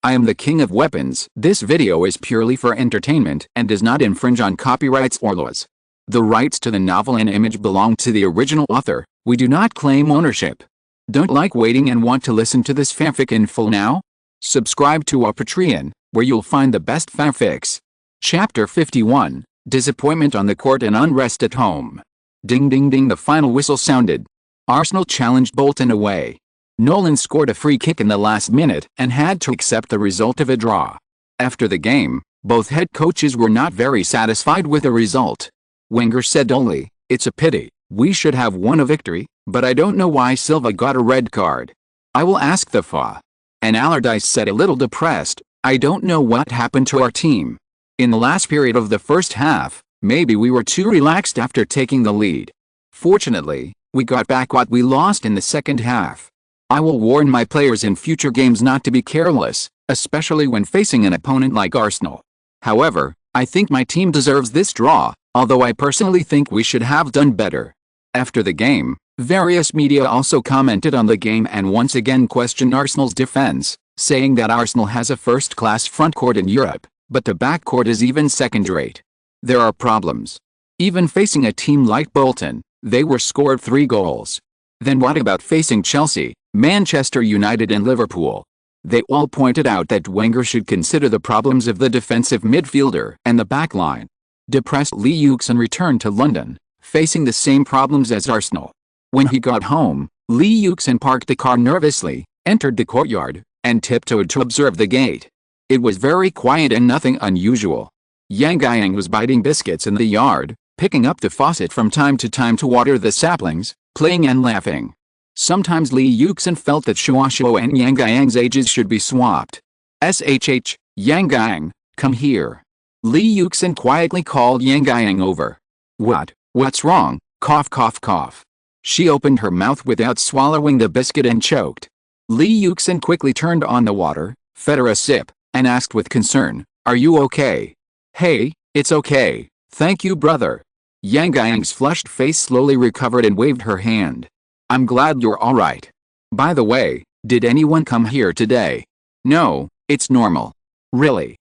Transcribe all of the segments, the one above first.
I am the king of weapons. This video is purely for entertainment and does not infringe on copyrights or laws. The rights to the novel and image belong to the original author. We do not claim ownership. Don't like waiting and want to listen to this fanfic in full now? Subscribe to our Patreon, where you'll find the best fanfics. Chapter 51, Disappointment on the Court and Unrest at Home. Ding ding ding, the final whistle sounded. Arsenal challenged Bolton away. Nolan scored a free kick in the last minute and had to accept the result of a draw. After the game, both head coaches were not very satisfied with the result. Wenger said dully, "It's a pity, we should have won a victory, but I don't know why Silva got a red card. I will ask the FA." And Allardyce said a little depressed, "I don't know what happened to our team. In the last period of the first half, maybe we were too relaxed after taking the lead. Fortunately, we got back what we lost in the second half. I will warn my players in future games not to be careless, especially when facing an opponent like Arsenal. However, I think my team deserves this draw, although I personally think we should have done better." After the game, various media also commented on the game and once again questioned Arsenal's defense, saying that Arsenal has a first-class front court in Europe, but the back court is even second-rate. There are problems. Even facing a team like Bolton, they were scored 3 goals. Then what about facing Chelsea, Manchester United and Liverpool? They all pointed out that Wenger should consider the problems of the defensive midfielder and the back line. Depressed Lee Yuxin returned to London, facing the same problems as Arsenal. When he got home, Lee Yuxin parked the car nervously, entered the courtyard, and tiptoed to observe the gate. It was very quiet and nothing unusual. Yang Guiyang was biting biscuits in the yard, picking up the faucet from time to time to water the saplings, playing and laughing. Sometimes Lee Yuxin felt that Shuo and Yang Guiyang's ages should be swapped. "SHH, Yang Guiyang, come here." Lee Yuxin quietly called Yang Guiyang over. What's wrong?" Cough cough cough. She opened her mouth without swallowing the biscuit and choked. Lee Yuxin quickly turned on the water, fed her a sip, and asked with concern, "Are you okay?" "Hey, it's okay, thank you brother." Yang Guiyang's flushed face slowly recovered and waved her hand. "I'm glad you're alright. By the way, did anyone come here today?" "No, it's normal." Really?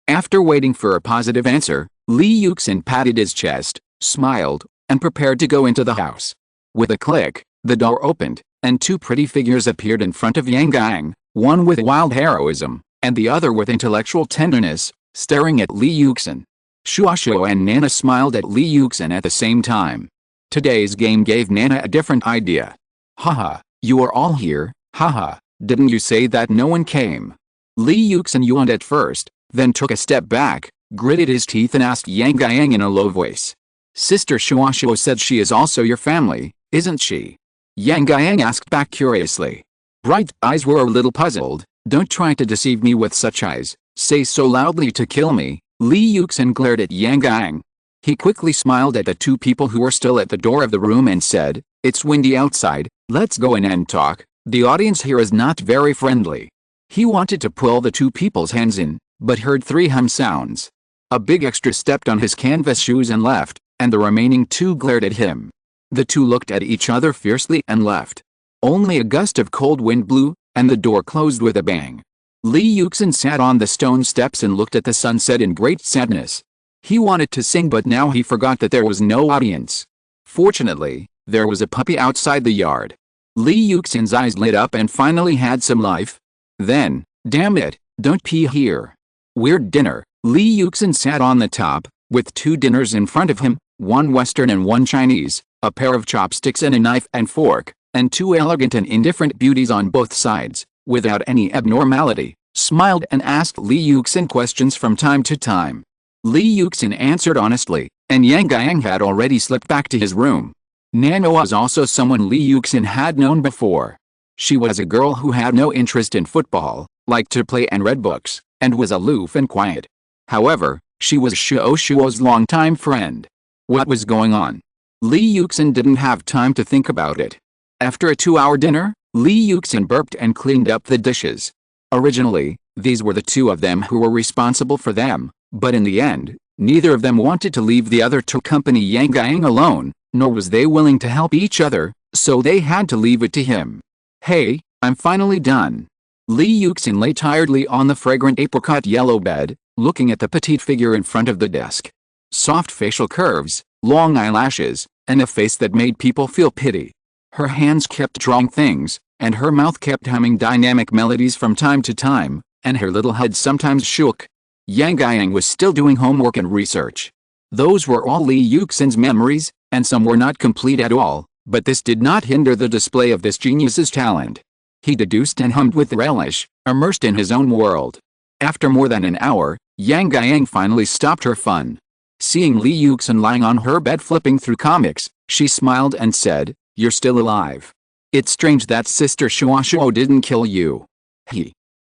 After waiting for a positive answer, Lee Yuxin patted his chest, smiled, and prepared to go into the house. With a click, the door opened, and 2 pretty figures appeared in front of Yang Guiyang, one with wild heroism, and the other with intellectual tenderness, staring at Lee Yuxin. Shuo and Nana smiled at Lee Yuxin at the same time. Today's game gave Nana a different idea. "Haha, you are all here, haha, didn't you say that no one came?" Lee Yuxin yawned at first, then took a step back, gritted his teeth and asked Yang Guiyang in a low voice. "Sister Shuo said she is also your family, isn't she?" Yang Guiyang asked back curiously. Bright eyes were a little puzzled. "Don't try to deceive me with such eyes, say so loudly to kill me." Lee Yuxin glared at Yang Guiyang. He quickly smiled at the 2 people who were still at the door of the room and said, "It's windy outside, let's go in and talk, the audience here is not very friendly." He wanted to pull the 2 people's hands in, but heard 3 hum sounds. A big extra stepped on his canvas shoes and left, and the remaining 2 glared at him. The 2 looked at each other fiercely and left. Only a gust of cold wind blew, and the door closed with a bang. Lee Yuxin sat on the stone steps and looked at the sunset in great sadness. He wanted to sing, but now he forgot that there was no audience. Fortunately, there was a puppy outside the yard. Lee Yuxin's eyes lit up and finally had some life. Then, "Damn it, don't pee here. Weird dinner." Lee Yuxin sat on the top, with 2 dinners in front of him, one Western and one Chinese, a pair of chopsticks and a knife and fork, and 2 elegant and indifferent beauties on both sides, without any abnormality, smiled and asked Lee Yuxin questions from time to time. Lee Yuxin answered honestly, and Yang Guiyang had already slipped back to his room. Nana was also someone Lee Yuxin had known before. She was a girl who had no interest in football, liked to play and read books, and was aloof and quiet. However, she was Shuo's longtime friend. What was going on? Lee Yuxin didn't have time to think about it. After a 2-hour dinner, Lee Yuxin burped and cleaned up the dishes. Originally, these were the 2 of them who were responsible for them, but in the end, neither of them wanted to leave the other to accompany Yang Guiyang alone, nor was they willing to help each other, so they had to leave it to him. "Hey, I'm finally done." Lee Yuxin lay tiredly on the fragrant apricot yellow bed, looking at the petite figure in front of the desk. Soft facial curves, long eyelashes, and a face that made people feel pity. Her hands kept drawing things, and her mouth kept humming dynamic melodies from time to time, and her little head sometimes shook. Yang Guiyang was still doing homework and research. Those were all Lee Yuxin's memories, and some were not complete at all, but this did not hinder the display of this genius's talent. He deduced and hummed with relish, immersed in his own world. After more than an hour, Yang Guiyang finally stopped her fun. Seeing Lee Yuxin lying on her bed flipping through comics, she smiled and said, "You're still alive. It's strange that Sister Shuashuo didn't kill you."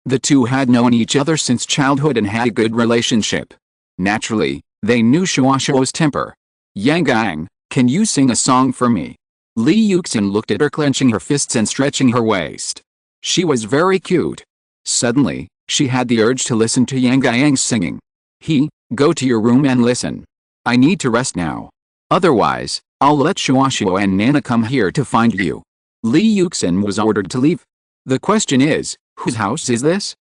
The two had known each other since childhood and had a good relationship. Naturally, they knew Shuashuo's temper. "Yang Guiyang, can you sing a song for me?" Lee Yuxin looked at her, clenching her fists and stretching her waist. She was very cute. Suddenly, she had the urge to listen to Yang Guiyang's singing. Go to your room and listen. I need to rest now. Otherwise, I'll let Shuashuo and Nana come here to find you." Lee Yuxin was ordered to leave. "The question is, whose house is this?"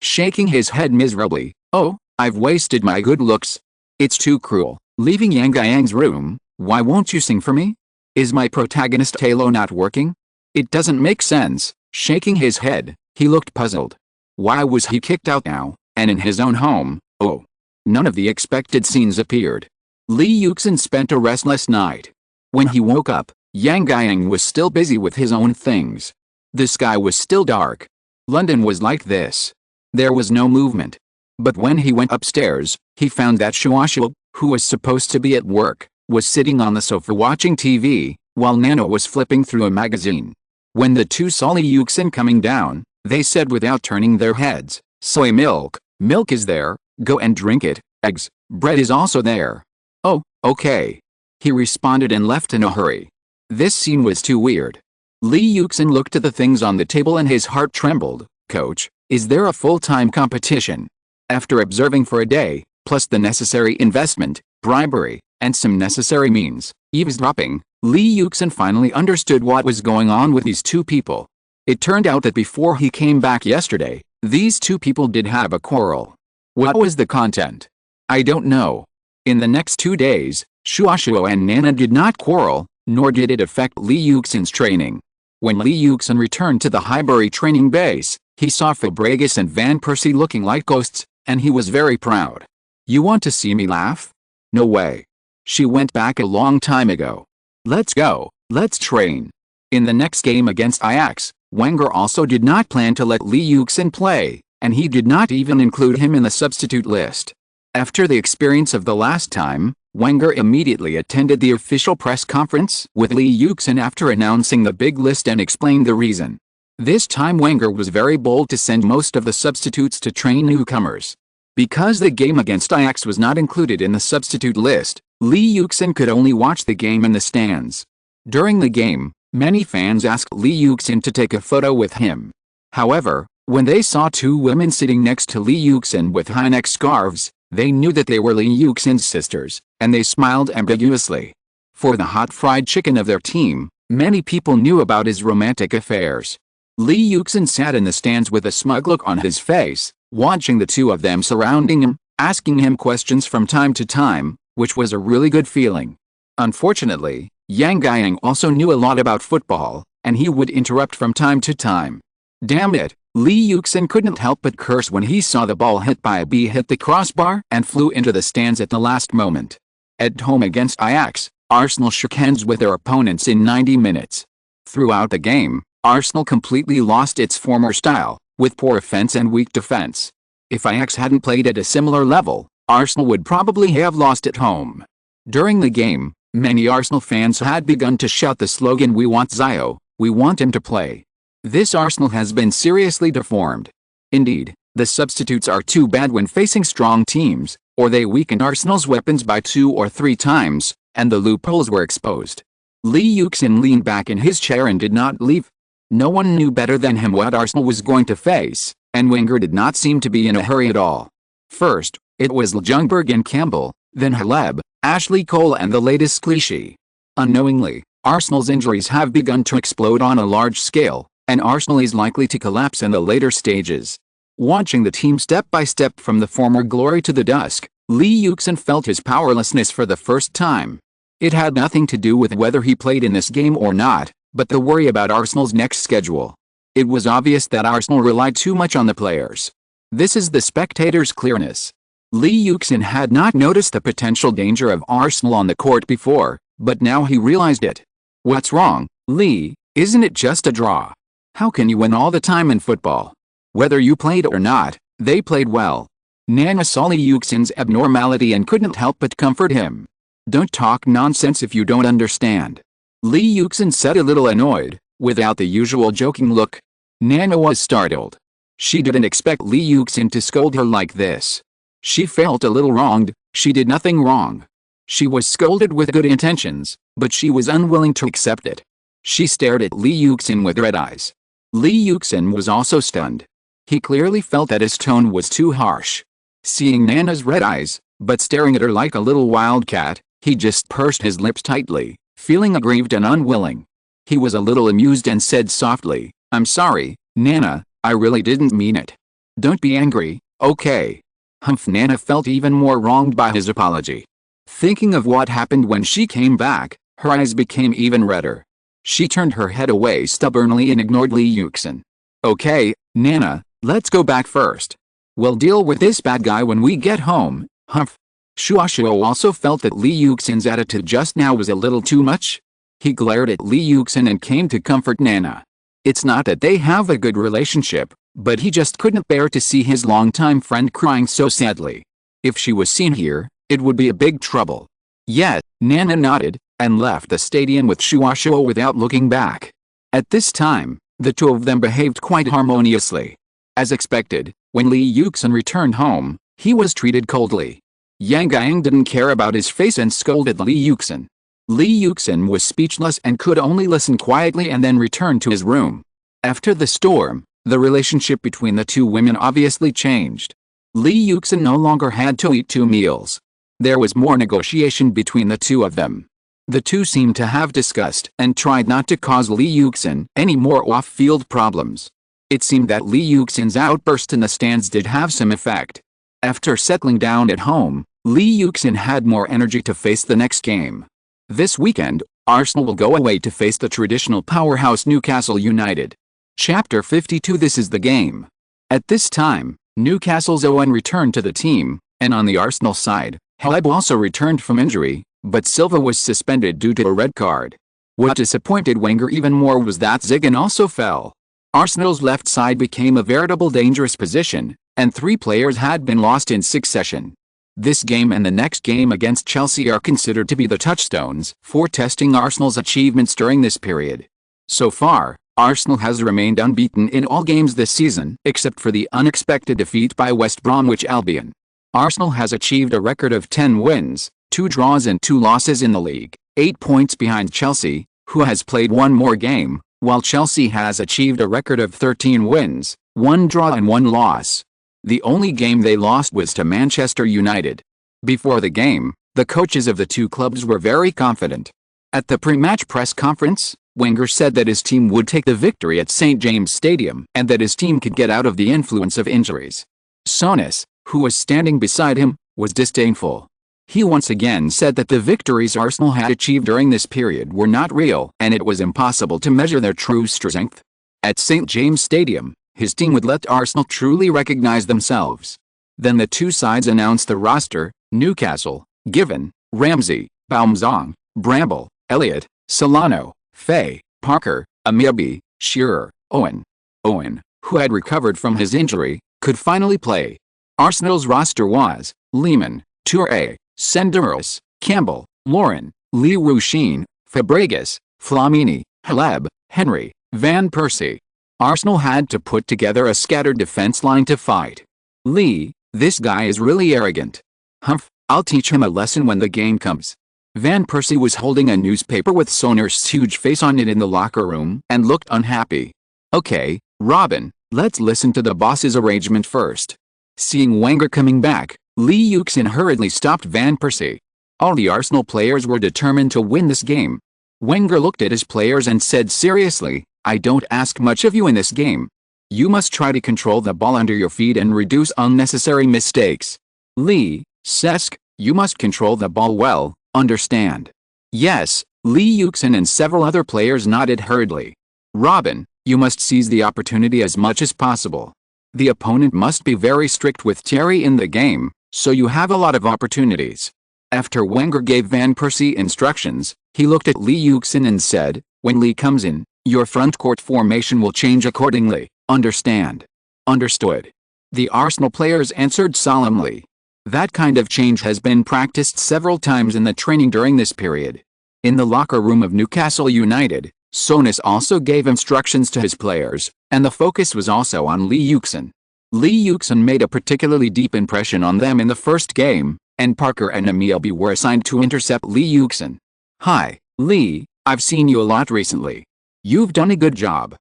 Shaking his head miserably, "Oh, I've wasted my good looks. It's too cruel, leaving Yang Guiyang's room. Why won't you sing for me? Is my protagonist halo not working? It doesn't make sense." Shaking his head, he looked puzzled. Why was he kicked out now, and in his own home? Oh. None of the expected scenes appeared. Lee Yuxin spent a restless night. When he woke up, Yang Guiyang was still busy with his own things. The sky was still dark. London was like this. There was no movement. But when he went upstairs, he found that Shuashuo, who was supposed to be at work, was sitting on the sofa watching TV, while Nana was flipping through a magazine. When the two saw Lee Yuxin coming down, they said without turning their heads, "Soy milk is there, go and drink it, eggs, bread is also there." "Oh, okay," he responded and left in a hurry. This scene was too weird. Lee Yuxin looked at the things on the table and his heart trembled. "Coach, is there a full-time competition?" After observing for a day, plus the necessary investment, bribery, and some necessary means, eavesdropping, Lee Yuxin finally understood what was going on with these two people. It turned out that before he came back yesterday, these two people did have a quarrel. What was the content? I don't know. In the next 2 days, Shuashuo and Nana did not quarrel, nor did it affect Lee Yuxin's training. When Lee Yuxin returned to the Highbury training base, he saw Fabregas and Van Persie looking like ghosts, and he was very proud. "You want to see me laugh? No way. She went back a long time ago. Let's go, let's train." In the next game against Ajax, Wenger also did not plan to let Lee Yuxin play, and he did not even include him in the substitute list. After the experience of the last time, Wenger immediately attended the official press conference with Lee Yuxin after announcing the big list and explained the reason. This time Wenger was very bold to send most of the substitutes to train newcomers. Because the game against Ajax was not included in the substitute list, Lee Yuxin could only watch the game in the stands. During the game, many fans asked Lee Yuxin to take a photo with him. However, when they saw two women sitting next to Lee Yuxin with high-neck scarves, they knew that they were Lee Yuxin's sisters, and they smiled ambiguously. For the hot fried chicken of their team, many people knew about his romantic affairs. Lee Yuxin sat in the stands with a smug look on his face, watching the two of them surrounding him, asking him questions from time to time, which was a really good feeling. Unfortunately, Yang Guiyang also knew a lot about football, and he would interrupt from time to time. Damn it, Lee Yuxin couldn't help but curse when he saw the ball hit by a bee hit the crossbar and flew into the stands at the last moment. At home against Ajax, Arsenal shook hands with their opponents in 90 minutes. Throughout the game, Arsenal completely lost its former style, with poor offense and weak defense. If Ajax hadn't played at a similar level, Arsenal would probably have lost at home. During the game, many Arsenal fans had begun to shout the slogan "We want Zio, we want him to play." This Arsenal has been seriously deformed. Indeed, the substitutes are too bad when facing strong teams, or they weakened Arsenal's weapons by 2 or 3 times, and the loopholes were exposed. Lee Yuxin leaned back in his chair and did not leave. No one knew better than him what Arsenal was going to face, and Wenger did not seem to be in a hurry at all. First, it was Ljungberg and Campbell, then Haleb, Ashley Cole and the latest Clichy. Unknowingly, Arsenal's injuries have begun to explode on a large scale, and Arsenal is likely to collapse in the later stages. Watching the team step by step from the former glory to the dusk, Lee Yuxin felt his powerlessness for the first time. It had nothing to do with whether he played in this game or not, but the worry about Arsenal's next schedule. It was obvious that Arsenal relied too much on the players. This is the spectator's clearness. Lee Yuxin had not noticed the potential danger of Arsenal on the court before, but now he realized it. What's wrong, Lee? Isn't it just a draw? How can you win all the time in football? Whether you played or not, they played well. Nana saw Lee Yuxin's abnormality and couldn't help but comfort him. Don't talk nonsense if you don't understand. Lee Yuxin said, a little annoyed, without the usual joking look. Nana was startled. She didn't expect Lee Yuxin to scold her like this. She felt a little wronged. She did nothing wrong. She was scolded with good intentions, but she was unwilling to accept it. She stared at Lee Yuxin with red eyes. Lee Yuxin was also stunned. He clearly felt that his tone was too harsh. Seeing Nana's red eyes, but staring at her like a little wildcat, he just pursed his lips tightly, feeling aggrieved and unwilling. He was a little amused and said softly, "I'm sorry, Nana, I really didn't mean it. Don't be angry, okay?" Humph. Nana felt even more wronged by his apology. Thinking of what happened when she came back, her eyes became even redder. She turned her head away stubbornly and ignored Lee Yuxin. "Okay, Nana, let's go back first. We'll deal with this bad guy when we get home." Humph. Shuashuo also felt that Lee Yuxin's attitude just now was a little too much. He glared at Lee Yuxin and came to comfort Nana. It's not that they have a good relationship, but he just couldn't bear to see his longtime friend crying so sadly. If she was seen here, it would be a big trouble. Yet, Nana nodded, and left the stadium with Shuashuo without looking back. At this time, the two of them behaved quite harmoniously. As expected, when Lee Yuxin returned home, he was treated coldly. Yang Gang didn't care about his face and scolded Lee Yuxin. Lee Yuxin was speechless and could only listen quietly and then return to his room. After the storm, the relationship between the two women obviously changed. Lee Yuxin no longer had to eat 2 meals. There was more negotiation between the two of them. The two seemed to have discussed and tried not to cause Lee Yuxin any more off-field problems. It seemed that Lee Yuxin's outburst in the stands did have some effect. After settling down at home, Lee Yuxin had more energy to face the next game. This weekend, Arsenal will go away to face the traditional powerhouse Newcastle United. Chapter 52. This is the game. At this time, Newcastle's Owen returned to the team, and on the Arsenal side, Haleb also returned from injury, but Silva was suspended due to a red card. What disappointed Wenger even more was that Zigan also fell. Arsenal's left side became a veritable dangerous position, and 3 players had been lost in succession. This game and the next game against Chelsea are considered to be the touchstones for testing Arsenal's achievements during this period. So far, Arsenal has remained unbeaten in all games this season except for the unexpected defeat by West Bromwich Albion. Arsenal has achieved a record of 10 wins, 2 draws and 2 losses in the league, 8 points behind Chelsea, who has played 1 more game, while Chelsea has achieved a record of 13 wins, 1 draw and 1 loss. The only game they lost was to Manchester United. Before the game, the coaches of the two clubs were very confident. At the pre-match press conference, Wenger said that his team would take the victory at St. James Stadium and that his team could get out of the influence of injuries. Souness, who was standing beside him, was disdainful. He once again said that the victories Arsenal had achieved during this period were not real and it was impossible to measure their true strength. At St. James Stadium, his team would let Arsenal truly recognize themselves. Then the two sides announced the roster: Newcastle, Given, Ramsey, Baumzong, Bramble, Elliott, Solano, Fay, Parker, Amiabi, Shearer, Owen. Owen, who had recovered from his injury, could finally play. Arsenal's roster was Lehmann, Toure, Senderos, Campbell, Lauren, Lee Rushin, Fabregas, Flamini, Haleb, Henry, Van Persie. Arsenal had to put together a scattered defense line to fight. Lee, this guy is really arrogant. Humph, I'll teach him a lesson when the game comes. Van Persie was holding a newspaper with Soner's huge face on it in the locker room and looked unhappy. Okay, Robin, let's listen to the boss's arrangement first. Seeing Wenger coming back, Lee Yuxin hurriedly stopped Van Persie. All the Arsenal players were determined to win this game. Wenger looked at his players and said seriously, I don't ask much of you in this game. You must try to control the ball under your feet and reduce unnecessary mistakes. Lee, Sesk, you must control the ball well, understand? Yes, Lee Yuxin and several other players nodded hurriedly. Robin, you must seize the opportunity as much as possible. The opponent must be very strict with Terry in the game, so you have a lot of opportunities. After Wenger gave Van Persie instructions, he looked at Lee Yuxin and said, when Lee comes in, your front court formation will change accordingly, understand? Understood. The Arsenal players answered solemnly. That kind of change has been practiced several times in the training during this period. In the locker room of Newcastle United, Souness also gave instructions to his players, and the focus was also on Lee Yuxin. Lee Yuxin made a particularly deep impression on them in the first game, and Parker and Emilby were assigned to intercept Lee Yuxin. Hi, Lee, I've seen you a lot recently. You've done a good job.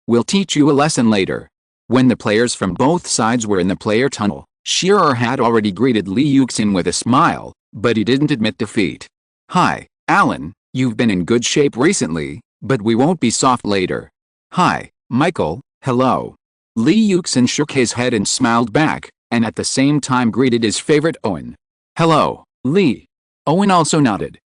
We'll teach you a lesson later. When the players from both sides were in the player tunnel, Shearer had already greeted Lee Yuxin with a smile, but he didn't admit defeat. Hi, Alan, you've been in good shape recently, but we won't be soft later. Hi, Michael, hello. Lee Yuxin shook his head and smiled back, and at the same time greeted his favorite Owen. Hello, Lee. Owen also nodded.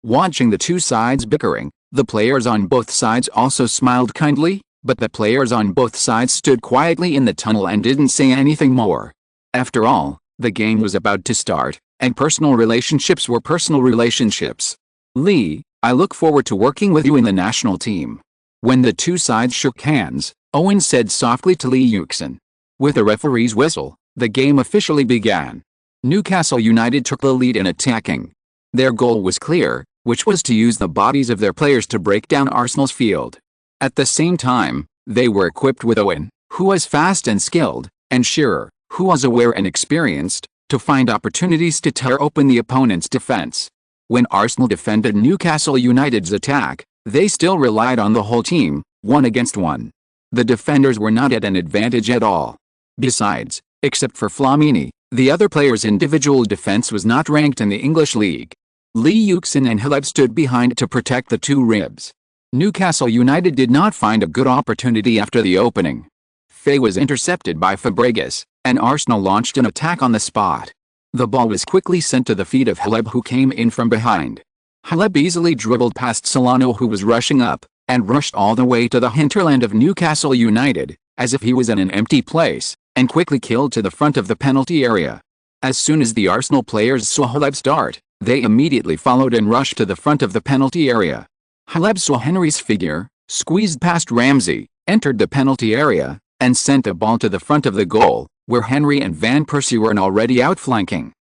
Watching the two sides bickering, the players on both sides also smiled kindly, but the players on both sides stood quietly in the tunnel and didn't say anything more. After all, the game was about to start, and personal relationships were personal relationships. Lee, I look forward to working with you in the national team. When the two sides shook hands, Owen said softly to Lee Yuxin. With the referee's whistle, the game officially began. Newcastle United took the lead in attacking. Their goal was clear, which was to use the bodies of their players to break down Arsenal's field. At the same time, they were equipped with Owen, who was fast and skilled, and Shearer, who was aware and experienced, to find opportunities to tear open the opponent's defense. When Arsenal defended Newcastle United's attack, they still relied on the whole team, 1 against 1. The defenders were not at an advantage at all. Besides, except for Flamini, the other players' individual defense was not ranked in the English League. Lee Yuxin and Haleb stood behind to protect the two ribs. Newcastle United did not find a good opportunity after the opening. Faye was intercepted by Fabregas, and Arsenal launched an attack on the spot. The ball was quickly sent to the feet of Haleb, who came in from behind. Haleb easily dribbled past Solano, who was rushing up, and rushed all the way to the hinterland of Newcastle United, as if he was in an empty place, and quickly killed to the front of the penalty area. As soon as the Arsenal players saw Haleb start, they immediately followed and rushed to the front of the penalty area. Haleb saw Henry's figure, squeezed past Ramsey, entered the penalty area, and sent the ball to the front of the goal, where Henry and Van Persie were already outflanking.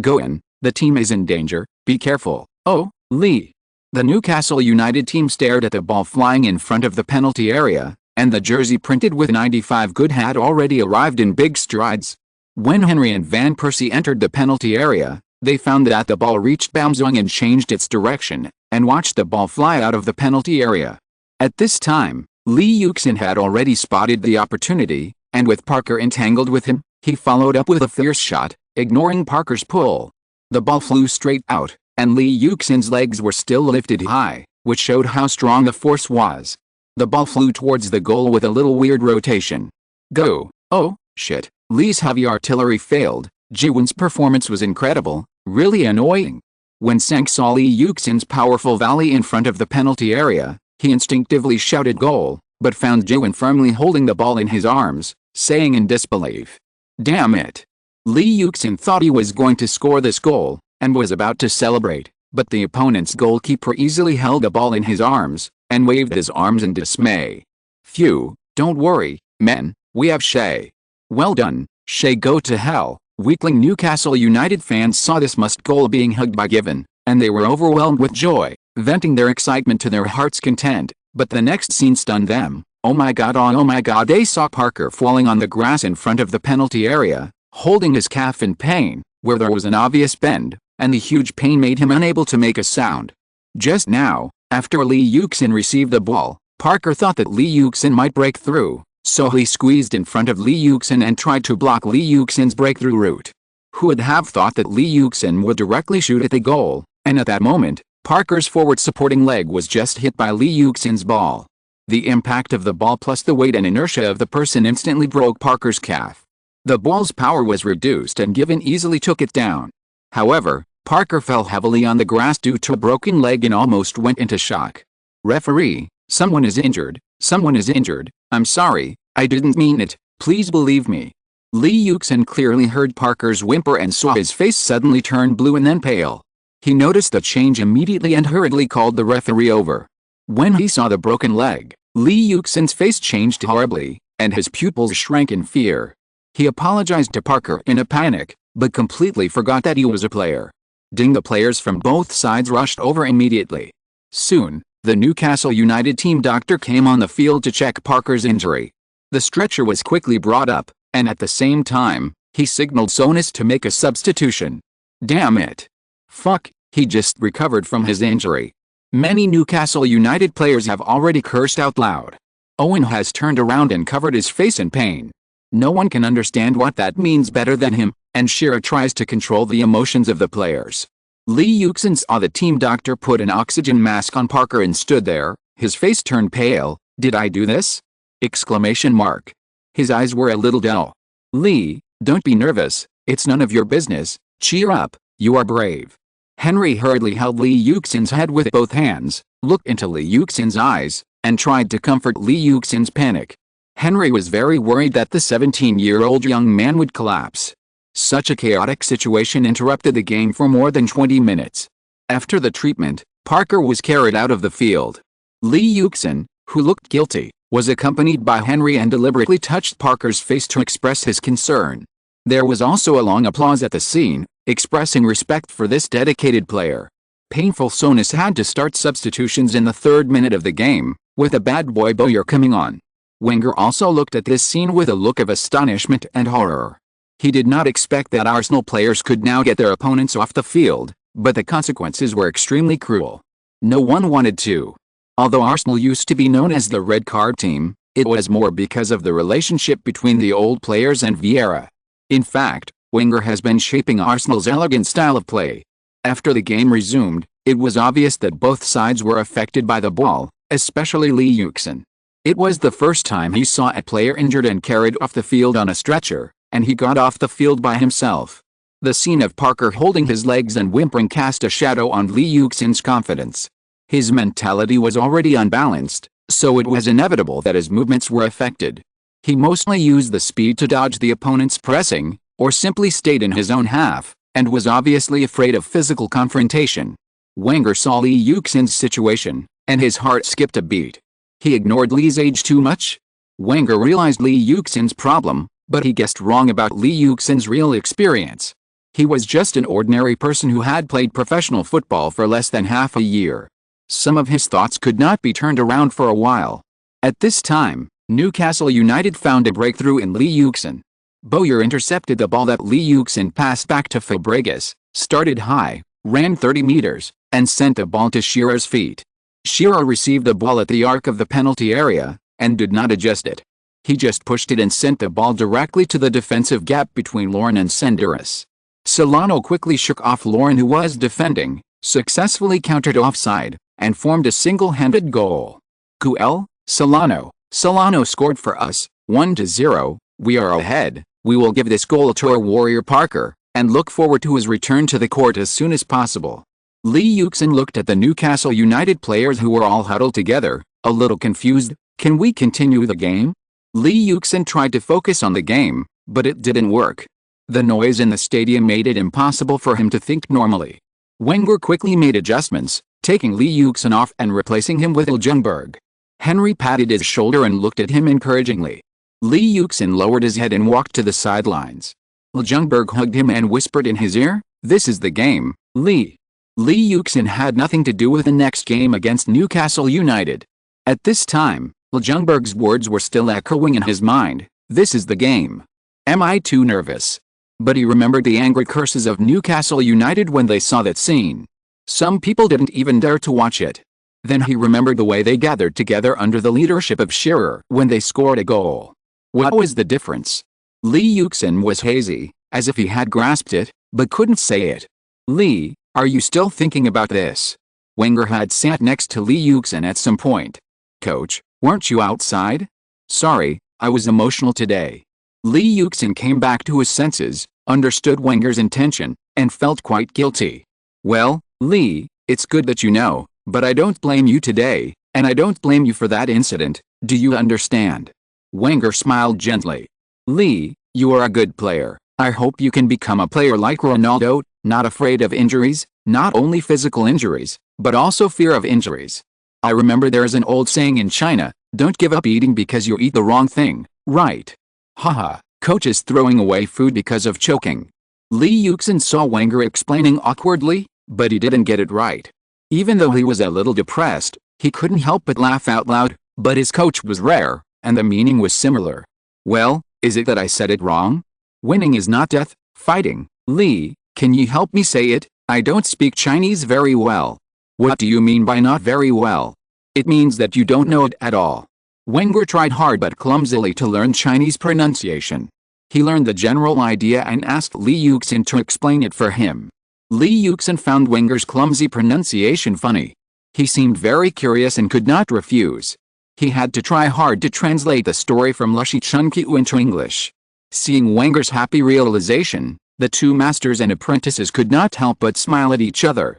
Go in, the team is in danger, be careful. Oh, Lee. The Newcastle United team stared at the ball flying in front of the penalty area, and the jersey printed with 95 good had already arrived in big strides. When Henry and Van Persie entered the penalty area, they found that the ball reached Baumsong and changed its direction, and watched the ball fly out of the penalty area. At this time, Lee Yuxin had already spotted the opportunity, and with Parker entangled with him, he followed up with a fierce shot, ignoring Parker's pull. The ball flew straight out, and Lee Yuxin's legs were still lifted high, which showed how strong the force was. The ball flew towards the goal with a little weird rotation. Go. Oh, shit. Lee's heavy artillery failed. Jiwon's performance was incredible, really annoying. When Sank saw Lee Yuxin's powerful volley in front of the penalty area, he instinctively shouted goal, but found Jiwon firmly holding the ball in his arms, saying in disbelief, "Damn it." Lee Yuxin thought he was going to score this goal, and was about to celebrate, but the opponent's goalkeeper easily held the ball in his arms, and waved his arms in dismay. Phew, don't worry, men, we have Shea. Well done, Shea, go to hell. Weakling Newcastle United fans saw this must goal being hugged by Given, and they were overwhelmed with joy, venting their excitement to their heart's content, but the next scene stunned them. Oh my god, they saw Parker falling on the grass in front of the penalty area, holding his calf in pain, where there was an obvious bend, and the huge pain made him unable to make a sound. Just now, after Lee Yuxin received the ball, Parker thought that Lee Yuxin might break through, so he squeezed in front of Lee Yuxin and tried to block Lee Yuxin's breakthrough route. Who would have thought that Lee Yuxin would directly shoot at the goal, and at that moment, Parker's forward supporting leg was just hit by Lee Yuxin's ball. The impact of the ball plus the weight and inertia of the person instantly broke Parker's calf. The ball's power was reduced and Given easily took it down. However, Parker fell heavily on the grass due to a broken leg and almost went into shock. Referee, someone is injured, someone is injured, I'm sorry, I didn't mean it, please believe me. Lee Yuxin clearly heard Parker's whimper and saw his face suddenly turn blue and then pale. He noticed the change immediately and hurriedly called the referee over. When he saw the broken leg, Lee Yuxin's face changed horribly, and his pupils shrank in fear. He apologized to Parker in a panic, but completely forgot that he was a player. The players from both sides rushed over immediately. Soon, the Newcastle United team doctor came on the field to check Parker's injury. The stretcher was quickly brought up, and at the same time, he signaled Sonis to make a substitution. Damn it. Fuck, he just recovered from his injury. Many Newcastle United players have already cursed out loud. Owen has turned around and covered his face in pain. No one can understand what that means better than him, and Shearer tries to control the emotions of the players. Lee Yuxin saw the team doctor put an oxygen mask on Parker and stood there, his face turned pale. Did I do this? Exclamation mark. His eyes were a little dull. Lee, don't be nervous, it's none of your business, cheer up, you are brave. Henry hurriedly held Lee Yuxin's head with both hands, looked into Lee Yuxin's eyes, and tried to comfort Lee Yuxin's panic. Henry was very worried that the 17-year-old young man would collapse. Such a chaotic situation interrupted the game for more than 20 minutes. After the treatment, Parker was carried out of the field. Lee Yuxin, who looked guilty, was accompanied by Henry and deliberately touched Parker's face to express his concern. There was also a long applause at the scene, expressing respect for this dedicated player. Painful Sonis had to start substitutions in the 3rd minute of the game, with a bad boy Bowyer coming on. Wenger also looked at this scene with a look of astonishment and horror. He did not expect that Arsenal players could now get their opponents off the field, but the consequences were extremely cruel. No one wanted to. Although Arsenal used to be known as the red card team, it was more because of the relationship between the old players and Vieira. In fact, Wenger has been shaping Arsenal's elegant style of play. After the game resumed, it was obvious that both sides were affected by the ball, especially Lee Yuxin. It was the first time he saw a player injured and carried off the field on a stretcher, and he got off the field by himself. The scene of Parker holding his legs and whimpering cast a shadow on Lee Yuxin's confidence. His mentality was already unbalanced, so it was inevitable that his movements were affected. He mostly used the speed to dodge the opponent's pressing, or simply stayed in his own half, and was obviously afraid of physical confrontation. Wenger saw Lee Yuxin's situation, and his heart skipped a beat. He ignored Lee's age too much? Wenger realized Lee Yuxin's problem, but he guessed wrong about Lee Yuxin's real experience. He was just an ordinary person who had played professional football for less than half a year. Some of his thoughts could not be turned around for a while. At this time, Newcastle United found a breakthrough in Lee Yuxin. Bowyer intercepted the ball that Lee Yuxin passed back to Fabregas, started high, ran 30 meters, and sent the ball to Shearer's feet. Shearer received the ball at the arc of the penalty area, and did not adjust it. He just pushed it and sent the ball directly to the defensive gap between Lauren and Senderos. Solano quickly shook off Lauren, who was defending, successfully countered offside, and formed a single-handed goal. QL, Solano scored for us, 1-0, we are ahead, we will give this goal to our warrior Parker, and look forward to his return to the court as soon as possible. Lee Yuxin looked at the Newcastle United players who were all huddled together, a little confused. Can we continue the game? Lee Yuxin tried to focus on the game, but it didn't work. The noise in the stadium made it impossible for him to think normally. Wenger quickly made adjustments, taking Lee Yuxin off and replacing him with Ljungberg. Henry patted his shoulder and looked at him encouragingly. Lee Yuxin lowered his head and walked to the sidelines. Ljungberg hugged him and whispered in his ear, "This is the game, Lee." Lee Yuxin had nothing to do with the next game against Newcastle United. At this time, Ljungberg's words were still echoing in his mind, "This is the game. Am I too nervous?" But he remembered the angry curses of Newcastle United when they saw that scene. Some people didn't even dare to watch it. Then he remembered the way they gathered together under the leadership of Shearer when they scored a goal. What was the difference? Lee Yuxin was hazy, as if he had grasped it, but couldn't say it. "Lee, are you still thinking about this?" Wenger had sat next to Li Yuxin at some point. "Coach, weren't you outside?" "Sorry, I was emotional today." Li Yuxin came back to his senses, understood Wenger's intention, and felt quite guilty. "Well, Li, it's good that you know, but I don't blame you today, and I don't blame you for that incident, do you understand?" Wenger smiled gently. "Li, you are a good player. I hope you can become a player like Ronaldo, not afraid of injuries, not only physical injuries, but also fear of injuries. I remember there's an old saying in China, don't give up eating because you eat the wrong thing, right? Haha, coach is throwing away food because of choking." Li Yuxin saw Wenger explaining awkwardly, but he didn't get it right. Even though he was a little depressed, he couldn't help but laugh out loud, but his coach was rare, and the meaning was similar. "Well, is it that I said it wrong? Winning is not death, fighting. Li, can you help me say it? I don't speak Chinese very well." "What do you mean by not very well?" "It means that you don't know it at all." Wenger tried hard but clumsily to learn Chinese pronunciation. He learned the general idea and asked Li Yuxin to explain it for him. Li Yuxin found Wenger's clumsy pronunciation funny. He seemed very curious and could not refuse. He had to try hard to translate the story from Lushi Chunqiu into English. Seeing Wenger's happy realization, the two masters and apprentices could not help but smile at each other.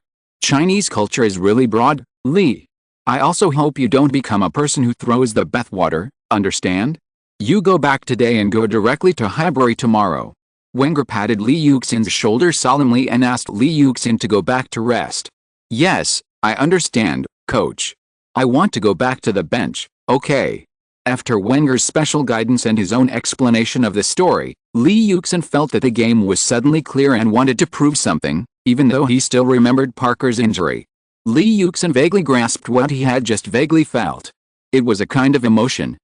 "Chinese culture is really broad, Li. I also hope you don't become a person who throws the bathwater, understand? You go back today and go directly to Highbury tomorrow." Wenger patted Li Yuxin's shoulder solemnly and asked Li Yuxin to go back to rest. "Yes, I understand, coach. I want to go back to the bench, okay." After Wenger's special guidance and his own explanation of the story, Li Yuxin felt that the game was suddenly clear and wanted to prove something, even though he still remembered Parker's injury. Li Yuxin vaguely grasped what he had just vaguely felt. It was a kind of emotion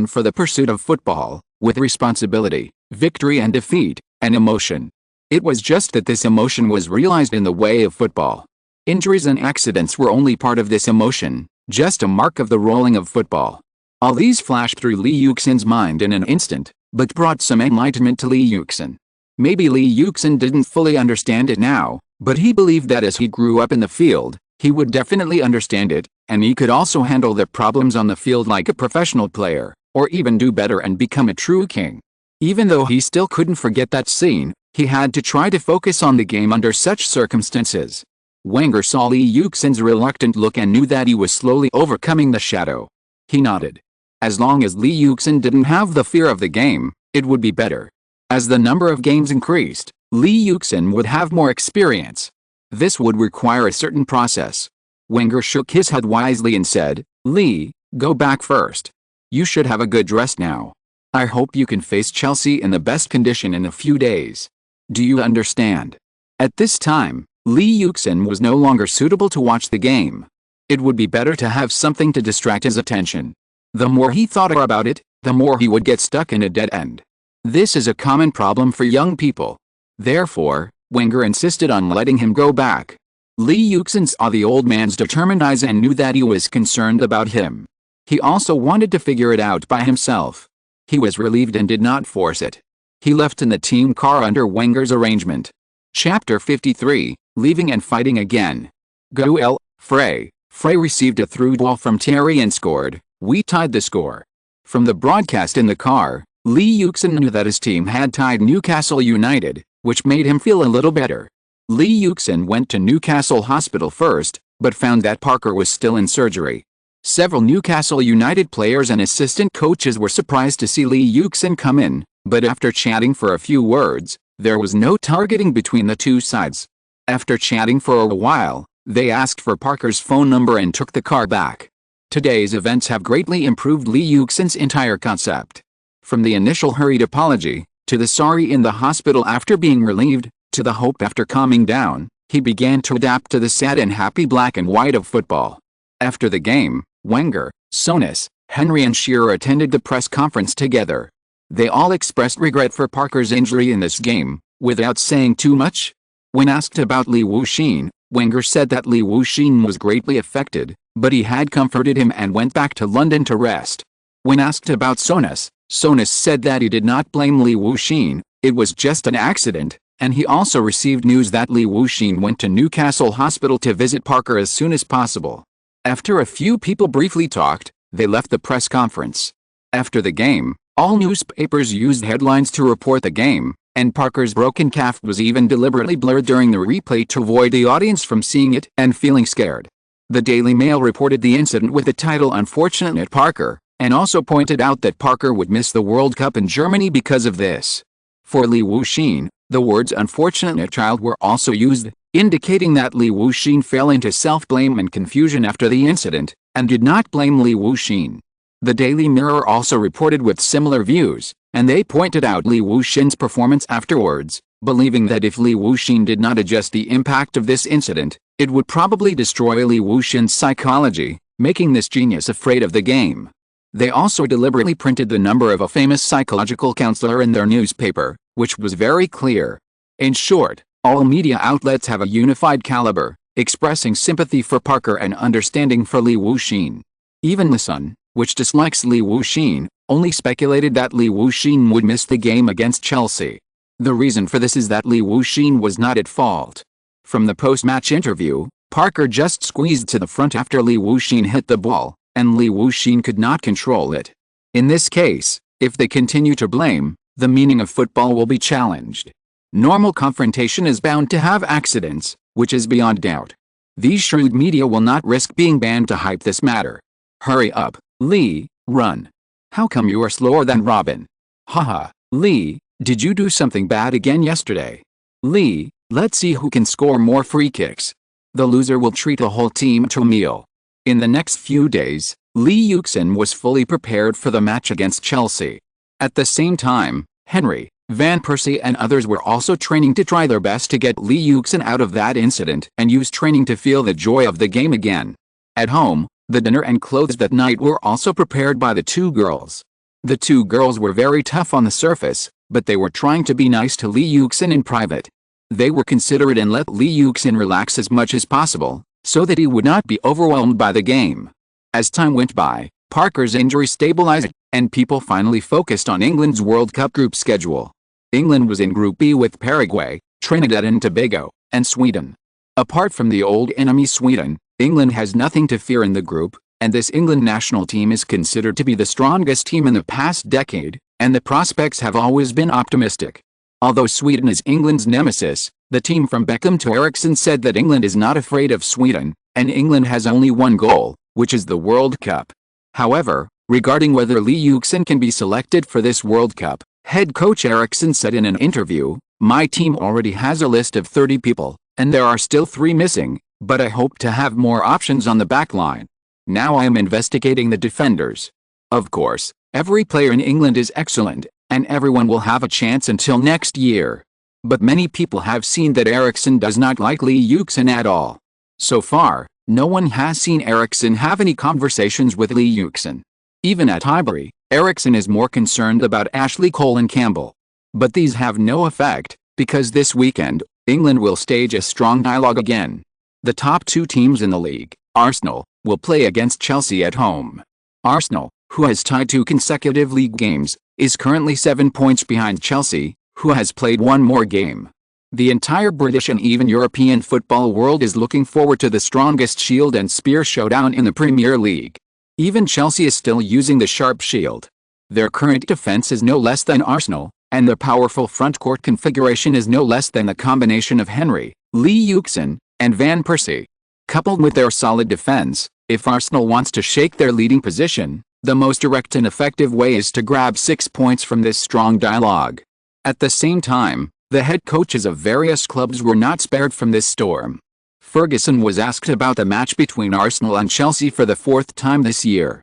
for the pursuit of football, with responsibility, victory and defeat, an emotion. It was just that this emotion was realized in the way of football. Injuries and accidents were only part of this emotion, just a mark of the rolling of football. All these flashed through Li Yuxin's mind in an instant, but brought some enlightenment to Li Yuxin. Maybe Li Yuxin didn't fully understand it now, but he believed that as he grew up in the field, he would definitely understand it, and he could also handle the problems on the field like a professional player, or even do better and become a true king. Even though he still couldn't forget that scene, he had to try to focus on the game under such circumstances. Wenger saw Li Yuxin's reluctant look and knew that he was slowly overcoming the shadow. He nodded. As long as Li Yuxin didn't have the fear of the game, it would be better. As the number of games increased, Li Yuxin would have more experience. This would require a certain process. Wenger shook his head wisely and said, "Li, go back first. You should have a good rest now. I hope you can face Chelsea in the best condition in a few days. Do you understand?" At this time, Li Yuxin was no longer suitable to watch the game. It would be better to have something to distract his attention. The more he thought about it, the more he would get stuck in a dead end. This is a common problem for young people. Therefore, Wenger insisted on letting him go back. Li Yuxin saw the old man's determined eyes and knew that he was concerned about him. He also wanted to figure it out by himself. He was relieved and did not force it. He left in the team car under Wenger's arrangement. Chapter 53, Leaving and Fighting Again. Goal, Frey. Frey received a through ball from Terry and scored. We tied the score. From the broadcast in the car, Li Yuxin knew that his team had tied Newcastle United, which made him feel a little better. Li Yuxin went to Newcastle Hospital first, but found that Parker was still in surgery. Several Newcastle United players and assistant coaches were surprised to see Li Yuxin come in, but after chatting for a few words, there was no targeting between the two sides. After chatting for a while, they asked for Parker's phone number and took the car back. Today's events have greatly improved Li Yuxin's entire concept. From the initial hurried apology, to the sorry in the hospital after being relieved, to the hope after calming down, he began to adapt to the sad and happy black and white of football. After the game, Wenger, Souness, Henry and Shearer attended the press conference together. They all expressed regret for Parker's injury in this game, without saying too much. When asked about Li Wuxin, Wenger said that Li Wuxin was greatly affected, but he had comforted him and went back to London to rest. When asked about Souness, Souness said that he did not blame Li Wuxin, it was just an accident, and he also received news that Lee Yuxin went to Newcastle Hospital to visit Parker as soon as possible. After a few people briefly talked, they left the press conference. After the game, all newspapers used headlines to report the game, and Parker's broken calf was even deliberately blurred during the replay to avoid the audience from seeing it and feeling scared. The Daily Mail reported the incident with the title "Unfortunate Parker," and also pointed out that Parker would miss the World Cup in Germany because of this. For Lee Yuxin, the words "unfortunate child" were also used, indicating that Lee Yuxin fell into self-blame and confusion after the incident, and did not blame Lee Yuxin. The Daily Mirror also reported with similar views, and they pointed out Lee Yuxin's performance afterwards, believing that if Lee Yuxin did not adjust the impact of this incident, it would probably destroy Lee Yuxin's psychology, making this genius afraid of the game. They also deliberately printed the number of a famous psychological counselor in their newspaper, which was very clear. In short, all media outlets have a unified caliber, expressing sympathy for Parker and understanding for Lee Yuxin. Even The Sun, which dislikes Lee Yuxin, only speculated that Lee Yuxin would miss the game against Chelsea. The reason for this is that Lee Yuxin was not at fault. From the post-match interview, Parker just squeezed to the front after Lee Yuxin hit the ball, and Lee Yuxin could not control it. In this case, if they continue to blame, the meaning of football will be challenged. Normal confrontation is bound to have accidents, which is beyond doubt. These shrewd media will not risk being banned to hype this matter. Hurry up, Lee, run. How come you are slower than Robin? Haha, Lee, did you do something bad again yesterday? Lee, let's see who can score more free kicks. The loser will treat the whole team to a meal. In the next few days, Lee Yuxin was fully prepared for the match against Chelsea. At the same time, Henry, Van Persie and others were also training to try their best to get Lee Yuxin out of that incident and use training to feel the joy of the game again. At home, the dinner and clothes that night were also prepared by the two girls. The two girls were very tough on the surface, but they were trying to be nice to Lee Yuxin in private. They were considerate and let Lee Yuxin relax as much as possible, so that he would not be overwhelmed by the game. As time went by, Parker's injury stabilized, and people finally focused on England's World Cup group schedule. England was in Group B with Paraguay, Trinidad and Tobago, and Sweden. Apart from the old enemy Sweden, England has nothing to fear in the group, and this England national team is considered to be the strongest team in the past decade, and the prospects have always been optimistic. Although Sweden is England's nemesis, the team from Beckham to Eriksson said that England is not afraid of Sweden, and England has only one goal, which is the World Cup. However, regarding whether Lee Yuxin can be selected for this World Cup, head coach Eriksson said in an interview, "My team already has a list of 30 people, and there are still 3 missing, but I hope to have more options on the back line. Now I am investigating the defenders. Of course, every player in England is excellent, and everyone will have a chance until next year. But many people have seen that Eriksson does not like Lee Yuxin at all. So far, no one has seen Eriksson have any conversations with Lee Yuxin. Even at Highbury, Eriksson is more concerned about Ashley Cole and Campbell. But these have no effect, because this weekend, England will stage a strong dialogue again. The top 2 teams in the league, Arsenal, will play against Chelsea at home. Arsenal, who has tied 2 consecutive league games, is currently 7 points behind Chelsea, who has played 1 more game. The entire British and even European football world is looking forward to the strongest shield and spear showdown in the Premier League. Even Chelsea is still using the sharp shield. Their current defense is no less than Arsenal, and their powerful front court configuration is no less than the combination of Henry, Lee Yuxin, and Van Persie. Coupled with their solid defense, if Arsenal wants to shake their leading position, the most direct and effective way is to grab 6 points from this strong dialogue. At the same time, the head coaches of various clubs were not spared from this storm. Ferguson was asked about the match between Arsenal and Chelsea for the 4th time this year.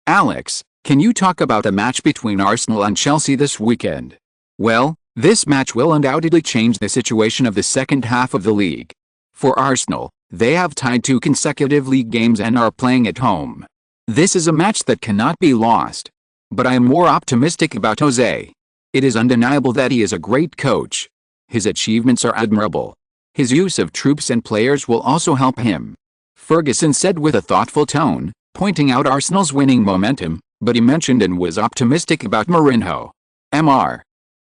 Alex, can you talk about the match between Arsenal and Chelsea this weekend? Well, this match will undoubtedly change the situation of the second half of the league. For Arsenal, they have tied 2 consecutive league games and are playing at home. This is a match that cannot be lost. But I am more optimistic about Jose. It is undeniable that he is a great coach. His achievements are admirable. His use of troops and players will also help him. Ferguson said with a thoughtful tone, pointing out Arsenal's winning momentum, but he mentioned and was optimistic about Mourinho.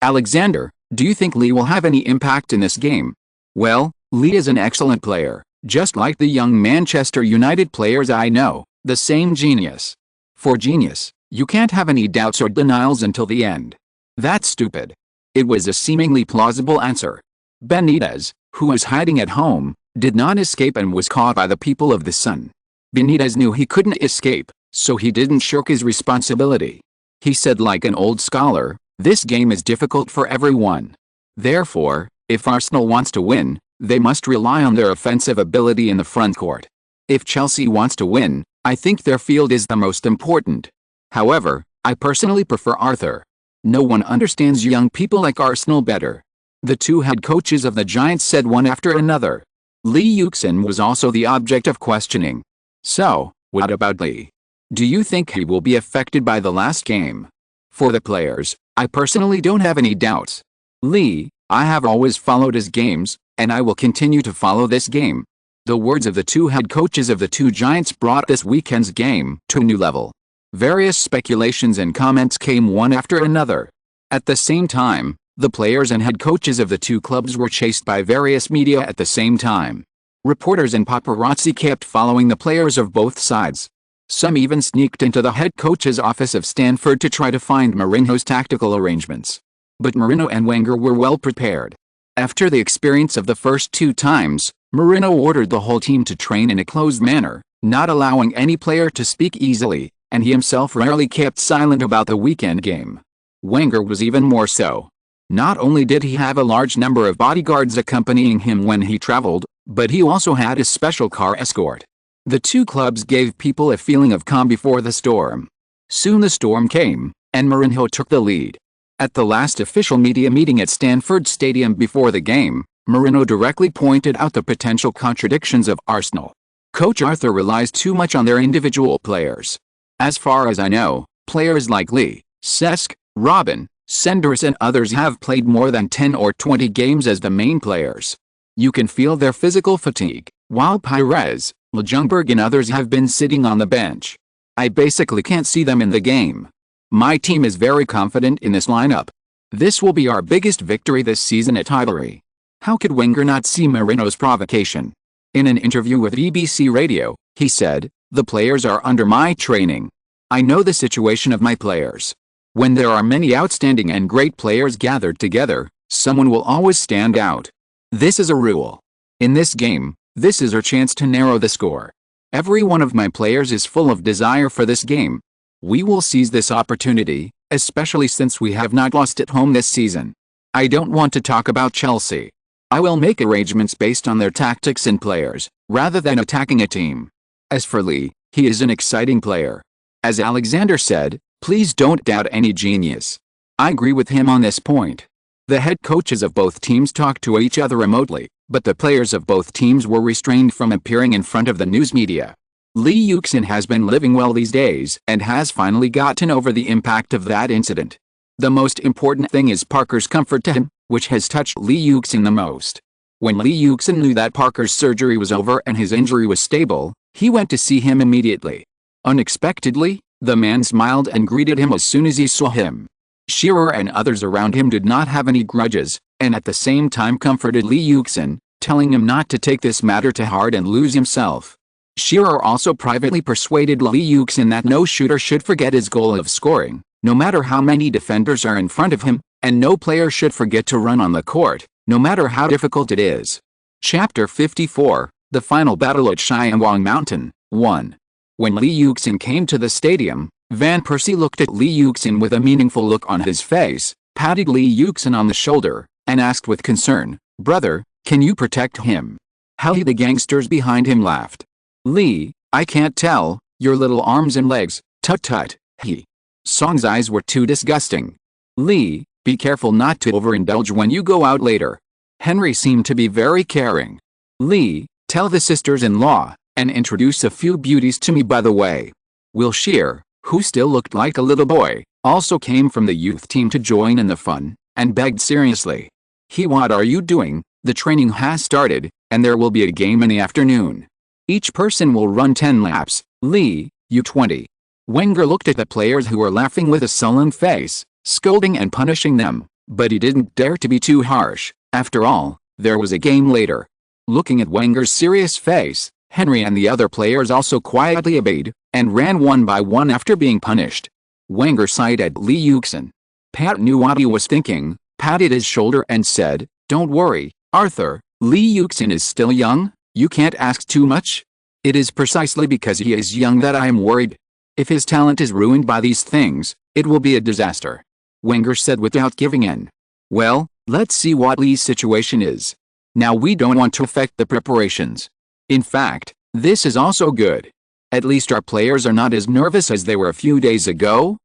Alexander, Do you think Lee will have any impact in this game? Well, Lee is an excellent player, just like the young Manchester United players I know, the same genius. For genius, you can't have any doubts or denials until the end. That's stupid. It was a seemingly plausible answer. Benitez, who was hiding at home, did not escape and was caught by the people of the Sun. Benitez knew he couldn't escape, so he didn't shirk his responsibility. He said like an old scholar, "This game is difficult for everyone. Therefore, if Arsenal wants to win, they must rely on their offensive ability in the front court. If Chelsea wants to win, I think their field is the most important. However, I personally prefer Arthur. No one understands young people like Arsenal better." The two head coaches of the Giants said one after another. Lee Yuxin was also the object of questioning. So, what about Lee? Do you think he will be affected by the last game? For the players, I personally don't have any doubts. Lee, I have always followed his games, and I will continue to follow this game. The words of the two head coaches of the two Giants brought this weekend's game to a new level. Various speculations and comments came one after another. At the same time, the players and head coaches of the two clubs were chased by various media at the same time. Reporters and paparazzi kept following the players of both sides. Some even sneaked into the head coach's office of Stanford to try to find Mourinho's tactical arrangements. But Mourinho and Wenger were well prepared. After the experience of the first two times, Mourinho ordered the whole team to train in a closed manner, not allowing any player to speak easily, and he himself rarely kept silent about the weekend game. Wenger was even more so. Not only did he have a large number of bodyguards accompanying him when he traveled, but he also had a special car escort. The two clubs gave people a feeling of calm before the storm. Soon the storm came, and Mourinho took the lead. At the last official media meeting at Stanford Stadium before the game, Mourinho directly pointed out the potential contradictions of Arsenal. Coach Arthur relies too much on their individual players. As far as I know, players like Lee, Cesc, Robin, Senders and others have played more than 10 or 20 games as the main players. You can feel their physical fatigue, while Pires, Ljungberg and others have been sitting on the bench. I basically can't see them in the game. My team is very confident in this lineup. This will be our biggest victory this season at Highbury. How could Wenger not see Mourinho's provocation? In an interview with BBC Radio, he said, "The players are under my training. I know the situation of my players. When there are many outstanding and great players gathered together, someone will always stand out. This is a rule. In this game, this is our chance to narrow the score. Every one of my players is full of desire for this game. We will seize this opportunity, especially since we have not lost at home this season. I don't want to talk about Chelsea. I will make arrangements based on their tactics and players, rather than attacking a team. As for Lee, he is an exciting player. As Alexander said, please don't doubt any genius. I agree with him on this point." The head coaches of both teams talked to each other remotely, but the players of both teams were restrained from appearing in front of the news media. Lee Yuxin has been living well these days and has finally gotten over the impact of that incident. The most important thing is Parker's comfort to him, which has touched Lee Yuxin the most. When Lee Yuxin knew that Parker's surgery was over and his injury was stable, he went to see him immediately. Unexpectedly, the man smiled and greeted him as soon as he saw him. Shearer and others around him did not have any grudges, and at the same time comforted Lee Yuxin, telling him not to take this matter to heart and lose himself. Shearer also privately persuaded Lee Yuxin that no shooter should forget his goal of scoring, no matter how many defenders are in front of him, and no player should forget to run on the court, no matter how difficult it is. Chapter 54, The Final Battle at Shyamwang Mountain, 1. When Lee Yuxin came to the stadium, Van Persie looked at Lee Yuxin with a meaningful look on his face, patted Lee Yuxin on the shoulder, and asked with concern, "Brother, can you protect him?" How the gangsters behind him laughed. "Lee, I can't tell, your little arms and legs, tut-tut, he." Song's eyes were too disgusting. "Lee, be careful not to overindulge when you go out later." Henry seemed to be very caring. "Lee, tell the sisters-in-law, and introduce a few beauties to me by the way." Will Shear, who still looked like a little boy, also came from the youth team to join in the fun, and begged seriously. "What are you doing? The training has started, and there will be a game in the afternoon. Each person will run 10 laps, Lee, you 20. Wenger looked at the players who were laughing with a sullen face, scolding and punishing them, But he didn't dare to be too harsh. After all, there was a game later. Looking at Wenger's serious face, Henry and the other players also quietly obeyed, and ran one by one after being punished. Wenger sighed at Lee Yuxin. Pat knew what he was thinking, patted his shoulder and said, "Don't worry, Arthur, Lee Yuxin is still young, you can't ask too much. It is precisely because he is young that I am worried. If his talent is ruined by these things, it will be a disaster," Wenger said without giving in. "Well, let's see what Lee's situation is. Now we don't want to affect the preparations. In fact, this is also good. At least our players are not as nervous as they were a few days ago,"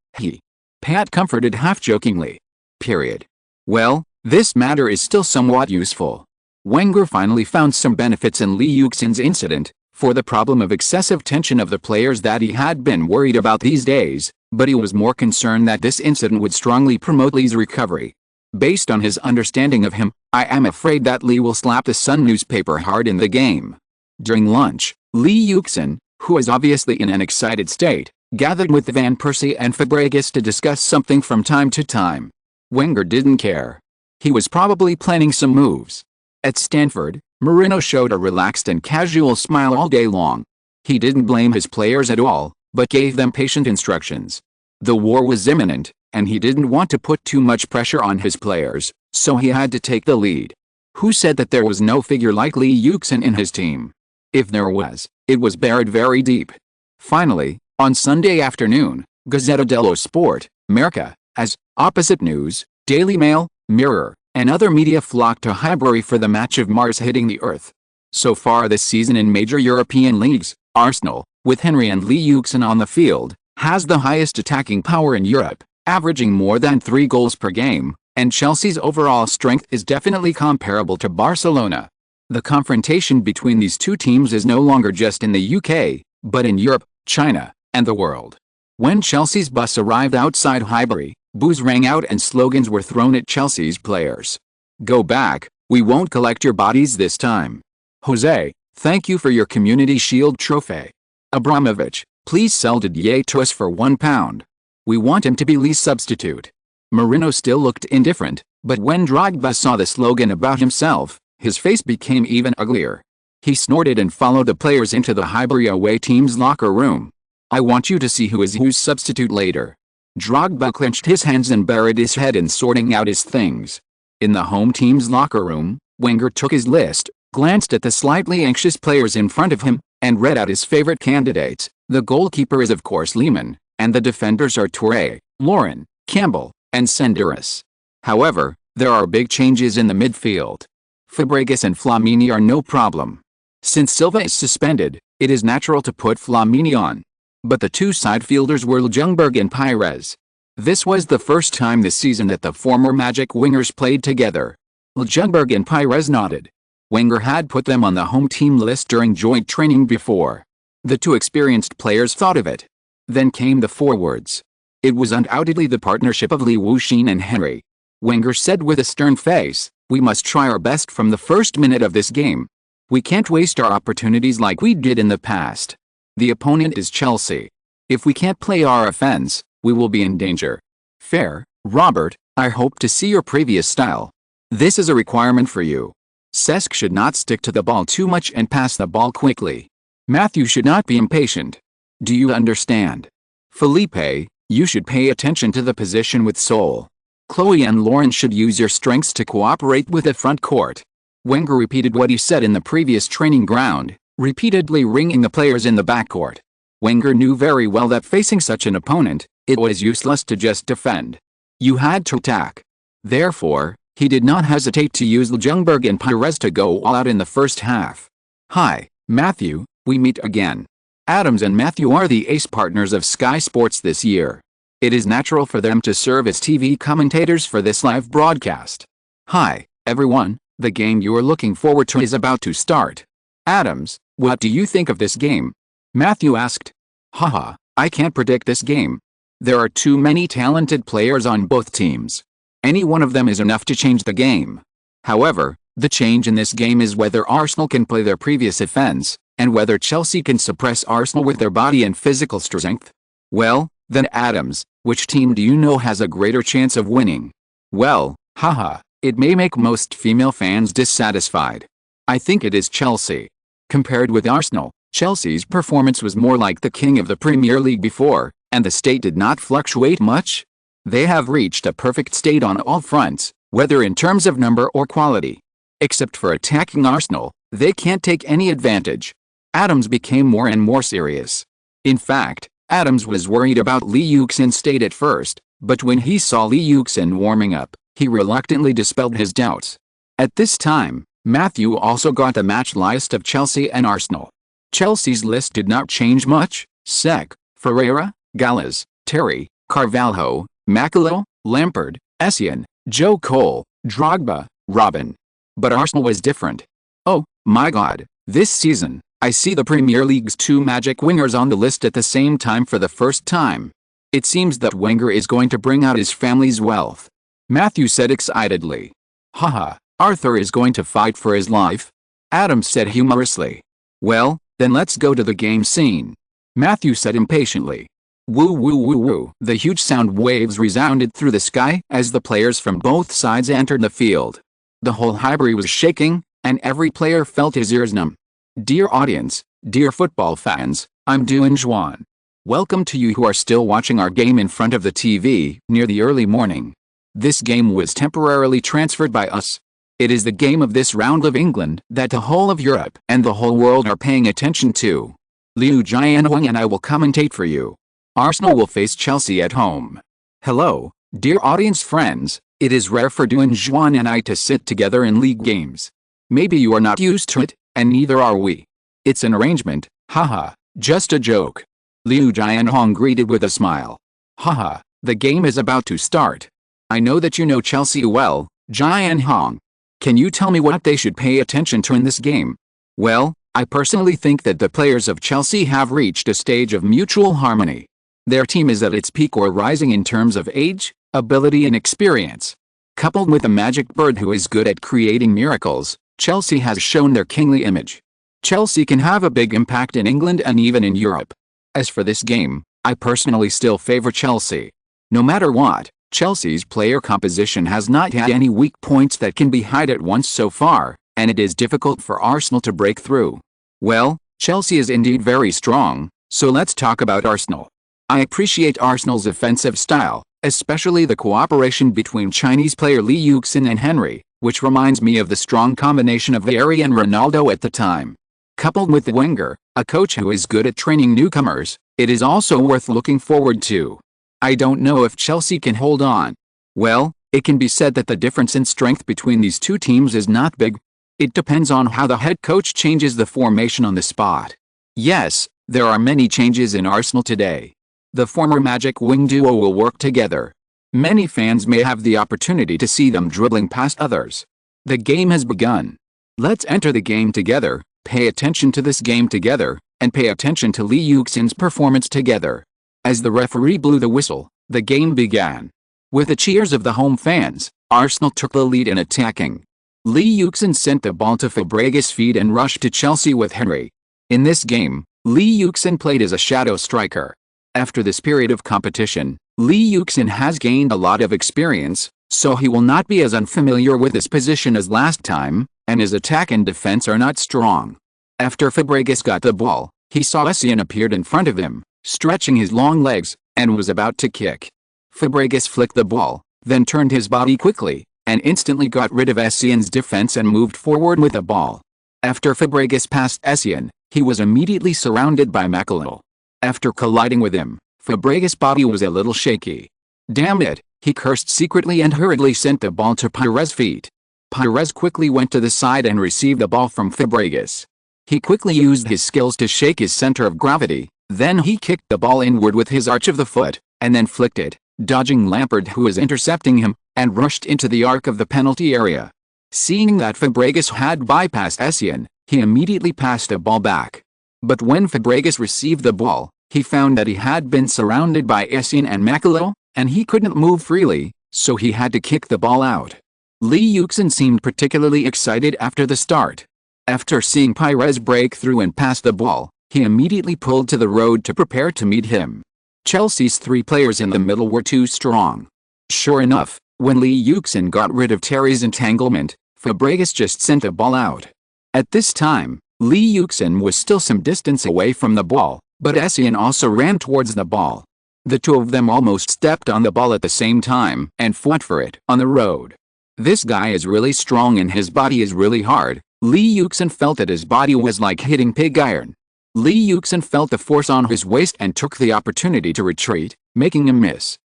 Pat comforted half-jokingly. Period. Well, this matter is still somewhat useful. Wenger finally found some benefits in Lee Yuxin's incident, for the problem of excessive tension of the players that he had been worried about these days, but he was more concerned that this incident would strongly promote Lee's recovery. Based on his understanding of him, I am afraid that Lee will slap the Sun newspaper hard in the game. During lunch, Lee Yuxin, who was obviously in an excited state, gathered with Van Persie and Fabregas to discuss something from time to time. Wenger didn't care. He was probably planning some moves. At Stanford, Marino showed a relaxed and casual smile all day long. He didn't blame his players at all, but gave them patient instructions. The war was imminent, and he didn't want to put too much pressure on his players, so he had to take the lead. Who said that there was no figure like Lee Yuxin in his team? If there was, it was buried very deep. Finally, on Sunday afternoon, Gazzetta dello Sport, America, as Opposite News, Daily Mail, Mirror, and other media flocked to Highbury for the match of Mars hitting the Earth. So far this season in major European leagues, Arsenal, with Henry and Lee Yuxin on the field, has the highest attacking power in Europe, averaging more than 3 goals per game, and Chelsea's overall strength is definitely comparable to Barcelona. The confrontation between these two teams is no longer just in the UK, but in Europe, China, and the world. When Chelsea's bus arrived outside Highbury, boos rang out and slogans were thrown at Chelsea's players. "Go back, we won't collect your bodies this time." "Jose, thank you for your Community Shield trophy." "Abramovich, please sell Didier to us for £1. We want him to be Lee's substitute." Marino still looked indifferent, but when Drogba saw the slogan about himself, his face became even uglier. He snorted and followed the players into the Highbury away team's locker room. "I want you to see who is whose substitute later." Drogba clenched his hands and buried his head in sorting out his things. In the home team's locker room, Wenger took his list, glanced at the slightly anxious players in front of him, and read out his favorite candidates. The goalkeeper is of course Lehmann, and the defenders are Touré, Lauren, Campbell, and Senderos. However, there are big changes in the midfield. Fabregas and Flamini are no problem. Since Silva is suspended, it is natural to put Flamini on. But the two side fielders were Ljungberg and Pires. This was the first time this season that the former Magic wingers played together. Ljungberg and Pires nodded. Wenger had put them on the home team list during joint training before. The two experienced players thought of it. Then came the forwards. It was undoubtedly the partnership of Lee Yuxin and Henry. Wenger said with a stern face, "We must try our best from the first minute of this game. We can't waste our opportunities like we did in the past. The opponent is Chelsea. If we can't play our offense, we will be in danger." "Fair, Robert, I hope to see your previous style. This is a requirement for you. Cesc should not stick to the ball too much and pass the ball quickly. Matthew should not be impatient. Do you understand? Felipe, you should pay attention to the position with soul. Chloe and Lauren should use your strengths to cooperate with the front court." Wenger repeated what he said in the previous training ground, repeatedly ringing the players in the backcourt. Wenger knew very well that facing such an opponent, it was useless to just defend. You had to attack. Therefore, he did not hesitate to use Ljungberg and Pires to go all out in the first half. "Hi, Matthew, we meet again. Adams and Matthew are the ace partners of Sky Sports this year. It is natural for them to serve as TV commentators for this live broadcast. Hi, everyone, the game you are looking forward to is about to start. Adams, what do you think of this game?" Matthew asked. "Haha, I can't predict this game. There are too many talented players on both teams. Any one of them is enough to change the game. However, the change in this game is whether Arsenal can play their previous offense, and whether Chelsea can suppress Arsenal with their body and physical strength." "Well, then Adams, which team do you know has a greater chance of winning?" "Well, Haha, it may make most female fans dissatisfied. I think it is Chelsea. Compared with Arsenal, Chelsea's performance was more like the king of the Premier League before, and the state did not fluctuate much. They have reached a perfect state on all fronts, whether in terms of number or quality. Except for attacking Arsenal, they can't take any advantage. Adams became more and more serious. In fact, Adams was worried about Lee Yuxin's state at first, but when he saw Lee Yuxin warming up, he reluctantly dispelled his doubts. At this time, Matthew also got the match list of Chelsea and Arsenal. Chelsea's list did not change much: Sek, Ferreira, Gallas, Terry, Carvalho, Makalil, Lampard, Essien, Joe Cole, Drogba, Robin. But Arsenal was different. Oh, my God, this season, I see the Premier League's two magic wingers on the list at the same time for the first time. It seems that Wenger is going to bring out his family's wealth. Matthew said excitedly. Haha, Arthur is going to fight for his life? Adams said humorously. Well, then let's go to the game scene. Matthew said impatiently. Woo woo woo woo. The huge sound waves resounded through the sky as the players from both sides entered the field. The whole Highbury was shaking, and every player felt his ears numb. Dear audience, dear football fans, I'm Duan Juan. Welcome to you who are still watching our game in front of the TV near the early morning. This game was temporarily transferred by us. It is the game of this round of England that the whole of Europe and the whole world are paying attention to. Liu Jianhuang and I will commentate for you. Arsenal will face Chelsea at home. Hello, dear audience friends, it is rare for Duan Juan and I to sit together in league games. Maybe you are not used to it, and neither are we. It's an arrangement, haha, just a joke. Liu Jianhuang greeted with a smile. Haha, the game is about to start. I know that you know Chelsea well, Jianhuang. Can you tell me what they should pay attention to in this game? Well, I personally think that the players of Chelsea have reached a stage of mutual harmony. Their team is at its peak or rising in terms of age, ability and experience. Coupled with a magic bird who is good at creating miracles, Chelsea has shown their kingly image. Chelsea can have a big impact in England and even in Europe. As for this game, I personally still favor Chelsea. No matter what, Chelsea's player composition has not had any weak points that can be hid at once so far, and it is difficult for Arsenal to break through. Well, Chelsea is indeed very strong, so let's talk about Arsenal. I appreciate Arsenal's offensive style, especially the cooperation between Chinese player Lee Yuxin and Henry, which reminds me of the strong combination of Vieri and Ronaldo at the time. Coupled with Wenger, a coach who is good at training newcomers, it is also worth looking forward to. I don't know if Chelsea can hold on. Well, it can be said that the difference in strength between these two teams is not big. It depends on how the head coach changes the formation on the spot. Yes, there are many changes in Arsenal today. The former magic wing duo will work together. Many fans may have the opportunity to see them dribbling past others. The game has begun. Let's enter the game together, pay attention to this game together, and pay attention to Lee Yuxin's performance together. As the referee blew the whistle, the game began. With the cheers of the home fans, Arsenal took the lead in attacking. Lee Yuxin sent the ball to Fabregas' feet and rushed to Chelsea with Henry. In this game, Lee Yuxin played as a shadow striker. After this period of competition, Lee Yuxin has gained a lot of experience, so he will not be as unfamiliar with his position as last time, and his attack and defense are not strong. After Fabregas got the ball, he saw Essien appeared in front of him, stretching his long legs, and was about to kick. Fabregas flicked the ball, then turned his body quickly, and instantly got rid of Essien's defense and moved forward with the ball. After Fabregas passed Essien, he was immediately surrounded by Makalil. After colliding with him, Fabregas' body was a little shaky. Damn it, he cursed secretly and hurriedly sent the ball to Pires' feet. Pires quickly went to the side and received the ball from Fabregas. He quickly used his skills to shake his center of gravity, then he kicked the ball inward with his arch of the foot, and then flicked it, dodging Lampard who was intercepting him, and rushed into the arc of the penalty area. Seeing that Fabregas had bypassed Essien, he immediately passed the ball back. But when Fabregas received the ball, he found that he had been surrounded by Essien and Makalil, and he couldn't move freely, so he had to kick the ball out. Lee Yuxin seemed particularly excited after the start. After seeing Pires break through and pass the ball, he immediately pulled to the road to prepare to meet him. Chelsea's three players in the middle were too strong. Sure enough, When Lee Yuxin got rid of Terry's entanglement, Fabregas just sent the ball out. At this time, Lee Yuxin was still some distance away from the ball, but SYN also ran towards the ball. The two of them almost stepped on the ball at the same time and fought for it on the road. This guy is really strong and his body is really hard. Lee Yuxin felt that his body was like hitting pig iron. Lee Yuxin felt the force on his waist and took the opportunity to retreat, making him miss.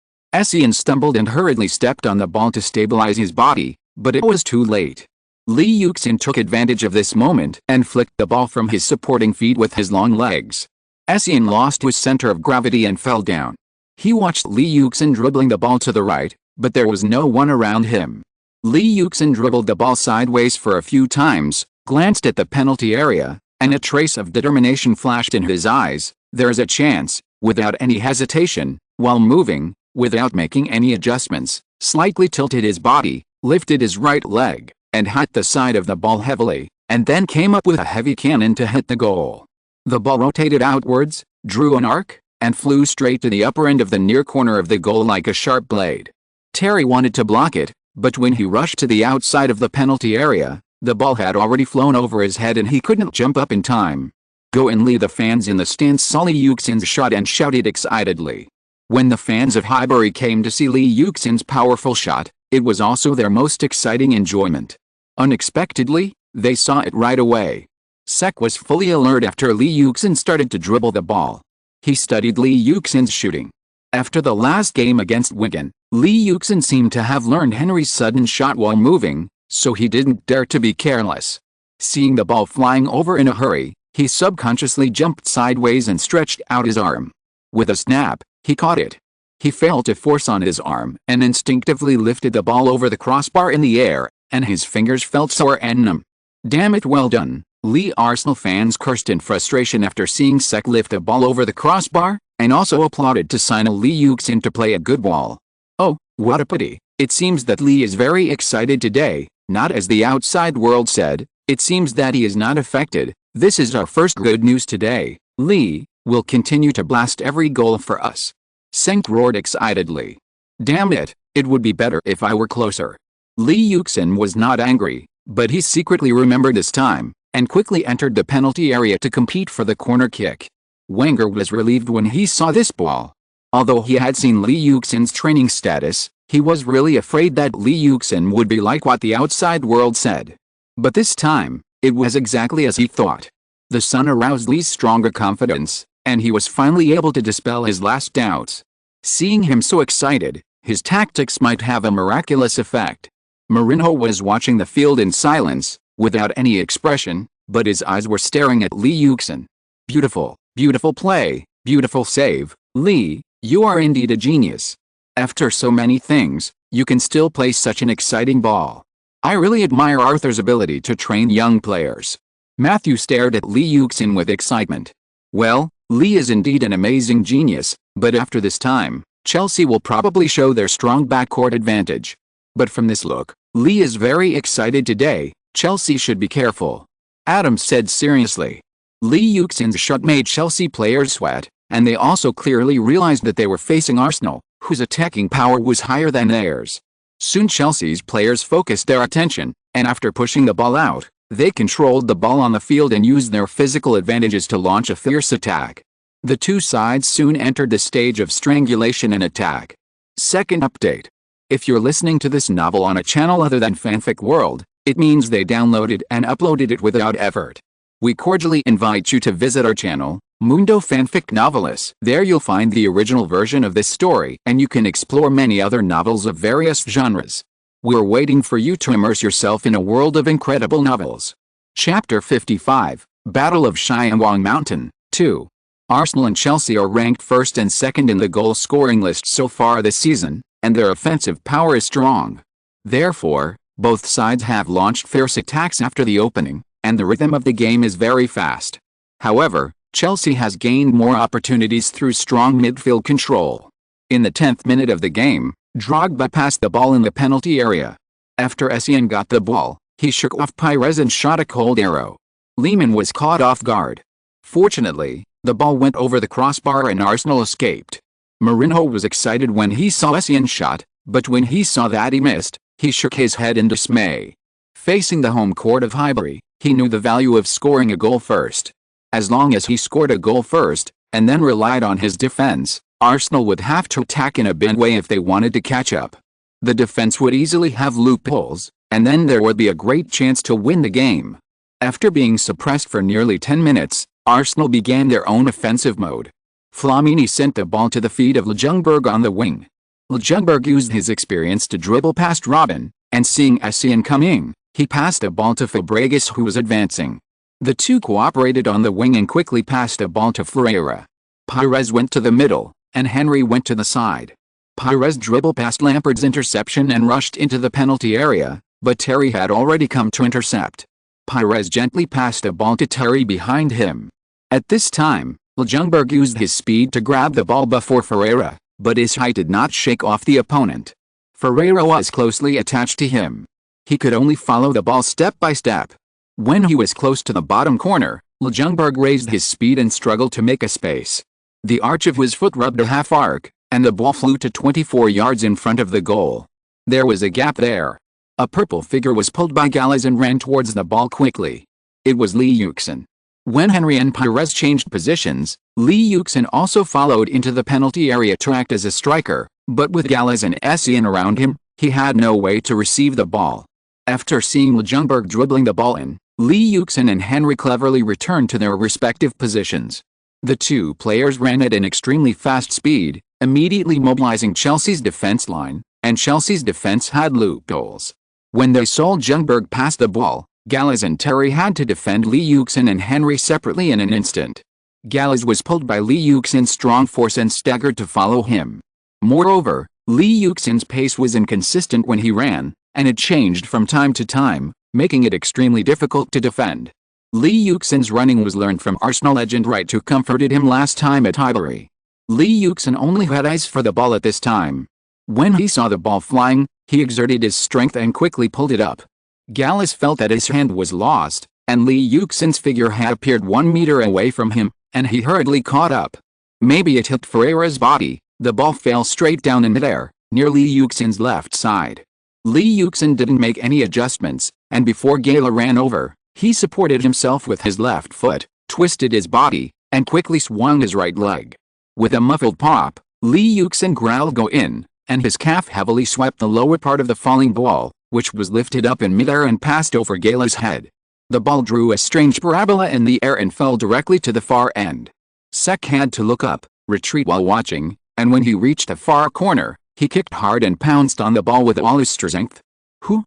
SYN stumbled and hurriedly stepped on the ball to stabilize his body, but it was too late. Lee Yuxin took advantage of this moment and flicked the ball from his supporting feet with his long legs. SYN lost his center of gravity and fell down. He watched Lee Yuxin dribbling the ball to the right, but there was no one around him. Lee Yuxin dribbled the ball sideways for a few times, glanced at the penalty area, and a trace of determination flashed in his eyes. There's a chance, without any hesitation, while moving, without making any adjustments, slightly tilted his body, lifted his right leg, and hit the side of the ball heavily, and then came up with a heavy cannon to hit the goal. The ball rotated outwards, drew an arc, and flew straight to the upper end of the near corner of the goal like a sharp blade. Terry wanted to block it, but when he rushed to the outside of the penalty area, the ball had already flown over his head and he couldn't jump up in time. Go and Lee! The fans in the stands saw Lee Yuxin's shot and shouted excitedly. When the fans of Highbury came to see Lee Yuxin's powerful shot, it was also their most exciting enjoyment. Unexpectedly, they saw it right away. Sek was fully alert after Lee Yuxin started to dribble the ball. He studied Lee Yuxin's shooting. After the last game against Wigan, Lee Yuxin seemed to have learned Henry's sudden shot while moving, so he didn't dare to be careless. Seeing the ball flying over in a hurry, he subconsciously jumped sideways and stretched out his arm. With a snap, he caught it. He felt a force on his arm and instinctively lifted the ball over the crossbar in the air, and his fingers felt sore and numb. Damn it, well done, Lee! Arsenal fans cursed in frustration after seeing Sek lift the ball over the crossbar, and also applauded to sign Lee Yuxin to play a good ball. Oh, what a pity. It seems that Lee is very excited today, not as the outside world said. It seems that he is not affected. This is our first good news today. Lee will continue to blast every goal for us. Sek roared excitedly. Damn it, it would be better if I were closer. Lee Yuxin was not angry, but he secretly remembered his time, and quickly entered the penalty area to compete for the corner kick. Wenger was relieved when he saw this ball. Although he had seen Lee Yuxin's training status, he was really afraid that Lee Yuxin would be like what the outside world said. But this time, it was exactly as he thought. The sun aroused Lee's stronger confidence, and he was finally able to dispel his last doubts. Seeing him so excited, his tactics might have a miraculous effect. Mourinho was watching the field in silence, without any expression, but his eyes were staring at Lee Yuxin. Beautiful, beautiful play, beautiful save, Lee, you are indeed a genius. After so many things, you can still play such an exciting ball. I really admire Arthur's ability to train young players. Matthew stared at Lee Yuxin with excitement. Well, Lee is indeed an amazing genius, but after this time, Chelsea will probably show their strong backcourt advantage. But from this look, Lee is very excited today. Chelsea should be careful. Adam said seriously. Lee Yuxin's shot made Chelsea players sweat, and they also clearly realized that they were facing Arsenal, whose attacking power was higher than theirs. Soon Chelsea's players focused their attention, and after pushing the ball out, they controlled the ball on the field and used their physical advantages to launch a fierce attack. The two sides soon entered the stage of strangulation and attack. Second update. If you're listening to this novel on a channel other than Fanfic World, it means they downloaded and uploaded it without effort. We cordially invite you to visit our channel, Mundo Fanfic Novelis. There you'll find the original version of this story and you can explore many other novels of various genres. We're waiting for you to immerse yourself in a world of incredible novels. Chapter 55, Battle of Shyamwang Mountain, 2. Arsenal and Chelsea are ranked first and second in the goal-scoring list so far this season, and their offensive power is strong. Therefore, both sides have launched fierce attacks after the opening, and the rhythm of the game is very fast. However, Chelsea has gained more opportunities through strong midfield control. In the 10th minute of the game, Drogba passed the ball in the penalty area. After SYN got the ball, he shook off Pires and shot a cold arrow. Lehmann was caught off guard. Fortunately, the ball went over the crossbar and Arsenal escaped. Mourinho was excited when he saw SYN's shot, But when he saw that he missed, he shook his head in dismay. Facing the home court of Highbury, he knew the value of scoring a goal first. As long as he scored a goal first, and then relied on his defense, Arsenal would have to attack in a big way if they wanted to catch up. The defense would easily have loopholes, and then there would be a great chance to win the game. After being suppressed for nearly 10 minutes, Arsenal began their own offensive mode. Flamini sent the ball to the feet of Ljungberg on the wing. Ljungberg used his experience to dribble past Robben, and seeing Essien coming, he passed a ball to Fabregas, who was advancing. The two cooperated on the wing and quickly passed a ball to Ferreira. Pires went to the middle, and Henry went to the side. Pires dribbled past Lampard's interception and rushed into the penalty area, but Terry had already come to intercept. Pires gently passed a ball to Terry behind him. At this time, Ljungberg used his speed to grab the ball before Ferreira, but his height did not shake off the opponent. Ferreira was closely attached to him. He could only follow the ball step by step. When he was close to the bottom corner, Ljungberg raised his speed and struggled to make a space. The arch of his foot rubbed a half arc, and the ball flew to 24 yards in front of the goal. There was a gap there. A purple figure was pulled by Gallas and ran towards the ball quickly. It was Lee Yuxin. When Henry and Pires changed positions, Lee Yuxin also followed into the penalty area to act as a striker, but with Gallas and Essien around him, he had no way to receive the ball. After seeing Ljungberg dribbling the ball in, Lee Yuxin and Henry cleverly returned to their respective positions. The two players ran at an extremely fast speed, immediately mobilizing Chelsea's defense line, and Chelsea's defense had loopholes. When they saw Ljungberg pass the ball, Gallas and Terry had to defend Lee Yuxin and Henry separately in an instant. Gallas was pulled by Lee Yuxin's strong force and staggered to follow him. Moreover, Lee Yuxin's pace was inconsistent when he ran, and it changed from time to time, making it extremely difficult to defend. Lee Yuxin's running was learned from Arsenal legend Wright, who comforted him last time at Highbury. Lee Yuxin only had eyes for the ball at this time. When he saw the ball flying, he exerted his strength and quickly pulled it up. Gallas felt that his hand was lost, and Lee Yuxin's figure had appeared 1 meter away from him, and he hurriedly caught up. Maybe it hit Ferreira's body. The ball fell straight down in midair, near Lee Yuxin's left side. Lee Yuxin didn't make any adjustments, and before Gala ran over, he supported himself with his left foot, twisted his body, and quickly swung his right leg. With a muffled pop, Lee Yuxin growled "go in," and his calf heavily swept the lower part of the falling ball, which was lifted up in midair and passed over Gala's head. The ball drew a strange parabola in the air and fell directly to the far end. Sek had to look up, retreat while watching, and when he reached the far corner, he kicked hard and pounced on the ball with all his strength. Who?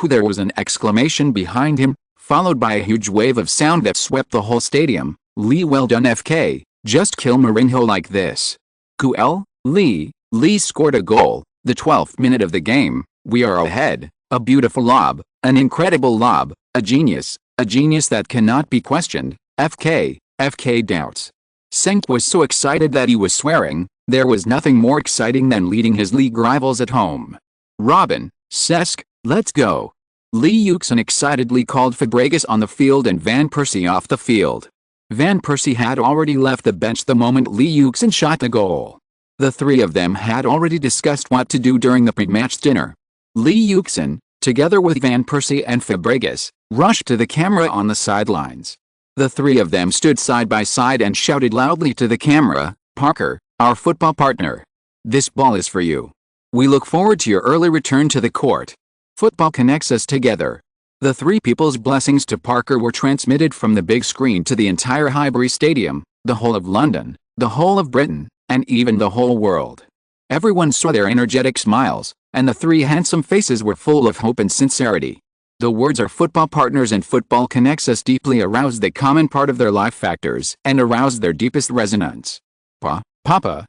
There was an exclamation behind him, followed by a huge wave of sound that swept the whole stadium. Lee, well done FK, just kill Mourinho like this. Cool, Lee scored a goal, the 12th minute of the game, we are ahead, a beautiful lob, an incredible lob, a genius that cannot be questioned, FK doubts. Senk was so excited that he was swearing. There was nothing more exciting than leading his league rivals at home. Robben, Cesc, let's go. Lee Yuxin excitedly called Fabregas on the field and Van Persie off the field. Van Persie had already left the bench the moment Lee Yuxin shot the goal. The three of them had already discussed what to do during the pre-match dinner. Lee Yuxin, together with Van Persie and Fabregas, rushed to the camera on the sidelines. The three of them stood side by side and shouted loudly to the camera, "Parker, our football partner. This ball is for you. We look forward to your early return to the court. Football connects us together." The three people's blessings to Parker were transmitted from the big screen to the entire Highbury Stadium, the whole of London, the whole of Britain, and even the whole world. Everyone saw their energetic smiles, and the three handsome faces were full of hope and sincerity. The words "our football partners" and "football connects us" deeply aroused the common part of their life factors and aroused their deepest resonance. Papa,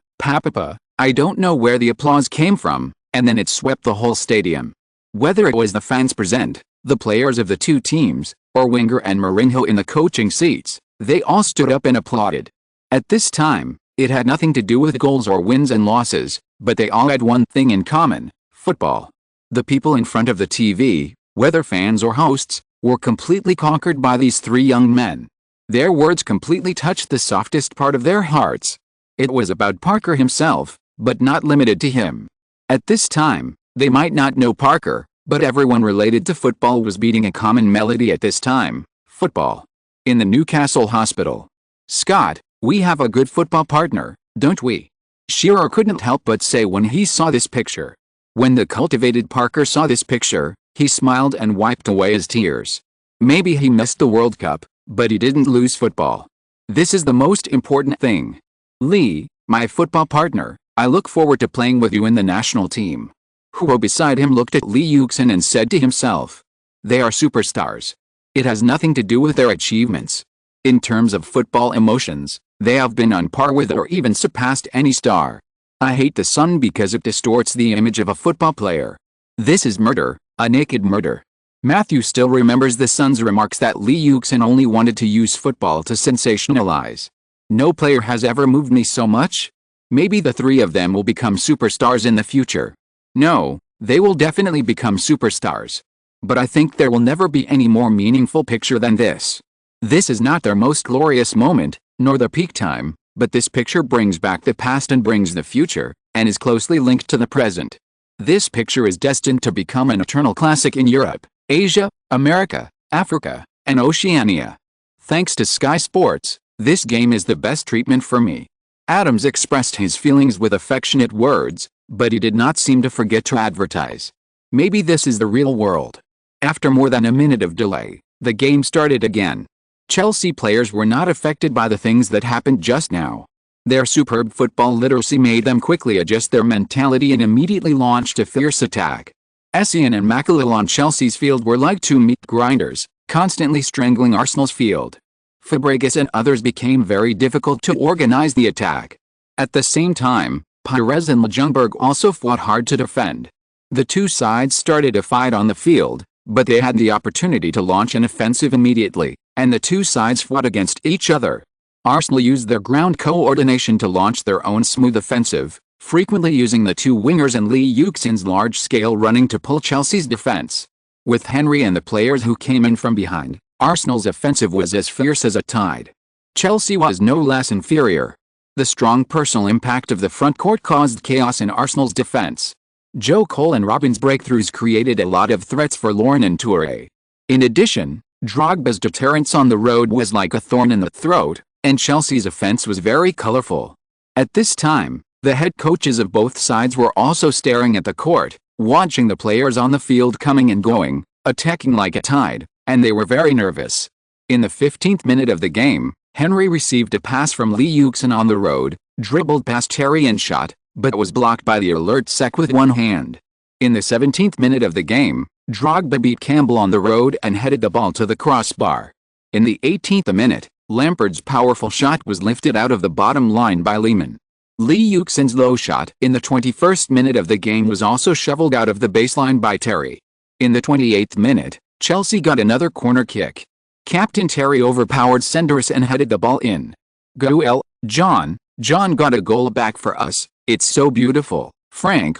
I don't know where the applause came from, and then it swept the whole stadium. Whether it was the fans present, the players of the two teams, or Wenger and Mourinho in the coaching seats, they all stood up and applauded. At this time, it had nothing to do with goals or wins and losses, but they all had one thing in common: football. The people in front of the TV, whether fans or hosts, were completely conquered by these three young men. Their words completely touched the softest part of their hearts. It was about Parker himself, but not limited to him. At this time, they might not know Parker, but everyone related to football was beating a common melody at this time: football. In the Newcastle hospital. "Scott, we have a good football partner, don't we?" Shearer couldn't help but say when he saw this picture. When the cultivated Parker saw this picture, he smiled and wiped away his tears. Maybe he missed the World Cup, but he didn't lose football. This is the most important thing. "Lee, my football partner, I look forward to playing with you in the national team." Huo beside him looked at Lee Yuxin and said to himself, "They are superstars. It has nothing to do with their achievements. In terms of football emotions, they have been on par with or even surpassed any star. I hate the sun because it distorts the image of a football player. This is murder, a naked murder." Matthew still remembers the Sun's remarks that Lee Yuxin only wanted to use football to sensationalize. "No player has ever moved me so much. Maybe the three of them will become superstars in the future. No, they will definitely become superstars. But I think there will never be any more meaningful picture than this. This is not their most glorious moment, nor their peak time, but this picture brings back the past and brings the future, and is closely linked to the present. This picture is destined to become an eternal classic in Europe, Asia, America, Africa, and Oceania. Thanks to Sky Sports, this game is the best treatment for me." Adams expressed his feelings with affectionate words, but he did not seem to forget to advertise. Maybe this is the real world. After more than a minute of delay, the game started again. Chelsea players were not affected by the things that happened just now. Their superb football literacy made them quickly adjust their mentality and immediately launched a fierce attack. Essien and Makalil on Chelsea's field were like two meat grinders, constantly strangling Arsenal's field. Fabregas and others became very difficult to organize the attack. At the same time, Pires and Ljungberg also fought hard to defend. The two sides started a fight on the field, but they had the opportunity to launch an offensive immediately, and the two sides fought against each other. Arsenal used their ground coordination to launch their own smooth offensive, frequently using the two wingers and Lee Yuxin's large-scale running to pull Chelsea's defense. With Henry and the players who came in from behind, Arsenal's offensive was as fierce as a tide. Chelsea was no less inferior. The strong personal impact of the front court caused chaos in Arsenal's defense. Joe Cole and Robin's breakthroughs created a lot of threats for Lauren and Toure. In addition, Drogba's deterrence on the road was like a thorn in the throat, and Chelsea's offense was very colorful. At this time, the head coaches of both sides were also staring at the court, watching the players on the field coming and going, attacking like a tide, and they were very nervous. In the 15th minute of the game, Henry received a pass from Lee Yuxin on the road, dribbled past Terry and shot, but was blocked by the alert Sek with one hand. In the 17th minute of the game, Drogba beat Campbell on the road and headed the ball to the crossbar. In the 18th minute, Lampard's powerful shot was lifted out of the bottom line by Lehmann. Lee Yuxin's low shot in the 21st minute of the game was also shoveled out of the baseline by Terry. In the 28th minute, Chelsea got another corner kick. Captain Terry overpowered Senderos and headed the ball in. Goal, John got a goal back for us, it's so beautiful. Frank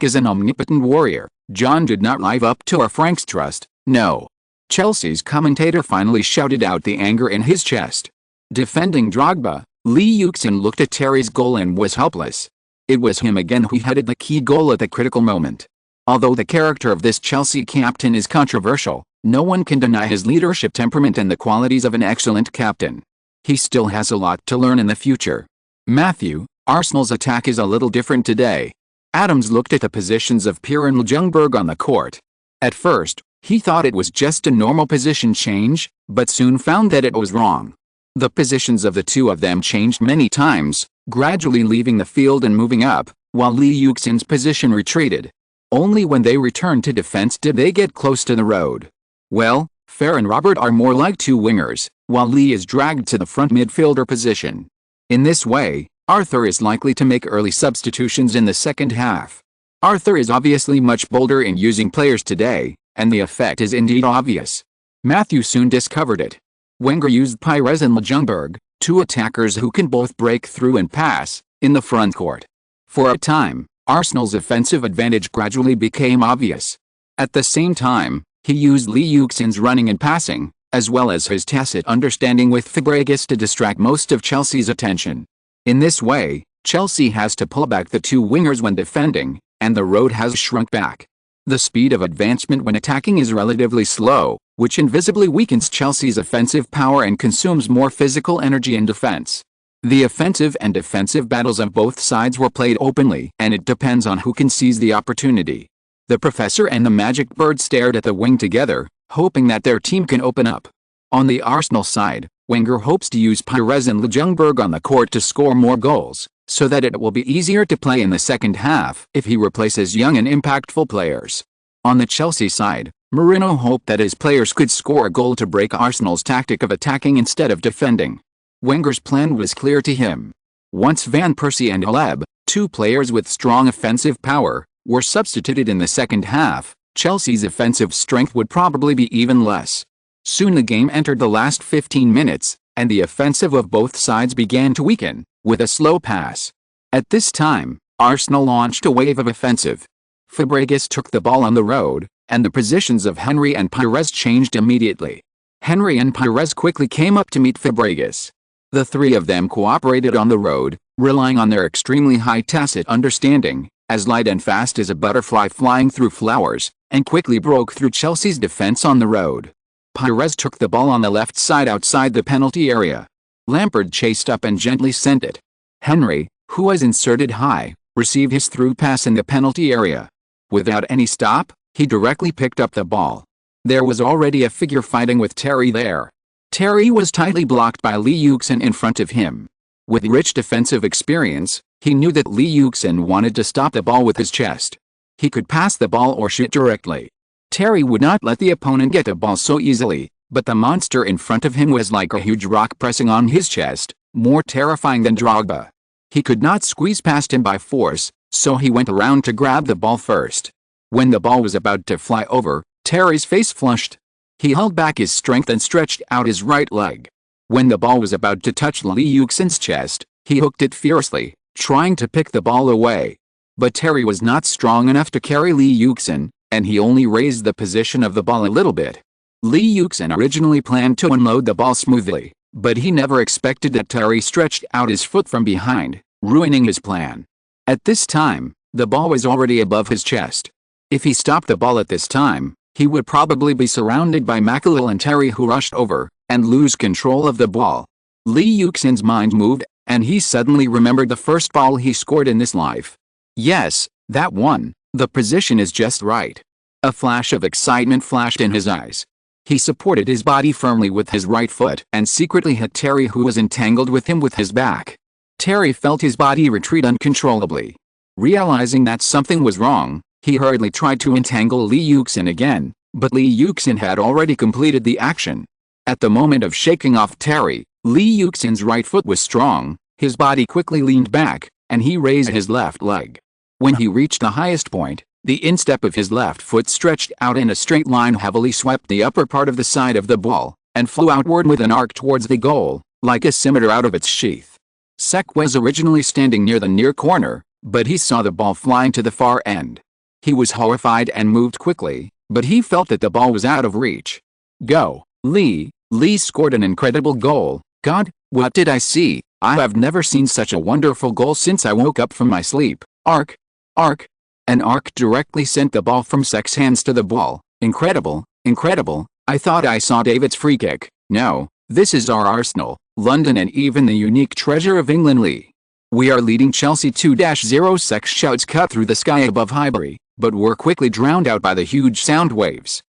is an omnipotent warrior. John did not live up to our Frank's trust, no. Chelsea's commentator finally shouted out the anger in his chest. Defending Drogba, Lee Yuxin looked at Terry's goal and was helpless. It was him again who headed the key goal at the critical moment. Although the character of this Chelsea captain is controversial, no one can deny his leadership temperament and the qualities of an excellent captain. He still has a lot to learn in the future. Matthew, Arsenal's attack is a little different today. Adams looked at the positions of Pierre and Ljungberg on the court. At first, he thought it was just a normal position change, but soon found that it was wrong. The positions of the two of them changed many times, gradually leaving the field and moving up, while Lee Yuxin's position retreated. Only when they returned to defense did they get close to the road. Well, Fer and Robert are more like two wingers, while Lee is dragged to the front midfielder position. In this way, Arthur is likely to make early substitutions in the second half. Arthur is obviously much bolder in using players today, and the effect is indeed obvious. Matthew soon discovered it. Wenger used Pires and Ljungberg, two attackers who can both break through and pass, in the front court. For a time, Arsenal's offensive advantage gradually became obvious. At the same time, he used Lee Yuxin's running and passing, as well as his tacit understanding with Fabregas to distract most of Chelsea's attention. In this way, Chelsea has to pull back the two wingers when defending, and the road has shrunk back. The speed of advancement when attacking is relatively slow, which invisibly weakens Chelsea's offensive power and consumes more physical energy in defense. The offensive and defensive battles of both sides were played openly, and it depends on who can seize the opportunity. The professor and the magic bird stared at the wing together, hoping that their team can open up. On the Arsenal side, Wenger hopes to use Pires and Ljungberg on the court to score more goals, so that it will be easier to play in the second half if he replaces young and impactful players. On the Chelsea side, Mourinho hoped that his players could score a goal to break Arsenal's tactic of attacking instead of defending. Wenger's plan was clear to him. Once Van Persie and Aleb, two players with strong offensive power, were substituted in the second half, Chelsea's offensive strength would probably be even less. Soon the game entered the last 15 minutes, and the offensive of both sides began to weaken, with a slow pass. At this time, Arsenal launched a wave of offensive. Fabregas took the ball on the road, and the positions of Henry and Pires changed immediately. Henry and Pires quickly came up to meet Fabregas. The three of them cooperated on the road, relying on their extremely high tacit understanding, as light and fast as a butterfly flying through flowers, and quickly broke through Chelsea's defense on the road. Pires took the ball on the left side outside the penalty area. Lampard chased up and gently sent it. Henry, who was inserted high, received his through pass in the penalty area. Without any stop, he directly picked up the ball. There was already a figure fighting with Terry there. Terry was tightly blocked by Lee Yuxin in front of him. With rich defensive experience, he knew that Lee Yuxin wanted to stop the ball with his chest. He could pass the ball or shoot directly. Terry would not let the opponent get the ball so easily, but the monster in front of him was like a huge rock pressing on his chest, more terrifying than Drogba. He could not squeeze past him by force, so he went around to grab the ball first. When the ball was about to fly over, Terry's face flushed. He held back his strength and stretched out his right leg. When the ball was about to touch Lee Yuxin's chest, he hooked it fiercely, trying to pick the ball away. But Terry was not strong enough to carry Lee Yuxin, and he only raised the position of the ball a little bit. Lee Yuxin originally planned to unload the ball smoothly, but he never expected that Terry stretched out his foot from behind, ruining his plan. At this time, the ball was already above his chest. If he stopped the ball at this time, he would probably be surrounded by Makalil and Terry, who rushed over, and lose control of the ball. Lee Yuxin's mind moved, and he suddenly remembered the first ball he scored in this life. Yes, that one. The position is just right. A flash of excitement flashed in his eyes. He supported his body firmly with his right foot and secretly hit Terry, who was entangled with him, with his back. Terry felt his body retreat uncontrollably. Realizing that something was wrong, he hurriedly tried to entangle Lee Yuxin again, but Lee Yuxin had already completed the action. At the moment of shaking off Terry, Lee Yuxin's right foot was strong, his body quickly leaned back, and he raised his left leg. When he reached the highest point, the instep of his left foot stretched out in a straight line, heavily swept the upper part of the side of the ball, and flew outward with an arc towards the goal, like a scimitar out of its sheath. Sek was originally standing near the near corner, but he saw the ball flying to the far end. He was horrified and moved quickly, but he felt that the ball was out of reach. Go, Lee! Lee scored an incredible goal. God, what did I see? I have never seen such a wonderful goal since I woke up from my sleep. Arc! Arc! An arc directly sent the ball from Sek's hands to the ball. Incredible, incredible. I thought I saw David's free kick. No, this is our Arsenal, London, and even the unique treasure of England, Lee. We are leading Chelsea 2-0. Sek's shouts cut through the sky above Highbury, but were quickly drowned out by the huge sound waves.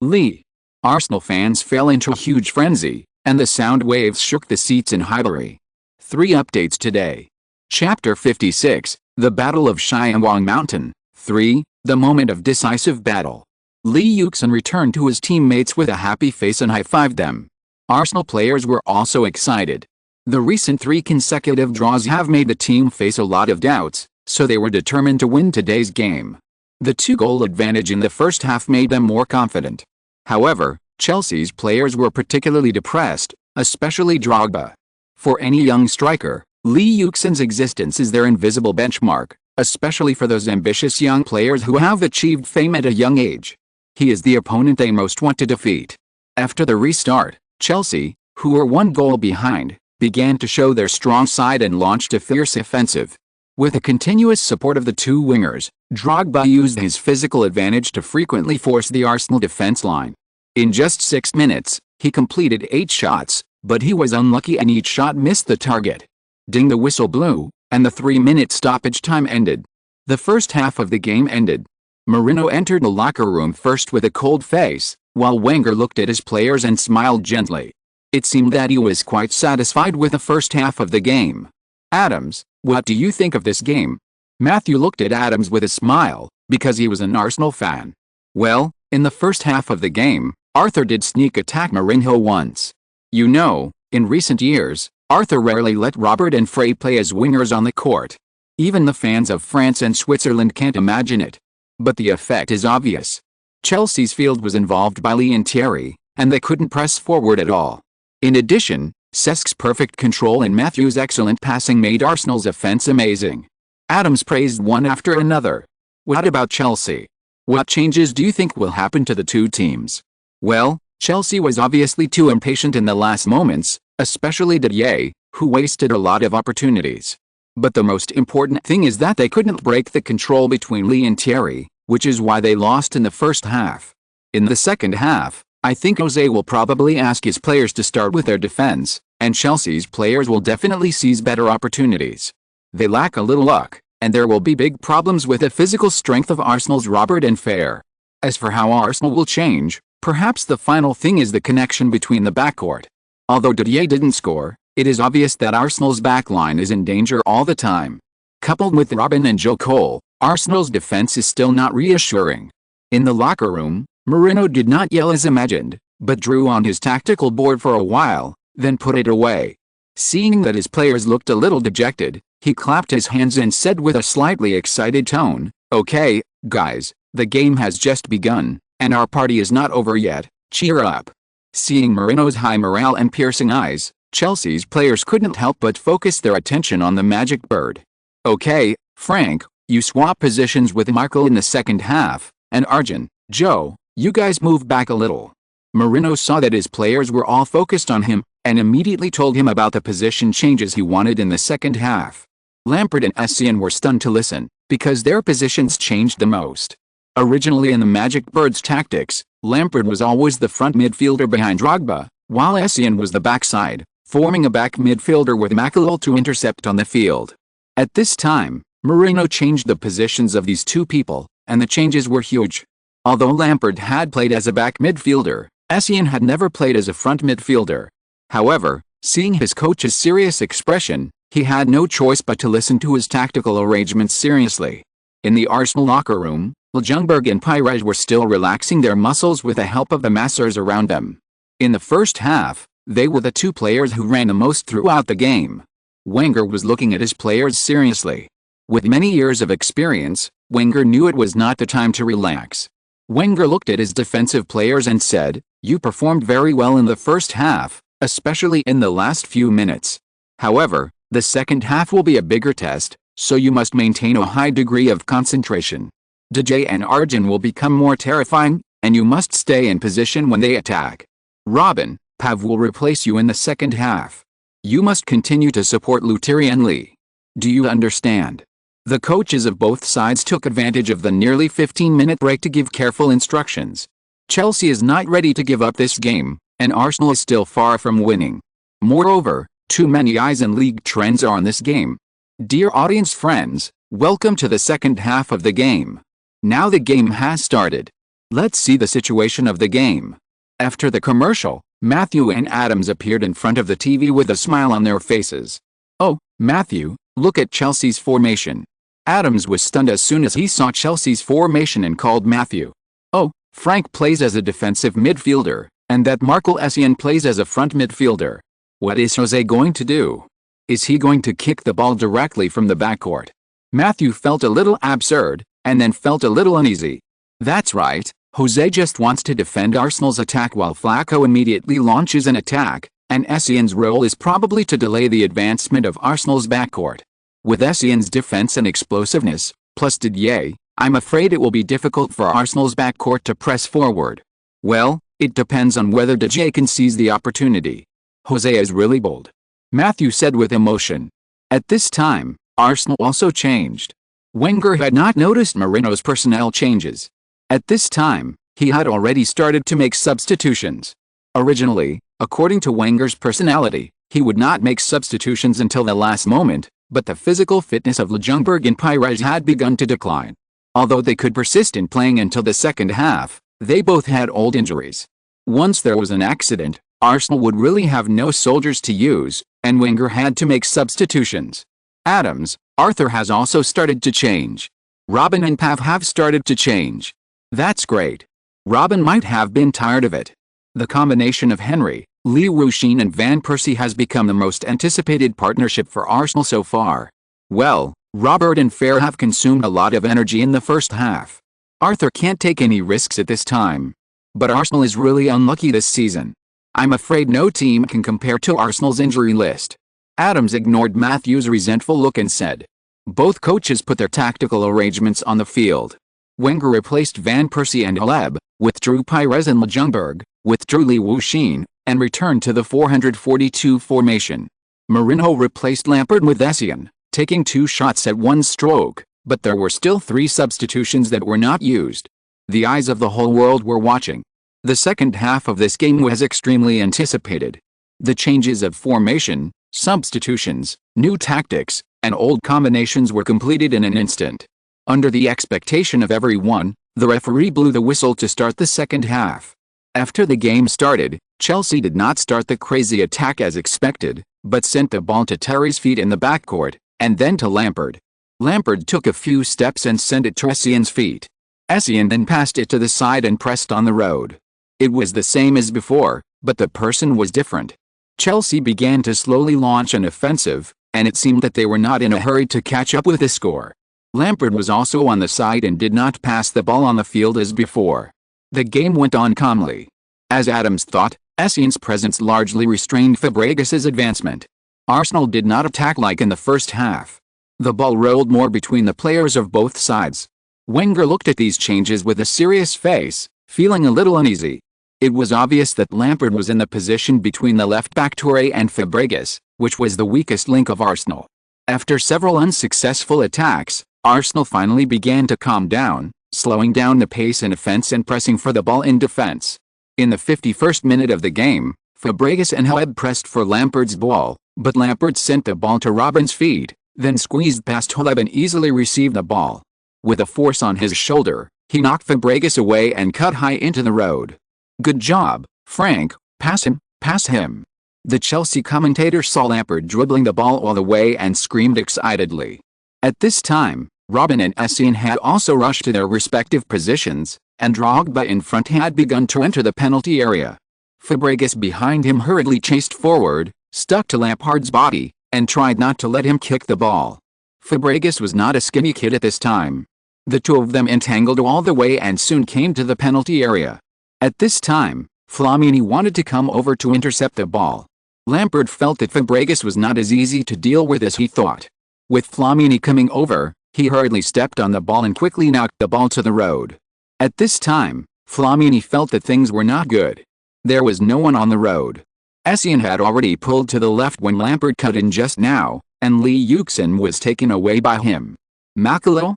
Lee. Arsenal fans fell into a huge frenzy, and the sound waves shook the seats in Highbury. 3 updates today. Chapter 56, The Battle of Shyamwang Mountain. 3, The Moment of Decisive Battle. Lee Yuxin returned to his teammates with a happy face and high-fived them. Arsenal players were also excited. The recent 3 consecutive draws have made the team face a lot of doubts, so they were determined to win today's game. The 2-goal advantage in the first half made them more confident. However, Chelsea's players were particularly depressed, especially Drogba. For any young striker, Lee Yuxin's existence is their invisible benchmark, especially for those ambitious young players who have achieved fame at a young age. He is the opponent they most want to defeat. After the restart, Chelsea, who were 1 goal behind, began to show their strong side and launched a fierce offensive. With the continuous support of the two wingers, Drogba used his physical advantage to frequently force the Arsenal defense line. In just 6 minutes, he completed 8 shots, but he was unlucky and each shot missed the target. Ding, the whistle blew, and the 3-minute stoppage time ended. The first half of the game ended. Mourinho entered the locker room first with a cold face, while Wenger looked at his players and smiled gently. It seemed that he was quite satisfied with the first half of the game. Adams, what do you think of this game? Matthew looked at Adams with a smile, because he was an Arsenal fan. Well, in the first half of the game, Arthur did sneak attack Mourinho once. You know, in recent years, Arthur rarely let Robert and Frey play as wingers on the court. Even the fans of France and Switzerland can't imagine it. But the effect is obvious. Chelsea's field was involved by Lee and Thierry, and they couldn't press forward at all. In addition, Cesk's perfect control and Matthew's excellent passing made Arsenal's offense amazing. Adams praised one after another. What about Chelsea? What changes do you think will happen to the two teams? Well, Chelsea was obviously too impatient in the last moments, especially Didier, who wasted a lot of opportunities. But the most important thing is that they couldn't break the control between Lee and Thierry, which is why they lost in the first half. In the second half, I think Jose will probably ask his players to start with their defense, and Chelsea's players will definitely seize better opportunities. They lack a little luck, and there will be big problems with the physical strength of Arsenal's Robert and Frey. As for how Arsenal will change, perhaps the final thing is the connection between the backcourt. Although Didier didn't score, it is obvious that Arsenal's backline is in danger all the time. Coupled with Robin and Joe Cole, Arsenal's defense is still not reassuring. In the locker room, Mourinho did not yell as imagined, but drew on his tactical board for a while, then put it away. Seeing that his players looked a little dejected, he clapped his hands and said with a slightly excited tone, "Okay, guys, the game has just begun, and our party is not over yet, cheer up." Seeing Mourinho's high morale and piercing eyes, Chelsea's players couldn't help but focus their attention on the magic bird. "Okay, Frank, you swap positions with Michael in the second half, and Arjen, Joe, you guys move back a little." Mourinho saw that his players were all focused on him, and immediately told him about the position changes he wanted in the second half. Lampard and Essien were stunned to listen, because their positions changed the most. Originally in the Magic Bird's tactics, Lampard was always the front midfielder behind Drogba, while Essien was the backside, forming a back midfielder with McAllister to intercept on the field. At this time, Mourinho changed the positions of these two people, and the changes were huge. Although Lampard had played as a back midfielder, Essien had never played as a front midfielder. However, seeing his coach's serious expression, he had no choice but to listen to his tactical arrangements seriously. In the Arsenal locker room, Ljungberg and Pires were still relaxing their muscles with the help of the masseurs around them. In the first half, they were the two players who ran the most throughout the game. Wenger was looking at his players seriously. With many years of experience, Wenger knew it was not the time to relax. Wenger looked at his defensive players and said, "You performed very well in the first half, especially in the last few minutes. However, the second half will be a bigger test, so you must maintain a high degree of concentration. DJ and Arjen will become more terrifying, and you must stay in position when they attack. Robin, Pav will replace you in the second half. You must continue to support Thierry and Lee. Do you understand?" The coaches of both sides took advantage of the nearly 15-minute break to give careful instructions. Chelsea is not ready to give up this game, and Arsenal is still far from winning. Moreover, too many eyes and league trends are on this game. Dear audience friends, welcome to the second half of the game. Now the game has started. Let's see the situation of the game. After the commercial, Matthew and Adams appeared in front of the TV with a smile on their faces. "Oh, Matthew, look at Chelsea's formation." Adams was stunned as soon as he saw Chelsea's formation and called Matthew. "Oh, Frank plays as a defensive midfielder, and that Marcel Essien plays as a front midfielder. What is Jose going to do? Is he going to kick the ball directly from the backcourt?" Matthew felt a little absurd, and then felt a little uneasy. That's right, Jose just wants to defend Arsenal's attack while Flacco immediately launches an attack, and Essien's role is probably to delay the advancement of Arsenal's backcourt. With Essien's defense and explosiveness, plus Didier, I'm afraid it will be difficult for Arsenal's backcourt to press forward. Well, it depends on whether Didier can seize the opportunity. Jose is really bold, Matthew said with emotion. At this time, Arsenal also changed. Wenger had not noticed Mourinho's personnel changes. At this time, he had already started to make substitutions. Originally, according to Wenger's personality, he would not make substitutions until the last moment, but the physical fitness of Ljungberg and Pires had begun to decline. Although they could persist in playing until the second half, they both had old injuries. Once there was an accident, Arsenal would really have no soldiers to use, and Wenger had to make substitutions. Adams, Arthur has also started to change. Robin and Pav have started to change. That's great. Robin might have been tired of it. The combination of Henry, Yuxin and Van Persie has become the most anticipated partnership for Arsenal so far. Well, Robert and Fer have consumed a lot of energy in the first half. Arthur can't take any risks at this time. But Arsenal is really unlucky this season. I'm afraid no team can compare to Arsenal's injury list. Adams ignored Matthew's resentful look and said. Both coaches put their tactical arrangements on the field. Wenger replaced Van Persie and Aleb, withdrew Pires and Ljungberg, withdrew Yuxin, and returned to the 442 formation. Mourinho replaced Lampard with Essien, taking 2 shots at one stroke, but there were still 3 substitutions that were not used. The eyes of the whole world were watching. The second half of this game was extremely anticipated. The changes of formation, substitutions, new tactics, and old combinations were completed in an instant. Under the expectation of everyone, the referee blew the whistle to start the second half. After the game started, Chelsea did not start the crazy attack as expected, but sent the ball to Terry's feet in the backcourt, and then to Lampard. Lampard took a few steps and sent it to Essien's feet. Essien then passed it to the side and pressed on the road. It was the same as before, but the person was different. Chelsea began to slowly launch an offensive, and it seemed that they were not in a hurry to catch up with the score. Lampard was also on the side and did not pass the ball on the field as before. The game went on calmly. As Adams thought, Essien's presence largely restrained Fabregas's advancement. Arsenal did not attack like in the first half. The ball rolled more between the players of both sides. Wenger looked at these changes with a serious face, feeling a little uneasy. It was obvious that Lampard was in the position between the left-back Toure and Fabregas, which was the weakest link of Arsenal. After several unsuccessful attacks, Arsenal finally began to calm down, slowing down the pace in offense and pressing for the ball in defense. In the 51st minute of the game, Fabregas and Aleb pressed for Lampard's ball, but Lampard sent the ball to Robin's feet, then squeezed past Aleb and easily received the ball. With a force on his shoulder, he knocked Fabregas away and cut high into the road. Good job, Frank, pass him, pass him. The Chelsea commentator saw Lampard dribbling the ball all the way and screamed excitedly. At this time, Robin and Essien had also rushed to their respective positions, and Drogba in front had begun to enter the penalty area. Fabregas behind him hurriedly chased forward, stuck to Lampard's body, and tried not to let him kick the ball. Fabregas was not a skinny kid at this time. The two of them entangled all the way and soon came to the penalty area. At this time, Flamini wanted to come over to intercept the ball. Lampard felt that Fabregas was not as easy to deal with as he thought. With Flamini coming over, he hurriedly stepped on the ball and quickly knocked the ball to the road. At this time, Flamini felt that things were not good. There was no one on the road. Essien had already pulled to the left when Lampard cut in just now, and Yuxin was taken away by him. Macalo,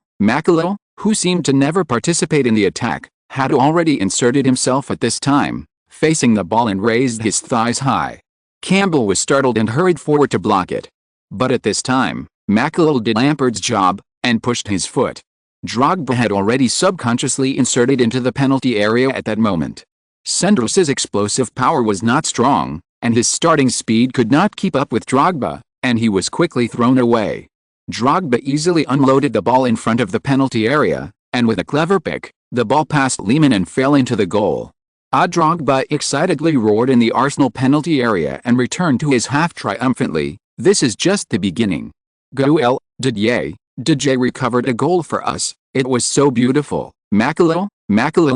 who seemed to never participate in the attack, had already inserted himself at this time, facing the ball and raised his thighs high. Campbell was startled and hurried forward to block it. But at this time, Macalo did Lampard's job, and pushed his foot. Drogba had already subconsciously inserted into the penalty area at that moment. Sendros's explosive power was not strong, and his starting speed could not keep up with Drogba, and he was quickly thrown away. Drogba easily unloaded the ball in front of the penalty area, and with a clever pick, the ball passed Lehmann and fell into the goal. Drogba excitedly roared in the Arsenal penalty area and returned to his half triumphantly. This is just the beginning. Goal, Didier recovered a goal for us. It was so beautiful. Macalo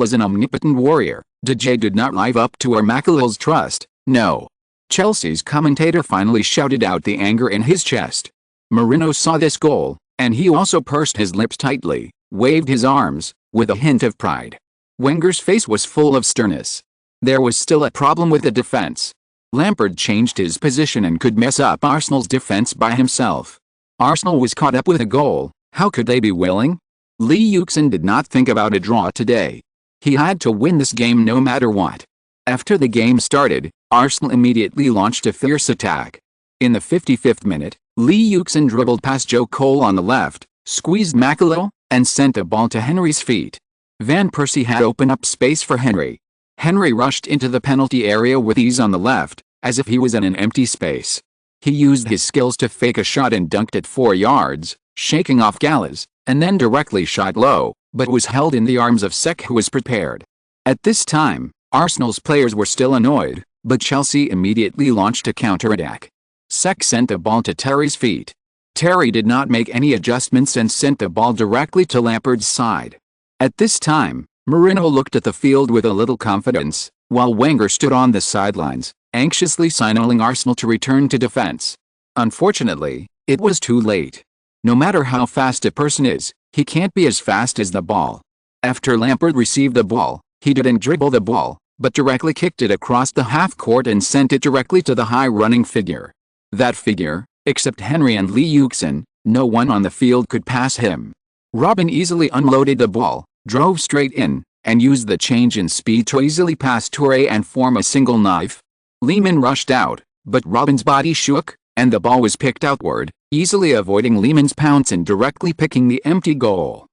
is an omnipotent warrior. Didier did not live up to Macalo's trust. No. Chelsea's commentator finally shouted out the anger in his chest. Mourinho saw this goal, and he also pursed his lips tightly, waved his arms, with a hint of pride. Wenger's face was full of sternness. There was still a problem with the defense. Lampard changed his position and could mess up Arsenal's defense by himself. Arsenal was caught up with a goal. How could they be willing? Lee Yuxin did not think about a draw today. He had to win this game no matter what. After the game started, Arsenal immediately launched a fierce attack. In the 55th minute, Lee Yuxin dribbled past Joe Cole on the left, squeezed Macaulay, and sent the ball to Henry's feet. Van Persie had opened up space for Henry. Henry rushed into the penalty area with ease on the left, as if he was in an empty space. He used his skills to fake a shot and dunked it 4 yards, shaking off Gallas, and then directly shot low, but was held in the arms of Sek, who was prepared. At this time, Arsenal's players were still annoyed, but Chelsea immediately launched a counterattack. Sek sent the ball to Terry's feet. Terry did not make any adjustments and sent the ball directly to Lampard's side. At this time, Mourinho looked at the field with a little confidence, while Wenger stood on the sidelines, anxiously signaling Arsenal to return to defense. Unfortunately, it was too late. No matter how fast a person is, he can't be as fast as the ball. After Lampard received the ball, he didn't dribble the ball, but directly kicked it across the half-court and sent it directly to the high-running figure. That figure, except Henry and Lee Yuxin, no one on the field could pass him. Robin easily unloaded the ball, drove straight in, and used the change in speed to easily pass Touré and form a single knife. Lehmann rushed out, but Robin's body shook, and the ball was picked outward, easily avoiding Lehmann's pounce and directly picking the empty goal.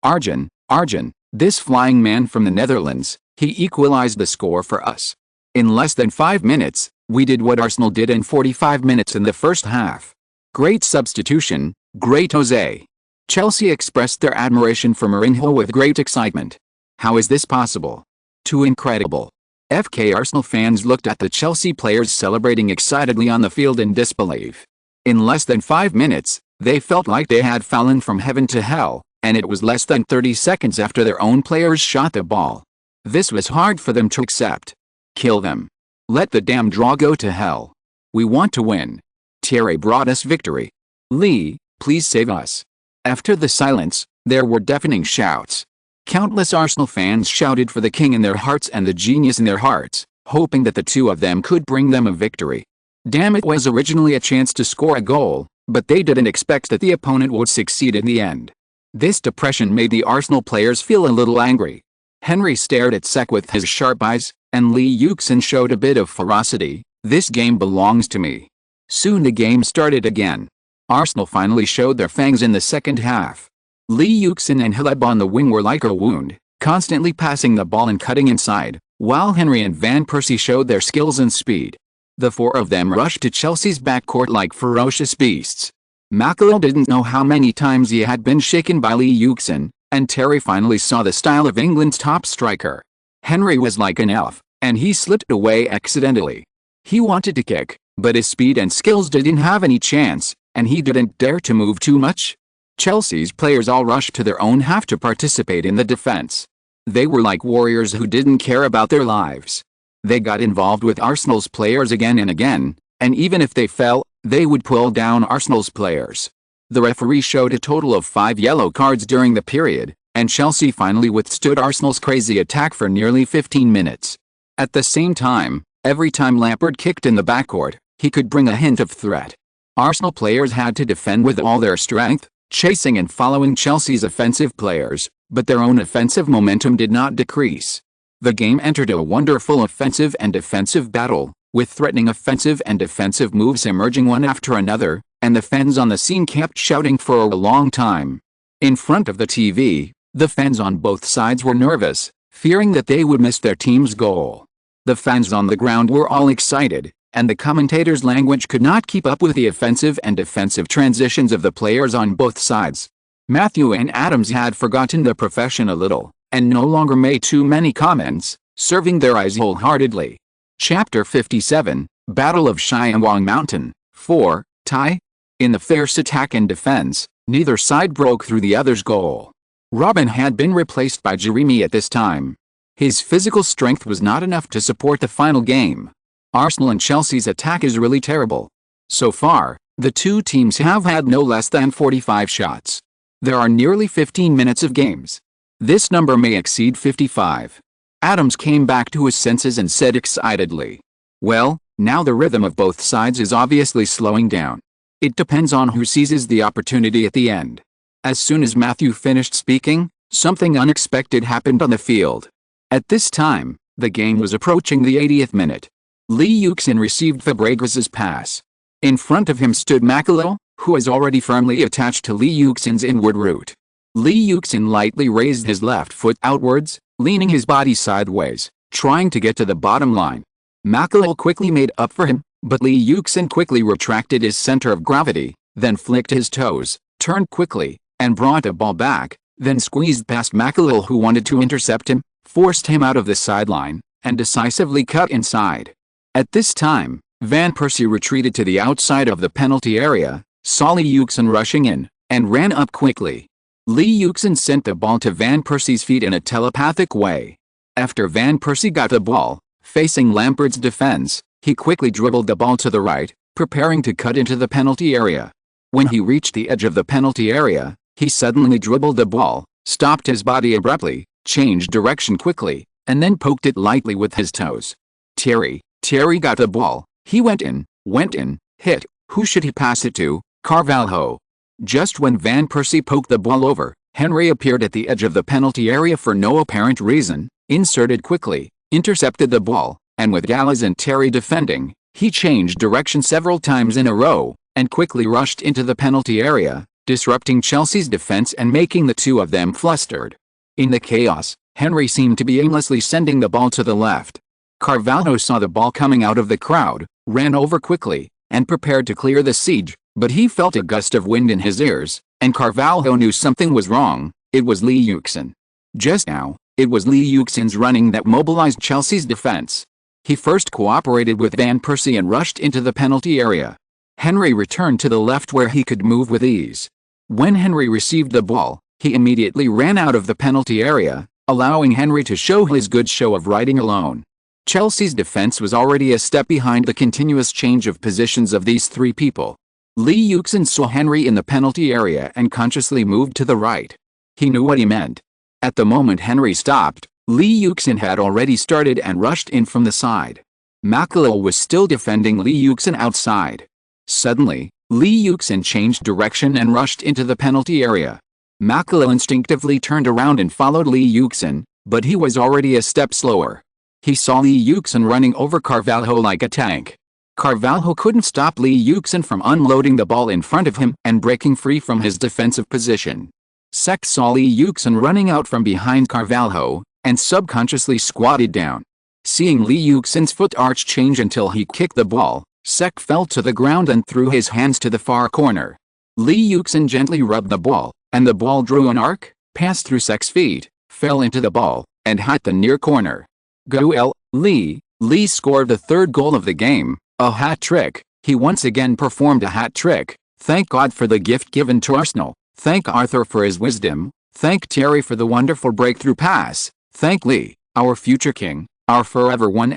Arjen, this flying man from the Netherlands, he equalized the score for us. In less than 5 minutes, we did what Arsenal did in 45 minutes in the first half. Great substitution, great Jose. Chelsea expressed their admiration for Mourinho with great excitement. How is this possible? Too incredible. FK Arsenal fans looked at the Chelsea players celebrating excitedly on the field in disbelief. In less than 5 minutes, they felt like they had fallen from heaven to hell, and it was less than 30 seconds after their own players shot the ball. This was hard for them to accept. Kill them. Let the damn draw go to hell. We want to win. Thierry brought us victory. Lee, please save us. After the silence, there were deafening shouts. Countless Arsenal fans shouted for the king in their hearts and the genius in their hearts, hoping that the two of them could bring them a victory. Damn, it was originally a chance to score a goal, but they didn't expect that the opponent would succeed in the end. This depression made the Arsenal players feel a little angry. Henry stared at Sek with his sharp eyes, and Lee Yuxin showed a bit of ferocity. This game belongs to me. Soon the game started again. Arsenal finally showed their fangs in the second half. Lee Yuxin and Haleb on the wing were like a wound, constantly passing the ball and cutting inside, while Henry and Van Persie showed their skills and speed. The four of them rushed to Chelsea's backcourt like ferocious beasts. Macaulay didn't know how many times he had been shaken by Lee Yuxin, and Terry finally saw the style of England's top striker. Henry was like an elf, and he slipped away accidentally. He wanted to kick, but his speed and skills didn't have any chance, and he didn't dare to move too much. Chelsea's players all rushed to their own half to participate in the defense. They were like warriors who didn't care about their lives. They got involved with Arsenal's players again and again, and even if they fell, they would pull down Arsenal's players. The referee showed a total of 5 yellow cards during the period, and Chelsea finally withstood Arsenal's crazy attack for nearly 15 minutes. At the same time, every time Lampard kicked in the backcourt, he could bring a hint of threat. Arsenal players had to defend with all their strength, chasing and following Chelsea's offensive players, but their own offensive momentum did not decrease. The game entered a wonderful offensive and defensive battle, with threatening offensive and defensive moves emerging one after another, and the fans on the scene kept shouting for a long time. In front of the TV, the fans on both sides were nervous, fearing that they would miss their team's goal. The fans on the ground were all excited, and the commentators' language could not keep up with the offensive and defensive transitions of the players on both sides. Matthew and Adams had forgotten the profession a little, and no longer made too many comments, serving their eyes wholeheartedly. Chapter 57, Battle of Shyamwang Mountain, 4, tie. In the fierce attack and defense, neither side broke through the other's goal. Robin had been replaced by Jeremy at this time. His physical strength was not enough to support the final game. Arsenal and Chelsea's attack is really terrible. So far, the two teams have had no less than 45 shots. There are nearly 15 minutes of games. This number may exceed 55. Adams came back to his senses and said excitedly, "Well, now the rhythm of both sides is obviously slowing down. It depends on who seizes the opportunity at the end. As soon as Matthew finished speaking, something unexpected happened on the field. At this time, the game was approaching the 80th minute. Lee Yuxin received Fabregas's pass. In front of him stood Makalo, who was already firmly attached to Lee Yuxin's inward root. Lee Yuxin lightly raised his left foot outwards, leaning his body sideways, trying to get to the bottom line. Makalo quickly made up for him, but Lee Yuxin quickly retracted his center of gravity, then flicked his toes, turned quickly, and brought the ball back, then squeezed past Makalo, who wanted to intercept him, forced him out of the sideline, and decisively cut inside. At this time, Van Persie retreated to the outside of the penalty area, saw Lee Yuxin rushing in, and ran up quickly. Lee Yuxin sent the ball to Van Persie's feet in a telepathic way. After Van Persie got the ball, facing Lampard's defense, he quickly dribbled the ball to the right, preparing to cut into the penalty area. When he reached the edge of the penalty area, he suddenly dribbled the ball, stopped his body abruptly, changed direction quickly, and then poked it lightly with his toes. Terry got the ball. He went in, hit. Who should he pass it to? Carvalho. Just when Van Persie poked the ball over, Henry appeared at the edge of the penalty area for no apparent reason, inserted quickly, intercepted the ball, and with Dallas and Terry defending, he changed direction several times in a row, and quickly rushed into the penalty area, disrupting Chelsea's defense and making the two of them flustered. In the chaos, Henry seemed to be aimlessly sending the ball to the left. Carvalho saw the ball coming out of the crowd, ran over quickly, and prepared to clear the siege, but he felt a gust of wind in his ears, and Carvalho knew something was wrong. It was Lee Yuxin. Just now, it was Lee Yuxin's running that mobilized Chelsea's defense. He first cooperated with Van Persie and rushed into the penalty area. Henry returned to the left where he could move with ease. When Henry received the ball, he immediately ran out of the penalty area, allowing Henry to show his good show of riding alone. Chelsea's defense was already a step behind the continuous change of positions of these three people. Lee Yuxin saw Henry in the penalty area and consciously moved to the right. He knew what he meant. At the moment Henry stopped, Lee Yuxin had already started and rushed in from the side. Makalo was still defending Lee Yuxin outside. Suddenly, Lee Yuxin changed direction and rushed into the penalty area. Makalo instinctively turned around and followed Lee Yuxin, but he was already a step slower. He saw Lee Yuxin running over Carvalho like a tank. Carvalho couldn't stop Lee Yuxin from unloading the ball in front of him and breaking free from his defensive position. Sek saw Lee Yuxin running out from behind Carvalho, and subconsciously squatted down. Seeing Lee Yuxin's foot arch change until he kicked the ball, Sek fell to the ground and threw his hands to the far corner. Lee Yuxin gently rubbed the ball, and the ball drew an arc, passed through Sek's feet, fell into the ball, and hit the near corner. Goal, Lee. Lee scored the third goal of the game, a hat-trick. He once again performed a hat-trick. Thank God for the gift given to Arsenal. Thank Arthur for his wisdom. Thank Terry for the wonderful breakthrough pass. Thank Lee, our future king, our forever one.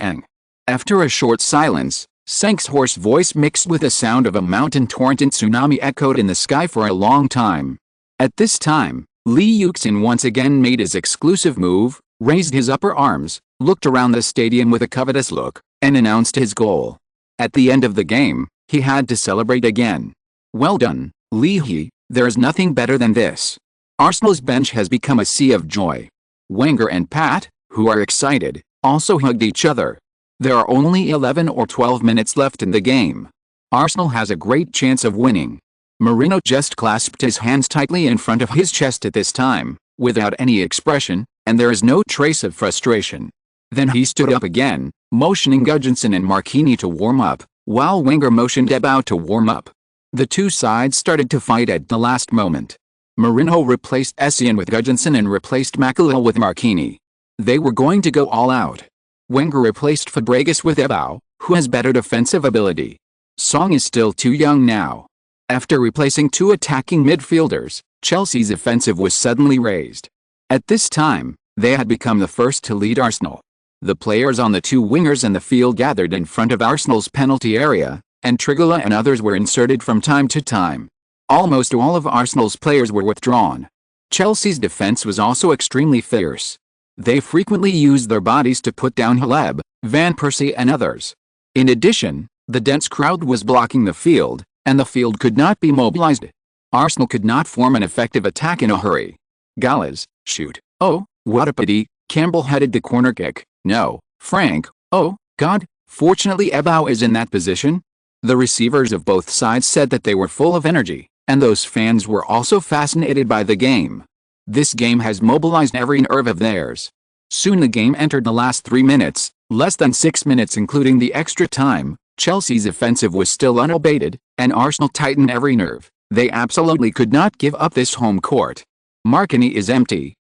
After a short silence, Sek's hoarse voice mixed with the sound of a mountain torrent and tsunami echoed in the sky for a long time. At this time, Lee Yuxin once again made his exclusive move, raised his upper arms, looked around the stadium with a covetous look, and announced his goal. At the end of the game, he had to celebrate again. Well done, Lee. There's nothing better than this. Arsenal's bench has become a sea of joy. Wenger and Pat, who are excited, also hugged each other. There are only 11 or 12 minutes left in the game. Arsenal has a great chance of winning. Mourinho just clasped his hands tightly in front of his chest at this time, without any expression, and there is no trace of frustration. Then he stood up again, motioning Gudjohnsen and Marquinhos to warm up, while Wenger motioned Ebou to warm up. The two sides started to fight at the last moment. Mourinho replaced Essien with Gudjohnsen and replaced Makalo with Marquinhos. They were going to go all out. Wenger replaced Fabregas with Ebou, who has better defensive ability. Song is still too young now. After replacing two attacking midfielders, Chelsea's offensive was suddenly raised. At this time, they had become the first to lead Arsenal. The players on the two wingers and the field gathered in front of Arsenal's penalty area, and Trigola and others were inserted from time to time. Almost all of Arsenal's players were withdrawn. Chelsea's defense was also extremely fierce. They frequently used their bodies to put down Haleb, Van Persie and others. In addition, the dense crowd was blocking the field, and the field could not be mobilized. Arsenal could not form an effective attack in a hurry. Gallas, shoot. Oh, what a pity. Campbell headed the corner kick. No, Frank. Oh, God. Fortunately Ebao is in that position. The receivers of both sides said that they were full of energy, and those fans were also fascinated by the game. This game has mobilized every nerve of theirs. Soon the game entered the last 3 minutes, less than 6 minutes including the extra time. Chelsea's offensive was still unabated, and Arsenal tightened every nerve. They absolutely could not give up this home court. Marconi is empty.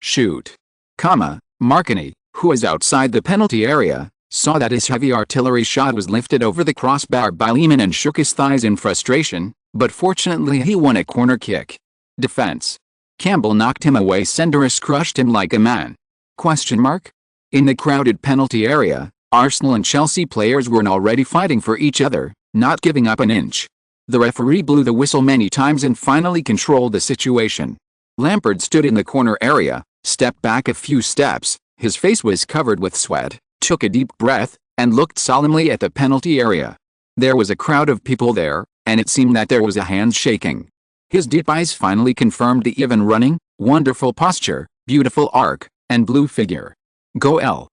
Shoot. Marconi, who is outside the penalty area, saw that his heavy artillery shot was lifted over the crossbar by Lehman and shook his thighs in frustration, but fortunately he won a corner kick. Defense. Campbell knocked him away. Senderis crushed him like a man. ? In the crowded penalty area, Arsenal and Chelsea players were already fighting for each other, not giving up an inch. The referee blew the whistle many times and finally controlled the situation. Lampard stood in the corner area, stepped back a few steps, his face was covered with sweat, took a deep breath, and looked solemnly at the penalty area. There was a crowd of people there, and it seemed that there was a hand shaking. His deep eyes finally confirmed the even running, wonderful posture, beautiful arc, and blue figure. Goal.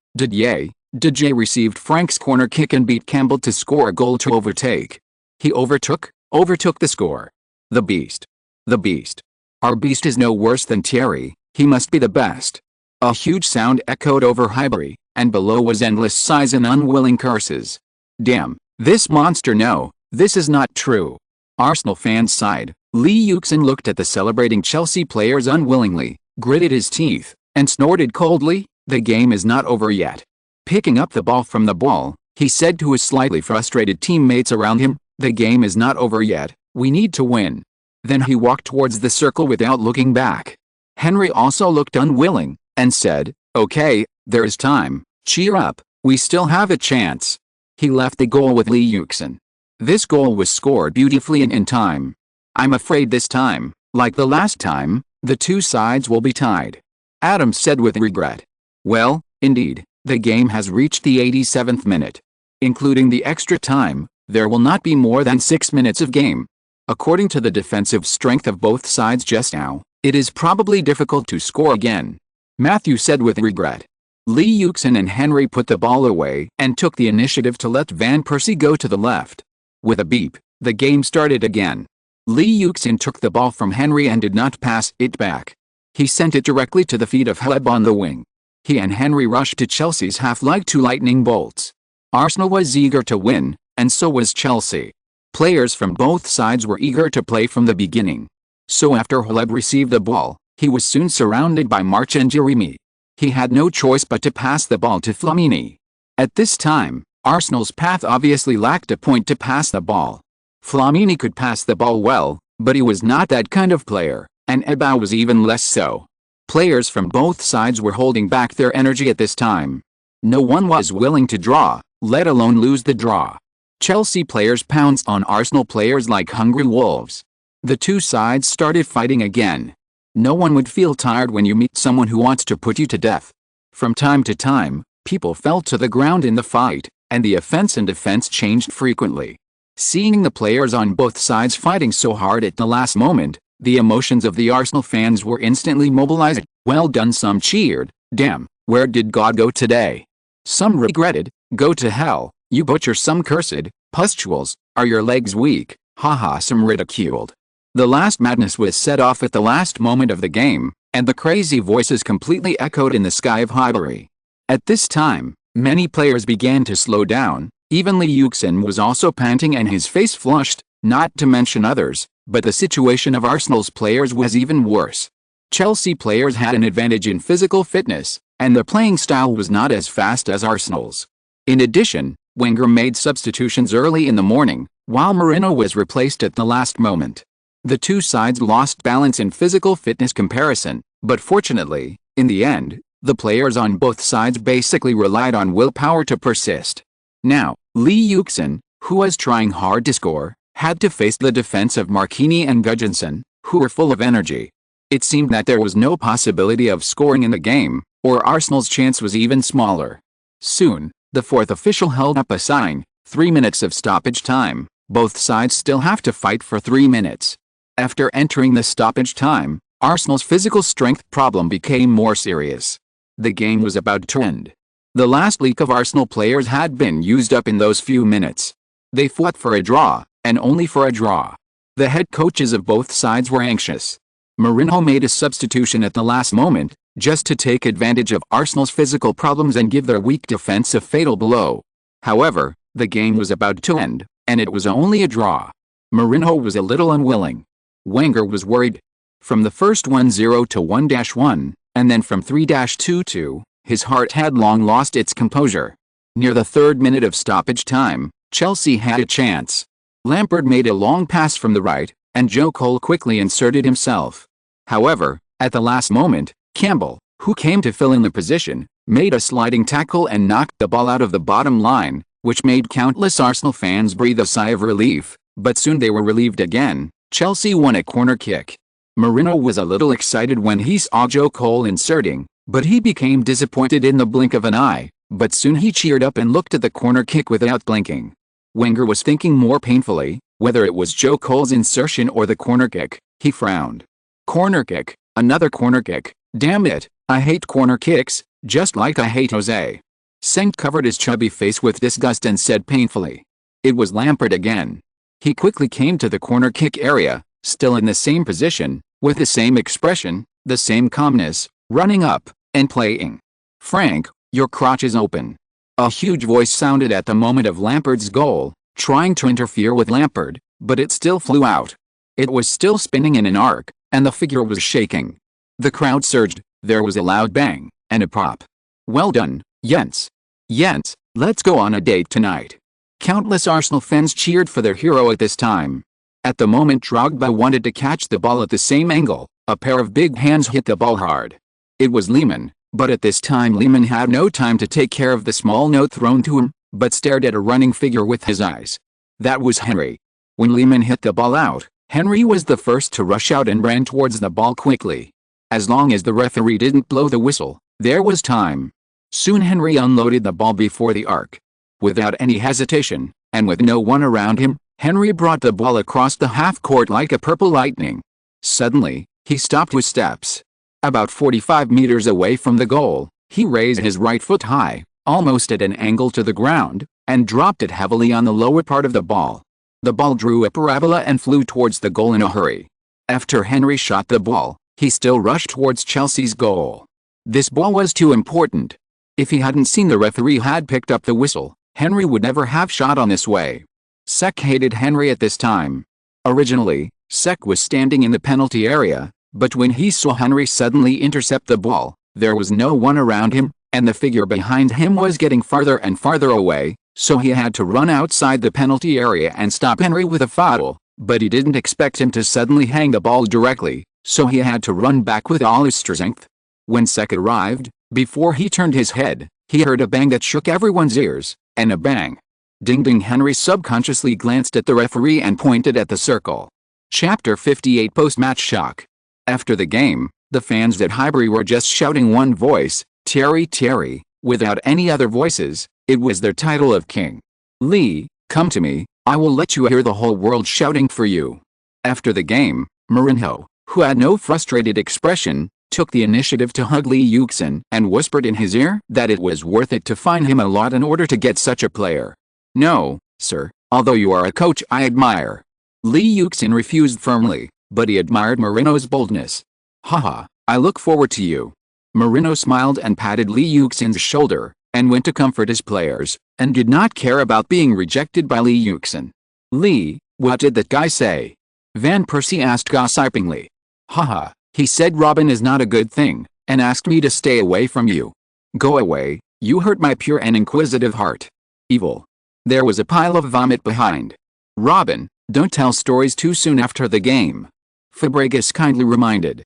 Didier received Frank's corner kick and beat Campbell to score a goal to overtake. He overtook the score. The beast. Our beast is no worse than Thierry, he must be the best. A huge sound echoed over Highbury, and below was endless sighs and unwilling curses. Damn, this monster. No, this is not true. Arsenal fans sighed. Lee Yuxin looked at the celebrating Chelsea players unwillingly, gritted his teeth, and snorted coldly. The game is not over yet. Picking up the ball from the ball, he said to his slightly frustrated teammates around him, the game is not over yet, we need to win. Then he walked towards the circle without looking back. Henry also looked unwilling, and said, okay, there is time, cheer up, we still have a chance. He left the goal with Lee Yuxin. This goal was scored beautifully and in time. I'm afraid this time, like the last time, the two sides will be tied. Adams said with regret. Well, indeed, the game has reached the 87th minute. Including the extra time, there will not be more than 6 minutes of game. According to the defensive strength of both sides just now, it is probably difficult to score again. Matthew said with regret. Lee Yuxin and Henry put the ball away and took the initiative to let Van Persie go to the left. With a beep, the game started again. Lee Yuxin took the ball from Henry and did not pass it back. He sent it directly to the feet of Hleb on the wing. He and Henry rushed to Chelsea's half like two lightning bolts. Arsenal was eager to win, and so was Chelsea. Players from both sides were eager to play from the beginning. So after Hleb received the ball, he was soon surrounded by March and Jeremy. He had no choice but to pass the ball to Flamini. At this time, Arsenal's path obviously lacked a point to pass the ball. Flamini could pass the ball well, but he was not that kind of player, and Ebao was even less so. Players from both sides were holding back their energy at this time. No one was willing to draw, let alone lose the draw. Chelsea players pounced on Arsenal players like hungry wolves. The two sides started fighting again. No one would feel tired when you meet someone who wants to put you to death. From time to time, people fell to the ground in the fight, and the offense and defense changed frequently. Seeing the players on both sides fighting so hard at the last moment, the emotions of the Arsenal fans were instantly mobilized. Well done. Some cheered, damn, where did God go today? Some regretted, go to hell, you butcher. Some cursed, pustules, are your legs weak, haha. Some ridiculed. The last madness was set off at the last moment of the game, and the crazy voices completely echoed in the sky of Highbury. At this time, many players began to slow down. Even Lee Yuxin was also panting and his face flushed, not to mention others, but the situation of Arsenal's players was even worse. Chelsea players had an advantage in physical fitness, and their playing style was not as fast as Arsenal's. In addition, Wenger made substitutions early in the morning, while Moreno was replaced at the last moment. The two sides lost balance in physical fitness comparison, but fortunately, in the end, the players on both sides basically relied on willpower to persist. Now, Lee Yuxin, who was trying hard to score, had to face the defense of Marquinhos and Gudjonson, who were full of energy. It seemed that there was no possibility of scoring in the game, or Arsenal's chance was even smaller. Soon, the fourth official held up a sign, 3 minutes of stoppage time, Both sides still have to fight for 3 minutes. After entering the stoppage time, Arsenal's physical strength problem became more serious. The game was about to end. The last leak of Arsenal players had been used up in those few minutes. They fought for a draw, and only for a draw. The head coaches of both sides were anxious. Mourinho made a substitution at the last moment, just to take advantage of Arsenal's physical problems and give their weak defense a fatal blow. However, the game was about to end, and it was only a draw. Mourinho was a little unwilling. Wenger was worried. From the first 1-0 to 1-1, and then from 3-2-2, his heart had long lost its composure. Near the 3rd minute of stoppage time, Chelsea had a chance. Lampard made a long pass from the right, and Joe Cole quickly inserted himself. However, at the last moment, Campbell, who came to fill in the position, made a sliding tackle and knocked the ball out of the bottom line, which made countless Arsenal fans breathe a sigh of relief, but soon they were relieved again. Chelsea won a corner kick. Mourinho was a little excited when he saw Joe Cole inserting, but he became disappointed in the blink of an eye, but soon he cheered up and looked at the corner kick without blinking. Wenger was thinking more painfully, whether it was Joe Cole's insertion or the corner kick. He frowned. Corner kick, another corner kick, damn it, I hate corner kicks, just like I hate Jose. Sengt covered his chubby face with disgust and said painfully. It was Lampard again. He quickly came to the corner kick area, still in the same position, with the same expression, the same calmness, running up, and playing. Frank, your crotch is open. A huge voice sounded at the moment of Lampard's goal, trying to interfere with Lampard, but it still flew out. It was still spinning in an arc, and the figure was shaking. The crowd surged, there was a loud bang, and a pop. Well done, Jens. Jens, let's go on a date tonight. Countless Arsenal fans cheered for their hero at this time. At the moment Drogba wanted to catch the ball at the same angle, a pair of big hands hit the ball hard. It was Lehmann, but at this time Lehmann had no time to take care of the small note thrown to him, but stared at a running figure with his eyes. That was Henry. When Lehmann hit the ball out, Henry was the first to rush out and ran towards the ball quickly. As long as the referee didn't blow the whistle, there was time. Soon Henry unloaded the ball before the arc. Without any hesitation, and with no one around him, Henry brought the ball across the half-court like a purple lightning. Suddenly, he stopped his steps. About 45 meters away from the goal, he raised his right foot high, almost at an angle to the ground, and dropped it heavily on the lower part of the ball. The ball drew a parabola and flew towards the goal in a hurry. After Henry shot the ball, he still rushed towards Chelsea's goal. This ball was too important. If he hadn't seen the referee had picked up the whistle, Henry would never have shot on this way. Sek hated Henry at this time. Originally, Sek was standing in the penalty area, but when he saw Henry suddenly intercept the ball, there was no one around him, and the figure behind him was getting farther and farther away, so he had to run outside the penalty area and stop Henry with a foul, but he didn't expect him to suddenly hang the ball directly, so he had to run back with all his strength. When Sek arrived, before he turned his head, he heard a bang that shook everyone's ears, and a bang. Ding ding. Henry subconsciously glanced at the referee and pointed at the circle. Chapter 58 Post-match shock. After the game, the fans at Highbury were just shouting one voice, Terry Terry, without any other voices. It was their title of king. Lee, come to me, I will let you hear the whole world shouting for you. After the game, Mourinho, who had no frustrated expression, took the initiative to hug Lee Yuxin and whispered in his ear that it was worth it to fine him a lot in order to get such a player. No, sir, although you are a coach I admire. Lee Yuxin refused firmly, but he admired Mourinho's boldness. Haha, I look forward to you. Mourinho smiled and patted Lee Yuxin's shoulder, and went to comfort his players, and did not care about being rejected by Lee Yuxin. Lee, what did that guy say? Van Persie asked gossipingly. Haha, he said Robin is not a good thing, and asked me to stay away from you. Go away, you hurt my pure and inquisitive heart. Evil. There was a pile of vomit behind. Robin, don't tell stories too soon after the game. Fabregas kindly reminded.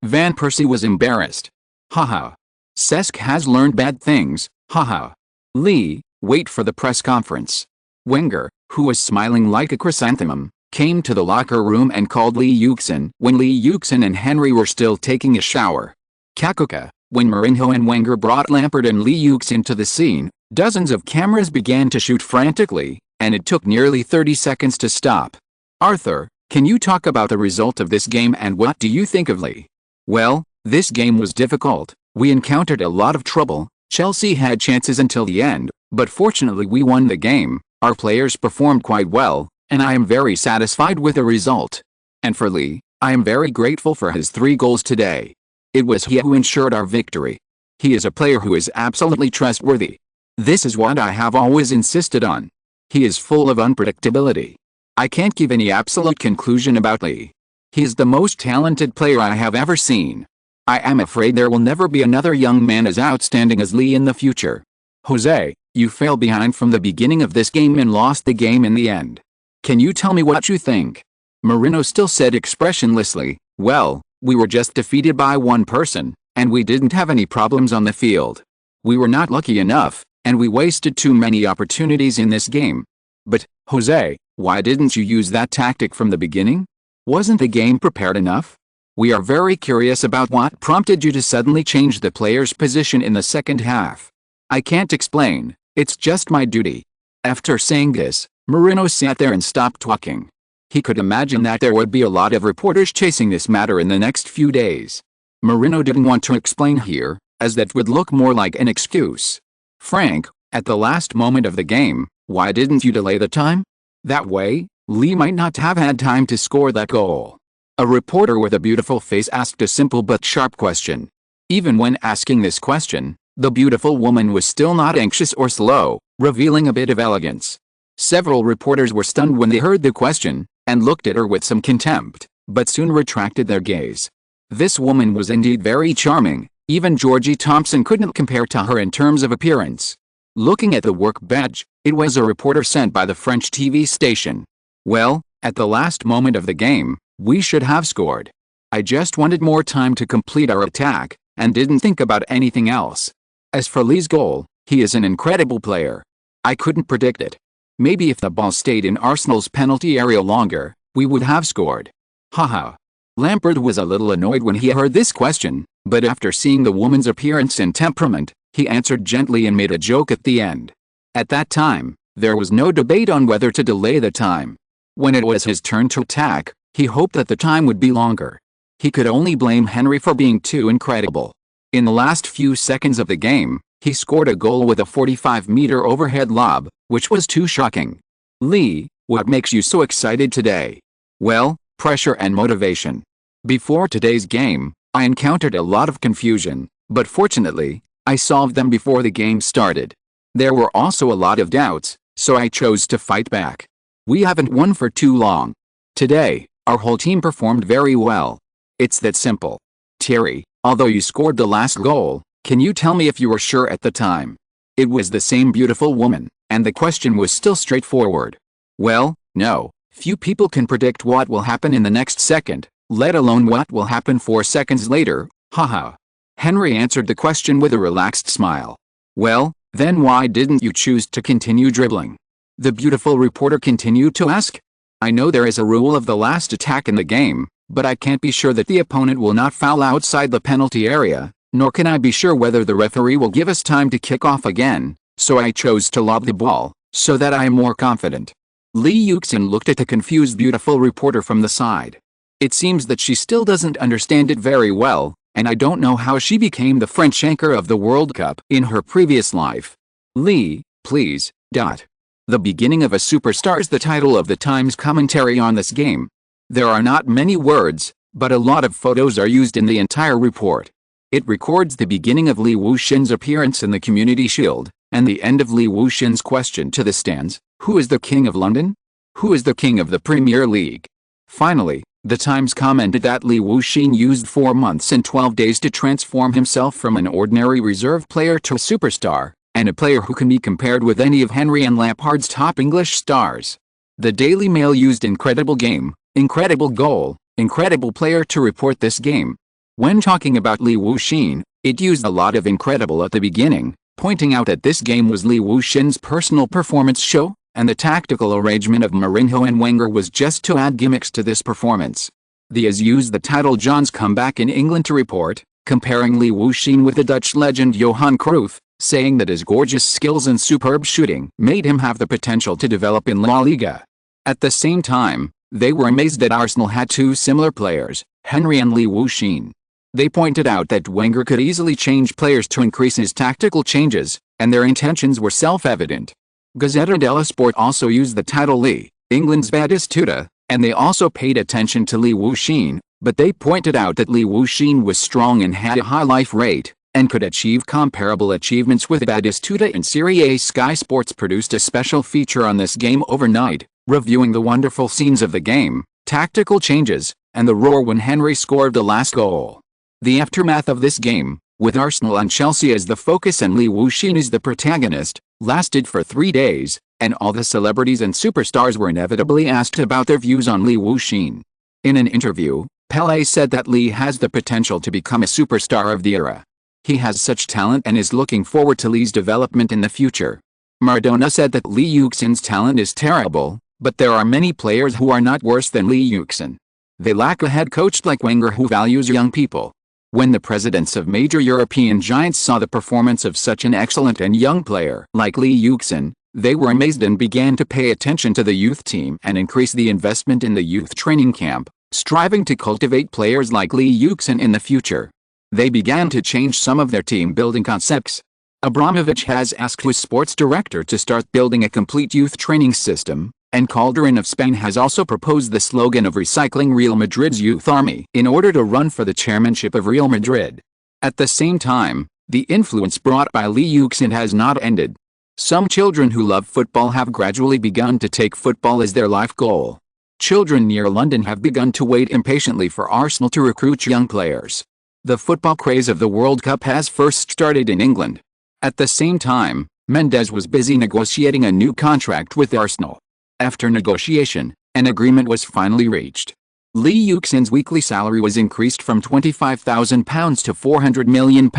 Van Persie was embarrassed. Haha. Cesc has learned bad things, haha. Lee, wait for the press conference. Wenger, who was smiling like a chrysanthemum, came to the locker room and called Lee Yuxin when Lee Yuxin and Henry were still taking a shower. Kakuka, when Mourinho and Wenger brought Lampard and Lee Yuxin to the scene, dozens of cameras began to shoot frantically, and it took nearly 30 seconds to stop. Arthur, can you talk about the result of this game and what do you think of Lee? Well, this game was difficult. We encountered a lot of trouble. Chelsea had chances until the end, but fortunately we won the game. Our players performed quite well, and I am very satisfied with the result. And for Lee, I am very grateful for his 3 goals today. It was he who ensured our victory. He is a player who is absolutely trustworthy. This is what I have always insisted on. He is full of unpredictability. I can't give any absolute conclusion about Lee. He is the most talented player I have ever seen. I am afraid there will never be another young man as outstanding as Lee in the future. Jose, you fell behind from the beginning of this game and lost the game in the end. Can you tell me what you think? Marino still said expressionlessly, well, we were just defeated by one person, and we didn't have any problems on the field. We were not lucky enough, and we wasted too many opportunities in this game. But, Jose, why didn't you use that tactic from the beginning? Wasn't the game prepared enough? We are very curious about what prompted you to suddenly change the player's position in the second half. I can't explain, it's just my duty. After saying this, Marino sat there and stopped talking. He could imagine that there would be a lot of reporters chasing this matter in the next few days. Marino didn't want to explain here, as that would look more like an excuse. Frank, at the last moment of the game, why didn't you delay the time? That way, Lee might not have had time to score that goal. A reporter with a beautiful face asked a simple but sharp question. Even when asking this question, the beautiful woman was still not anxious or slow, revealing a bit of elegance. Several reporters were stunned when they heard the question, and looked at her with some contempt, but soon retracted their gaze. This woman was indeed very charming. Even Georgie Thompson couldn't compare to her in terms of appearance. Looking at the work badge, it was a reporter sent by the French TV station. Well, at the last moment of the game, we should have scored. I just wanted more time to complete our attack, and didn't think about anything else. As for Lee's goal, he is an incredible player. I couldn't predict it. Maybe if the ball stayed in Arsenal's penalty area longer, we would have scored. Haha. Lampard was a little annoyed when he heard this question, but after seeing the woman's appearance and temperament, he answered gently and made a joke at the end. At that time, there was no debate on whether to delay the time. When it was his turn to attack, he hoped that the time would be longer. He could only blame Henry for being too incredible. In the last few seconds of the game, he scored a goal with a 45-meter overhead lob, which was too shocking. Lee, what makes you so excited today? Well, pressure and motivation. Before today's game, I encountered a lot of confusion, but fortunately, I solved them before the game started. There were also a lot of doubts, so I chose to fight back. We haven't won for too long. Today, our whole team performed very well. It's that simple. Thierry, although you scored the last goal, can you tell me if you were sure at the time? It was the same beautiful woman, and the question was still straightforward. Well, no, few people can predict what will happen in the next second, let alone what will happen 4 seconds later, haha. Henry answered the question with a relaxed smile. Well, then why didn't you choose to continue dribbling? The beautiful reporter continued to ask. I know there is a rule of the last attack in the game, but I can't be sure that the opponent will not foul outside the penalty area, nor can I be sure whether the referee will give us time to kick off again, so I chose to lob the ball, so that I am more confident. Lee Yuxin looked at the confused beautiful reporter from the side. It seems that she still doesn't understand it very well, and I don't know how she became the French anchor of the World Cup in her previous life. Lee, please, The beginning of a superstar is the title of the Times commentary on this game. There are not many words, but a lot of photos are used in the entire report. It records the beginning of Lee Wuxin's appearance in the Community Shield, and the end of Lee Wuxin's question to the stands, who is the King of London? Who is the King of the Premier League? Finally, the Times commented that Lee Wuxin used 4 months and 12 days to transform himself from an ordinary reserve player to a superstar, and a player who can be compared with any of Henry and Lampard's top English stars. The Daily Mail used incredible game, incredible goal, incredible player to report this game. When talking about Lee Wuxin, it used a lot of incredible at the beginning, pointing out that this game was Lee Wuxin's personal performance show, and the tactical arrangement of Mourinho and Wenger was just to add gimmicks to this performance. The AS used the title John's comeback in England to report, comparing Lee Wuxin with the Dutch legend Johan Cruyff, saying that his gorgeous skills and superb shooting made him have the potential to develop in La Liga. At the same time, they were amazed that Arsenal had two similar players, Henry and Yuxin. They pointed out that Wenger could easily change players to increase his tactical changes, and their intentions were self-evident. Gazzetta dello Sport also used the title Lee, England's Batistuta, and they also paid attention to Yuxin, but they pointed out that Yuxin was strong and had a high life rate, and could achieve comparable achievements with Batistuta in Serie A. Sky Sports produced a special feature on this game overnight, reviewing the wonderful scenes of the game, tactical changes, and the roar when Henry scored the last goal. The aftermath of this game, with Arsenal and Chelsea as the focus and Yuxin as the protagonist, lasted for 3 days, and all the celebrities and superstars were inevitably asked about their views on Yuxin. In an interview, Pelé said that Lee has the potential to become a superstar of the era. He has such talent and is looking forward to Lee's development in the future. Maradona said that Yuxin's talent is terrible, but there are many players who are not worse than Yuxin. They lack a head coach like Wenger who values young people. When the presidents of major European giants saw the performance of such an excellent and young player like Yuxin, they were amazed and began to pay attention to the youth team and increase the investment in the youth training camp, striving to cultivate players like Yuxin in the future. They began to change some of their team-building concepts. Abramovich has asked his sports director to start building a complete youth training system, and Calderon of Spain has also proposed the slogan of recycling Real Madrid's youth army in order to run for the chairmanship of Real Madrid. At the same time, the influence brought by Yuxin has not ended. Some children who love football have gradually begun to take football as their life goal. Children near London have begun to wait impatiently for Arsenal to recruit young players. The football craze of the World Cup has first started in England. At the same time, Mendes was busy negotiating a new contract with Arsenal. After negotiation, an agreement was finally reached. Yuxin's weekly salary was increased from £25,000 to £400 million,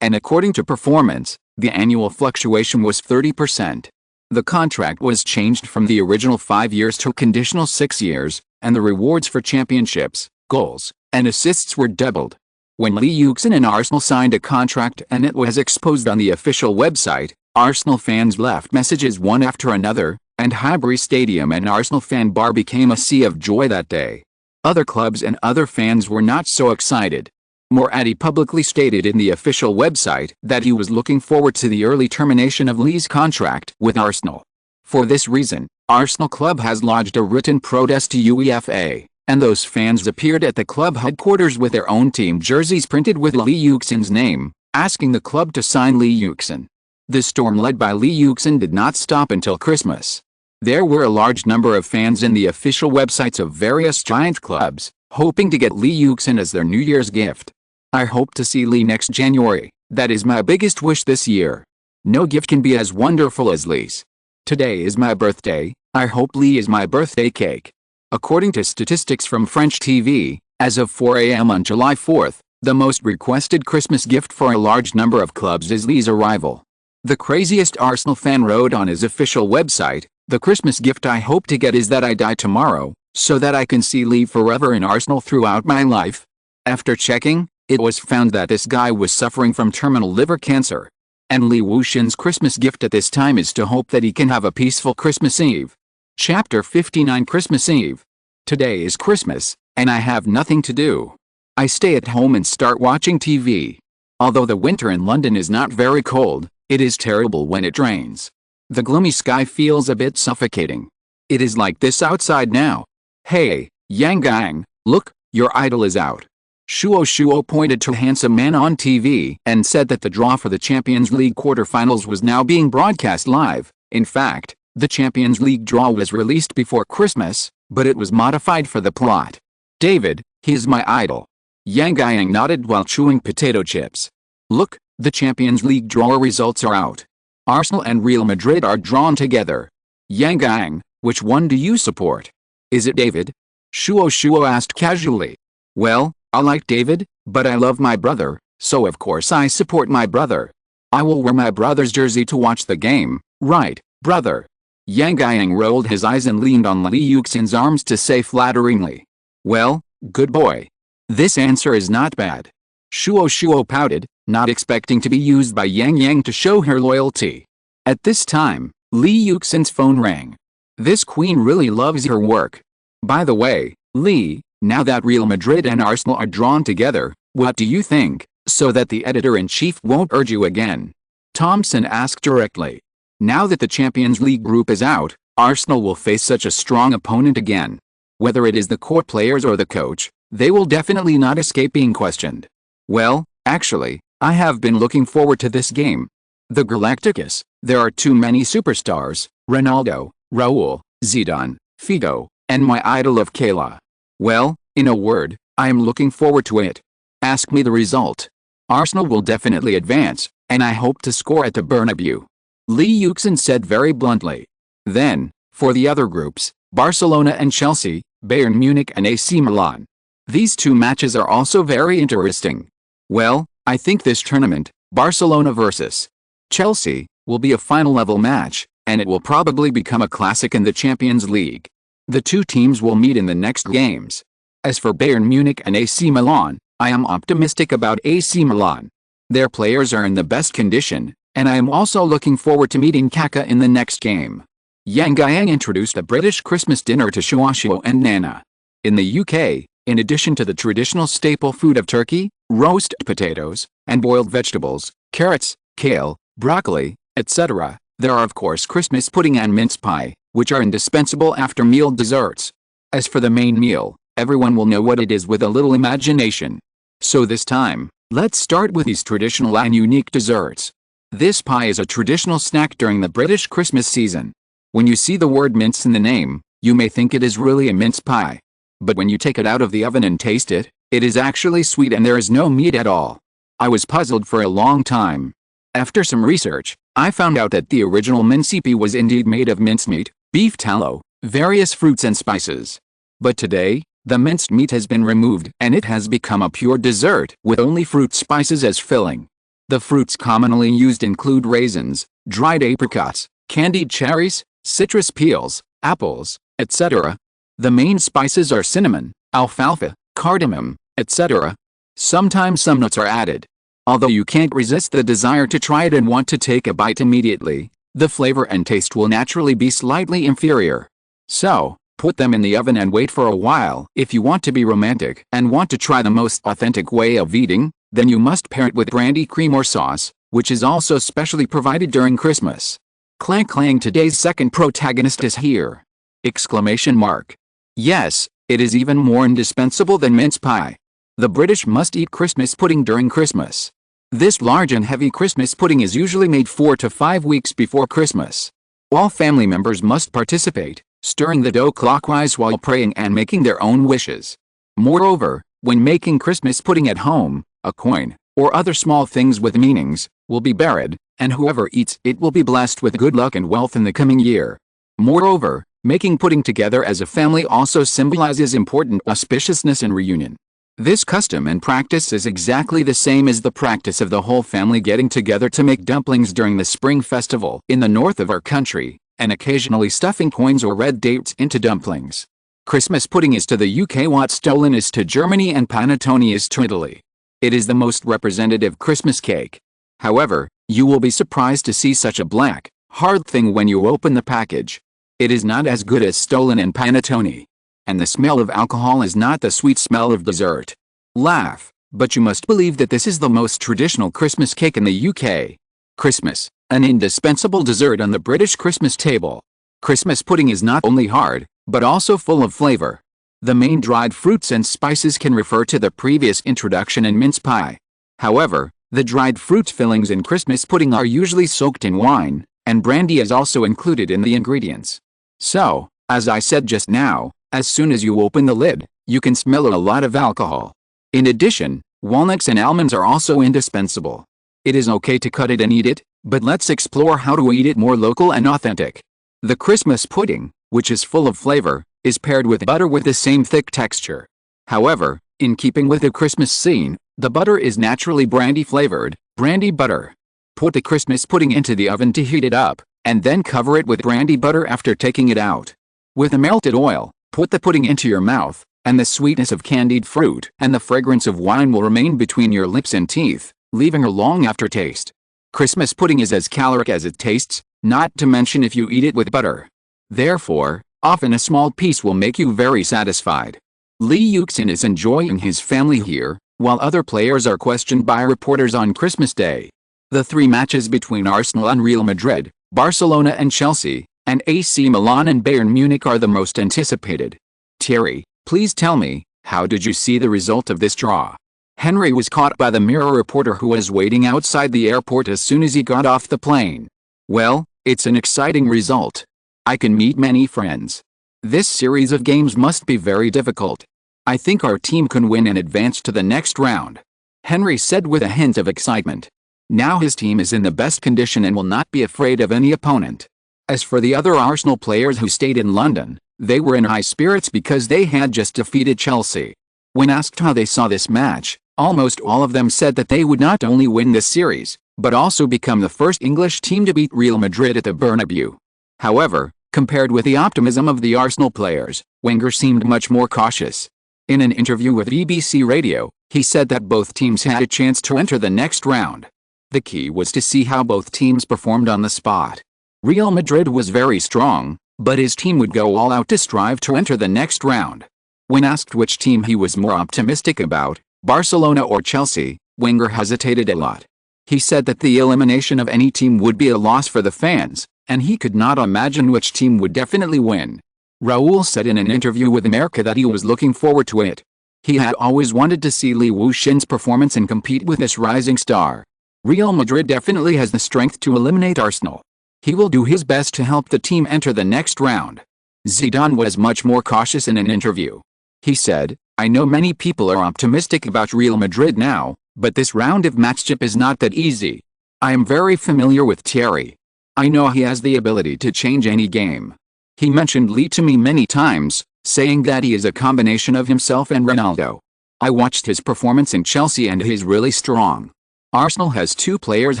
and according to performance, the annual fluctuation was 30%. The contract was changed from the original 5 years to a conditional 6 years, and the rewards for championships, goals, and assists were doubled. When Yuxin and Arsenal signed a contract and it was exposed on the official website, Arsenal fans left messages one after another, and Highbury Stadium and Arsenal fan bar became a sea of joy that day. Other clubs and other fans were not so excited. Moratti publicly stated in the official website that he was looking forward to the early termination of Lee's contract with Arsenal. For this reason, Arsenal Club has lodged a written protest to UEFA, and those fans appeared at the club headquarters with their own team jerseys printed with Yuxin's name, asking the club to sign Yuxin. The storm led by Yuxin did not stop until Christmas. There were a large number of fans in the official websites of various giant clubs, hoping to get Yuxin as their New Year's gift. I hope to see Lee next January. That is my biggest wish this year. No gift can be as wonderful as Lee's. Today is my birthday. I hope Lee is my birthday cake. According to statistics from French TV, as of 4 a.m. on July 4th, the most requested Christmas gift for a large number of clubs is Lee's arrival. The craziest Arsenal fan wrote on his official website, "The Christmas gift I hope to get is that I die tomorrow, so that I can see Lee forever in Arsenal throughout my life." After checking, it was found that this guy was suffering from terminal liver cancer. And Yuxin's Christmas gift at this time is to hope that he can have a peaceful Christmas Eve. Chapter 59 Christmas Eve. Today is Christmas, and I have nothing to do. I stay at home and start watching TV. Although the winter in London is not very cold, it is terrible when it rains. The gloomy sky feels a bit suffocating. It is like this outside now. "Hey, Yang Gang, look, your idol is out." Shuo pointed to a handsome man on TV and said that the draw for the Champions League quarterfinals was now being broadcast live. In fact, the Champions League draw was released before Christmas, but it was modified for the plot. "David, he is my idol." Yang Gang nodded while chewing potato chips. "Look, the Champions League draw results are out. Arsenal and Real Madrid are drawn together." Yang Gang, which one do you support? Is it David? Shuo asked casually. "Well, I like David, but I love my brother, so of course I support my brother. I will wear my brother's jersey to watch the game, right, brother?" Yang Gang rolled his eyes and leaned on Yuxin's arms to say flatteringly, "Well, good boy. This answer is not bad. Shuo Shuo pouted, not expecting to be used by Yang Yang to show her loyalty. At this time, Li Yuxin's phone rang. This queen really loves her work. By the way, Li, now that Real Madrid and Arsenal are drawn together, what do you think, so that the editor-in-chief won't urge you again? Thompson asked directly. Now that the Champions League group is out, Arsenal will face such a strong opponent again. Whether it is the core players or the coach, they will definitely not escape being questioned. Well, actually, I have been looking forward to this game. The Galacticos, there are too many superstars, Ronaldo, Raul, Zidane, Figo, and my idol of Kayla. Well, in a word, I am looking forward to it. Ask me the result. Arsenal will definitely advance, and I hope to score at the Bernabeu. Li Yuxin said very bluntly. Then, for the other groups, Barcelona and Chelsea, Bayern Munich and AC Milan. These two matches are also very interesting. Well, I think this tournament, Barcelona vs. Chelsea, will be a final-level match, and it will probably become a classic in the Champions League. The two teams will meet in the next games. As for Bayern Munich and AC Milan, I am optimistic about AC Milan. Their players are in the best condition, and I am also looking forward to meeting Kaka in the next game. Yang Yang introduced a British Christmas dinner to Shuo and Nana. In the UK, in addition to the traditional staple food of turkey, roast potatoes, and boiled vegetables, carrots, kale, broccoli, etc., there are of course Christmas pudding and mince pie, which are indispensable after-meal desserts. As for the main meal, everyone will know what it is with a little imagination. So this time, let's start with these traditional and unique desserts. This pie is a traditional snack during the British Christmas season. When you see the word mince in the name, you may think it is really a mince pie. But when you take it out of the oven and taste it, it is actually sweet and there is no meat at all. I was puzzled for a long time. After some research, I found out that the original mincepi was indeed made of mincemeat, beef tallow, various fruits and spices. But today, the minced meat has been removed and it has become a pure dessert with only fruit spices as filling. The fruits commonly used include raisins, dried apricots, candied cherries, citrus peels, apples, etc. The main spices are cinnamon, alfalfa, cardamom, etc. Sometimes some nuts are added. Although you can't resist the desire to try it and want to take a bite immediately, the flavor and taste will naturally be slightly inferior. So, put them in the oven and wait for a while. If you want to be romantic and want to try the most authentic way of eating, then you must pair it with brandy cream or sauce, which is also specially provided during Christmas. Clang clang, today's second protagonist is here! Exclamation mark. Yes, it is even more indispensable than mince pie. The British must eat Christmas pudding during Christmas. This large and heavy Christmas pudding is usually made 4 to 5 weeks before Christmas. All family members must participate, stirring the dough clockwise while praying and making their own wishes. Moreover, when making Christmas pudding at home, a coin, or other small things with meanings, will be buried, and whoever eats it will be blessed with good luck and wealth in the coming year. Moreover, making pudding together as a family also symbolizes important auspiciousness and reunion. This custom and practice is exactly the same as the practice of the whole family getting together to make dumplings during the spring festival in the north of our country, and occasionally stuffing coins or red dates into dumplings. Christmas pudding is to the UK what Stollen is to Germany and panettone is to Italy. It is the most representative Christmas cake. However, you will be surprised to see such a black, hard thing when you open the package. It is not as good as Stollen and panettone. And the smell of alcohol is not the sweet smell of dessert. Laugh, but you must believe that this is the most traditional Christmas cake in the UK. Christmas, an indispensable dessert on the British Christmas table. Christmas pudding is not only hard, but also full of flavor. The main dried fruits and spices can refer to the previous introduction in mince pie. However, the dried fruit fillings in Christmas pudding are usually soaked in wine, and brandy is also included in the ingredients. So, as I said just now, as soon as you open the lid, you can smell a lot of alcohol. In addition, walnuts and almonds are also indispensable. It is okay to cut it and eat it, but let's explore how to eat it more local and authentic. The Christmas pudding, which is full of flavor, is paired with butter with the same thick texture. However, in keeping with the Christmas scene, the butter is naturally brandy flavored, brandy butter. Put the Christmas pudding into the oven to heat it up, and then cover it with brandy butter after taking it out. With the melted oil, put the pudding into your mouth, and the sweetness of candied fruit and the fragrance of wine will remain between your lips and teeth, leaving a long aftertaste. Christmas pudding is as caloric as it tastes, not to mention if you eat it with butter. Therefore, often a small piece will make you very satisfied. Lee Yuxin is enjoying his family here, while other players are questioned by reporters on Christmas Day. The three matches between Arsenal and Real Madrid, Barcelona and Chelsea, and AC Milan and Bayern Munich are the most anticipated. Thierry, please tell me, how did you see the result of this draw? Henry was caught by the Mirror reporter who was waiting outside the airport as soon as he got off the plane. Well, it's an exciting result. I can meet many friends. This series of games must be very difficult. I think our team can win and advance to the next round, Henry said with a hint of excitement. Now his team is in the best condition and will not be afraid of any opponent. As for the other Arsenal players who stayed in London, they were in high spirits because they had just defeated Chelsea. When asked how they saw this match, almost all of them said that they would not only win this series, but also become the first English team to beat Real Madrid at the Bernabeu. However, compared with the optimism of the Arsenal players, Wenger seemed much more cautious. In an interview with BBC Radio, he said that both teams had a chance to enter the next round. The key was to see how both teams performed on the spot. Real Madrid was very strong, but his team would go all out to strive to enter the next round. When asked which team he was more optimistic about, Barcelona or Chelsea, Wenger hesitated a lot. He said that the elimination of any team would be a loss for the fans, and he could not imagine which team would definitely win. Raul said in an interview with America that he was looking forward to it. He had always wanted to see Lee Yuxin's performance and compete with this rising star. Real Madrid definitely has the strength to eliminate Arsenal. He will do his best to help the team enter the next round. Zidane was much more cautious in an interview. He said, I know many people are optimistic about Real Madrid now, but this round of matchup is not that easy. I am very familiar with Thierry. I know he has the ability to change any game. He mentioned Lee to me many times, saying that he is a combination of himself and Ronaldo. I watched his performance in Chelsea and he's really strong. Arsenal has two players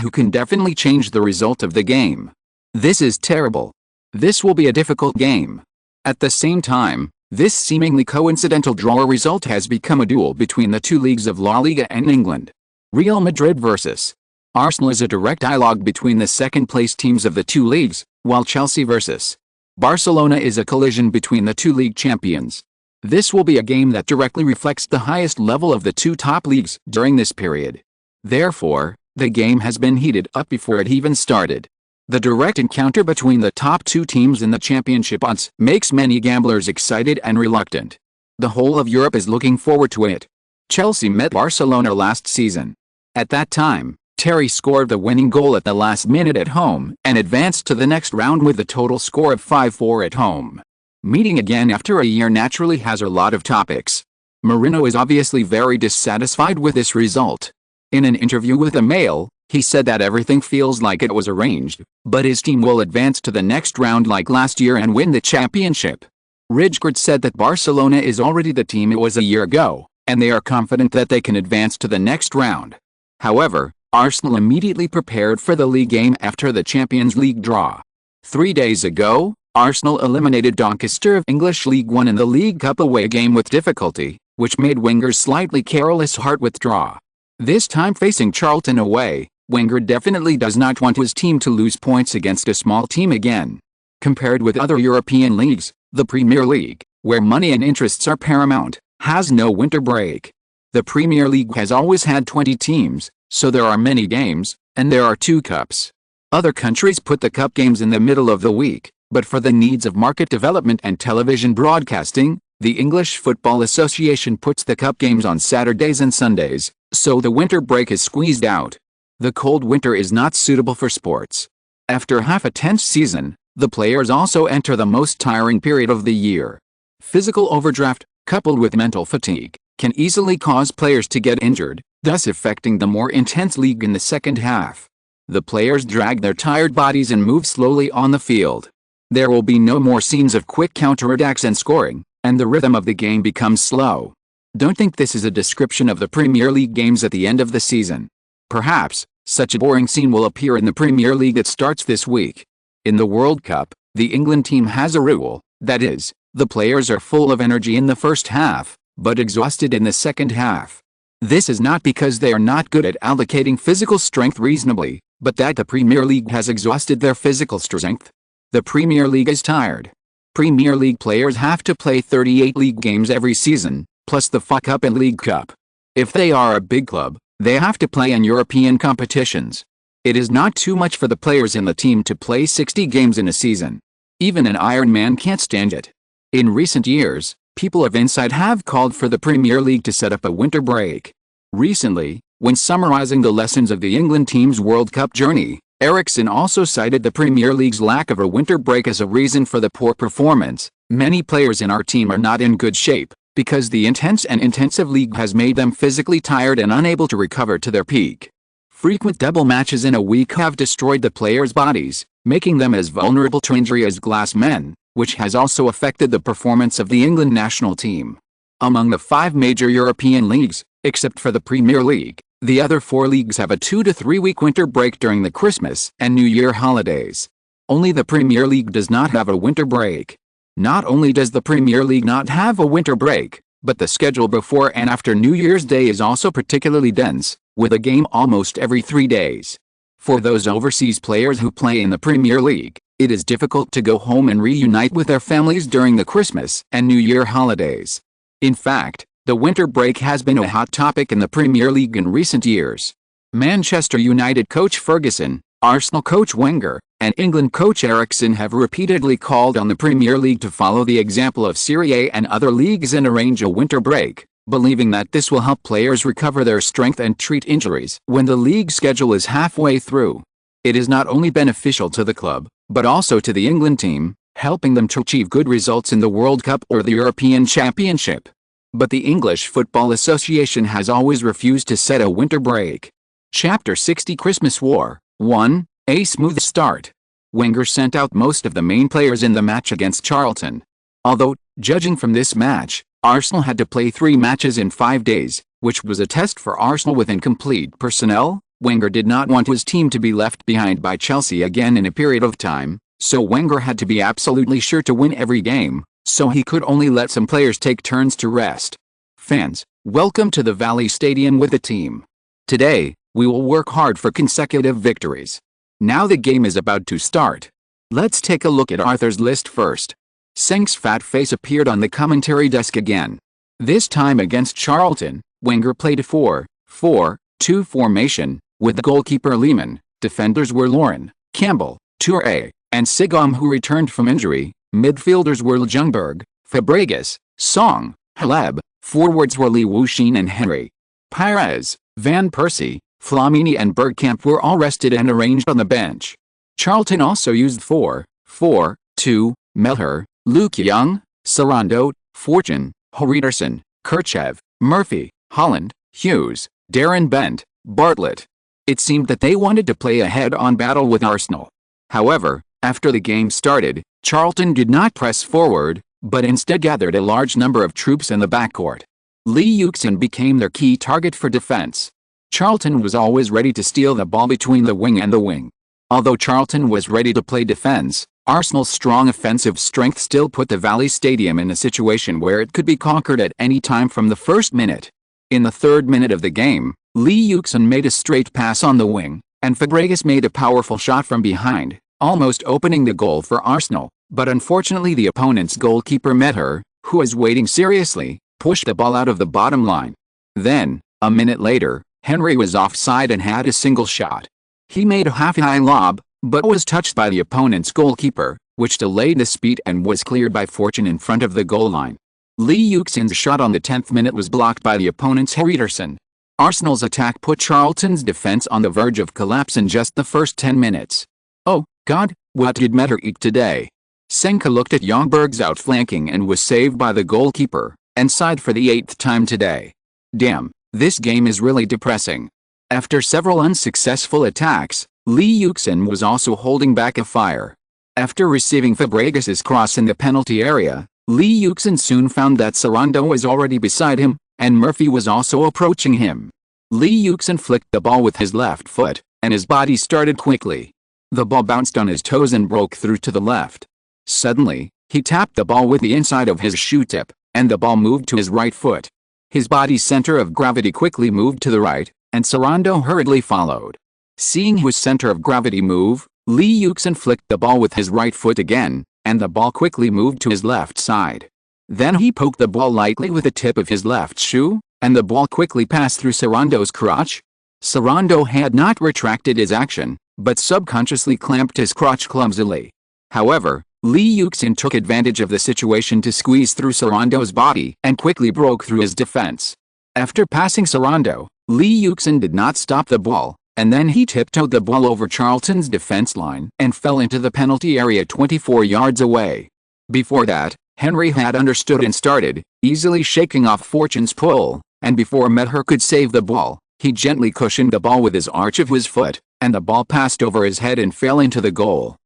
who can definitely change the result of the game. This is terrible. This will be a difficult game. At the same time, this seemingly coincidental draw result has become a duel between the two leagues of La Liga and England. Real Madrid versus Arsenal is a direct dialogue between the second-place teams of the two leagues, while Chelsea versus Barcelona is a collision between the two league champions. This will be a game that directly reflects the highest level of the two top leagues during this period. Therefore, the game has been heated up before it even started. The direct encounter between the top two teams in the championship odds makes many gamblers excited and reluctant. The whole of Europe is looking forward to it. Chelsea met Barcelona last season. At that time, Terry scored the winning goal at the last minute at home and advanced to the next round with a total score of 5-4 at home. Meeting again after a year naturally has a lot of topics. Mourinho is obviously very dissatisfied with this result. In an interview with the Mail, he said that everything feels like it was arranged, but his team will advance to the next round like last year and win the championship. Rijkaard said that Barcelona is already the team it was a year ago, and they are confident that they can advance to the next round. However, Arsenal immediately prepared for the league game after the Champions League draw. 3 days ago, Arsenal eliminated Doncaster of English League One in the League Cup away game with difficulty, which made Wenger's slightly careless heart withdraw. This time facing Charlton away, Wenger definitely does not want his team to lose points against a small team again. Compared with other European leagues, the Premier League, where money and interests are paramount, has no winter break. The Premier League has always had 20 teams, so there are many games, and there are 2 cups. Other countries put the cup games in the middle of the week, but for the needs of market development and television broadcasting, the English Football Association puts the cup games on Saturdays and Sundays, so the winter break is squeezed out. The cold winter is not suitable for sports. After half a tense season, the players also enter the most tiring period of the year. Physical overdraft, coupled with mental fatigue, can easily cause players to get injured, thus affecting the more intense league in the second half. The players drag their tired bodies and move slowly on the field. There will be no more scenes of quick counterattacks and scoring, and the rhythm of the game becomes slow. Don't think this is a description of the Premier League games at the end of the season. Perhaps, such a boring scene will appear in the Premier League that starts this week. In the World Cup, the England team has a rule, that is, The players are full of energy in the first half, but exhausted in the second half. This is not because they are not good at allocating physical strength reasonably, but that the Premier League has exhausted their physical strength. The Premier League is tired. Premier League players have to play 38 league games every season, plus the FA Cup and League Cup. If they are a big club, they have to play in European competitions. It is not too much for the players in the team to play 60 games in a season. Even an Iron Man can't stand it. In recent years, people of insight have called for the Premier League to set up a winter break. Recently, when summarizing the lessons of the England team's World Cup journey, Ericsson also cited the Premier League's lack of a winter break as a reason for the poor performance. Many players in our team are not in good shape, because the intense and intensive league has made them physically tired and unable to recover to their peak. Frequent double matches in a week have destroyed the players' bodies, making them as vulnerable to injury as glass men, which has also affected the performance of the England national team. Among the 5 major European leagues, except for the Premier League, the other 4 leagues have a 2 to 3 week winter break during the Christmas and New Year holidays. Only the Premier League does not have a winter break. Not only does the Premier League not have a winter break, but the schedule before and after New Year's Day is also particularly dense, with a game almost every 3 days. For those overseas players who play in the Premier League, it is difficult to go home and reunite with their families during the Christmas and New Year holidays. In fact, the winter break has been a hot topic in the Premier League in recent years. Manchester United coach Ferguson, Arsenal coach Wenger, and England coach Ericsson have repeatedly called on the Premier League to follow the example of Serie A and other leagues and arrange a winter break, believing that this will help players recover their strength and treat injuries when the league schedule is halfway through. It is not only beneficial to the club, but also to the England team, helping them to achieve good results in the World Cup or the European Championship. But the English Football Association has always refused to set a winter break. Chapter 60 Christmas War 1. A smooth start. Wenger sent out most of the main players in the match against Charlton. Although, judging from this match, Arsenal had to play 3 matches in 5 days, which was a test for Arsenal with incomplete personnel. Wenger did not want his team to be left behind by Chelsea again in a period of time, so Wenger had to be absolutely sure to win every game, so he could only let some players take turns to rest. Fans, welcome to the Valley Stadium with the team. Today, we will work hard for consecutive victories. Now the game is about to start. Let's take a look at Arthur's list first. Senk's fat face appeared on the commentary desk again. This time against Charlton, Wenger played a 4-4-2 formation, with the goalkeeper Lehmann. Defenders were Lauren, Campbell, Toure, and Sigom, who returned from injury. Midfielders were Ljungberg, Fabregas, Song, Haleb. Forwards were Lee Yuxin and Henry. Pires, Van Persie, Flamini and Bergkamp were all rested and arranged on the bench. Charlton also used 4-4-2, Melher, Luke Young, Sarando, Fortune, Horiderson, Kirchev, Murphy, Holland, Hughes, Darren Bent, Bartlett. It seemed that they wanted to play a head-on battle with Arsenal. However, after the game started, Charlton did not press forward, but instead gathered a large number of troops in the backcourt. Lee Yuxin became their key target for defense. Charlton was always ready to steal the ball between the wing and the wing. Although Charlton was ready to play defense, Arsenal's strong offensive strength still put the Valley Stadium in a situation where it could be conquered at any time from the first minute. In the 3rd minute of the game, Lee Yuxin made a straight pass on the wing, and Fabregas made a powerful shot from behind, almost opening the goal for Arsenal, but unfortunately the opponent's goalkeeper Melher, who was waiting seriously, pushed the ball out of the bottom line. Then, a minute later, Henry was offside and had a single shot. He made a half-high lob, but was touched by the opponent's goalkeeper, which delayed the speed and was cleared by Fortune in front of the goal line. Lee Yuxin's shot on the 10th minute was blocked by the opponent's Horiderson. Arsenal's attack put Charlton's defense on the verge of collapse in just the first 10 minutes. Oh, God, what did Melher eat today? Senka looked at Ljungberg's outflanking and was saved by the goalkeeper, and sighed for the 8th time today. Damn, this game is really depressing. After several unsuccessful attacks, Lee Yuxin was also holding back a fire. After receiving Fabregas's cross in the penalty area, Lee Yuxin soon found that Sarando was already beside him, and Murphy was also approaching him. Lee Yuxin flicked the ball with his left foot, and his body started quickly. The ball bounced on his toes and broke through to the left. Suddenly, He tapped the ball with the inside of his shoe tip, and the ball moved to his right foot. His body's center of gravity quickly moved to the right, and Sarando hurriedly followed. Seeing his center of gravity move, Lee Yuxin flicked the ball with his right foot again, and the ball quickly moved to his left side. Then he poked the ball lightly with the tip of his left shoe, and the ball quickly passed through Sarando's crotch. Sarando had not retracted his action, but subconsciously clamped his crotch clumsily. However, Lee Yuxin took advantage of the situation to squeeze through Sarando's body and quickly broke through his defense. After passing Sarando, Lee Yuxin did not stop the ball, and then he tiptoed the ball over Charlton's defense line and fell into the penalty area 24 yards away. Before that, Henry had understood and started, easily shaking off Fortune's pull, and before Medher could save the ball, he gently cushioned the ball with his arch of his foot, and the ball passed over his head and fell into the goal.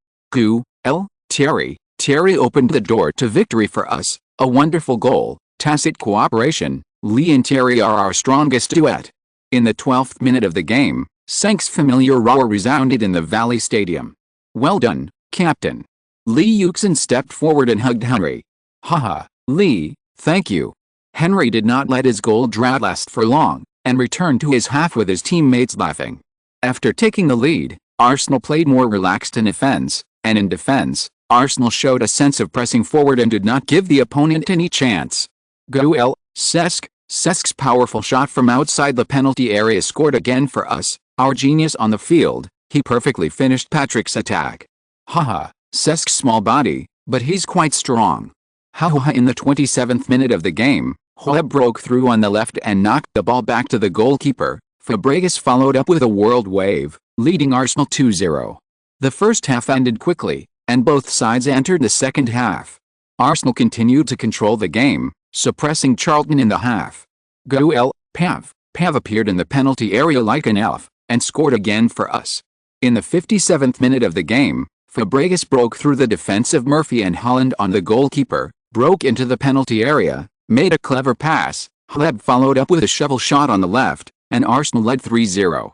Terry opened the door to victory for us, a wonderful goal, tacit cooperation, Lee and Terry are our strongest duet. In the 12th minute of the game, Sank's familiar roar resounded in the Valley Stadium. Well done, Captain. Lee Yuxin stepped forward and hugged Henry. Haha, Lee, thank you. Henry did not let his goal drought last for long, and returned to his half with his teammates laughing. After taking the lead, Arsenal played more relaxed in offense, and in defense, Arsenal showed a sense of pressing forward and did not give the opponent any chance. Cesk's powerful shot from outside the penalty area scored again for us, our genius on the field. He perfectly finished Patrick's attack. Haha, Cesk's small body, but he's quite strong. Haha. In the 27th minute of the game, Hoeb broke through on the left and knocked the ball back to the goalkeeper. Fabregas followed up with a world wave, leading Arsenal 2-0. The first half ended quickly, and both sides entered the second half. Arsenal continued to control the game, suppressing Charlton in the half. Pav appeared in the penalty area like an elf, and scored again for us. In the 57th minute of the game, Fabregas broke through the defense of Murphy and Holland on the goalkeeper, broke into the penalty area, made a clever pass, Hoeb followed up with a shovel shot on the left, and Arsenal led 3-0.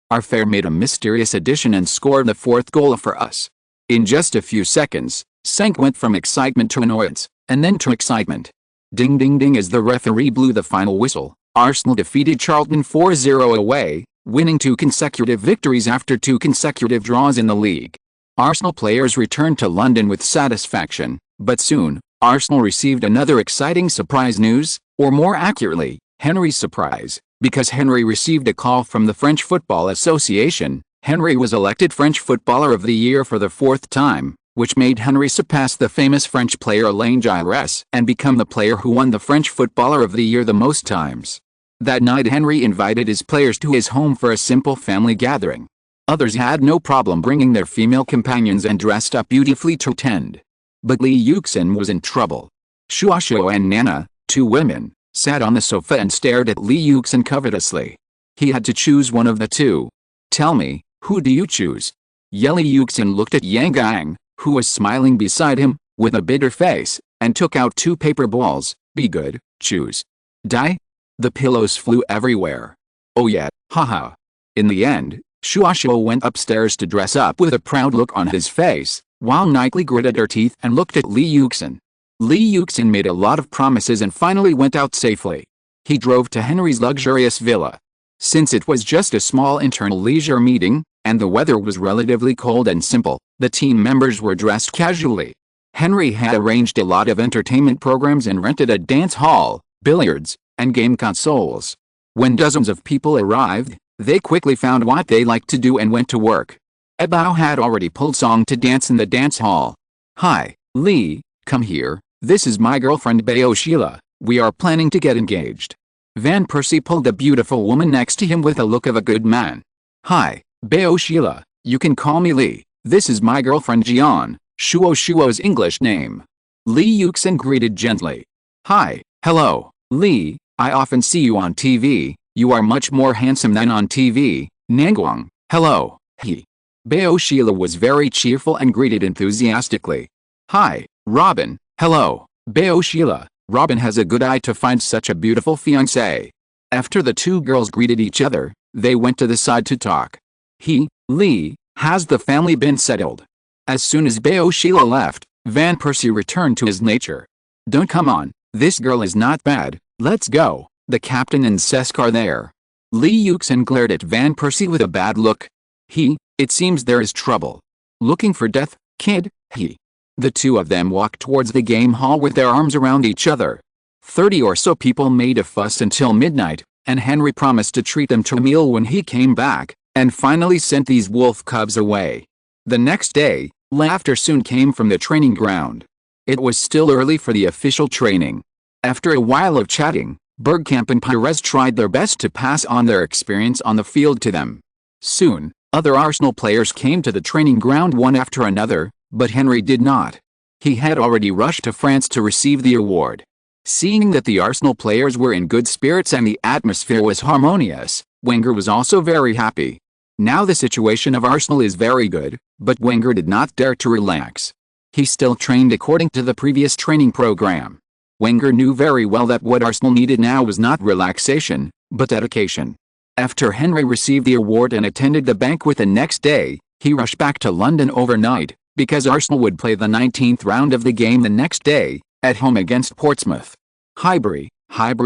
Our fair made a mysterious addition and scored the fourth goal for us. In just a few seconds, Sank went from excitement to annoyance, and then to excitement. Ding ding ding as the referee blew the final whistle, Arsenal defeated Charlton 4-0 away, winning 2 consecutive victories after 2 consecutive draws in the league. Arsenal players returned to London with satisfaction, but soon, Arsenal received another exciting surprise news, or more accurately, Henry's surprise, because Henry received a call from the French Football Association. Henry was elected French Footballer of the Year for the 4th time, which made Henry surpass the famous French player Alain Giresse and become the player who won the French Footballer of the Year the most times. That night Henry invited his players to his home for a simple family gathering. Others had no problem bringing their female companions and dressed up beautifully to attend. But Lee Yuxin was in trouble. Shuashuo and Nana, 2 women, sat on the sofa and stared at Lee Yuxin covetously. He had to choose one of the 2. Tell me, who do you choose? Lee Yuxin looked at Yang Gang, who was smiling beside him, with a bitter face, and took out 2 paper balls. Be good, choose. Die? The pillows flew everywhere. Oh yeah, haha. In the end, Shuashuo went upstairs to dress up with a proud look on his face, while Nightly gritted her teeth and looked at Lee Yuxin. Lee Yuxin made a lot of promises and finally went out safely. He drove to Henry's luxurious villa. Since it was just a small internal leisure meeting, and the weather was relatively cold and simple, the team members were dressed casually. Henry had arranged a lot of entertainment programs and rented a dance hall, billiards, and game consoles. When dozens of people arrived, they quickly found what they liked to do and went to work. Ebao had already pulled song to dance in the dance hall. Hi, Lee, come here, this is my girlfriend Bao Sheila, we are planning to get engaged. Van Persie pulled a beautiful woman next to him with a look of a good man. Hi, Bao Sheila, you can call me Lee, this is my girlfriend Jian, Shuo's English name. Lee Yuxin greeted gently. Hi, hello, Lee, I often see you on TV, you are much more handsome than on TV, Nanguang, hello, he. Bao Sheila was very cheerful and greeted enthusiastically. Hi, Robin, hello, Bao Sheila, Robin has a good eye to find such a beautiful fiancé. After the 2 girls greeted each other, they went to the side to talk. Lee, Has the family been settled? As soon as Sheila left, Van Persie returned to his nature. Don't come on, this girl is not bad, let's go, the captain and Cesc are there. Lee Yuxin glared at Van Persie with a bad look. It seems there is trouble. Looking for death, kid, The two of them walked towards the game hall with their arms around each other. 30 or so people made a fuss until midnight, and Henry promised to treat them to a meal when he came back, and finally sent these wolf cubs away. The next day, laughter soon came from the training ground. It was still early for the official training. After a while of chatting, Bergkamp and Pires tried their best to pass on their experience on the field to them. Soon, other Arsenal players came to the training ground one after another, but Henry did not. He had already rushed to France to receive the award. Seeing that the Arsenal players were in good spirits and the atmosphere was harmonious, Wenger was also very happy. Now the situation of Arsenal is very good, but Wenger did not dare to relax. He still trained according to the previous training program. Wenger knew very well that what Arsenal needed now was not relaxation, but dedication. After Henry received the award and attended the banquet the next day, he rushed back to London overnight, because Arsenal would play the 19th round of the game the next day, at home against Portsmouth. Highbury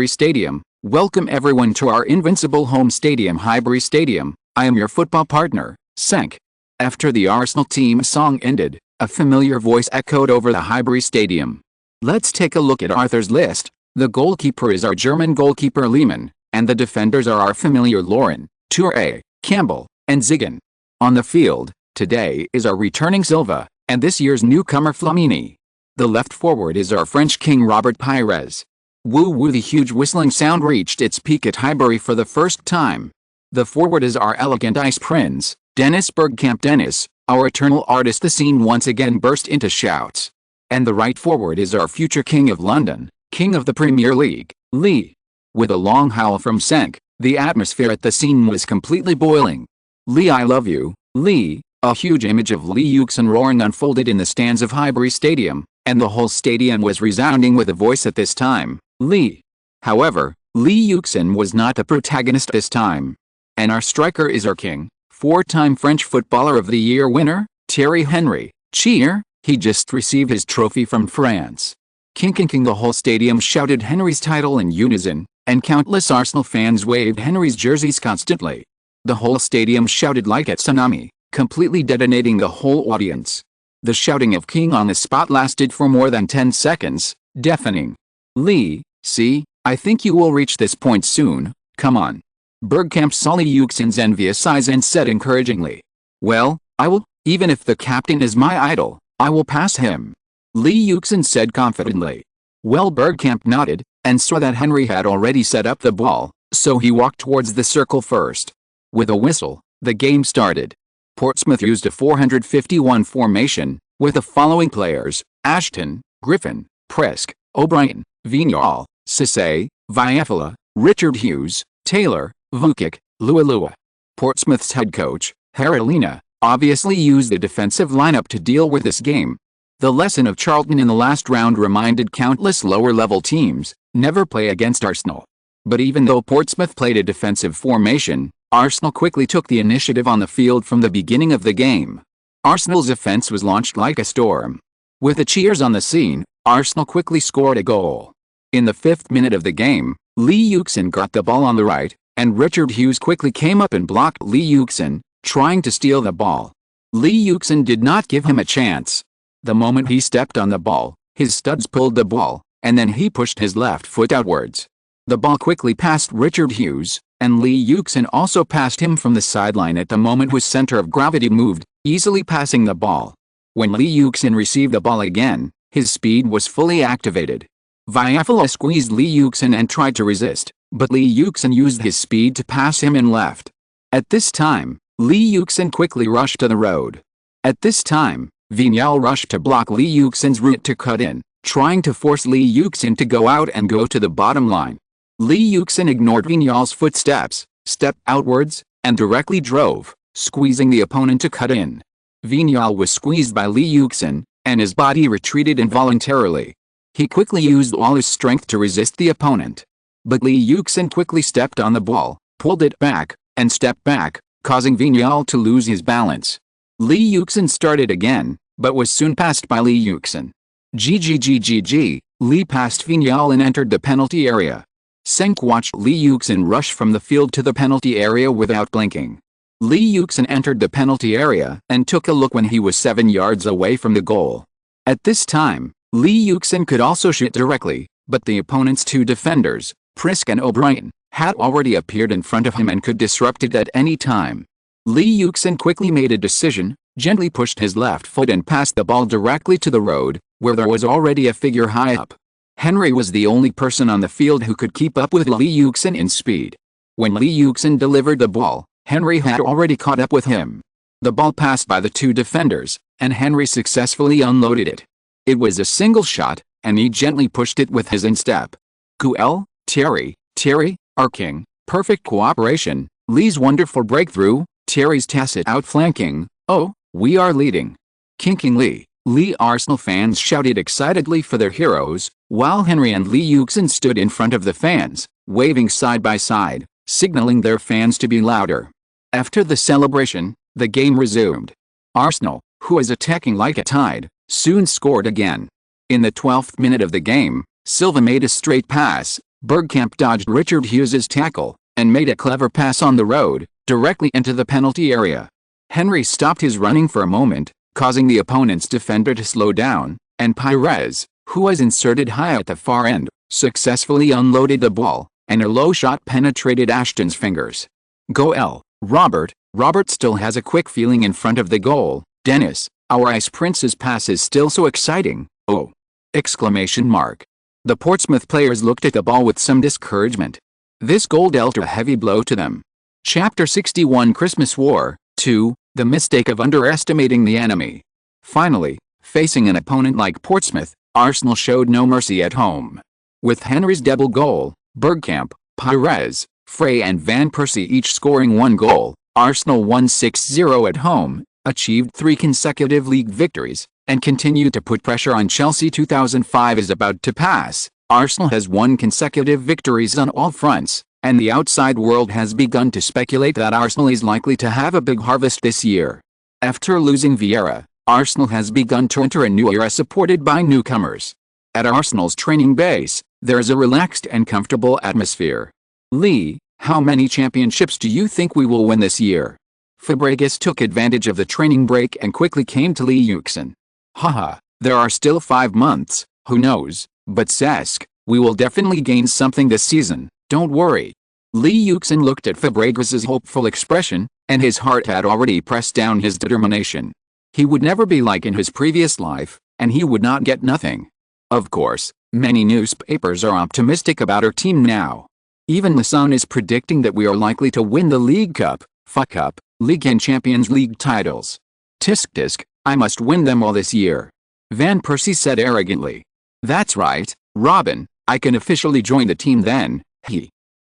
Stadium, welcome everyone to our invincible home stadium. Highbury Stadium, I am your football partner, Cenk. After the Arsenal team song ended, a familiar voice echoed over the Highbury Stadium. Let's take a look at Arthur's list. The goalkeeper is our German goalkeeper Lehmann, and the defenders are our familiar Lauren, Toure, Campbell, and Zigan. On the field, today is our returning Silva, and this year's newcomer Flamini. The left forward is our French king Robert Pires. Woo woo, the huge whistling sound reached its peak at Highbury for the first time. The forward is our elegant ice prince, Dennis Bergkamp. Dennis, our eternal artist. The scene once again burst into shouts. And the right forward is our future king of London, king of the Premier League, Lee. With a long howl from Cenk, the atmosphere at the scene was completely boiling. Lee, I love you, Lee. A huge image of Lee Yuxin roaring unfolded in the stands of Highbury Stadium, and the whole stadium was resounding with a voice at this time, Lee. However, Lee Yuxin was not the protagonist this time. And our striker is our king, four-time French Footballer of the Year winner, Thierry Henry. Cheer, he just received his trophy from France. King. The whole stadium shouted Henry's title in unison, and countless Arsenal fans waved Henry's jerseys constantly. The whole stadium shouted like a tsunami, completely detonating the whole audience. The shouting of King on the spot lasted for more than 10 seconds, deafening. Lee, see, I think you will reach this point soon, come on. Bergkamp saw Lee Yuxin's envious eyes and said encouragingly. Well, I will, even if the captain is my idol, I will pass him. Lee Yuxin said confidently. Well, Bergkamp nodded, and saw that Henry had already set up the ball, so he walked towards the circle first. With a whistle, the game started. Portsmouth used a 451 formation, with the following players: Ashton, Griffin, Presk, O'Brien, Vignal, Cisse, Viafala, Richard Hughes, Taylor, Vukic, Lualua. Portsmouth's head coach, Haralina, obviously used the defensive lineup to deal with this game. The lesson of Charlton in the last round reminded countless lower-level teams, never play against Arsenal. But even though Portsmouth played a defensive formation, Arsenal quickly took the initiative on the field from the beginning of the game. Arsenal's offense was launched like a storm. With the cheers on the scene, Arsenal quickly scored a goal. In the 5th minute of the game, Lee Yuxin got the ball on the right, and Richard Hughes quickly came up and blocked Lee Yuxin, trying to steal the ball. Lee Yuxin did not give him a chance. The moment he stepped on the ball, his studs pulled the ball, and then he pushed his left foot outwards. The ball quickly passed Richard Hughes, and Lee Yuxin also passed him from the sideline at the moment his center of gravity moved, easily passing the ball. When Lee Yuxin received the ball again, his speed was fully activated. Viafala squeezed Lee Yuxin and tried to resist, but Lee Yuxin used his speed to pass him in left. At this time, Lee Yuxin quickly rushed to the road. At this time, Vignal rushed to block Lee Yuxin's route to cut in, trying to force Lee Yuxin to go out and go to the bottom line. Lee Yuxin ignored Vignal's footsteps, stepped outwards, and directly drove, squeezing the opponent to cut in. Vignal was squeezed by Lee Yuxin, and his body retreated involuntarily. He quickly used all his strength to resist the opponent. But Lee Yuxin quickly stepped on the ball, pulled it back, and stepped back, causing Vignal to lose his balance. Lee Yuxin started again, but was soon passed by Lee Yuxin. GGGGG, Lee passed Vinyal and entered the penalty area. Senk watched Lee Yuxin rush from the field to the penalty area without blinking. Lee Yuxin entered the penalty area and took a look when he was 7 yards away from the goal. At this time, Lee Yuxin could also shoot directly, but the opponent's two defenders, Prisk and O'Brien, had already appeared in front of him and could disrupt it at any time. Lee Yuxin quickly made a decision, gently pushed his left foot and passed the ball directly to the road, where there was already a figure high up. Henry was the only person on the field who could keep up with Lee Yuxin in speed. When Lee Yuxin delivered the ball, Henry had already caught up with him. The ball passed by the two defenders, and Henry successfully unloaded it. It was a single shot, and he gently pushed it with his instep. Kuel, Thierry, arcing, perfect cooperation, Lee's wonderful breakthrough, Thierry's tacit outflanking, oh, we are leading. Kinking Lee Arsenal fans shouted excitedly for their heroes, while Henry and Lee Yuxin stood in front of the fans, waving side by side, signaling their fans to be louder. After the celebration, the game resumed. Arsenal, who was attacking like a tide, soon scored again. In the 12th minute of the game, Silva made a straight pass, Bergkamp dodged Richard Hughes's tackle, and made a clever pass on the road, directly into the penalty area. Henry stopped his running for a moment, causing the opponent's defender to slow down, and Pires, who was inserted high at the far end, successfully unloaded the ball, and a low shot penetrated Ashton's fingers. Goal, Robert still has a quick feeling in front of the goal. Dennis, our Ice Prince's pass is still so exciting, oh! Exclamation mark. The Portsmouth players looked at the ball with some discouragement. This goal dealt a heavy blow to them. Chapter 61 Christmas War 2, The Mistake of Underestimating the Enemy. Finally, facing an opponent like Portsmouth, Arsenal showed no mercy at home. With Henry's double goal, Bergkamp, Pires, Frey and Van Persie each scoring one goal, Arsenal won 6-0 at home, achieved 3 consecutive league victories, and continued to put pressure on Chelsea. 2005 is about to pass. Arsenal has won consecutive victories on all fronts, and the outside world has begun to speculate that Arsenal is likely to have a big harvest this year. After losing Vieira, Arsenal has begun to enter a new era supported by newcomers. At Arsenal's training base, there is a relaxed and comfortable atmosphere. Lee, how many championships do you think we will win this year? Fabregas took advantage of the training break and quickly came to Lee Yuxin. Haha, there are still 5 months, who knows, but Cesc, we will definitely gain something this season, don't worry. Lee Yuxin looked at Fabregas's hopeful expression, and his heart had already pressed down his determination. He would never be like in his previous life, and he would not get nothing. Of course, many newspapers are optimistic about our team now. Even the Sun is predicting that we are likely to win the League Cup, FA Cup, League and Champions League titles. Tisk, I must win them all this year. Van Persie said arrogantly. That's right, Robin, I can officially join the team then,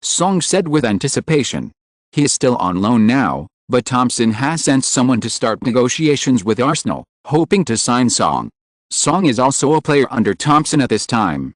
Song said with anticipation. He is still on loan now, but Thompson has sent someone to start negotiations with Arsenal, hoping to sign Song. Song is also a player under Thompson at this time.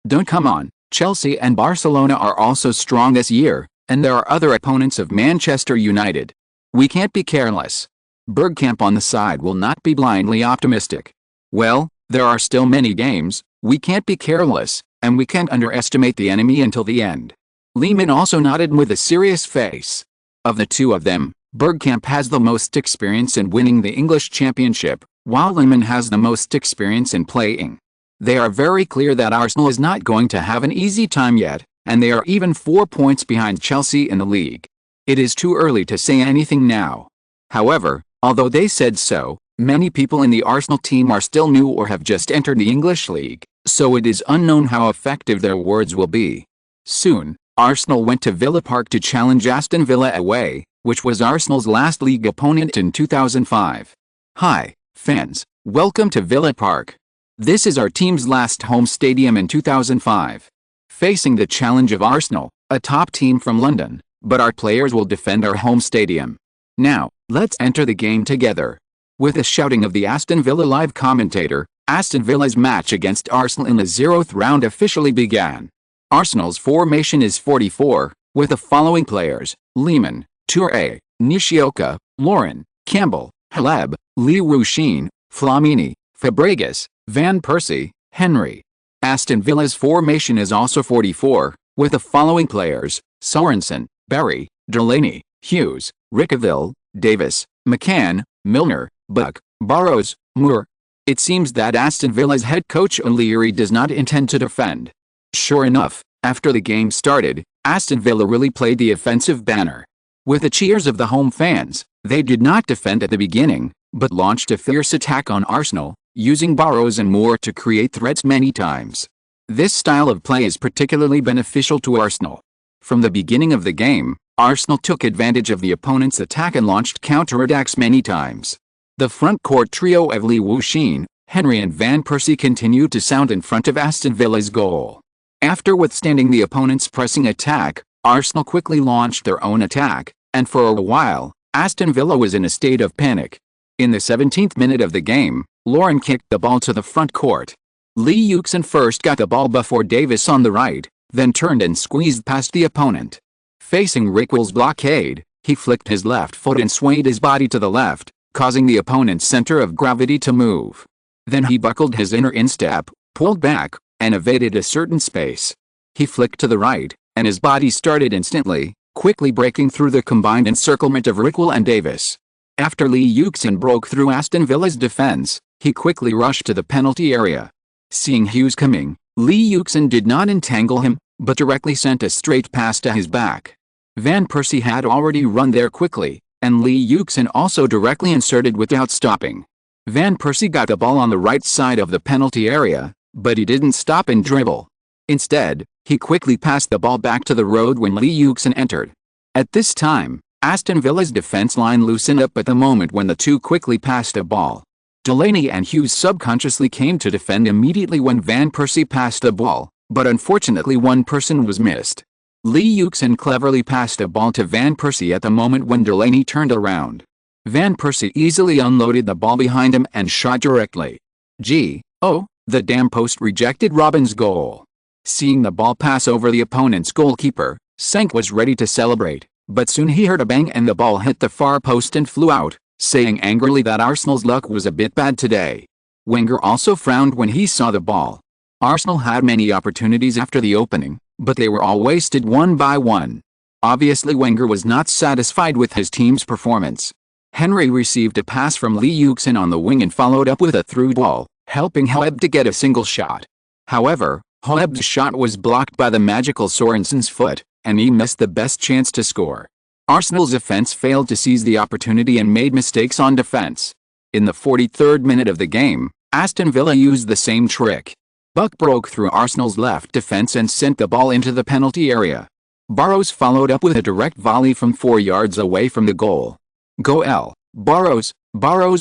Don't come on, Chelsea and Barcelona are also strong this year, and there are other opponents of Manchester United. We can't be careless. Bergkamp on the side will not be blindly optimistic. Well, there are still many games, we can't be careless, and we can't underestimate the enemy until the end. Lehmann also nodded with a serious face. Of the two of them, Bergkamp has the most experience in winning the English Championship, while Lehmann has the most experience in playing. They are very clear that Arsenal is not going to have an easy time yet, and they are even 4 points behind Chelsea in the league. It is too early to say anything now. However, although they said so, many people in the Arsenal team are still new or have just entered the English League, so it is unknown how effective their words will be. Soon, Arsenal went to Villa Park to challenge Aston Villa away, which was Arsenal's last league opponent in 2005. Hi, fans, welcome to Villa Park. This is our team's last home stadium in 2005. Facing the challenge of Arsenal, a top team from London, but our players will defend our home stadium. Now, let's enter the game together. With the shouting of the Aston Villa live commentator, Aston Villa's match against Arsenal in the 0th round officially began. Arsenal's formation is 44, with the following players: Lehmann, Toure, Nishioka, Lauren, Campbell, Haleb, Lee Yuxin, Flamini, Fabregas, Van Persie, Henry. Aston Villa's formation is also 44, with the following players: Sorensen, Barry, Delaney, Hughes, Rickaville, Davis, McCann, Milner, Buck, Burrows, Moore. It seems that Aston Villa's head coach O'Leary does not intend to defend. Sure enough, after the game started, Aston Villa really played the offensive banner. With the cheers of the home fans, they did not defend at the beginning, but launched a fierce attack on Arsenal, using Burrows and Moore to create threats many times. This style of play is particularly beneficial to Arsenal. From the beginning of the game, Arsenal took advantage of the opponent's attack and launched counterattacks many times. The front court trio of Lee Yuxin, Henry and Van Persie continued to sound in front of Aston Villa's goal. After withstanding the opponent's pressing attack, Arsenal quickly launched their own attack, and for a while, Aston Villa was in a state of panic. In the 17th minute of the game, Lauren kicked the ball to the front court. Lee Yuxin first got the ball before Davis on the right, then turned and squeezed past the opponent. Facing Rickwell's blockade, he flicked his left foot and swayed his body to the left, causing the opponent's center of gravity to move. Then he buckled his inner instep, pulled back, and evaded a certain space. He flicked to the right, and his body started instantly, quickly breaking through the combined encirclement of Rickwell and Davis. After Lee Yuxin broke through Aston Villa's defense, he quickly rushed to the penalty area. Seeing Hughes coming, Lee Yuxin did not entangle him, but directly sent a straight pass to his back. Van Persie had already run there quickly, and Lee Yuxin also directly inserted without stopping. Van Persie got the ball on the right side of the penalty area, but he didn't stop and dribble. Instead, he quickly passed the ball back to the road when Lee Yuxin entered. At this time, Aston Villa's defense line loosened up at the moment when the two quickly passed the ball. Delaney and Hughes subconsciously came to defend immediately when Van Persie passed the ball, but unfortunately one person was missed. Lee Yuxin cleverly passed a ball to Van Persie at the moment when Delaney turned around. Van Persie easily unloaded the ball behind him and shot directly. The damn post rejected Robin's goal. Seeing the ball pass over the opponent's goalkeeper, Cenk was ready to celebrate, but soon he heard a bang and the ball hit the far post and flew out, saying angrily that Arsenal's luck was a bit bad today. Wenger also frowned when he saw the ball. Arsenal had many opportunities after the opening, but they were all wasted one by one. Obviously Wenger was not satisfied with his team's performance. Henry received a pass from Lee Yuxin on the wing and followed up with a through ball, helping Haleb to get a single shot. However, Haleb's shot was blocked by the magical Sorensen's foot, and he missed the best chance to score. Arsenal's offense failed to seize the opportunity and made mistakes on defense. In the 43rd minute of the game, Aston Villa used the same trick. Buck broke through Arsenal's left defense and sent the ball into the penalty area. Burrows followed up with a direct volley from 4 yards away from the goal. Goal. Burrows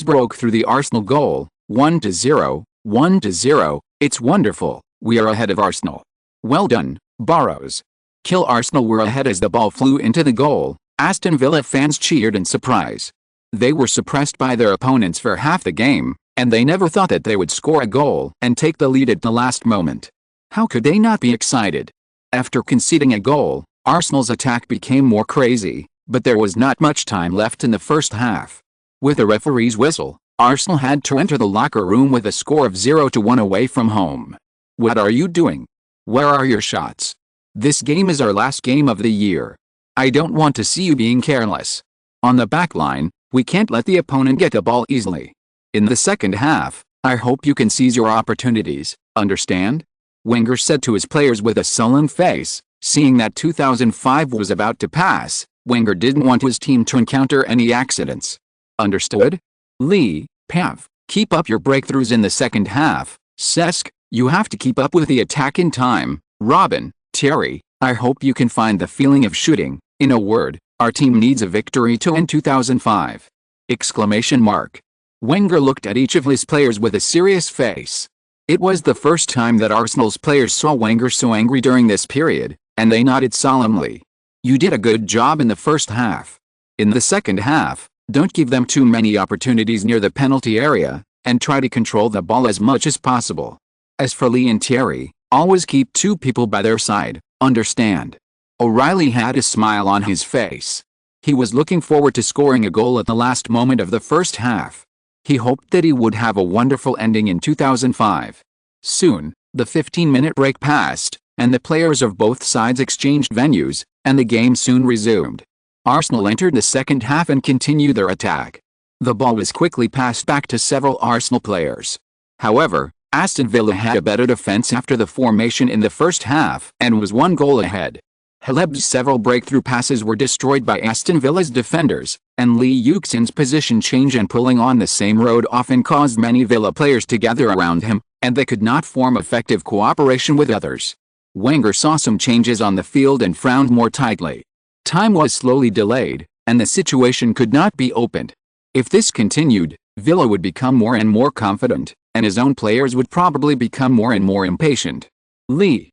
broke through the Arsenal goal. 1-0, 1-0, it's wonderful, we are ahead of Arsenal. Well done, Burrows. Kill Arsenal were ahead as the ball flew into the goal. Aston Villa fans cheered in surprise. They were suppressed by their opponents for half the game, and they never thought that they would score a goal and take the lead at the last moment. How could they not be excited? After conceding a goal, Arsenal's attack became more crazy, but there was not much time left in the first half. With the referee's whistle, Arsenal had to enter the locker room with a score of 0-1 away from home. What are you doing? Where are your shots? This game is our last game of the year. I don't want to see you being careless. On the back line, we can't let the opponent get the ball easily. In the second half, I hope you can seize your opportunities, understand? Wenger said to his players with a sullen face. Seeing that 2005 was about to pass, Wenger didn't want his team to encounter any accidents. Understood? Lee, Pav, keep up your breakthroughs in the second half. Cesc, you have to keep up with the attack in time. Robin, Terry, I hope you can find the feeling of shooting. In a word, our team needs a victory to end 2005. Exclamation mark. Wenger looked at each of his players with a serious face. It was the first time that Arsenal's players saw Wenger so angry during this period, and they nodded solemnly. You did a good job in the first half. In the second half, don't give them too many opportunities near the penalty area, and try to control the ball as much as possible. As for Lee and Thierry, always keep 2 people by their side, understand? O'Reilly had a smile on his face. He was looking forward to scoring a goal at the last moment of the first half. He hoped that he would have a wonderful ending in 2005. Soon, the 15-minute break passed, and the players of both sides exchanged venues, and the game soon resumed. Arsenal entered the second half and continued their attack. The ball was quickly passed back to several Arsenal players. However, Aston Villa had a better defense after the formation in the first half and was one goal ahead. Haleb's several breakthrough passes were destroyed by Aston Villa's defenders, and Lee Yuxin's position change and pulling on the same road often caused many Villa players to gather around him, and they could not form effective cooperation with others. Wenger saw some changes on the field and frowned more tightly. Time was slowly delayed, and the situation could not be opened. If this continued, Villa would become more and more confident, and his own players would probably become more and more impatient. Lee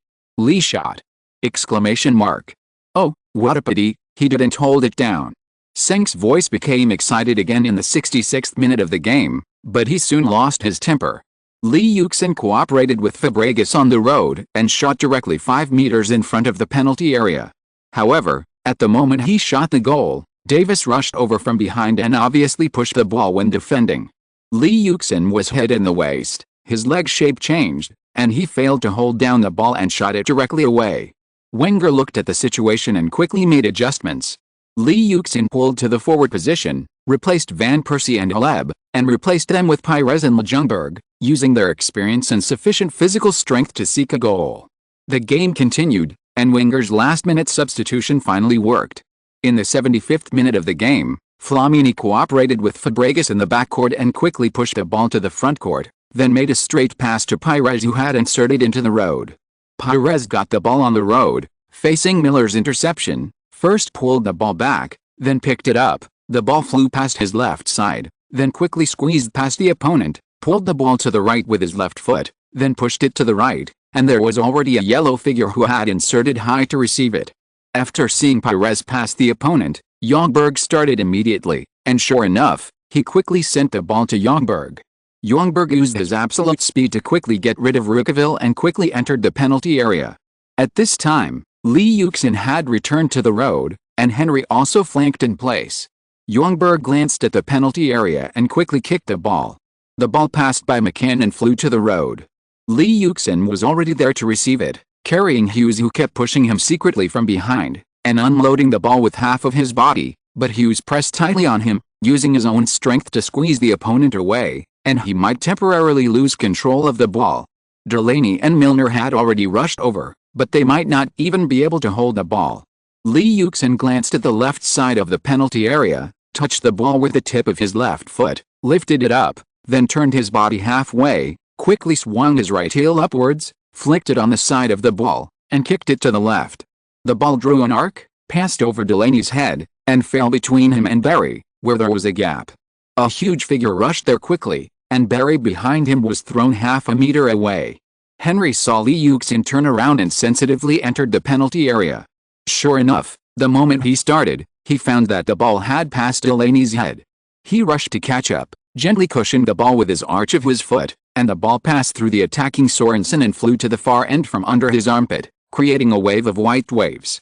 shot! Exclamation mark. Oh, what a pity, he didn't hold it down. Senk's voice became excited again in the 66th minute of the game, but he soon lost his temper. Lee Yuxin cooperated with Fabregas on the road and shot directly 5 meters in front of the penalty area. However, at the moment he shot the goal, Davis rushed over from behind and obviously pushed the ball when defending. Lee Yuxin was head in the waist, his leg shape changed, and he failed to hold down the ball and shot it directly away. Wenger looked at the situation and quickly made adjustments. Lee Yuxin pulled to the forward position, replaced Van Persie and Haleb, and replaced them with Pires and Ljungberg, using their experience and sufficient physical strength to seek a goal. The game continued, and Wenger's last-minute substitution finally worked. In the 75th minute of the game, Flamini cooperated with Fabregas in the backcourt and quickly pushed the ball to the frontcourt, then made a straight pass to Pires who had inserted into the road. Pires got the ball on the road, facing Miller's interception, first pulled the ball back, then picked it up, the ball flew past his left side, then quickly squeezed past the opponent, pulled the ball to the right with his left foot, then pushed it to the right, and there was already a yellow figure who had inserted high to receive it. After seeing Pires pass the opponent, Ljungberg started immediately, and sure enough, he quickly sent the ball to Ljungberg. Ljungberg used his absolute speed to quickly get rid of Rukaville and quickly entered the penalty area. At this time, Lee Yuxin had returned to the road, and Henry also flanked in place. Ljungberg glanced at the penalty area and quickly kicked the ball. The ball passed by McCann and flew to the road. Lee Yuxin was already there to receive it, carrying Hughes who kept pushing him secretly from behind, and unloading the ball with half of his body, but Hughes pressed tightly on him, using his own strength to squeeze the opponent away, and he might temporarily lose control of the ball. Delaney and Milner had already rushed over, but they might not even be able to hold the ball. Lee Yuxin glanced at the left side of the penalty area, touched the ball with the tip of his left foot, lifted it up, then turned his body halfway, quickly swung his right heel upwards, flicked it on the side of the ball, and kicked it to the left. The ball drew an arc, passed over Delaney's head, and fell between him and Barry, where there was a gap. A huge figure rushed there quickly, and Barry behind him was thrown half a meter away. Henry saw Lee Yuxin turn around and sensitively entered the penalty area. Sure enough, the moment he started, he found that the ball had passed Delaney's head. He rushed to catch up, gently cushioned the ball with his arch of his foot, and the ball passed through the attacking Sorensen and flew to the far end from under his armpit, creating a wave of white waves.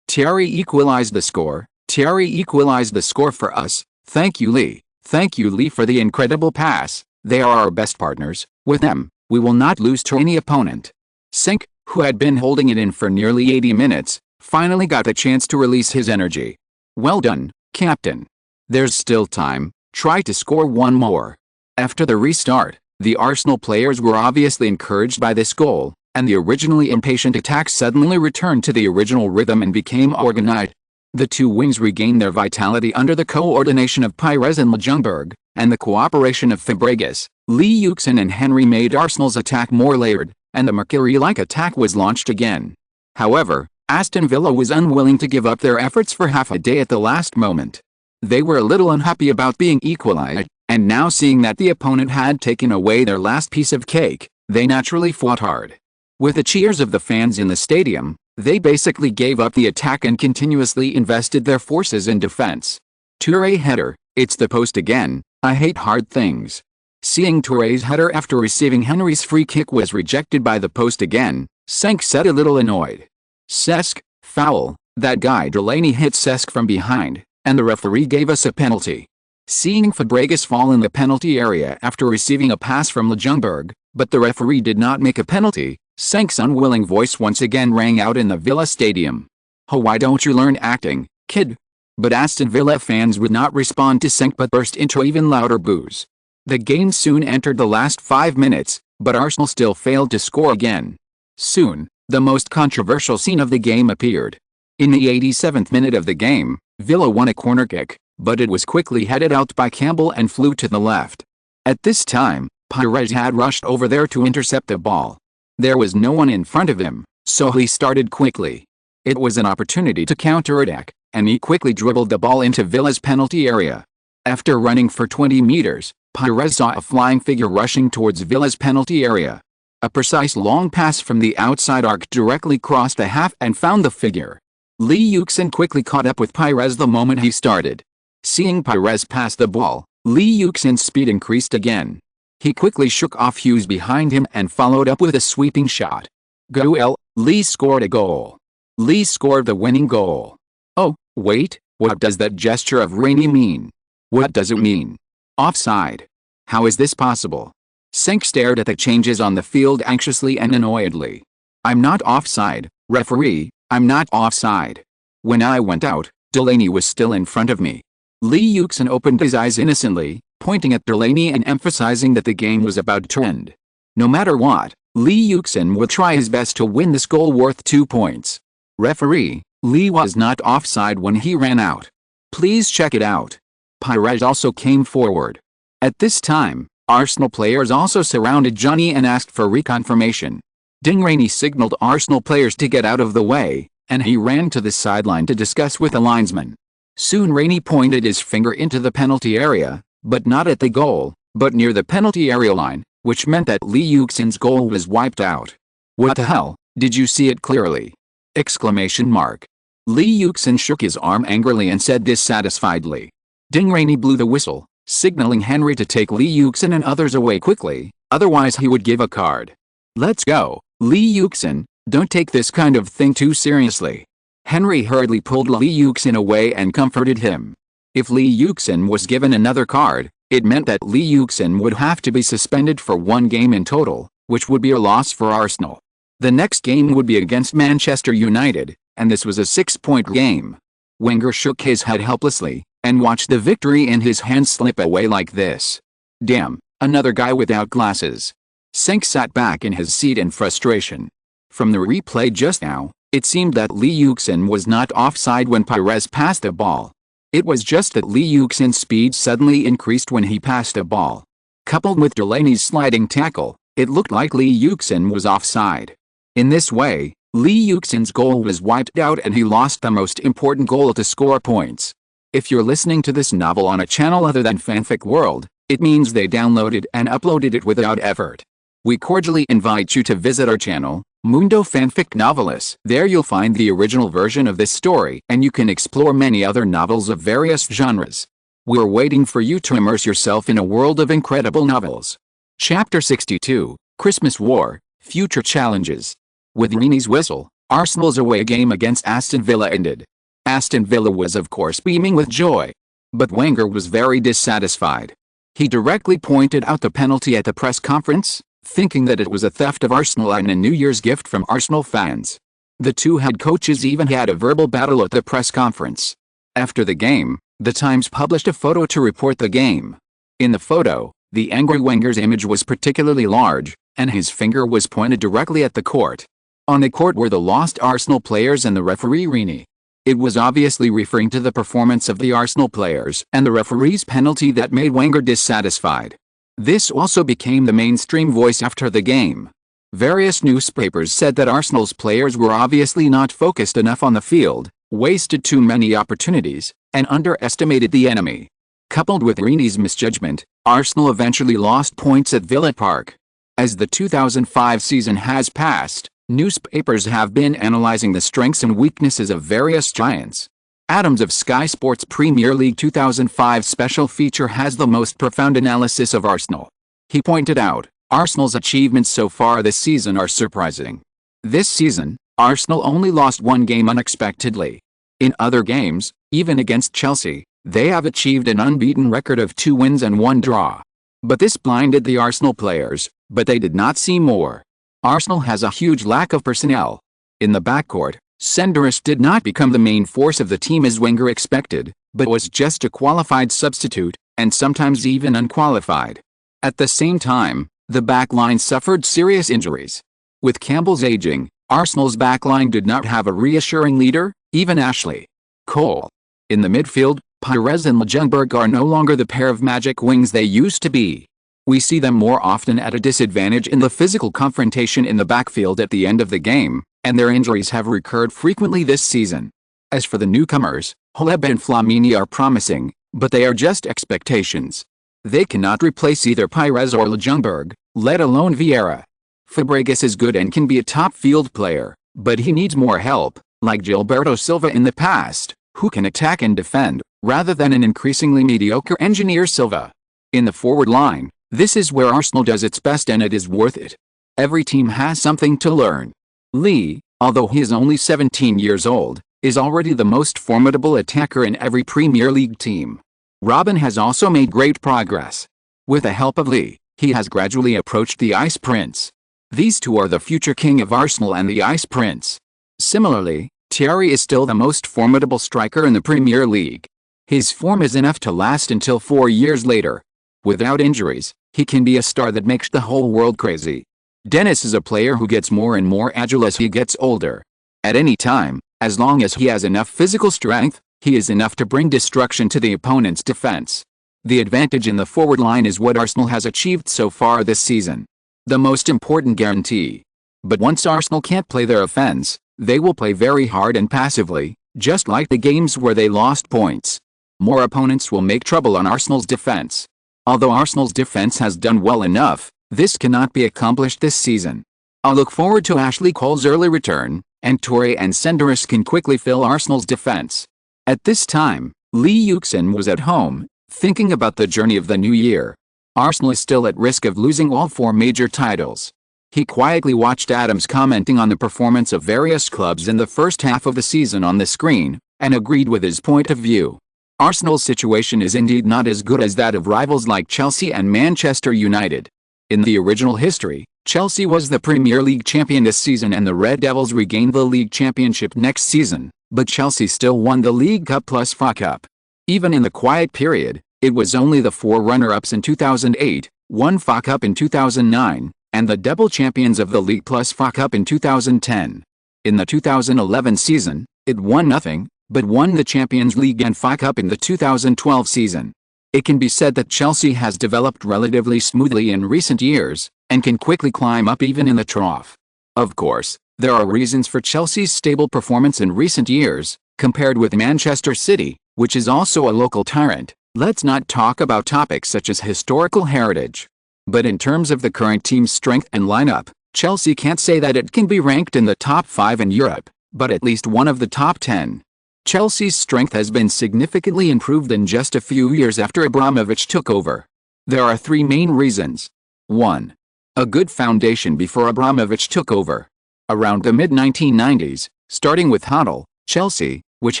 Thierry equalized the score. Thierry equalized the score for us. Thank you, Lee. Thank you, Lee, for the incredible pass. They are our best partners. With them, we will not lose to any opponent. Senk, who had been holding it in for nearly 80 minutes, finally got the chance to release his energy. Well done, Captain. There's still time. Try to score one more. After the restart, the Arsenal players were obviously encouraged by this goal, and the originally impatient attack suddenly returned to the original rhythm and became organized. The two wings regained their vitality under the coordination of Pires and Ljungberg, and the cooperation of Fabregas. Lee Yuxin and Henry made Arsenal's attack more layered, and the Mercury-like attack was launched again. However, Aston Villa was unwilling to give up their efforts for half a day at the last moment. They were a little unhappy about being equalized, and now seeing that the opponent had taken away their last piece of cake, they naturally fought hard. With the cheers of the fans in the stadium, they basically gave up the attack and continuously invested their forces in defense. Touré header, it's the post again, I hate hard things. Seeing Touré's header after receiving Henry's free kick was rejected by the post again, Senk said a little annoyed. Cesc, foul, That guy Delaney hit Cesc from behind, and the referee gave us a penalty. Seeing Fabregas fall in the penalty area after receiving a pass from Ljungberg, but the referee did not make a penalty, Cenk's unwilling voice once again rang out in the Villa Stadium. "Oh, why don't you learn acting, kid?" But Aston Villa fans would not respond to Cenk but burst into even louder boos. The game soon entered the last 5 minutes, but Arsenal still failed to score again. Soon, the most controversial scene of the game appeared. In the 87th minute of the game, Villa won a corner kick, but it was quickly headed out by Campbell and flew to the left. At this time, Pires had rushed over there to intercept the ball. There was no one in front of him, so he started quickly. It was an opportunity to counter-attack, and he quickly dribbled the ball into Villa's penalty area. After running for 20 meters, Pires saw a flying figure rushing towards Villa's penalty area. A precise long pass from the outside arc directly crossed the half and found the figure. Lee Yuxin quickly caught up with Pires the moment he started. Seeing Pires pass the ball, Lee Yuxin's speed increased again. He quickly shook off Hughes behind him and followed up with a sweeping shot. Goal! Lee scored a goal. Lee scored the winning goal. Oh, wait, what does that gesture of Rainey mean? What does it mean? Offside. How is this possible? Cenk stared at the changes on the field anxiously and annoyedly. "I'm not offside, referee, I'm not offside. When I went out, Delaney was still in front of me." Lee Yuxin opened his eyes innocently, pointing at Delaney and emphasizing that the game was about to end. No matter what, Lee Yuxin would try his best to win this goal worth 2 points. "Referee, Lee was not offside when he ran out. Please check it out." Pires also came forward. At this time, Arsenal players also surrounded Johnny and asked for reconfirmation. Rainey signaled Arsenal players to get out of the way, and he ran to the sideline to discuss with the linesman. Soon Rainey pointed his finger into the penalty area, but not at the goal, but near the penalty area line, which meant that Lee Yuxin's goal was wiped out. "What the hell, did you see it clearly?" Exclamation mark. Lee Yuxin shook his arm angrily and said dissatisfiedly. Rainey blew the whistle, signaling Henry to take Lee Yuxin and others away quickly, otherwise he would give a card. "Let's go, Lee Yuxin, don't take this kind of thing too seriously." Henry hurriedly pulled Lee Yuxin away and comforted him. If Lee Yuxin was given another card, it meant that Lee Yuxin would have to be suspended for 1 game in total, which would be a loss for Arsenal. The next game would be against Manchester United, and this was a 6-point game. Wenger shook his head helplessly, and watched the victory in his hands slip away like this. Damn, another guy without glasses. Cenk sat back in his seat in frustration. From the replay just now, it seemed that Lee Yuxin was not offside when Pires passed the ball. It was just that Lee Yuxin's speed suddenly increased when he passed the ball. Coupled with Delaney's sliding tackle, it looked like Lee Yuxin was offside. In this way, Lee Yuxin's goal was wiped out and he lost the most important goal to score points. If you're listening to this novel on a channel other than Fanfic World, it means they downloaded and uploaded it without effort. We cordially invite you to visit our channel, Mundo Fanfic Novelis. There you'll find the original version of this story and you can explore many other novels of various genres. We're waiting for you to immerse yourself in a world of incredible novels. Chapter 62, Christmas War, Future Challenges. With Rainey's whistle, Arsenal's away game against Aston Villa ended. Aston Villa was of course beaming with joy. But Wenger was very dissatisfied. He directly pointed out the penalty at the press conference, thinking that it was a theft of Arsenal and a New Year's gift from Arsenal fans. The two head coaches even had a verbal battle at the press conference. After the game, The Times published a photo to report the game. In the photo, the angry Wenger's image was particularly large, and his finger was pointed directly at the court. On the court were the lost Arsenal players and the referee Rainey. It was obviously referring to the performance of the Arsenal players and the referee's penalty that made Wenger dissatisfied. This also became the mainstream voice after the game. Various newspapers said that Arsenal's players were obviously not focused enough on the field, wasted too many opportunities, and underestimated the enemy. Coupled with Rainey's misjudgment, Arsenal eventually lost points at Villa Park. As the 2005 season has passed, newspapers have been analyzing the strengths and weaknesses of various giants. Adams of Sky Sports Premier League 2005 special feature has the most profound analysis of Arsenal. He pointed out, Arsenal's achievements so far this season are surprising. This season, Arsenal only lost 1 game unexpectedly. In other games, even against Chelsea, they have achieved an unbeaten record of 2 wins and 1 draw. But this blinded the Arsenal players, but they did not see more. Arsenal has a huge lack of personnel. In the backcourt, Senderos did not become the main force of the team as Wenger expected, but was just a qualified substitute, and sometimes even unqualified. At the same time, the backline suffered serious injuries. With Campbell's aging, Arsenal's backline did not have a reassuring leader, even Ashley Cole. In the midfield, Pires and Ljungberg are no longer the pair of magic wings they used to be. We see them more often at a disadvantage in the physical confrontation in the backfield at the end of the game, and their injuries have recurred frequently this season. As for the newcomers, Holeb and Flamini are promising, but they are just expectations. They cannot replace either Pires or Ljungberg, let alone Vieira. Fabregas is good and can be a top field player, but he needs more help, like Gilberto Silva in the past, who can attack and defend, rather than an increasingly mediocre Engineer Silva. In the forward line, this is where Arsenal does its best and it is worth it. Every team has something to learn. Lee, although he is only 17 years old, is already the most formidable attacker in every Premier League team. Robin has also made great progress. With the help of Lee, he has gradually approached the Ice Prince. These two are the future king of Arsenal and the Ice Prince. Similarly, Thierry is still the most formidable striker in the Premier League. His form is enough to last until 4 years later. Without injuries, he can be a star that makes the whole world crazy. Dennis is a player who gets more and more agile as he gets older. At any time, as long as he has enough physical strength, he is enough to bring destruction to the opponent's defense. The advantage in the forward line is what Arsenal has achieved so far this season. The most important guarantee. But once Arsenal can't play their offense, they will play very hard and passively, just like the games where they lost points. More opponents will make trouble on Arsenal's defense. Although Arsenal's defense has done well enough, this cannot be accomplished this season. I'll look forward to Ashley Cole's early return, and Toure and Senderos can quickly fill Arsenal's defense. At this time, Lee Yuxin was at home, thinking about the journey of the new year. Arsenal is still at risk of losing all 4 major titles. He quietly watched Adams commenting on the performance of various clubs in the first half of the season on the screen, and agreed with his point of view. Arsenal's situation is indeed not as good as that of rivals like Chelsea and Manchester United. In the original history, Chelsea was the Premier League champion this season and the Red Devils regained the league championship next season, but Chelsea still won the League Cup plus FA Cup. Even in the quiet period, it was only the 4 runner-ups in 2008, 1 FA Cup in 2009, and the double champions of the League plus FA Cup in 2010. In the 2011 season, it won nothing, but won the Champions League and FA Cup in the 2012 season. It can be said that Chelsea has developed relatively smoothly in recent years, and can quickly climb up even in the trough. Of course, there are reasons for Chelsea's stable performance in recent years, compared with Manchester City, which is also a local tyrant. Let's not talk about topics such as historical heritage. But in terms of the current team's strength and lineup, Chelsea can't say that it can be ranked in the top 5 in Europe, but at least one of the top 10. Chelsea's strength has been significantly improved in just a few years after Abramovich took over. There are 3 main reasons. 1. A good foundation before Abramovich took over. Around the mid-1990s, starting with Hoddle, Chelsea, which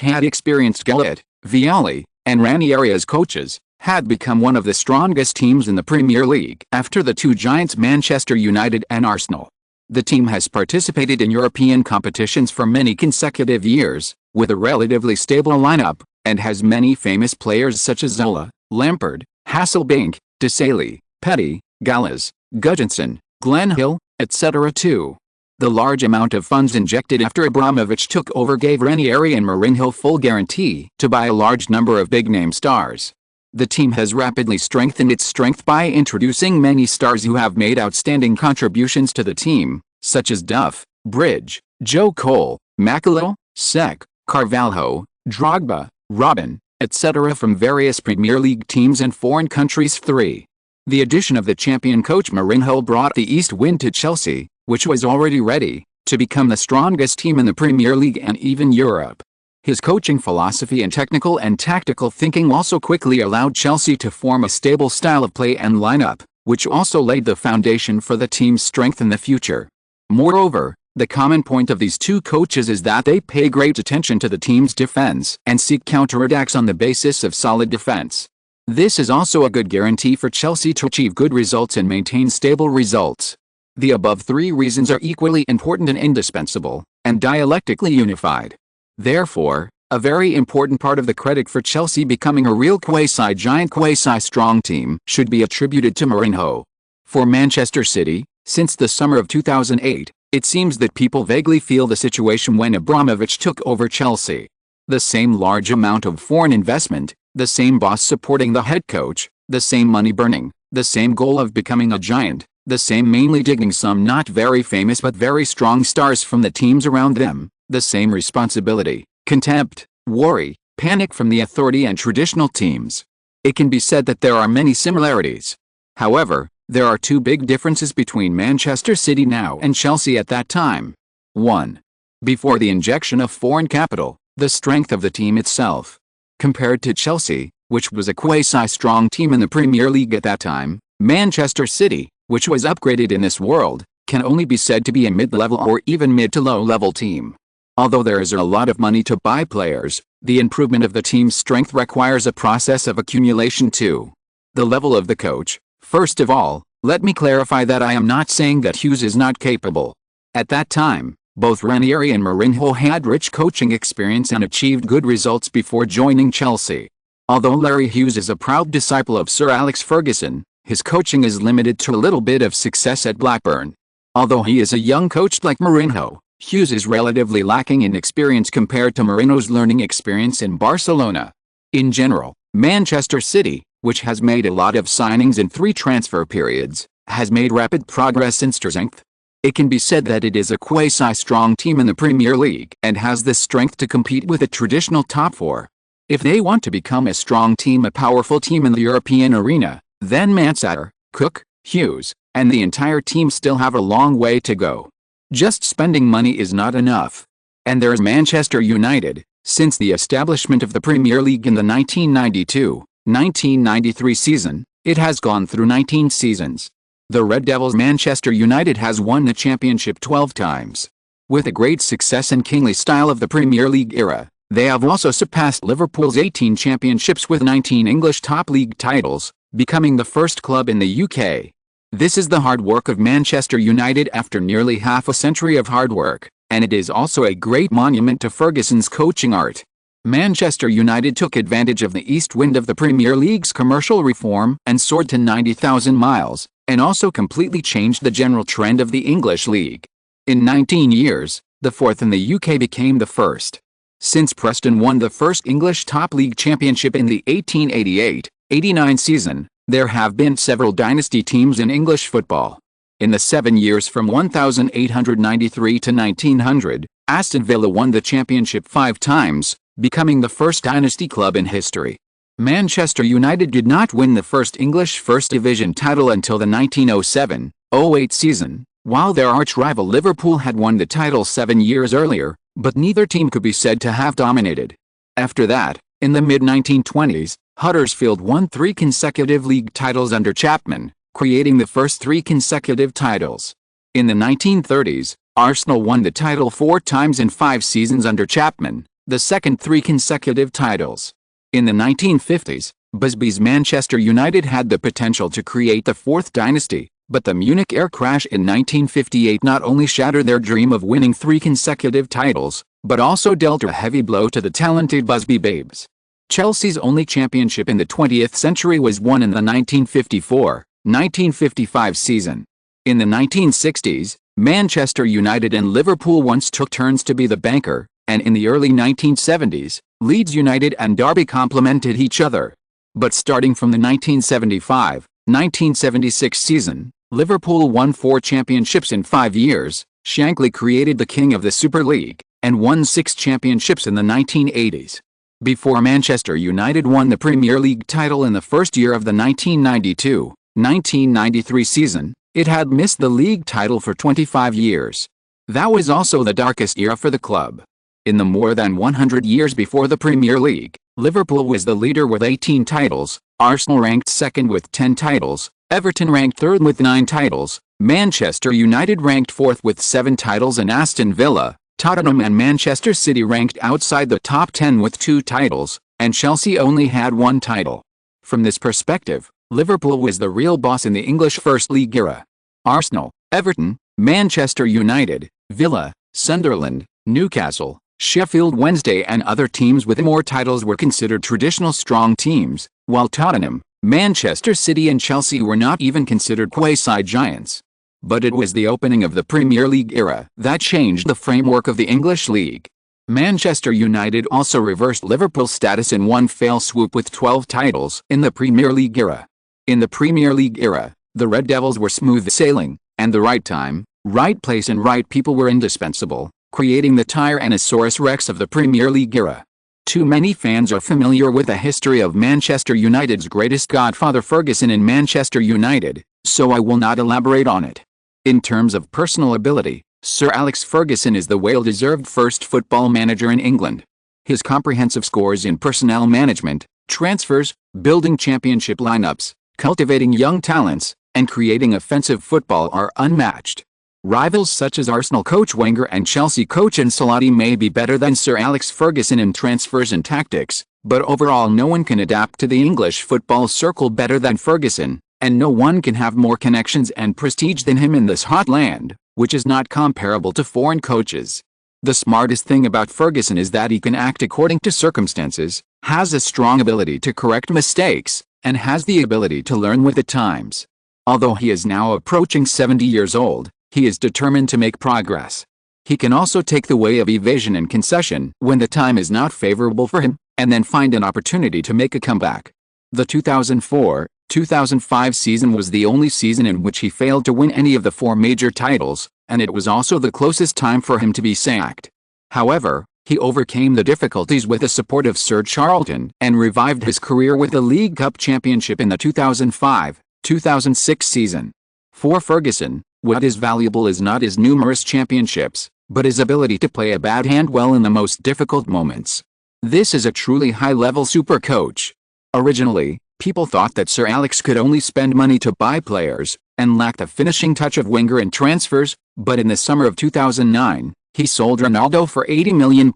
had experienced Gillett, Vialli, and Ranieri as coaches, had become one of the strongest teams in the Premier League after the 2 giants Manchester United and Arsenal. The team has participated in European competitions for many consecutive years, with a relatively stable lineup, and has many famous players such as Zola, Lampard, Hasselbank, Desailly, Petty, Gallas, Gudjohnsen, Glenn Hill, etc. too. The large amount of funds injected after Abramovich took over gave Ranieri and Mourinho full guarantee to buy a large number of big-name stars. The team has rapidly strengthened its strength by introducing many stars who have made outstanding contributions to the team, such as Duff, Bridge, Joe Cole, Makalil, Sek, Carvalho, Drogba, Robin, etc. from various Premier League teams and foreign countries. 3. The addition of the champion coach Mourinho brought the east wind to Chelsea, which was already ready to become the strongest team in the Premier League and even Europe. His coaching philosophy and technical and tactical thinking also quickly allowed Chelsea to form a stable style of play and lineup, which also laid the foundation for the team's strength in the future. Moreover, The common point of these two coaches is that they pay great attention to the team's defense and seek counterattacks on the basis of solid defense. This is also a good guarantee for Chelsea to achieve good results and maintain stable results. The above three reasons are equally important and indispensable, and dialectically unified. Therefore, a very important part of the credit for Chelsea becoming a real quasi-giant quasi-strong team should be attributed to Mourinho. For Manchester City, since the summer of 2008, it seems that people vaguely feel the situation when Abramovich took over Chelsea. The same large amount of foreign investment, the same boss supporting the head coach, the same money burning, the same goal of becoming a giant, the same mainly digging some not very famous but very strong stars from the teams around them, the same responsibility, contempt, worry, panic from the authority and traditional teams. It can be said that there are many similarities. However, there are two big differences between Manchester City now and Chelsea at that time. 1. Before the injection of foreign capital, the strength of the team itself. Compared to Chelsea, which was a quasi-strong team in the Premier League at that time, Manchester City, which was upgraded in this world, can only be said to be a mid-level or even mid to low-level team. Although there is a lot of money to buy players, the improvement of the team's strength requires a process of accumulation too. The level of the coach. First of all, let me clarify that I am not saying that Hughes is not capable. At that time, both Ranieri and Mourinho had rich coaching experience and achieved good results before joining Chelsea. Although Larry Hughes is a proud disciple of Sir Alex Ferguson, his coaching is limited to a little bit of success at Blackburn. Although he is a young coach like Mourinho, Hughes is relatively lacking in experience compared to Mourinho's learning experience in Barcelona. In general, Manchester City, which has made a lot of signings in 3 transfer periods, has made rapid progress in strength. It can be said that it is a quasi-strong team in the Premier League and has the strength to compete with the traditional top 4. If they want to become a strong team, a powerful team in the European arena, then Manchester, Cook, Hughes, and the entire team still have a long way to go. Just spending money is not enough. And there's Manchester United. Since the establishment of the Premier League in the 1992-1993 season, it has gone through 19 seasons. The Red Devils Manchester United has won the championship 12 times. With a great success and kingly style of the Premier League era, they have also surpassed Liverpool's 18 championships with 19 English top league titles, becoming the first club in the UK. This is the hard work of Manchester United after nearly half a century of hard work, and it is also a great monument to Ferguson's coaching art. Manchester United took advantage of the east wind of the Premier League's commercial reform and soared to 90,000 miles, and also completely changed the general trend of the English League. In 19 years, the fourth in the UK became the first. Since Preston won the first English top league championship in the 1888-89 season, there have been several dynasty teams in English football. In the 7 years from 1893 to 1900, Aston Villa won the championship 5 times, becoming the first dynasty club in history. Manchester United did not win the first English First Division title until the 1907-08 season, while their arch-rival Liverpool had won the title 7 years earlier, but neither team could be said to have dominated. After that, in the mid-1920s, Huddersfield won 3 consecutive league titles under Chapman, creating the first 3 consecutive titles. In the 1930s, Arsenal won the title 4 times in 5 seasons under Chapman, the second 3 consecutive titles. In the 1950s, Busby's Manchester United had the potential to create the 4th dynasty, but the Munich air crash in 1958 not only shattered their dream of winning 3 consecutive titles, but also dealt a heavy blow to the talented Busby Babes. Chelsea's only championship in the 20th century was won in the 1954-1955 season. In the 1960s, Manchester United and Liverpool once took turns to be the banker, and in the early 1970s, Leeds United and Derby complemented each other. But starting from the 1975-1976 season, Liverpool won 4 championships in 5 years, Shankly created the king of the Super League, and won 6 championships in the 1980s. Before Manchester United won the Premier League title in the first year of the 1992-1993 season, it had missed the league title for 25 years. That was also the darkest era for the club. In the more than 100 years before the Premier League, Liverpool was the leader with 18 titles, Arsenal ranked second with 10 titles, Everton ranked third with 9 titles, Manchester United ranked 4th with 7 titles, and Aston Villa, Tottenham and Manchester City ranked outside the top 10 with 2 titles, and Chelsea only had 1 title. From this perspective, Liverpool was the real boss in the English First League era. Arsenal, Everton, Manchester United, Villa, Sunderland, Newcastle, Sheffield Wednesday and other teams with more titles were considered traditional strong teams, while Tottenham, Manchester City and Chelsea were not even considered quasi-giants. But it was the opening of the Premier League era that changed the framework of the English League. Manchester United also reversed Liverpool's status in one fell swoop with 12 titles in the Premier League era. In the Premier League era, the Red Devils were smooth sailing, and the right time, right place and right people were indispensable, creating the Tyrannosaurus Rex of the Premier League era. Too many fans are familiar with the history of Manchester United's greatest godfather Ferguson in Manchester United, so I will not elaborate on it. In terms of personal ability, Sir Alex Ferguson is the well-deserved first football manager in England. His comprehensive scores in personnel management, transfers, building championship lineups, cultivating young talents, and creating offensive football are unmatched. Rivals such as Arsenal coach Wenger and Chelsea coach Ancelotti may be better than Sir Alex Ferguson in transfers and tactics, but overall no one can adapt to the English football circle better than Ferguson, and no one can have more connections and prestige than him in this hot land, which is not comparable to foreign coaches. The smartest thing about Ferguson is that he can act according to circumstances, has a strong ability to correct mistakes, and has the ability to learn with the times. Although he is now approaching 70 years old, he is determined to make progress. He can also take the way of evasion and concession when the time is not favorable for him, and then find an opportunity to make a comeback. The 2004-2005 season was the only season in which he failed to win any of the 4 major titles, and it was also the closest time for him to be sacked. However, he overcame the difficulties with the support of Sir Charlton and revived his career with the League Cup championship in the 2005-2006 season. For Ferguson, what is valuable is not his numerous championships, but his ability to play a bad hand well in the most difficult moments. This is a truly high-level super coach. Originally, people thought that Sir Alex could only spend money to buy players, and lacked the finishing touch of Wenger in transfers, but in the summer of 2009, he sold Ronaldo for £80 million,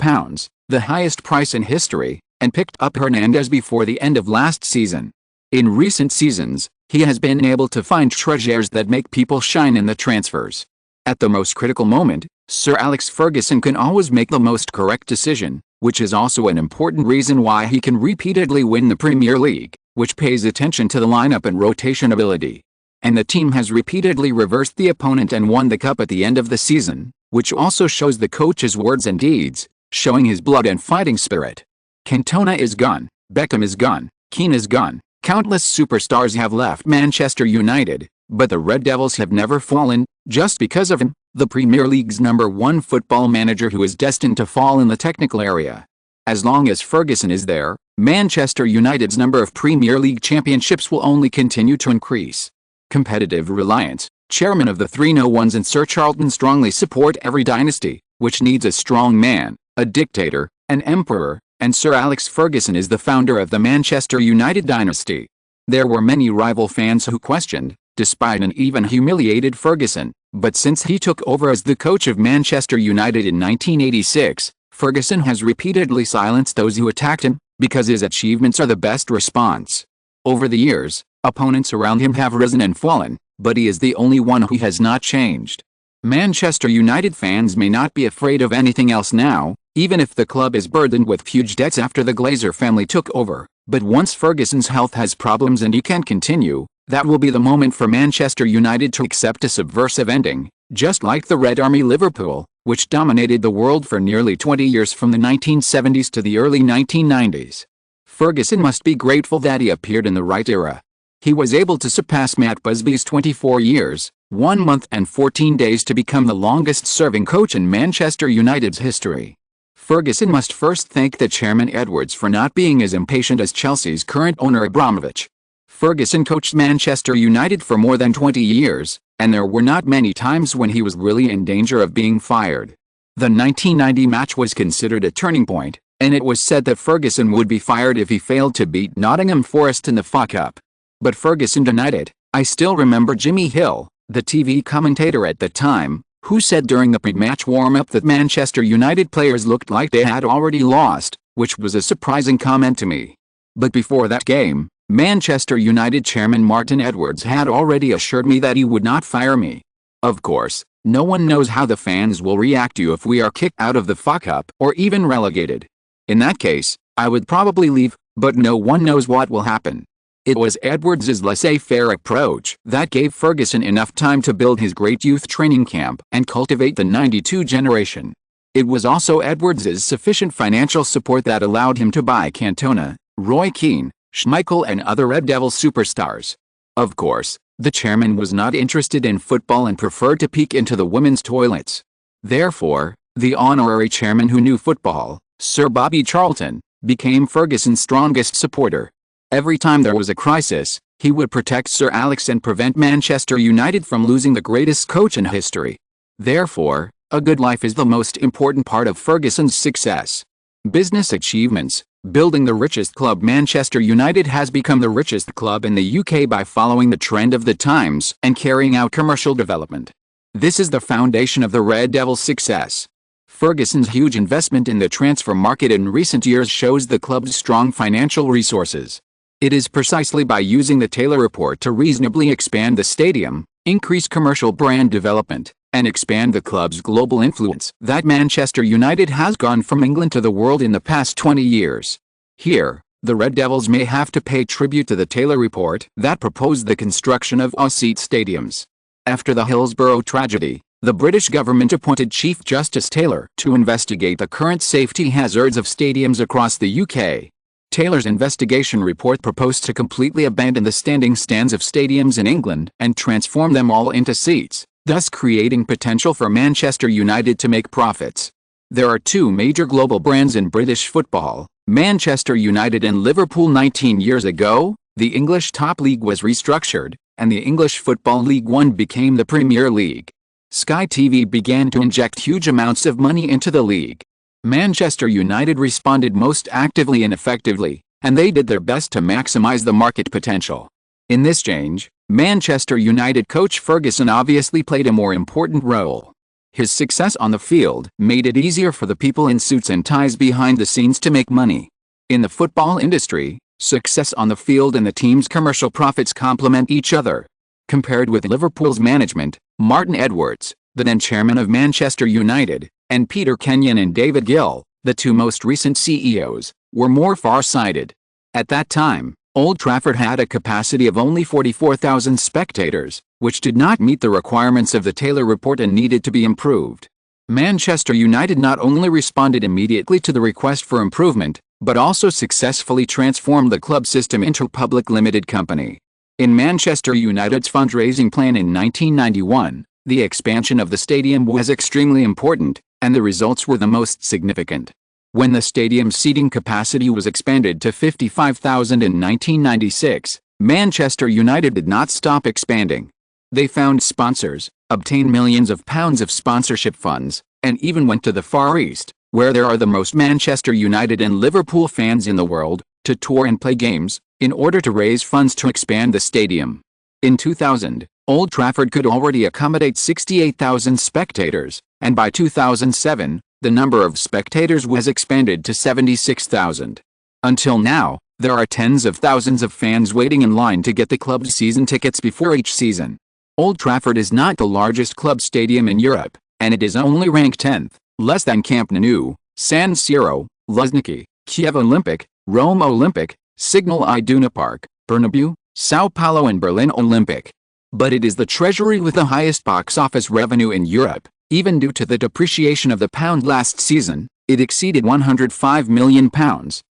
the highest price in history, and picked up Hernandez before the end of last season. In recent seasons, he has been able to find treasures that make people shine in the transfers. At the most critical moment, Sir Alex Ferguson can always make the most correct decision, which is also an important reason why he can repeatedly win the Premier League, which pays attention to the lineup and rotation ability. And the team has repeatedly reversed the opponent and won the cup at the end of the season, which also shows the coach's words and deeds, showing his blood and fighting spirit. Cantona is gone, Beckham is gone, Keane is gone. Countless superstars have left Manchester United, but the Red Devils have never fallen, just because of him, the Premier League's #1 football manager who is destined to fall in the technical area. As long as Ferguson is there, Manchester United's number of Premier League championships will only continue to increase. Competitive Reliance, chairman of the 301s and Sir Charlton strongly support every dynasty, which needs a strong man, a dictator, an emperor, and Sir Alex Ferguson is the founder of the Manchester United dynasty. There were many rival fans who questioned, despite and even humiliated Ferguson, but since he took over as the coach of Manchester United in 1986, Ferguson has repeatedly silenced those who attacked him, because his achievements are the best response. Over the years, opponents around him have risen and fallen, but he is the only one who has not changed. Manchester United fans may not be afraid of anything else now, even if the club is burdened with huge debts after the Glazer family took over, but once Ferguson's health has problems and he can't continue, that will be the moment for Manchester United to accept a subversive ending, just like the Red Army Liverpool, which dominated the world for nearly 20 years from the 1970s to the early 1990s. Ferguson must be grateful that he appeared in the right era. He was able to surpass Matt Busby's 24 years, 1 month and 14 days to become the longest-serving coach in Manchester United's history. Ferguson must first thank the chairman Edwards for not being as impatient as Chelsea's current owner Abramovich. Ferguson coached Manchester United for more than 20 years, and there were not many times when he was really in danger of being fired. The 1990 match was considered a turning point, and it was said that Ferguson would be fired if he failed to beat Nottingham Forest in the FA Cup. But Ferguson denied it. "I still remember Jimmy Hill, the TV commentator at the time, who said during the pre-match warm-up that Manchester United players looked like they had already lost, which was a surprising comment to me. But before that game, Manchester United chairman Martin Edwards had already assured me that he would not fire me. Of course, no one knows how the fans will react to you if we are kicked out of the FA Cup or even relegated. In that case, I would probably leave, but no one knows what will happen. It was Edwards' laissez-faire approach that gave Ferguson enough time to build his great youth training camp and cultivate the '92 generation. It was also Edwards' sufficient financial support that allowed him to buy Cantona, Roy Keane, Schmeichel and other Red Devil superstars. Of course, the chairman was not interested in football and preferred to peek into the women's toilets. Therefore, the honorary chairman who knew football, Sir Bobby Charlton, became Ferguson's strongest supporter. Every time there was a crisis, he would protect Sir Alex and prevent Manchester United from losing the greatest coach in history. Therefore, a good life is the most important part of Ferguson's success. Business achievements. Building the richest club. Manchester United has become the richest club in the UK by following the trend of the times and carrying out commercial development. This is the foundation of the Red Devils' success. Ferguson's huge investment in the transfer market in recent years shows the club's strong financial resources. It is precisely by using the Taylor Report to reasonably expand the stadium, increase commercial brand development, and expand the club's global influence that Manchester United has gone from England to the world in the past 20 years. Here, the Red Devils may have to pay tribute to the Taylor Report that proposed the construction of all-seat stadiums. After the Hillsborough tragedy, the British government appointed Chief Justice Taylor to investigate the current safety hazards of stadiums across the UK. Taylor's investigation report proposed to completely abandon the standing stands of stadiums in England and transform them all into seats, thus creating potential for Manchester United to make profits. There are two major global brands in British football, Manchester United and Liverpool. 19 years ago, the English top league was restructured, and the English Football League One became the Premier League. Sky TV began to inject huge amounts of money into the league. Manchester United responded most actively and effectively, and they did their best to maximize the market potential. In this change, Manchester United coach Ferguson obviously played a more important role. His success on the field made it easier for the people in suits and ties behind the scenes to make money. In the football industry, success on the field and the team's commercial profits complement each other. Compared with Liverpool's management, Martin Edwards, the then chairman of Manchester United, and Peter Kenyon and David Gill, the two most recent CEOs, were more far-sighted. At that time, Old Trafford had a capacity of only 44,000 spectators, which did not meet the requirements of the Taylor Report and needed to be improved. Manchester United not only responded immediately to the request for improvement, but also successfully transformed the club system into a public limited company. In Manchester United's fundraising plan in 1991, the expansion of the stadium was extremely important, and the results were the most significant. When the stadium's seating capacity was expanded to 55,000 in 1996, Manchester United did not stop expanding. They found sponsors, obtained millions of pounds of sponsorship funds, and even went to the Far East, where there are the most Manchester United and Liverpool fans in the world, to tour and play games, in order to raise funds to expand the stadium. In 2000, Old Trafford could already accommodate 68,000 spectators, and by 2007, the number of spectators was expanded to 76,000. Until now, there are tens of thousands of fans waiting in line to get the club's season tickets before each season. Old Trafford is not the largest club stadium in Europe, and it is only ranked 10th, less than Camp Nou, San Siro, Luzhniki, Kiev Olympic, Rome Olympic, Signal Iduna Park, Bernabeu, Sao Paulo and Berlin Olympic. But it is the treasury with the highest box office revenue in Europe. Even due to the depreciation of the pound last season, it exceeded £105 million,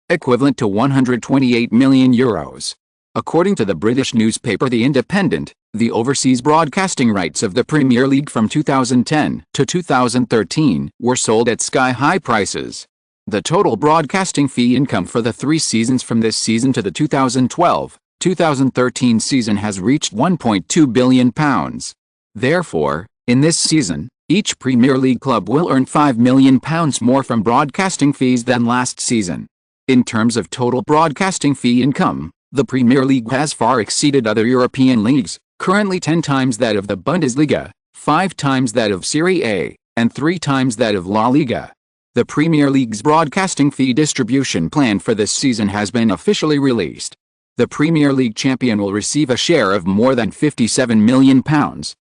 equivalent to €128 million. According to the British newspaper The Independent, the overseas broadcasting rights of the Premier League from 2010 to 2013 were sold at sky-high prices. The total broadcasting fee income for the 3 seasons from this season to the 2012-2013 season has reached £1.2 billion. Therefore, in this season, each Premier League club will earn £5 million more from broadcasting fees than last season. In terms of total broadcasting fee income, the Premier League has far exceeded other European leagues, currently 10 times that of the Bundesliga, 5 times that of Serie A, and 3 times that of La Liga. The Premier League's broadcasting fee distribution plan for this season has been officially released. The Premier League champion will receive a share of more than £57 million,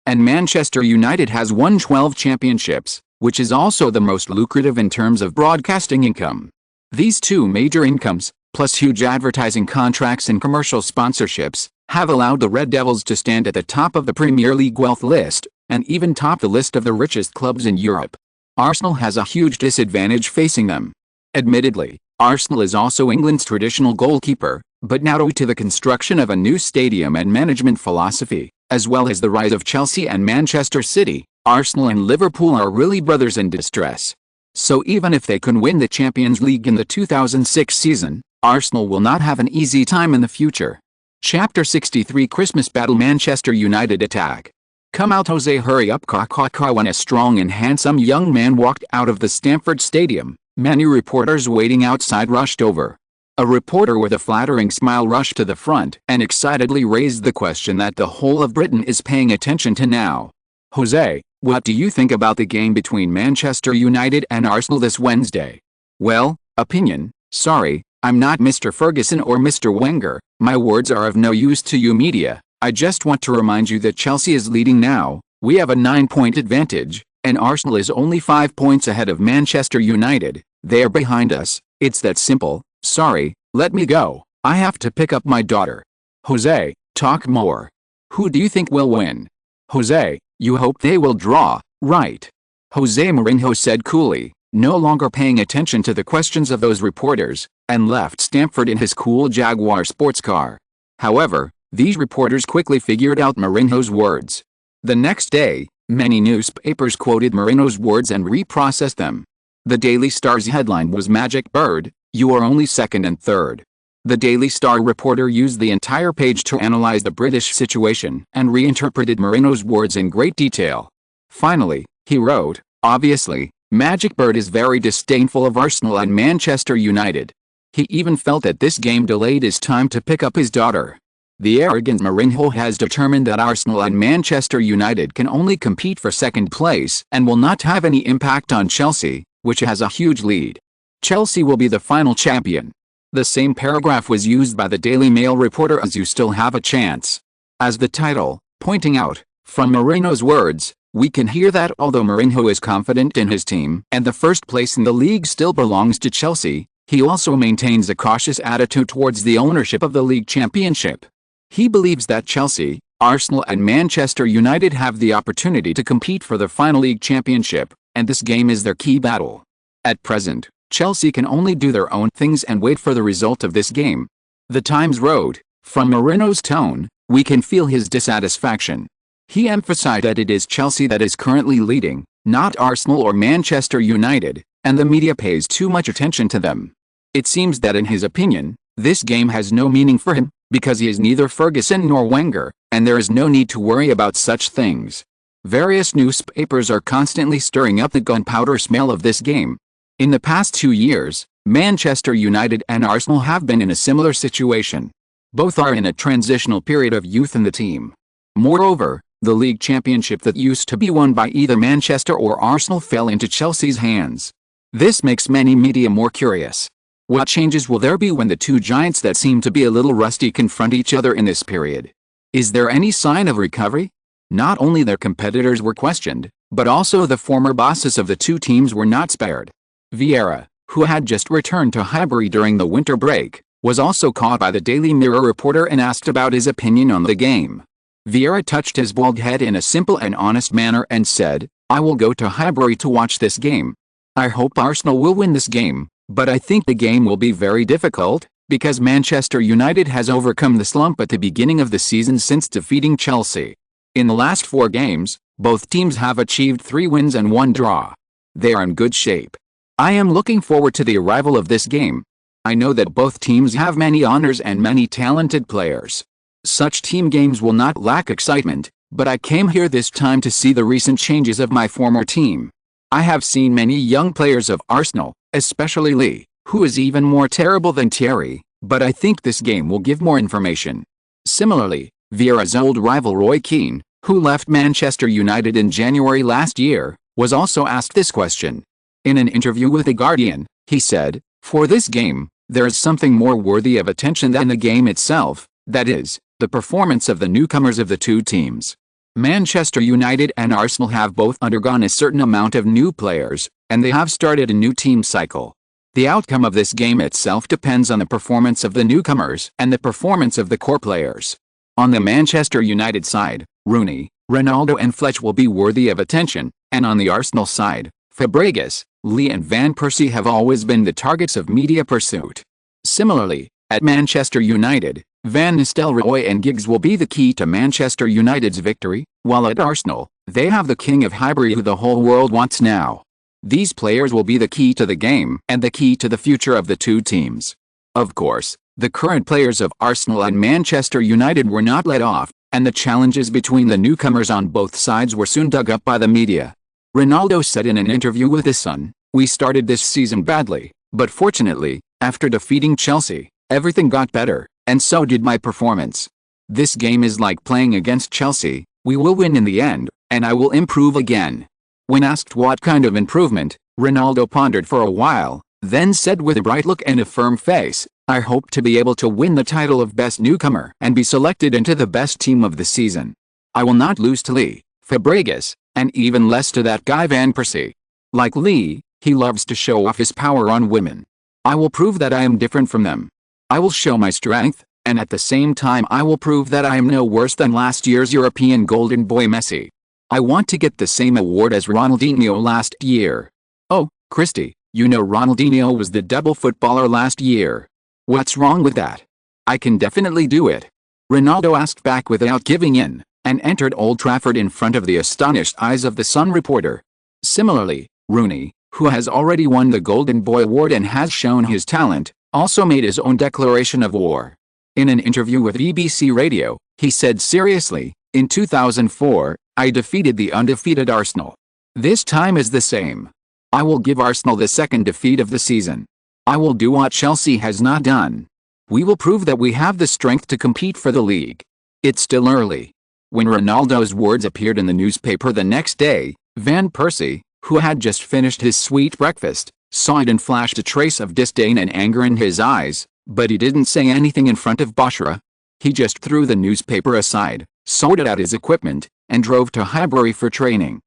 and Manchester United has won 12 championships, which is also the most lucrative in terms of broadcasting income. These two major incomes, plus huge advertising contracts and commercial sponsorships, have allowed the Red Devils to stand at the top of the Premier League wealth list, and even top the list of the richest clubs in Europe. Arsenal has a huge disadvantage facing them. Admittedly, Arsenal is also England's traditional goalkeeper, but now due to the construction of a new stadium and management philosophy, as well as the rise of Chelsea and Manchester City, Arsenal and Liverpool are really brothers in distress. So even if they can win the Champions League in the 2006 season, Arsenal will not have an easy time in the future. Chapter 63 Christmas Battle Manchester United Attack. Come out Jose, hurry up when a strong and handsome young man walked out of the Stamford Stadium, many reporters waiting outside rushed over. A reporter with a flattering smile rushed to the front and excitedly raised the question that the whole of Britain is paying attention to now. Jose, what do you think about the game between Manchester United and Arsenal this Wednesday? Well, opinion, sorry, I'm not Mr. Ferguson or Mr. Wenger, my words are of no use to you media. I just want to remind you that Chelsea is leading now, we have a 9-point advantage, and Arsenal is only 5 points ahead of Manchester United, they are behind us, it's that simple, sorry, let me go, I have to pick up my daughter. Jose, talk more. Who do you think will win? Jose, you hope they will draw, right? Jose Mourinho said coolly, no longer paying attention to the questions of those reporters, and left Stamford in his cool Jaguar sports car. However, these reporters quickly figured out Mourinho's words. The next day, many newspapers quoted Mourinho's words and reprocessed them. The Daily Star's headline was "Magic Bird, you are only second and third." The Daily Star reporter used the entire page to analyze the British situation and reinterpreted Mourinho's words in great detail. Finally, he wrote, obviously, Magic Bird is very disdainful of Arsenal and Manchester United. He even felt that this game delayed his time to pick up his daughter. The arrogant Mourinho has determined that Arsenal and Manchester United can only compete for second place and will not have any impact on Chelsea, which has a huge lead. Chelsea will be the final champion. The same paragraph was used by the Daily Mail reporter as "You still have a chance" as the title, pointing out, from Mourinho's words, we can hear that although Mourinho is confident in his team and the first place in the league still belongs to Chelsea, he also maintains a cautious attitude towards the ownership of the league championship. He believes that Chelsea, Arsenal and Manchester United have the opportunity to compete for the final league championship, and this game is their key battle. At present, Chelsea can only do their own things and wait for the result of this game. The Times wrote, from Mourinho's tone, we can feel his dissatisfaction. He emphasized that it is Chelsea that is currently leading, not Arsenal or Manchester United, and the media pays too much attention to them. It seems that in his opinion, this game has no meaning for him, because he is neither Ferguson nor Wenger, and there is no need to worry about such things. Various newspapers are constantly stirring up the gunpowder smell of this game. In the past 2 years, Manchester United and Arsenal have been in a similar situation. Both are in a transitional period of youth in the team. Moreover, the league championship that used to be won by either Manchester or Arsenal fell into Chelsea's hands. This makes many media more curious. What changes will there be when the two giants that seem to be a little rusty confront each other in this period? Is there any sign of recovery? Not only their competitors were questioned, but also the former bosses of the two teams were not spared. Vieira, who had just returned to Highbury during the winter break, was also caught by the Daily Mirror reporter and asked about his opinion on the game. Vieira touched his bald head in a simple and honest manner and said, I will go to Highbury to watch this game. I hope Arsenal will win this game, but I think the game will be very difficult, because Manchester United has overcome the slump at the beginning of the season since defeating Chelsea. In the last 4 games, both teams have achieved 3 wins and 1 draw. They are in good shape. I am looking forward to the arrival of this game. I know that both teams have many honors and many talented players. Such team games will not lack excitement, but I came here this time to see the recent changes of my former team. I have seen many young players of Arsenal, especially Lee, who is even more terrible than Thierry, but I think this game will give more information. Similarly, Vieira's old rival Roy Keane, who left Manchester United in January last year, was also asked this question. In an interview with The Guardian, he said, "For this game, there is something more worthy of attention than the game itself, that is, the performance of the newcomers of the two teams. Manchester United and Arsenal have both undergone a certain amount of new players, and they have started a new team cycle. The outcome of this game itself depends on the performance of the newcomers and the performance of the core players. On the Manchester United side, Rooney, Ronaldo and Fletch will be worthy of attention, and on the Arsenal side, Fabregas, Lee and Van Persie have always been the targets of media pursuit. Similarly, at Manchester United, Van Nistelrooy and Giggs will be the key to Manchester United's victory, while at Arsenal, they have the king of Highbury who the whole world wants now. These players will be the key to the game and the key to the future of the two teams. Of course, the current players of Arsenal and Manchester United were not let off, and the challenges between the newcomers on both sides were soon dug up by the media. Ronaldo said in an interview with The Sun, "We started this season badly, but fortunately, after defeating Chelsea, everything got better, and so did my performance. This game is like playing against Chelsea, we will win in the end, and I will improve again." When asked what kind of improvement, Ronaldo pondered for a while, then said with a bright look and a firm face, "I hope to be able to win the title of best newcomer and be selected into the best team of the season. I will not lose to Lee, Fabregas, and even less to that guy Van Persie. Like Lee, he loves to show off his power on women. I will prove that I am different from them. I will show my strength, and at the same time I will prove that I am no worse than last year's European Golden Boy Messi. I want to get the same award as Ronaldinho last year. Oh, Christy, you know Ronaldinho was the double footballer last year. What's wrong with that? I can definitely do it." Ronaldo asked back without giving in, and entered Old Trafford in front of the astonished eyes of the Sun reporter. Similarly, Rooney, who has already won the Golden Boy Award and has shown his talent, also made his own declaration of war. In an interview with BBC Radio, he said seriously, "In 2004, I defeated the undefeated Arsenal. This time is the same. I will give Arsenal the second defeat of the season. I will do what Chelsea has not done. We will prove that we have the strength to compete for the league." It's still early. When Ronaldo's words appeared in the newspaper the next day, Van Persie, who had just finished his sweet breakfast, saw it and flashed a trace of disdain and anger in his eyes, but he didn't say anything in front of Bashra. He just threw the newspaper aside, sorted out his equipment, and drove to Highbury for training.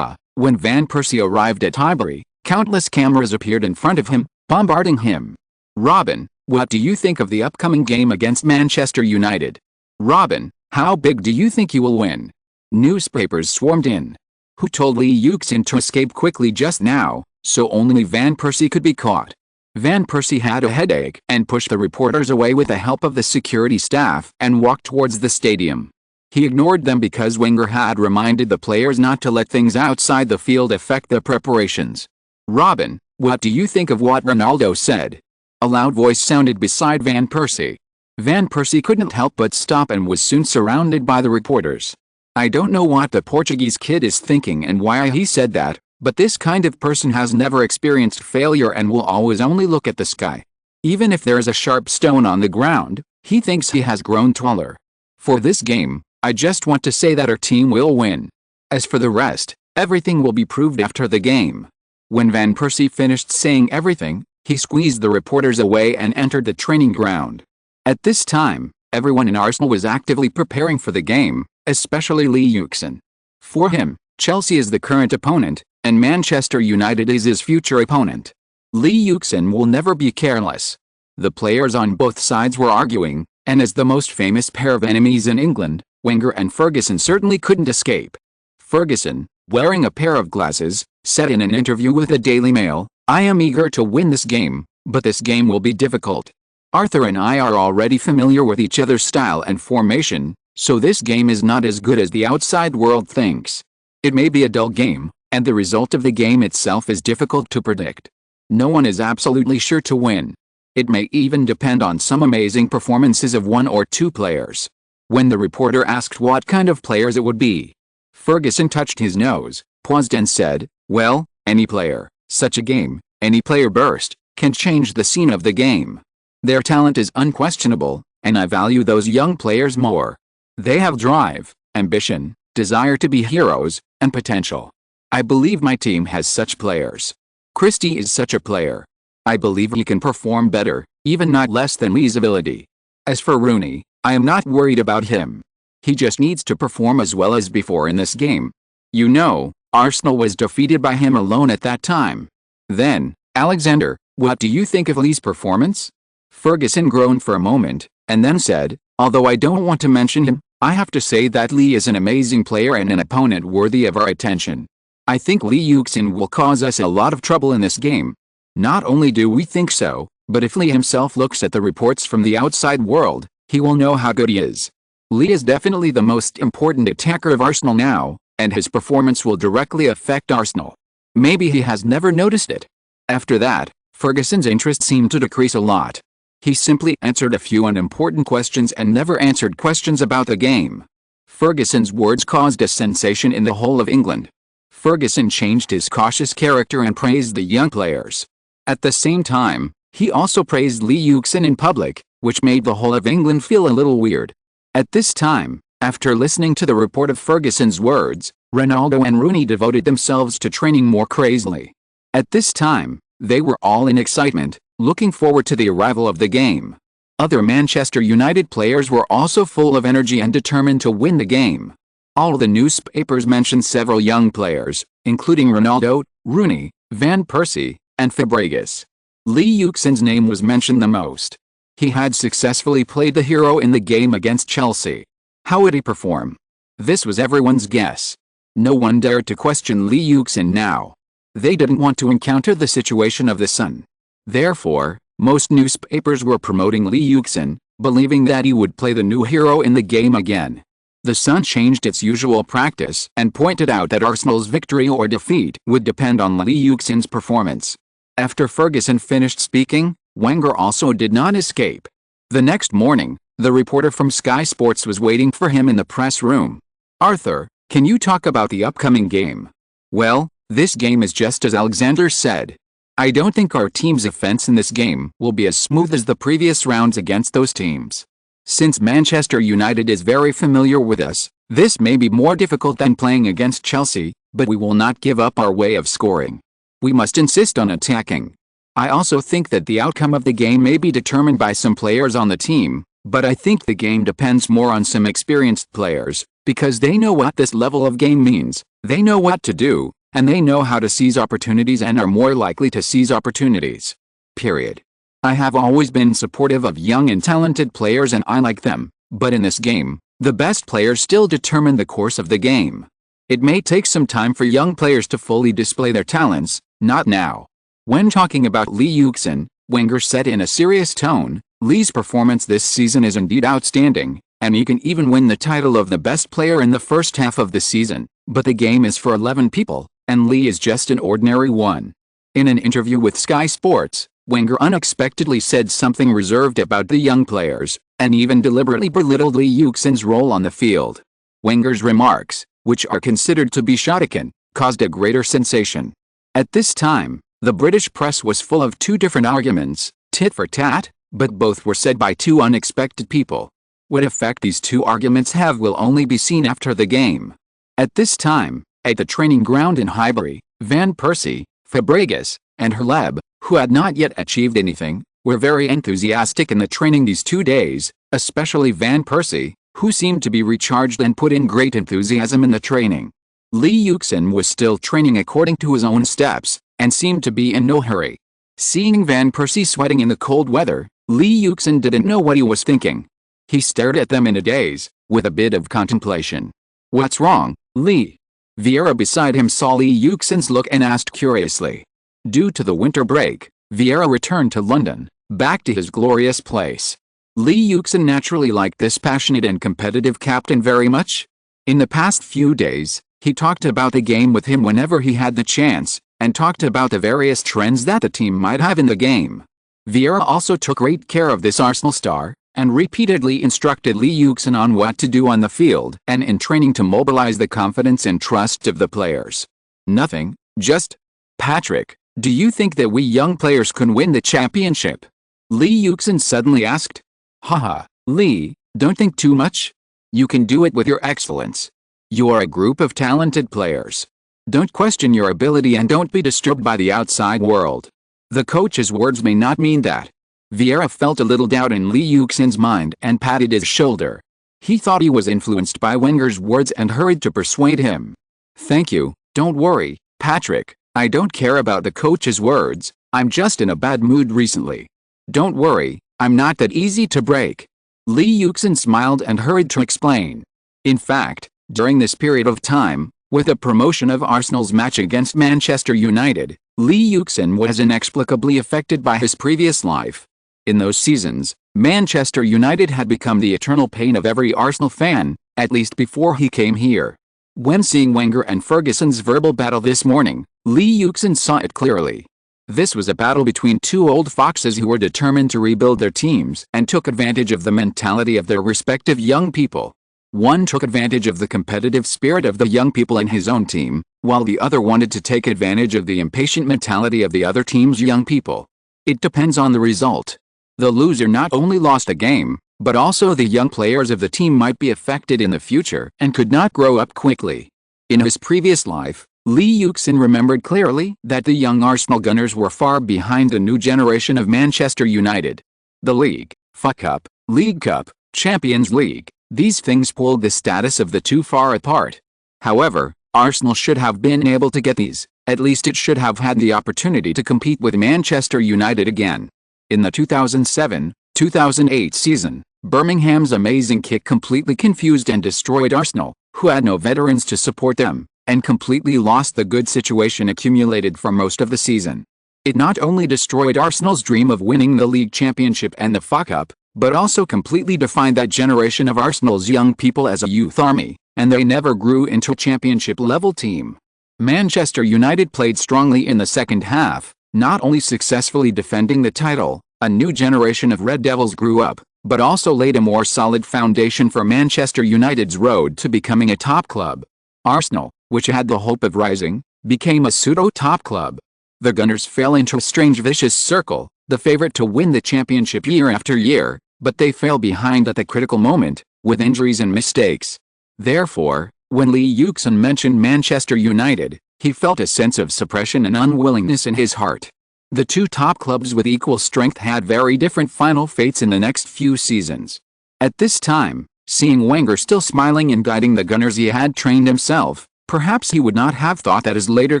When Van Persie arrived at Highbury, countless cameras appeared in front of him, bombarding him. "Robin, what do you think of the upcoming game against Manchester United? Robin, how big do you think you will win?" Newspapers swarmed in. "Who told Lee Yuxin to escape quickly just now, so only Van Persie could be caught?" Van Persie had a headache and pushed the reporters away with the help of the security staff and walked towards the stadium. He ignored them because Wenger had reminded the players not to let things outside the field affect their preparations. "Robin, what do you think of what Ronaldo said?" A loud voice sounded beside Van Persie. Van Persie couldn't help but stop and was soon surrounded by the reporters. "I don't know what the Portuguese kid is thinking and why he said that, but this kind of person has never experienced failure and will always only look at the sky. Even if there is a sharp stone on the ground, he thinks he has grown taller. For this game, I just want to say that our team will win. As for the rest, everything will be proved after the game." When Van Persie finished saying everything, he squeezed the reporters away and entered the training ground. At this time, everyone in Arsenal was actively preparing for the game, especially Lee Yuxin. For him, Chelsea is the current opponent, and Manchester United is his future opponent. Lee Yuxin will never be careless. The players on both sides were arguing, and as the most famous pair of enemies in England, Wenger and Ferguson certainly couldn't escape. Ferguson, wearing a pair of glasses, said in an interview with the Daily Mail, "I am eager to win this game, but this game will be difficult. Arthur and I are already familiar with each other's style and formation, so this game is not as good as the outside world thinks. It may be a dull game, and the result of the game itself is difficult to predict. No one is absolutely sure to win. It may even depend on some amazing performances of one or two players." When the reporter asked what kind of players it would be, Ferguson touched his nose, paused and said, "Well, any player, such a game, any player burst, can change the scene of the game. Their talent is unquestionable, and I value those young players more. They have drive, ambition, desire to be heroes, and potential. I believe my team has such players. Christie is such a player. I believe he can perform better, even not less than Lee's ability. As for Rooney, I am not worried about him. He just needs to perform as well as before in this game. You know, Arsenal was defeated by him alone at that time. Then, Alexander, what do you think of Lee's performance? Ferguson groaned for a moment, and then said, although I don't want to mention him, I have to say that Lee is an amazing player and an opponent worthy of our attention. I think Lee Yuxin will cause us a lot of trouble in this game. Not only do we think so, but if Lee himself looks at the reports from the outside world, he will know how good he is. Lee is definitely the most important attacker of Arsenal now, and his performance will directly affect Arsenal. Maybe he has never noticed it. After that, Ferguson's interest seemed to decrease a lot. He simply answered a few unimportant questions and never answered questions about the game. Ferguson's words caused a sensation in the whole of England. Ferguson changed his cautious character and praised the young players. At the same time, he also praised Lee Yuxin in public, which made the whole of England feel a little weird. At this time, after listening to the report of Ferguson's words, Ronaldo and Rooney devoted themselves to training more crazily. At this time, they were all in excitement, looking forward to the arrival of the game. Other Manchester United players were also full of energy and determined to win the game. All the newspapers mentioned several young players, including Ronaldo, Rooney, Van Persie, and Fabregas. Lee Yuxin's name was mentioned the most. He had successfully played the hero in the game against Chelsea. How would he perform? This was everyone's guess. No one dared to question Lee Yuxin now. They didn't want to encounter the situation of the Sun. Therefore, most newspapers were promoting Lee Yuxin, believing that he would play the new hero in the game again. The Sun changed its usual practice and pointed out that Arsenal's victory or defeat would depend on Lee Yuxin's performance. After Ferguson finished speaking, Wenger also did not escape. The next morning, the reporter from Sky Sports was waiting for him in the press room. Arthur, can you talk about the upcoming game? Well, this game is just as Alexander said. I don't think our team's offense in this game will be as smooth as the previous rounds against those teams. Since Manchester United is very familiar with us, this may be more difficult than playing against Chelsea, but we will not give up our way of scoring. We must insist on attacking. I also think that the outcome of the game may be determined by some players on the team, but I think the game depends more on some experienced players, because they know what this level of game means, they know what to do, and they know how to seize opportunities and are more likely to seize opportunities. Period. I have always been supportive of young and talented players and I like them, but in this game, the best players still determine the course of the game. It may take some time for young players to fully display their talents, not now. When talking about Lee Yuxin, Wenger said in a serious tone, Lee's performance this season is indeed outstanding, and he can even win the title of the best player in the first half of the season, but the game is for 11 people, and Lee is just an ordinary one. In an interview with Sky Sports, Wenger unexpectedly said something reserved about the young players, and even deliberately belittled Lee Yuxin's role on the field. Wenger's remarks, which are considered to be shocking, caused a greater sensation. At this time, the British press was full of two different arguments, tit for tat, but both were said by two unexpected people. What effect these two arguments have will only be seen after the game. At this time, at the training ground in Highbury, Van Persie, Fabregas, and Herleb, who had not yet achieved anything, were very enthusiastic in the training these 2 days, especially Van Persie, who seemed to be recharged and put in great enthusiasm in the training. Lee Yuxin was still training according to his own steps, and seemed to be in no hurry. Seeing Van Persie sweating in the cold weather, Lee Yuxin didn't know what he was thinking. He stared at them in a daze, with a bit of contemplation. "What's wrong, Lee?" Vieira beside him saw Lee Yuxin's look and asked curiously. Due to the winter break, Vieira returned to London, back to his glorious place. Lee Yuxin naturally liked this passionate and competitive captain very much. In the past few days, he talked about the game with him whenever he had the chance, and talked about the various trends that the team might have in the game. Vieira also took great care of this Arsenal star, and repeatedly instructed Lee Yuxin on what to do on the field and in training to mobilize the confidence and trust of the players. Nothing, just, "Patrick, do you think that we young players can win the championship?" Lee Yuxin suddenly asked. "Haha, Lee, don't think too much. You can do it with your excellence. You are a group of talented players. Don't question your ability and don't be disturbed by the outside world. The coach's words may not mean that. Vieira felt a little doubt in Lee Yuxin's mind and patted his shoulder. He thought he was influenced by Wenger's words and hurried to persuade him. Thank you, don't worry, Patrick, I don't care about the coach's words, I'm just in a bad mood recently. Don't worry, I'm not that easy to break. Lee Yuxin smiled and hurried to explain. In fact, during this period of time, with the promotion of Arsenal's match against Manchester United, Lee Yuxin was inexplicably affected by his previous life. In those seasons, Manchester United had become the eternal pain of every Arsenal fan, at least before he came here. When seeing Wenger and Ferguson's verbal battle this morning, Lee Yuxin saw it clearly. This was a battle between two old foxes who were determined to rebuild their teams and took advantage of the mentality of their respective young people. One took advantage of the competitive spirit of the young people in his own team, while the other wanted to take advantage of the impatient mentality of the other team's young people. It depends on the result. The loser not only lost the game, but also the young players of the team might be affected in the future and could not grow up quickly. In his previous life, Lee Yuxin remembered clearly that the young Arsenal Gunners were far behind the new generation of Manchester United. The League, FA Cup, League Cup, Champions League, these things pulled the status of the two far apart. However, Arsenal should have been able to get these, at least it should have had the opportunity to compete with Manchester United again. In the 2007-2008 season, Birmingham's amazing kick completely confused and destroyed Arsenal, who had no veterans to support them, and completely lost the good situation accumulated for most of the season. It not only destroyed Arsenal's dream of winning the league championship and the FA Cup, but also completely defined that generation of Arsenal's young people as a youth army, and they never grew into a championship-level team. Manchester United played strongly in the second half, not only successfully defending the title, a new generation of Red Devils grew up, but also laid a more solid foundation for Manchester United's road to becoming a top club. Arsenal, which had the hope of rising, became a pseudo-top club. The Gunners fell into a strange vicious circle, the favorite to win the championship year after year, but they fell behind at the critical moment, with injuries and mistakes. Therefore, when Lee Yuxin mentioned Manchester United, he felt a sense of suppression and unwillingness in his heart. The two top clubs with equal strength had very different final fates in the next few seasons. At this time, seeing Wenger still smiling and guiding the Gunners he had trained himself, perhaps he would not have thought that his later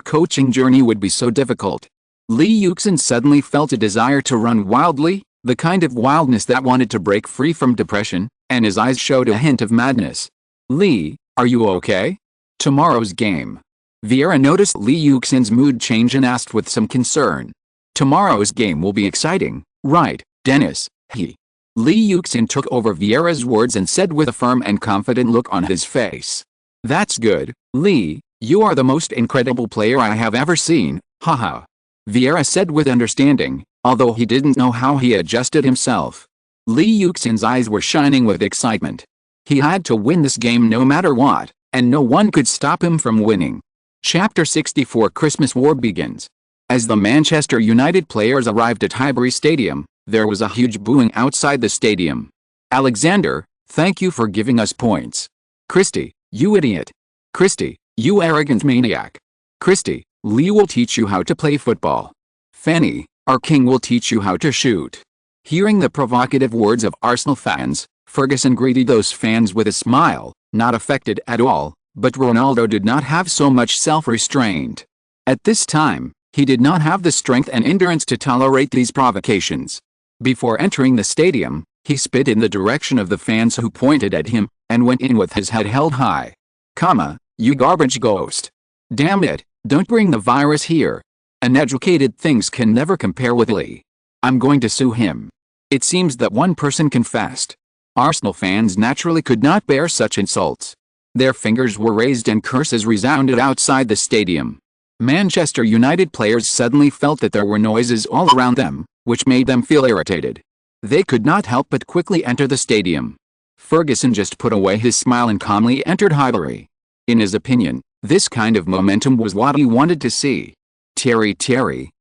coaching journey would be so difficult. Lee Yuxin suddenly felt a desire to run wildly, the kind of wildness that wanted to break free from depression, and his eyes showed a hint of madness. Lee, are you okay? Tomorrow's game. Vieira noticed Lee Yuxin's mood change and asked with some concern. Tomorrow's game will be exciting, right, Dennis? Lee Yuxin took over Vieira's words and said with a firm and confident look on his face. That's good, Lee, you are the most incredible player I have ever seen, haha. Vieira said with understanding, although he didn't know how he adjusted himself. Lee Yuxin's eyes were shining with excitement. He had to win this game no matter what, and no one could stop him from winning. Chapter 64 Christmas War begins. As the Manchester United players arrived at Highbury Stadium, there was a huge booing outside the stadium. Alexander, thank you for giving us points. Christie, you idiot. Christie, you arrogant maniac. Christie, Lee will teach you how to play football. Fanny, our king will teach you how to shoot. Hearing the provocative words of Arsenal fans, Ferguson greeted those fans with a smile, not affected at all, but Ronaldo did not have so much self-restraint. At this time, he did not have the strength and endurance to tolerate these provocations. Before entering the stadium, he spit in the direction of the fans who pointed at him, and went in with his head held high. You garbage ghost. Damn it, don't bring the virus here. Uneducated things can never compare with Lee. I'm going to sue him. It seems that one person confessed. Arsenal fans naturally could not bear such insults. Their fingers were raised and curses resounded outside the stadium. Manchester United players suddenly felt that there were noises all around them, which made them feel irritated. They could not help but quickly enter the stadium. Ferguson just put away his smile and calmly entered Highbury. In his opinion, this kind of momentum was what he wanted to see. Terry,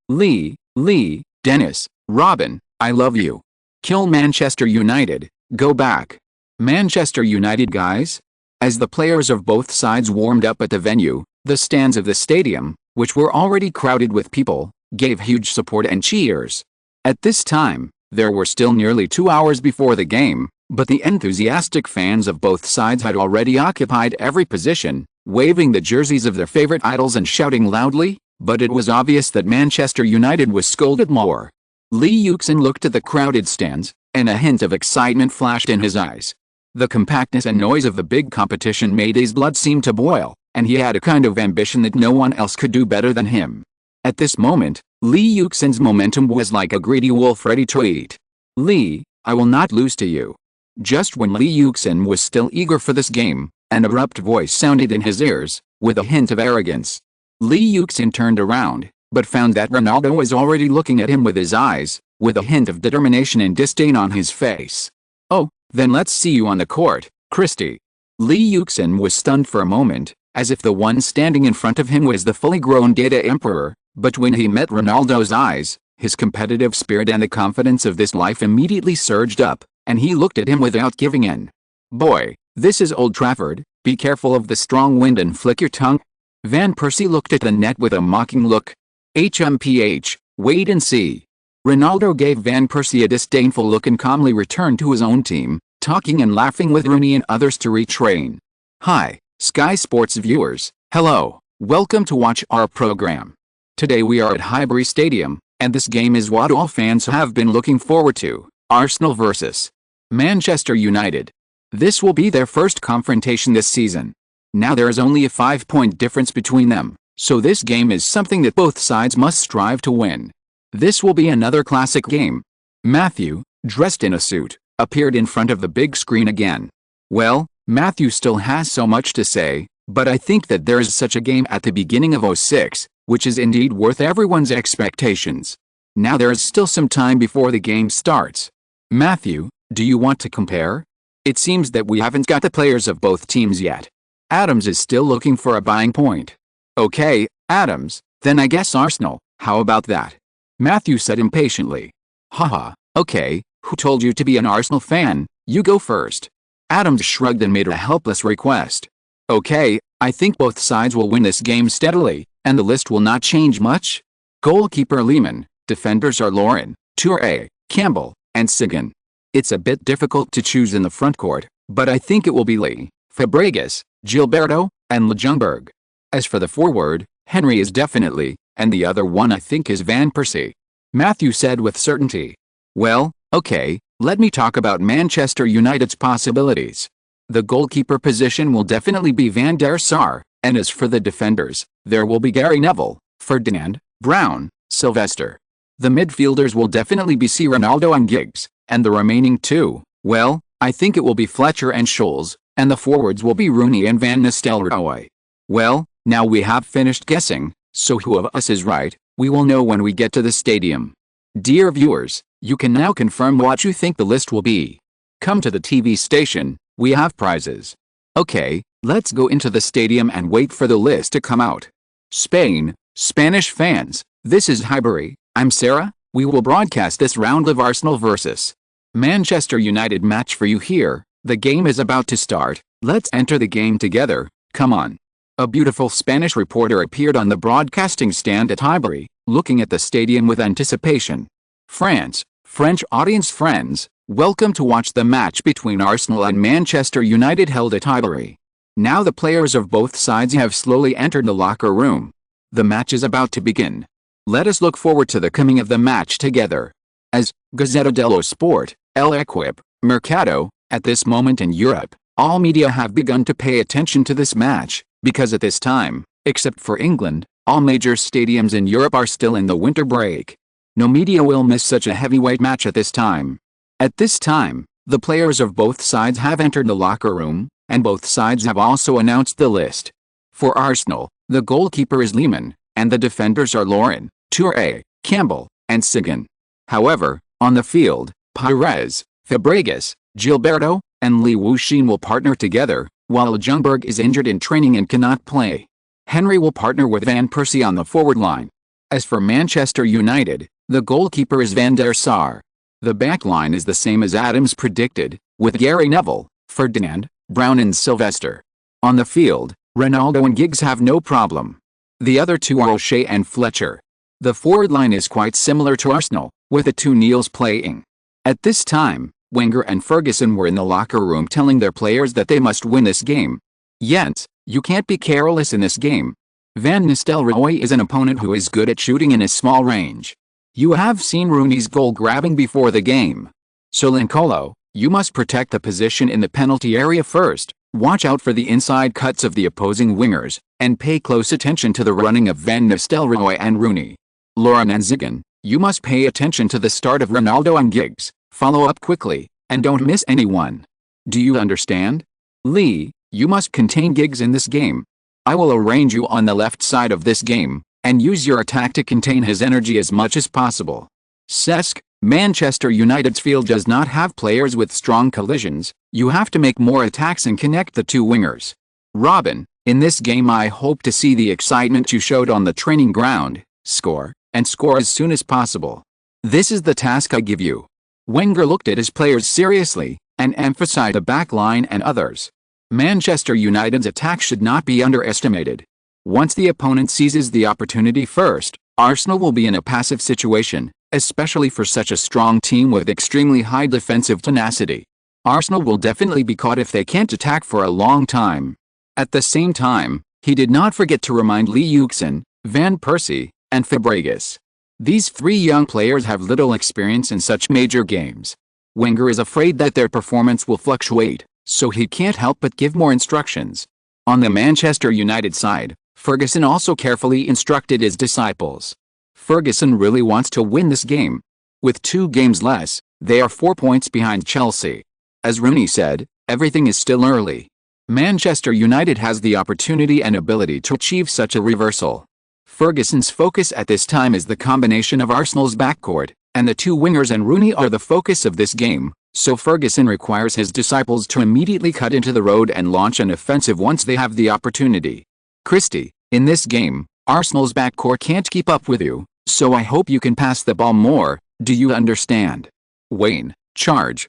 Lee, Dennis, Robin, I love you. Kill Manchester United, Go back. Manchester United guys? As the players of both sides warmed up at the venue, the stands of the stadium, which were already crowded with people, gave huge support and cheers. At this time, there were still nearly 2 hours before the game, but the enthusiastic fans of both sides had already occupied every position, waving the jerseys of their favorite idols and shouting loudly, but it was obvious that Manchester United was scolded more. Lee Yuxin looked at the crowded stands, and a hint of excitement flashed in his eyes. The compactness and noise of the big competition made his blood seem to boil, and he had a kind of ambition that no one else could do better than him. At this moment, Lee Yuxin's momentum was like a greedy wolf ready to eat. Lee, I will not lose to you. Just when Lee Yuxin was still eager for this game, an abrupt voice sounded in his ears, with a hint of arrogance. Lee Yuxin turned around, but found that Ronaldo was already looking at him with his eyes, with a hint of determination and disdain on his face. Oh, then let's see you on the court, Christie. Lee Yuxin was stunned for a moment, as if the one standing in front of him was the fully grown Data Emperor, but when he met Ronaldo's eyes, his competitive spirit and the confidence of this life immediately surged up, and he looked at him without giving in. Boy, this is Old Trafford, be careful of the strong wind and flick your tongue. Van Persie looked at the net with a mocking look. HMPH, wait and see. Ronaldo gave Van Persie a disdainful look and calmly returned to his own team, talking and laughing with Rooney and others to retrain. Hi, Sky Sports viewers, hello, welcome to watch our program. Today we are at Highbury Stadium, and this game is what all fans have been looking forward to, Arsenal vs. Manchester United. This will be their first confrontation this season. Now there is only a 5-point difference between them, so this game is something that both sides must strive to win. This will be another classic game. Matthew, dressed in a suit, appeared in front of the big screen again. Well, Matthew still has so much to say, but I think that there is such a game at the beginning of '06, which is indeed worth everyone's expectations. Now there is still some time before the game starts. Matthew, do you want to compare? It seems that we haven't got the players of both teams yet. Adams is still looking for a buying point. Okay, Adams, then I guess Arsenal, how about that? Matthew said impatiently. Haha, okay, who told you to be an Arsenal fan? You go first. Adams shrugged and made a helpless request. Okay, I think both sides will win this game steadily, and the list will not change much. Goalkeeper Lehmann, defenders are Lauren, Toure, Campbell, and Sigan. It's a bit difficult to choose in the front court, but I think it will be Lee, Fabregas, Gilberto, and Ljungberg. As for the forward, Henry is definitely, and the other one I think is Van Persie. Matthew said with certainty. Well, okay, let me talk about Manchester United's possibilities. The goalkeeper position will definitely be Van der Sar, and as for the defenders, there will be Gary Neville, Ferdinand, Brown, Sylvester. The midfielders will definitely be Ronaldo and Giggs, and the remaining two, well, I think it will be Fletcher and Scholes, and the forwards will be Rooney and Van Nistelrooy. Well, now we have finished guessing, so who of us is right, we will know when we get to the stadium. Dear viewers, you can now confirm what you think the list will be. Come to the TV station, we have prizes. Okay, let's go into the stadium and wait for the list to come out. Spain, Spanish fans, this is Highbury, I'm Sarah, we will broadcast this round of Arsenal vs. Manchester United match for you here. The game is about to start, let's enter the game together, come on. A beautiful Spanish reporter appeared on the broadcasting stand at Highbury, looking at the stadium with anticipation. France, French audience friends, welcome to watch the match between Arsenal and Manchester United held at Highbury. Now the players of both sides have slowly entered the locker room. The match is about to begin. Let us look forward to the coming of the match together. As Gazzetta dello Sport, El Equipe, Mercato, at this moment in Europe, all media have begun to pay attention to this match, because at this time, except for England, all major stadiums in Europe are still in the winter break. No media will miss such a heavyweight match at this time. At this time, the players of both sides have entered the locker room, and both sides have also announced the list. For Arsenal, the goalkeeper is Lehmann, and the defenders are Lauren, Toure, Campbell, and Sigan. However, on the field, Pires, Fabregas, Gilberto, and Lee Yuxin will partner together, while Ljungberg is injured in training and cannot play. Henry will partner with Van Persie on the forward line. As for Manchester United, the goalkeeper is Van der Sar. The backline is the same as Adams predicted, with Gary Neville, Ferdinand, Brown and Sylvester. On the field, Ronaldo and Giggs have no problem. The other two are O'Shea and Fletcher. The forward line is quite similar to Arsenal, with the two Neils playing. At this time, Wenger and Ferguson were in the locker room telling their players that they must win this game. Jens, you can't be careless in this game. Van Nistelrooy is an opponent who is good at shooting in a small range. You have seen Rooney's goal grabbing before the game. So Lincolo, you must protect the position in the penalty area first, watch out for the inside cuts of the opposing wingers, and pay close attention to the running of Van Nistelrooy and Rooney. Lauren and Zigan, you must pay attention to the start of Ronaldo and Giggs, follow up quickly, and don't miss anyone. Do you understand? Lee, you must contain Giggs in this game. I will arrange you on the left side of this game, and use your attack to contain his energy as much as possible. Cesc, Manchester United's field does not have players with strong collisions, you have to make more attacks and connect the two wingers. Robin, in this game I hope to see the excitement you showed on the training ground, score, and score as soon as possible. This is the task I give you. Wenger looked at his players seriously, and emphasized the back line and others. Manchester United's attack should not be underestimated. Once the opponent seizes the opportunity first, Arsenal will be in a passive situation, especially for such a strong team with extremely high defensive tenacity. Arsenal will definitely be caught if they can't attack for a long time. At the same time, he did not forget to remind Lee Yuxin, Van Persie, and Fabregas. These three young players have little experience in such major games. Wenger is afraid that their performance will fluctuate, so he can't help but give more instructions. On the Manchester United side, Ferguson also carefully instructed his disciples. Ferguson really wants to win this game. With 2 games less, they are 4 points behind Chelsea. As Rooney said, everything is still early. Manchester United has the opportunity and ability to achieve such a reversal. Ferguson's focus at this time is the combination of Arsenal's backcourt, and the 2 wingers and Rooney are the focus of this game, so Ferguson requires his disciples to immediately cut into the road and launch an offensive once they have the opportunity. Christie, in this game, Arsenal's backcourt can't keep up with you, so I hope you can pass the ball more, do you understand? Wayne, charge,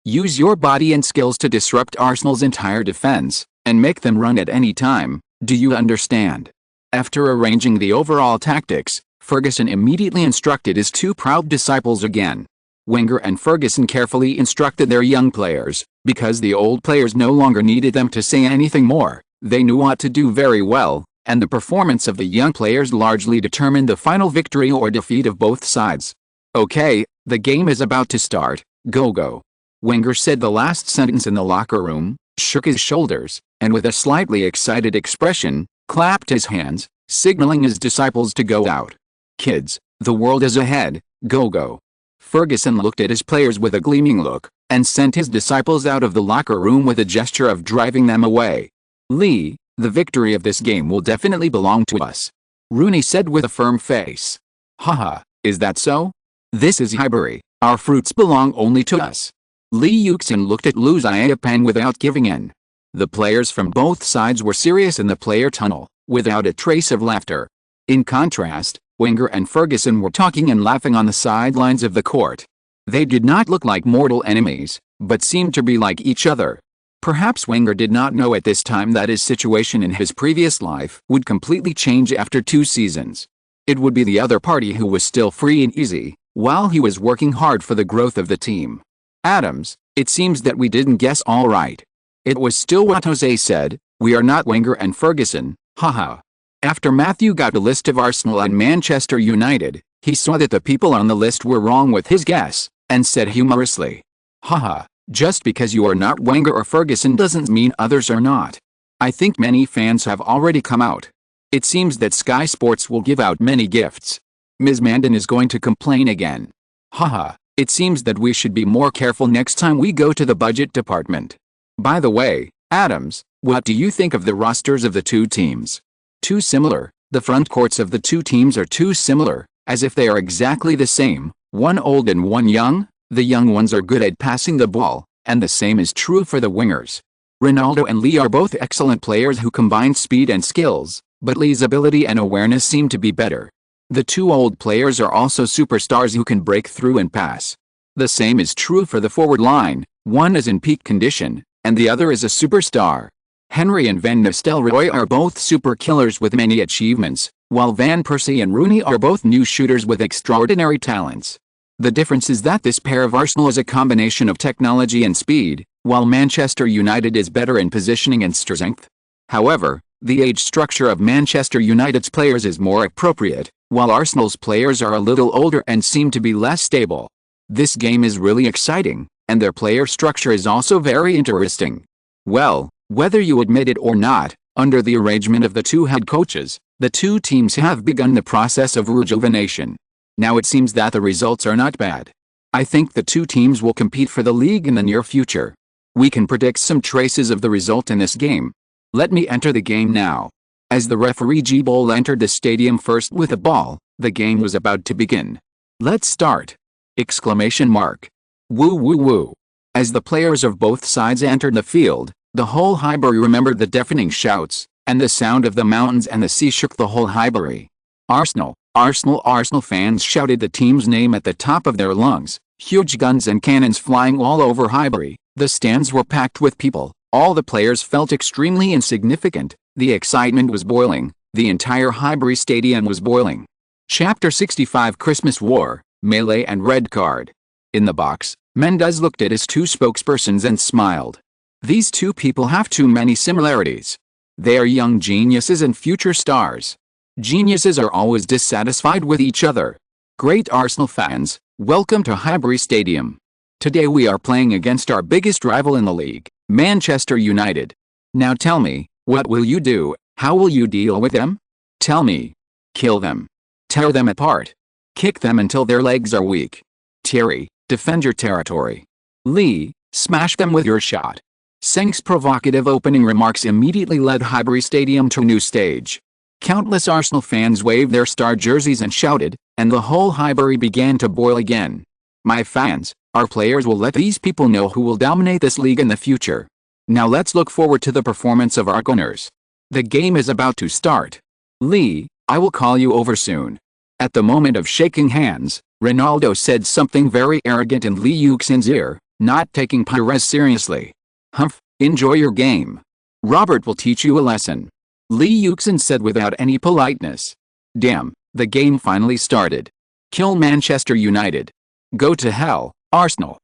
use your body and skills to disrupt Arsenal's entire defense, and make them run at any time, do you understand? After arranging the overall tactics, Ferguson immediately instructed his 2 proud disciples again. Wenger and Ferguson carefully instructed their young players, because the old players no longer needed them to say anything more. They knew what to do very well, and the performance of the young players largely determined the final victory or defeat of both sides. Okay, the game is about to start, go. Wenger said the last sentence in the locker room, shook his shoulders, and with a slightly excited expression, clapped his hands, signaling his disciples to go out. Kids, the world is ahead, go. Ferguson looked at his players with a gleaming look, and sent his disciples out of the locker room with a gesture of driving them away. Lee, the victory of this game will definitely belong to us. Rooney said with a firm face. Haha, is that so? This is Highbury, our fruits belong only to us. Lee Yuxin looked at Lu Xiaopeng without giving in. The players from both sides were serious in the player tunnel, without a trace of laughter. In contrast, Wenger and Ferguson were talking and laughing on the sidelines of the court. They did not look like mortal enemies, but seemed to be like each other. Perhaps Wenger did not know at this time that his situation in his previous life would completely change after 2 seasons. It would be the other party who was still free and easy, while he was working hard for the growth of the team. Adams, it seems that we didn't guess all right. It was still what Jose said, we are not Wenger and Ferguson, haha. After Matthew got a list of Arsenal and Manchester United, he saw that the people on the list were wrong with his guess, and said humorously, haha, just because you are not Wenger or Ferguson doesn't mean others are not. I think many fans have already come out. It seems that Sky Sports will give out many gifts. Ms. Mandan is going to complain again. Haha, it seems that we should be more careful next time we go to the budget department. By the way, Adams, what do you think of the rosters of the 2 teams? Too similar, the front courts of the 2 teams are too similar, as if they are exactly the same, one old and one young. The young ones are good at passing the ball, and the same is true for the wingers. Ronaldo and Lee are both excellent players who combine speed and skills, but Lee's ability and awareness seem to be better. The 2 old players are also superstars who can break through and pass. The same is true for the forward line. One is in peak condition, and the other is a superstar. Henry and Van Nistelrooy are both super killers with many achievements, while Van Persie and Rooney are both new shooters with extraordinary talents. The difference is that this pair of Arsenal is a combination of technology and speed, while Manchester United is better in positioning and strength. However, the age structure of Manchester United's players is more appropriate, while Arsenal's players are a little older and seem to be less stable. This game is really exciting, and their player structure is also very interesting. Well, whether you admit it or not, under the arrangement of the two head coaches, the two teams have begun the process of rejuvenation. Now it seems that the results are not bad. I think the two teams will compete for the league in the near future. We can predict some traces of the result in this game. Let me enter the game now. As the referee G-Bol entered the stadium first with a ball, the game was about to begin. Let's start! Exclamation mark. Woo woo woo. As the players of both sides entered the field, the whole Highbury remembered the deafening shouts, and the sound of the mountains and the sea shook the whole Highbury. Arsenal, Arsenal, Arsenal fans shouted the team's name at the top of their lungs, huge guns and cannons flying all over Highbury. The stands were packed with people, all the players felt extremely insignificant, the excitement was boiling, the entire Highbury stadium was boiling. Chapter 65 Christmas War, Melee and Red Card. In the box, Mendes looked at his two spokespersons and smiled. These two people have too many similarities. They are young geniuses and future stars. Geniuses are always dissatisfied with each other. Great Arsenal fans, welcome to Highbury Stadium. Today we are playing against our biggest rival in the league, Manchester United. Now tell me, what will you do? How will you deal with them? Tell me. Kill them. Tear them apart. Kick them until their legs are weak. Thierry, defend your territory. Lee, smash them with your shot. Senk's provocative opening remarks immediately led Highbury Stadium to a new stage. Countless Arsenal fans waved their star jerseys and shouted, and the whole Highbury began to boil again. My fans, our players will let these people know who will dominate this league in the future. Now let's look forward to the performance of our gunners. The game is about to start. Lee, I will call you over soon. At the moment of shaking hands, Ronaldo said something very arrogant in Lee Yuxin's ear, not taking Pires seriously. Humph, enjoy your game. Robert will teach you a lesson. Lee Yuxin said without any politeness. Damn, the game finally started. Kill Manchester United. Go to hell, Arsenal.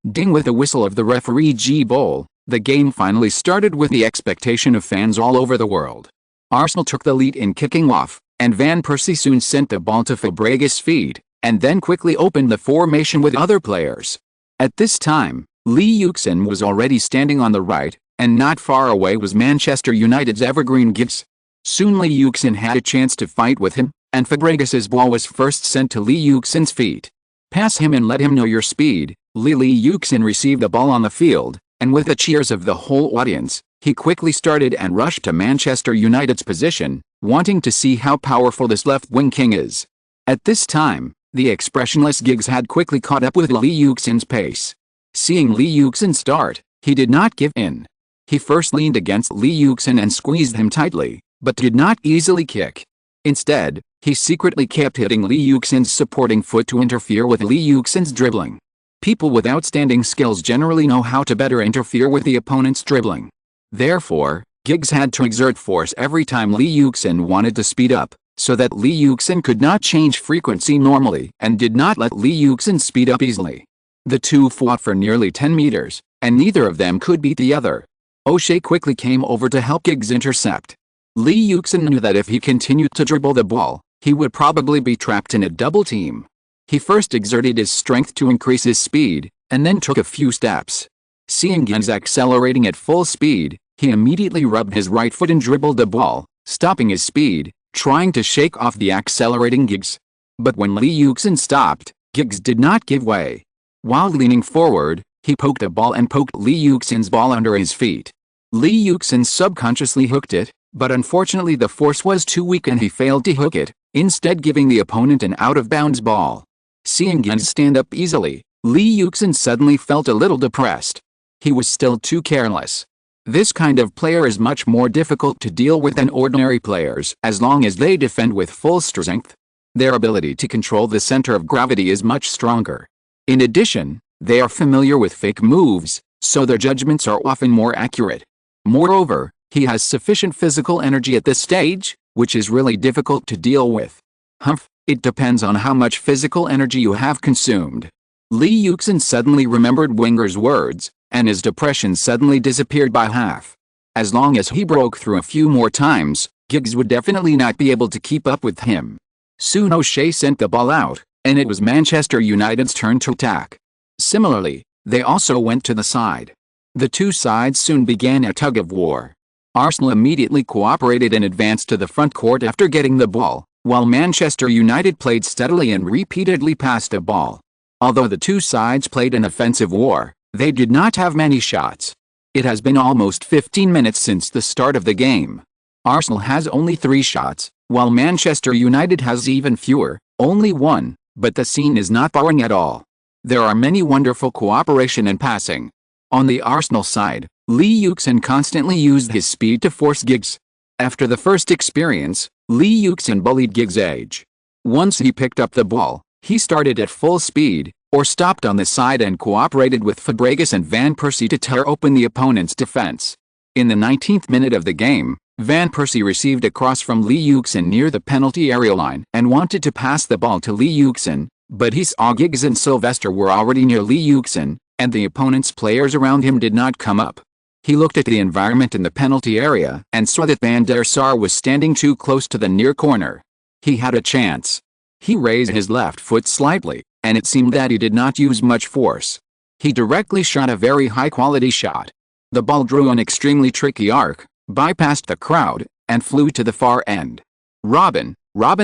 Ding with the whistle of the referee G-Bol, the game finally started with the expectation of fans all over the world. Arsenal took the lead in kicking off, and Van Persie soon sent the ball to Fabregas' feet, and then quickly opened the formation with other players. At this time, Lee Yuxin was already standing on the right, and not far away was Manchester United's evergreen Giggs. Soon Lee Yuxin had a chance to fight with him, and Fabregas' ball was first sent to Lee Yuxin's feet. Pass him and let him know your speed. Lee Yuxin received the ball on the field, and with the cheers of the whole audience, he quickly started and rushed to Manchester United's position, wanting to see how powerful this left-wing king is. At this time, the expressionless Giggs had quickly caught up with Lee Yuxin's pace. Seeing Lee Yuxin start, he did not give in. He first leaned against Lee Yuxin and squeezed him tightly, but did not easily kick. Instead, he secretly kept hitting Lee Yuxin's supporting foot to interfere with Lee Yuxin's dribbling. People with outstanding skills generally know how to better interfere with the opponent's dribbling. Therefore, Giggs had to exert force every time Lee Yuxin wanted to speed up, so that Lee Yuxin could not change frequency normally and did not let Lee Yuxin speed up easily. The two fought for nearly 10 meters, and neither of them could beat the other. O'Shea quickly came over to help Giggs intercept. Lee Yuxin knew that if he continued to dribble the ball, he would probably be trapped in a double team. He first exerted his strength to increase his speed, and then took a few steps. Seeing Giggs accelerating at full speed, he immediately rubbed his right foot and dribbled the ball, stopping his speed, trying to shake off the accelerating Giggs. But when Lee Yuxin stopped, Giggs did not give way. While leaning forward, he poked the ball and poked Lee Yuxin's ball under his feet. Lee Yuxin subconsciously hooked it, but unfortunately the force was too weak and he failed to hook it, instead giving the opponent an out-of-bounds ball. Seeing Giggs stand up easily, Lee Yuxin suddenly felt a little depressed. He was still too careless. This kind of player is much more difficult to deal with than ordinary players as long as they defend with full strength. Their ability to control the center of gravity is much stronger. In addition, they are familiar with fake moves, so their judgments are often more accurate. Moreover, he has sufficient physical energy at this stage, which is really difficult to deal with. Humph, it depends on how much physical energy you have consumed. Li Yuxin suddenly remembered Winger's words, and his depression suddenly disappeared by half. As long as he broke through a few more times, Giggs would definitely not be able to keep up with him. Soon O'Shea sent the ball out, and it was Manchester United's turn to attack. Similarly, they also went to the side. The two sides soon began a tug-of-war. Arsenal immediately cooperated and advanced to the front court after getting the ball, while Manchester United played steadily and repeatedly passed the ball. Although the two sides played an offensive war, they did not have many shots. It has been almost 15 minutes since the start of the game. Arsenal has only 3 shots, while Manchester United has even fewer, only 1, but the scene is not boring at all. There are many wonderful cooperation and passing. On the Arsenal side, Li Yuxin constantly used his speed to force Giggs. After the first experience, Li Yuxin bullied Giggs' edge. Once he picked up the ball, he started at full speed, or stopped on the side and cooperated with Fabregas and Van Persie to tear open the opponent's defense. In the 19th minute of the game, Van Persie received a cross from Li Yuxin near the penalty area line and wanted to pass the ball to Li Yuxin, but he saw Giggs and Sylvester were already near Li Yuxin, and the opponent's players around him did not come up. He looked at the environment in the penalty area and saw that Van der Sar was standing too close to the near corner. He had a chance. He raised his left foot slightly, and it seemed that he did not use much force. He directly shot a very high-quality shot. The ball drew an extremely tricky arc, bypassed the crowd, and flew to the far end. Robin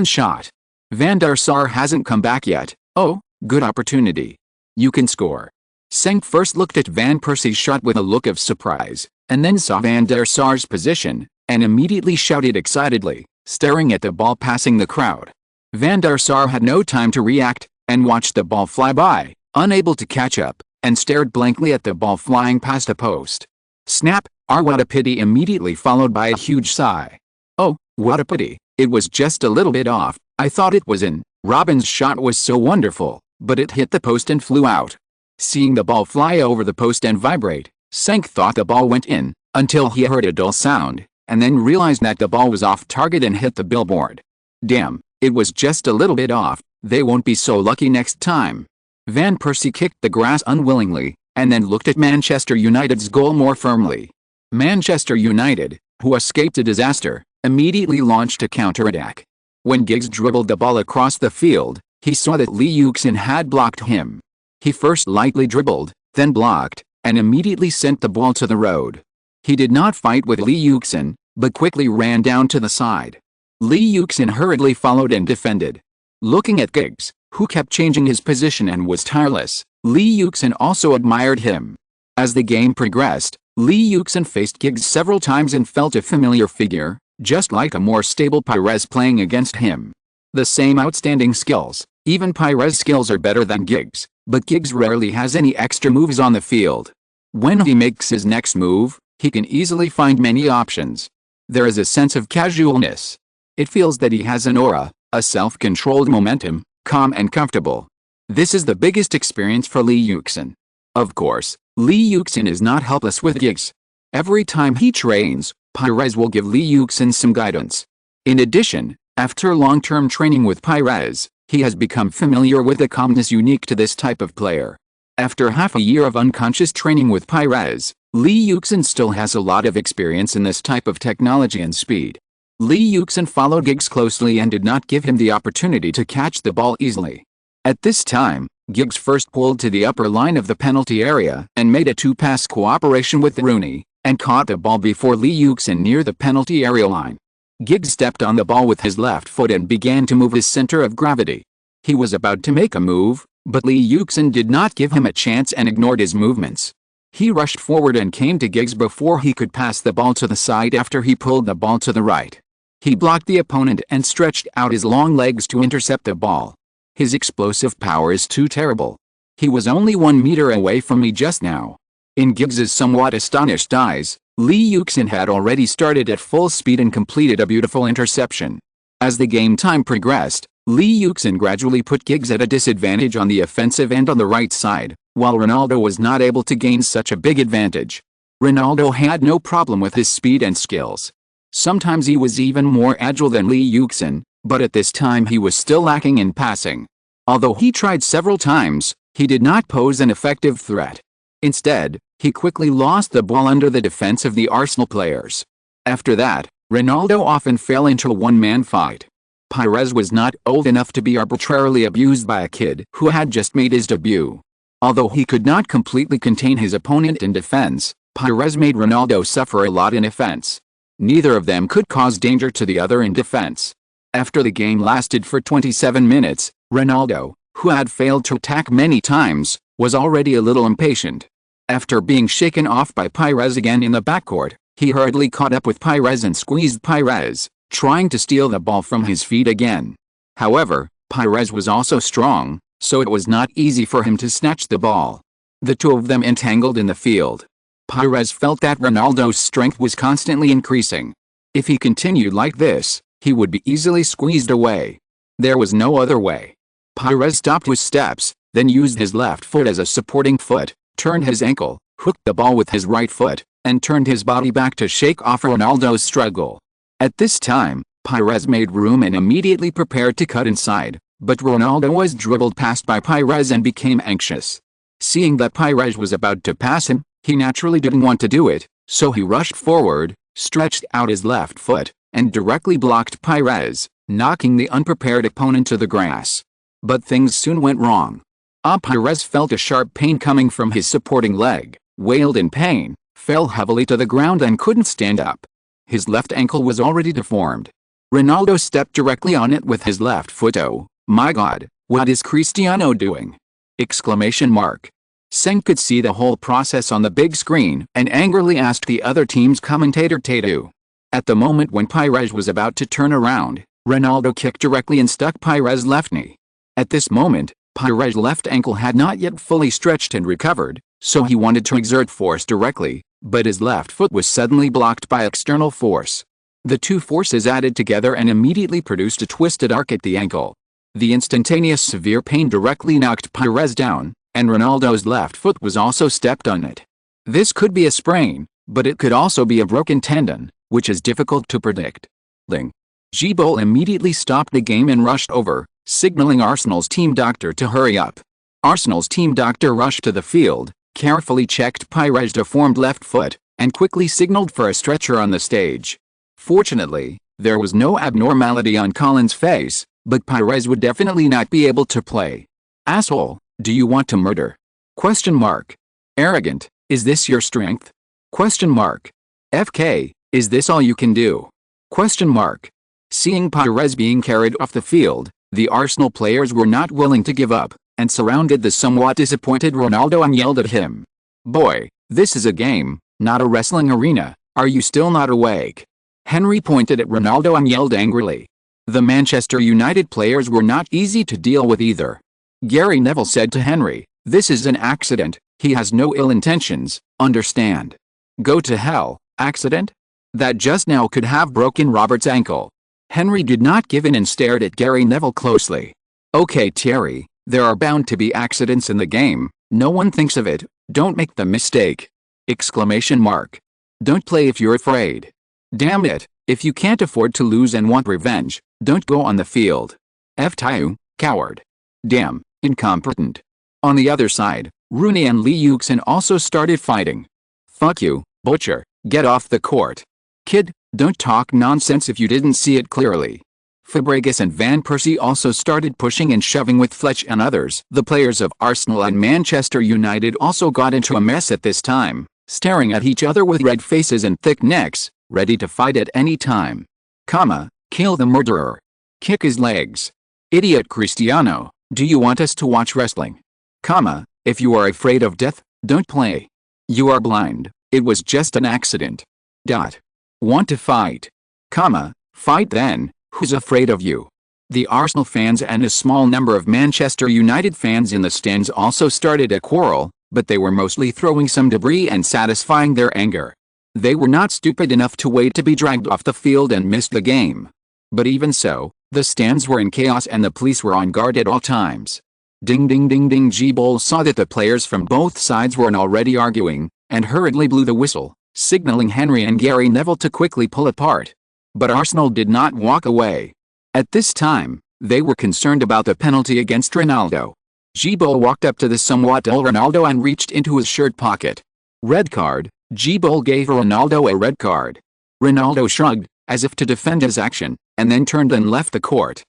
shot. Van der Sar hasn't come back yet. Oh, good opportunity. You can score. Seng first looked at Van Persie's shot with a look of surprise, and then saw Van der Sar's position, and immediately shouted excitedly, staring at the ball passing the crowd. Van der Sar had no time to react, and watched the ball fly by, unable to catch up, and stared blankly at the ball flying past a post. Snap! What a pity, immediately followed by a huge sigh. Oh, what a pity, it was just a little bit off, I thought it was in. Robin's shot was so wonderful, but it hit the post and flew out. Seeing the ball fly over the post and vibrate, Senk thought the ball went in, until he heard a dull sound, and then realized that the ball was off target and hit the billboard. Damn, it was just a little bit off, they won't be so lucky next time. Van Persie kicked the grass unwillingly, and then looked at Manchester United's goal more firmly. Manchester United, who escaped a disaster, immediately launched a counterattack. When Giggs dribbled the ball across the field, he saw that Li Yuxin had blocked him. He first lightly dribbled, then blocked, and immediately sent the ball to the road. He did not fight with Li Yuxin, but quickly ran down to the side. Li Yuxin hurriedly followed and defended. Looking at Giggs, who kept changing his position and was tireless, Li Yuxin also admired him. As the game progressed, Li Yuxin faced Giggs several times and felt a familiar figure, just like a more stable Pires playing against him. The same outstanding skills, even Pires' skills are better than Giggs, but Giggs rarely has any extra moves on the field. When he makes his next move, he can easily find many options. There is a sense of casualness. It feels that he has an aura, a self-controlled momentum, calm and comfortable. This is the biggest experience for Li Yuxin. Of course, Li Yuxin is not helpless with Giggs. Every time he trains, Pires will give Li Yuxin some guidance. In addition, after long-term training with Pires, he has become familiar with the calmness unique to this type of player. After half a year of unconscious training with Pires, Li Yuxin still has a lot of experience in this type of technology and speed. Li Yuxin followed Giggs closely and did not give him the opportunity to catch the ball easily. At this time, Giggs first pulled to the upper line of the penalty area and made a two-pass cooperation with Rooney, and caught the ball before Li Yuxin near the penalty area line. Giggs stepped on the ball with his left foot and began to move his center of gravity. He was about to make a move, but Li Yuxin did not give him a chance and ignored his movements. He rushed forward and came to Giggs before he could pass the ball to the side after he pulled the ball to the right. He blocked the opponent and stretched out his long legs to intercept the ball. His explosive power is too terrible. He was only 1 meter away from me just now. In Giggs's somewhat astonished eyes, Li Yuxin had already started at full speed and completed a beautiful interception. As the game time progressed, Lee Yuxin gradually put Giggs at a disadvantage on the offensive end on the right side, while Ronaldo was not able to gain such a big advantage. Ronaldo had no problem with his speed and skills. Sometimes he was even more agile than Lee Yuxin, but at this time he was still lacking in passing. Although he tried several times, he did not pose an effective threat. Instead, he quickly lost the ball under the defense of the Arsenal players. After that, Ronaldo often fell into a one-man fight. Pires was not old enough to be arbitrarily abused by a kid who had just made his debut. Although he could not completely contain his opponent in defense, Pires made Ronaldo suffer a lot in offense. Neither of them could cause danger to the other in defense. After the game lasted for 27 minutes, Ronaldo, who had failed to attack many times, was already a little impatient. After being shaken off by Pires again in the backcourt, he hurriedly caught up with Pires and squeezed Pires, trying to steal the ball from his feet again. However, Pires was also strong, so it was not easy for him to snatch the ball. The two of them entangled in the field. Pires felt that Ronaldo's strength was constantly increasing. If he continued like this, he would be easily squeezed away. There was no other way. Pires stopped his steps, then used his left foot as a supporting foot, turned his ankle, hooked the ball with his right foot, and turned his body back to shake off Ronaldo's struggle. At this time, Pires made room and immediately prepared to cut inside, but Ronaldo was dribbled past by Pires and became anxious. Seeing that Pires was about to pass him, he naturally didn't want to do it, so he rushed forward, stretched out his left foot, and directly blocked Pires, knocking the unprepared opponent to the grass. But things soon went wrong. Pires felt a sharp pain coming from his supporting leg, wailed in pain, fell heavily to the ground and couldn't stand up. His left ankle was already deformed. Ronaldo stepped directly on it with his left foot. "Oh, my God, what is Cristiano doing?" Exclamation mark. Seng could see the whole process on the big screen and angrily asked the other team's commentator Tatu. At the moment when Pires was about to turn around, Ronaldo kicked directly and stuck Pires' left knee. At this moment, Pires' left ankle had not yet fully stretched and recovered, so he wanted to exert force directly, but his left foot was suddenly blocked by external force. The two forces added together and immediately produced a twisted arc at the ankle. The instantaneous severe pain directly knocked Pires down, and Ronaldo's left foot was also stepped on it. This could be a sprain, but it could also be a broken tendon, which is difficult to predict. Gibol immediately stopped the game and rushed over, signaling Arsenal's team doctor to hurry up. Arsenal's team doctor rushed to the field, carefully checked Pires' deformed left foot, and quickly signaled for a stretcher on the stage. Fortunately, there was no abnormality on Colin's face, but Pires would definitely not be able to play. "Asshole, do you want to murder?" Arrogant, is this your strength? FK, is this all you can do? Seeing Pires being carried off the field, the Arsenal players were not willing to give up, and surrounded the somewhat disappointed Ronaldo and yelled at him. "Boy, this is a game, not a wrestling arena, are you still not awake?" Henry pointed at Ronaldo and yelled angrily. The Manchester United players were not easy to deal with either. Gary Neville said to Henry, "This is an accident, he has no ill intentions, understand?" "Go to hell, accident? That just now could have broken Robert's ankle." Henry did not give in and stared at Gary Neville closely. "Okay Thierry, there are bound to be accidents in the game, no one thinks of it, don't make the mistake." Don't play if you're afraid. Damn it, if you can't afford to lose and want revenge, don't go on the field. F-Tayu, coward. Damn, incompetent. On the other side, Rooney and Lee Yuxin also started fighting. "Fuck you, butcher, get off the court. Kid, don't talk nonsense if you didn't see it clearly." Fabregas and Van Persie also started pushing and shoving with Fletch and others. The players of Arsenal and Manchester United also got into a mess at this time, staring at each other with red faces and thick necks, ready to fight at any time. Kill the murderer. Kick his legs. Idiot Cristiano, do you want us to watch wrestling? If you are afraid of death, don't play. You are blind, it was just an accident. Want to fight? Fight then, who's afraid of you? The Arsenal fans and a small number of Manchester United fans in the stands also started a quarrel, but they were mostly throwing some debris and satisfying their anger. They were not stupid enough to wait to be dragged off the field and missed the game. But even so, The stands were in chaos and the police were on guard at all times. Ding ding ding ding. G-Bowl saw that the players from both sides were already arguing, and hurriedly blew the whistle, signaling Henry and Gary Neville to quickly pull apart. But Arsenal did not walk away. At this time, they were concerned about the penalty against Ronaldo. G-Bowl walked up to the somewhat dull Ronaldo and reached into his shirt pocket. Red card. G-Bowl gave Ronaldo a red card. Ronaldo shrugged, as if to defend his action, and then turned and left the court.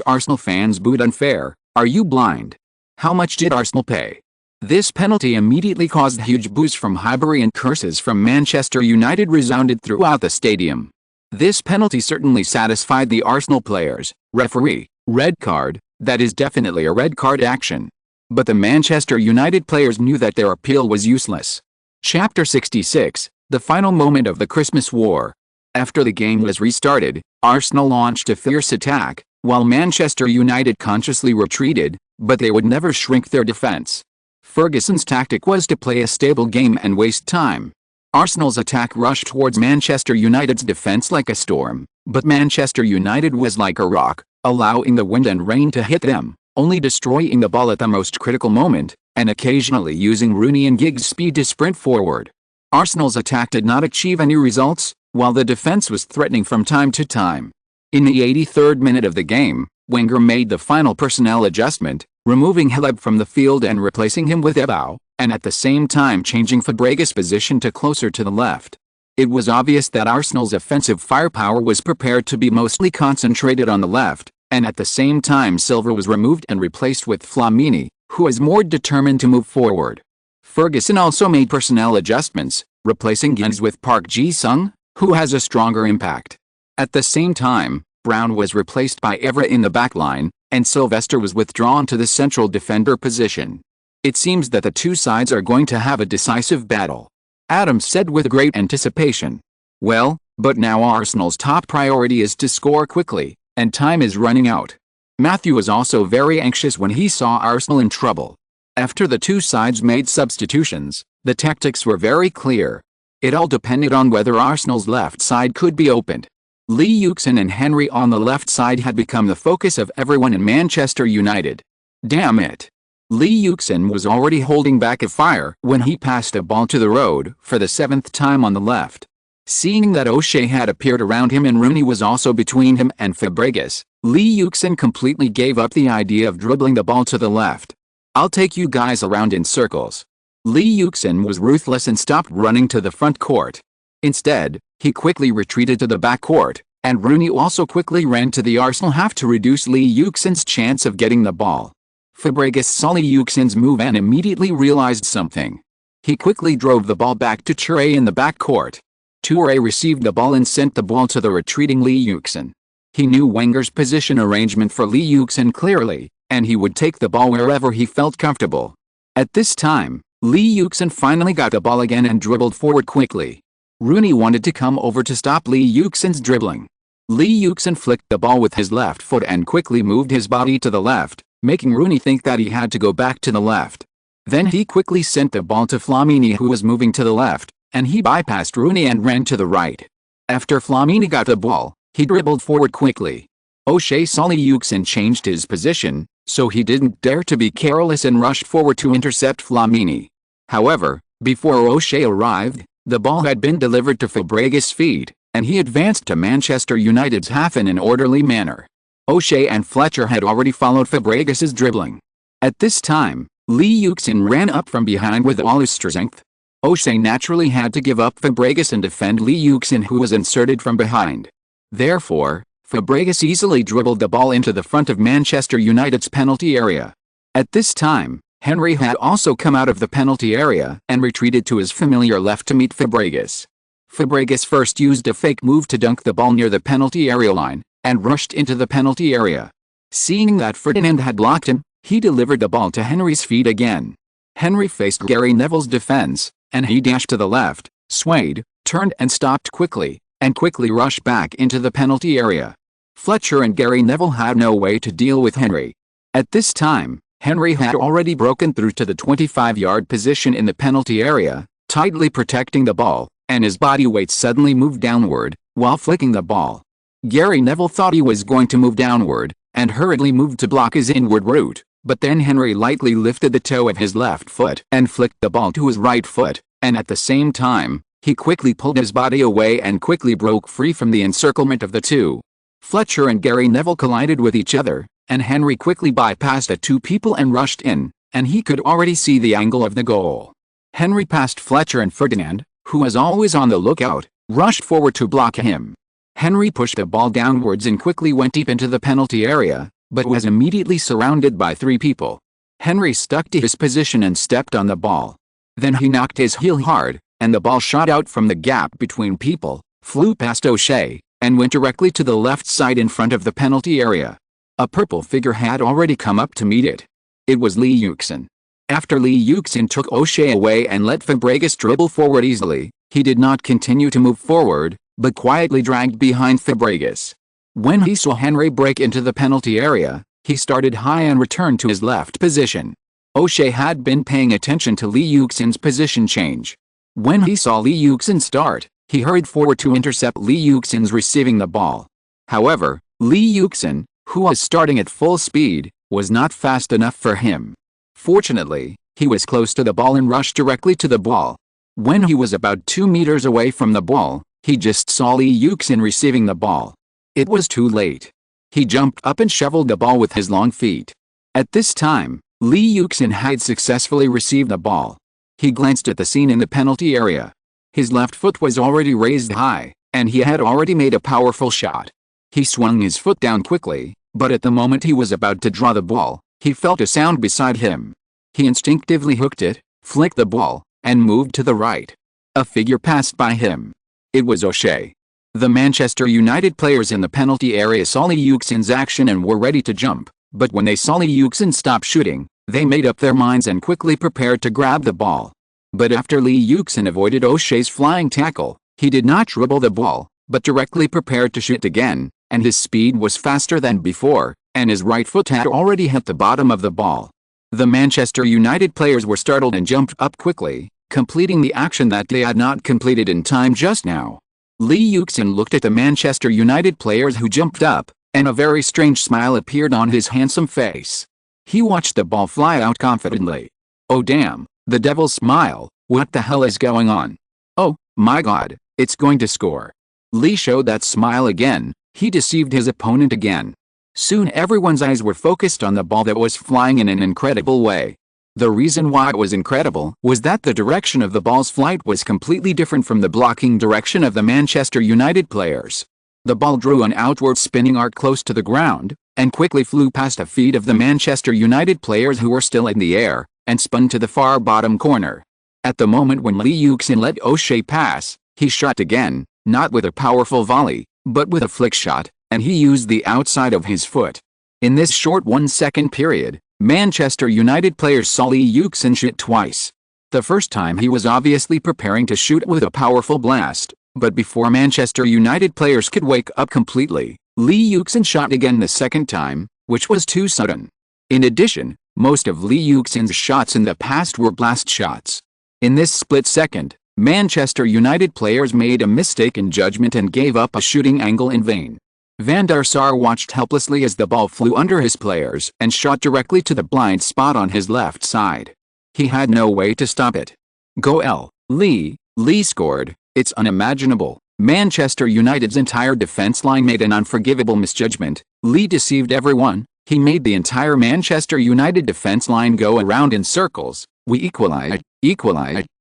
Arsenal fans booed. Unfair. Are you blind? How much did Arsenal pay? This penalty immediately caused huge boos from Highbury and curses from Manchester United resounded throughout the stadium. This penalty certainly satisfied the Arsenal players. Referee, red card, that is definitely a red card action. But the Manchester United players knew that their appeal was useless. Chapter 66, the final moment of the Christmas War. After the game was restarted, Arsenal launched a fierce attack, while Manchester United consciously retreated, but they would never shrink their defense. Ferguson's tactic was to play a stable game and waste time. Arsenal's attack rushed towards Manchester United's defense like a storm, but Manchester United was like a rock, allowing the wind and rain to hit them, only destroying the ball at the most critical moment, and occasionally using Rooney and Giggs' speed to sprint forward. Arsenal's attack did not achieve any results, while the defense was threatening from time to time. In the 83rd minute of the game, Wenger made the final personnel adjustment, removing Hleb from the field and replacing him with Ebou, and at the same time changing Fabregas' position to closer to the left. It was obvious that Arsenal's offensive firepower was prepared to be mostly concentrated on the left, and at the same time Silva was removed and replaced with Flamini, who was more determined to move forward. Ferguson also made personnel adjustments, replacing Giggs with Park Ji-sung, who has a stronger impact. At the same time, Brown was replaced by Evra in the backline, and Sylvester was withdrawn to the central defender position. It seems that the two sides are going to have a decisive battle. Adams said with great anticipation. Well, but now Arsenal's top priority is to score quickly, and time is running out. Matthew was also very anxious when he saw Arsenal in trouble. After the two sides made substitutions, the tactics were very clear. It all depended on whether Arsenal's left side could be opened. Lee Yuxin and Henry on the left side had become the focus of everyone in Manchester United. Damn it. Lee Yuxin was already holding back a fire when he passed a ball to the road for the 7th time on the left. Seeing that O'Shea had appeared around him and Rooney was also between him and Fabregas, Lee Yuxin completely gave up the idea of dribbling the ball to the left. I'll take you guys around in circles. Lee Yuxin was ruthless and stopped running to the front court. Instead, he quickly retreated to the back court, and Rooney also quickly ran to the Arsenal half to reduce Lee Yuxin's chance of getting the ball. Fabregas saw Lee Yuxin's move and immediately realized something. He quickly drove the ball back to Touré in the back court. Touré received the ball and sent the ball to the retreating Lee Yuxin. He knew Wenger's position arrangement for Lee Yuxin clearly, and he would take the ball wherever he felt comfortable. At this time, Lee Yuxin finally got the ball again and dribbled forward quickly. Rooney wanted to come over to stop Lee Yuxin's dribbling. Lee Yuxin flicked the ball with his left foot and quickly moved his body to the left, making Rooney think that he had to go back to the left. Then he quickly sent the ball to Flamini, who was moving to the left, and he bypassed Rooney and ran to the right. After Flamini got the ball, he dribbled forward quickly. O'Shea saw Lee Yuxin changed his position, so he didn't dare to be careless and rushed forward to intercept Flamini. However, before O'Shea arrived, the ball had been delivered to Fabregas' feet, and he advanced to Manchester United's half in an orderly manner. O'Shea and Fletcher had already followed Fabregas' dribbling. At this time, Lee Yuxin ran up from behind with all his strength. O'Shea naturally had to give up Fabregas and defend Lee Yuxin, who was inserted from behind. Therefore, Fabregas easily dribbled the ball into the front of Manchester United's penalty area. At this time, Henry had also come out of the penalty area and retreated to his familiar left to meet Fabregas. Fabregas first used a fake move to dunk the ball near the penalty area line, and rushed into the penalty area. Seeing that Ferdinand had blocked him, he delivered the ball to Henry's feet again. Henry faced Gary Neville's defense, and he dashed to the left, swayed, turned and stopped quickly, and quickly rushed back into the penalty area. Fletcher and Gary Neville had no way to deal with Henry. At this time, Henry had already broken through to the 25-yard position in the penalty area, tightly protecting the ball, and his body weight suddenly moved downward, while flicking the ball. Gary Neville thought he was going to move downward, and hurriedly moved to block his inward route, but then Henry lightly lifted the toe of his left foot and flicked the ball to his right foot, and at the same time, he quickly pulled his body away and quickly broke free from the encirclement of the two. Fletcher and Gary Neville collided with each other, and Henry quickly bypassed the two people and rushed in, and he could already see the angle of the goal. Henry passed Fletcher, and Ferdinand, who was always on the lookout, rushed forward to block him. Henry pushed the ball downwards and quickly went deep into the penalty area, but was immediately surrounded by three people. Henry stuck to his position and stepped on the ball. Then he knocked his heel hard, and the ball shot out from the gap between people, flew past O'Shea, and went directly to the left side in front of the penalty area. A purple figure had already come up to meet it. It was Lee Yuxin. After Lee Yuxin took O'Shea away and let Fabregas dribble forward easily, he did not continue to move forward, but quietly dragged behind Fabregas. When he saw Henry break into the penalty area, he started high and returned to his left position. O'Shea had been paying attention to Lee Yuxin's position change. When he saw Lee Yuxin start, he hurried forward to intercept Lee Yuxin's receiving the ball. However, Lee Yuxin, who was starting at full speed, was not fast enough for him. Fortunately, he was close to the ball and rushed directly to the ball. When he was about 2 meters away from the ball, he just saw Lee Yuxin receiving the ball. It was too late. He jumped up and shoveled the ball with his long feet. At this time, Lee Yuxin had successfully received the ball. He glanced at the scene in the penalty area. His left foot was already raised high, and he had already made a powerful shot. He swung his foot down quickly, but at the moment he was about to draw the ball, he felt a sound beside him. He instinctively hooked it, flicked the ball, and moved to the right. A figure passed by him. It was O'Shea. The Manchester United players in the penalty area saw Lee Yuxin's action and were ready to jump, but when they saw Lee Yuxin stop shooting, they made up their minds and quickly prepared to grab the ball. But after Lee Yuxin avoided O'Shea's flying tackle, he did not dribble the ball, but directly prepared to shoot again, and his speed was faster than before, and his right foot had already hit the bottom of the ball. The Manchester United players were startled and jumped up quickly, completing the action that they had not completed in time just now. Lee Yuxin looked at the Manchester United players who jumped up, and a very strange smile appeared on his handsome face. He watched the ball fly out confidently. Oh damn, the devil smile, what the hell is going on? Oh, my god, it's going to score. Lee showed that smile again, he deceived his opponent again. Soon everyone's eyes were focused on the ball that was flying in an incredible way. The reason why it was incredible was that the direction of the ball's flight was completely different from the blocking direction of the Manchester United players. The ball drew an outward spinning arc close to the ground, and quickly flew past the feet of the Manchester United players who were still in the air, and spun to the far bottom corner. At the moment when Lee Yuxin let O'Shea pass, he shot again, not with a powerful volley, but with a flick shot, and he used the outside of his foot. In this short 1-second period, Manchester United players saw Lee Yuxin shoot twice. The first time he was obviously preparing to shoot with a powerful blast, but before Manchester United players could wake up completely, Lee Yuxin shot again the second time, which was too sudden. In addition, most of Lee Yuxin's shots in the past were blast shots. In this split second, Manchester United players made a mistake in judgment and gave up a shooting angle in vain. Van der Sar watched helplessly as the ball flew under his players and shot directly to the blind spot on his left side. He had no way to stop it. Goal, Lee scored. It's unimaginable. Manchester United's entire defense line made an unforgivable misjudgment. Lee deceived everyone. He made the entire Manchester United defense line go around in circles. We equalized.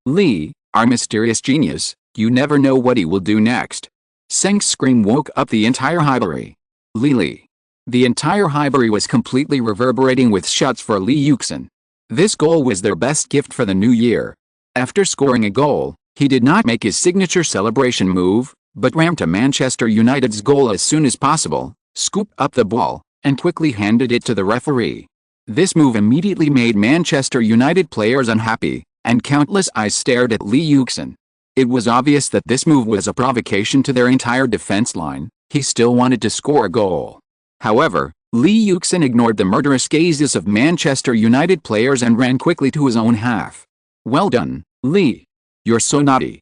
Lee, our mysterious genius, you never know what he will do next. Seng's scream woke up the entire Highbury. Lee. The entire Highbury was completely reverberating with shots for Lee Yuxin. This goal was their best gift for the new year. After scoring a goal, he did not make his signature celebration move, but ran to Manchester United's goal as soon as possible, scooped up the ball, and quickly handed it to the referee. This move immediately made Manchester United players unhappy, and countless eyes stared at Lee Yuxin. It was obvious that this move was a provocation to their entire defense line. He still wanted to score a goal. However, Lee Yuxin ignored the murderous gazes of Manchester United players and ran quickly to his own half. Well done, Lee. You're so naughty.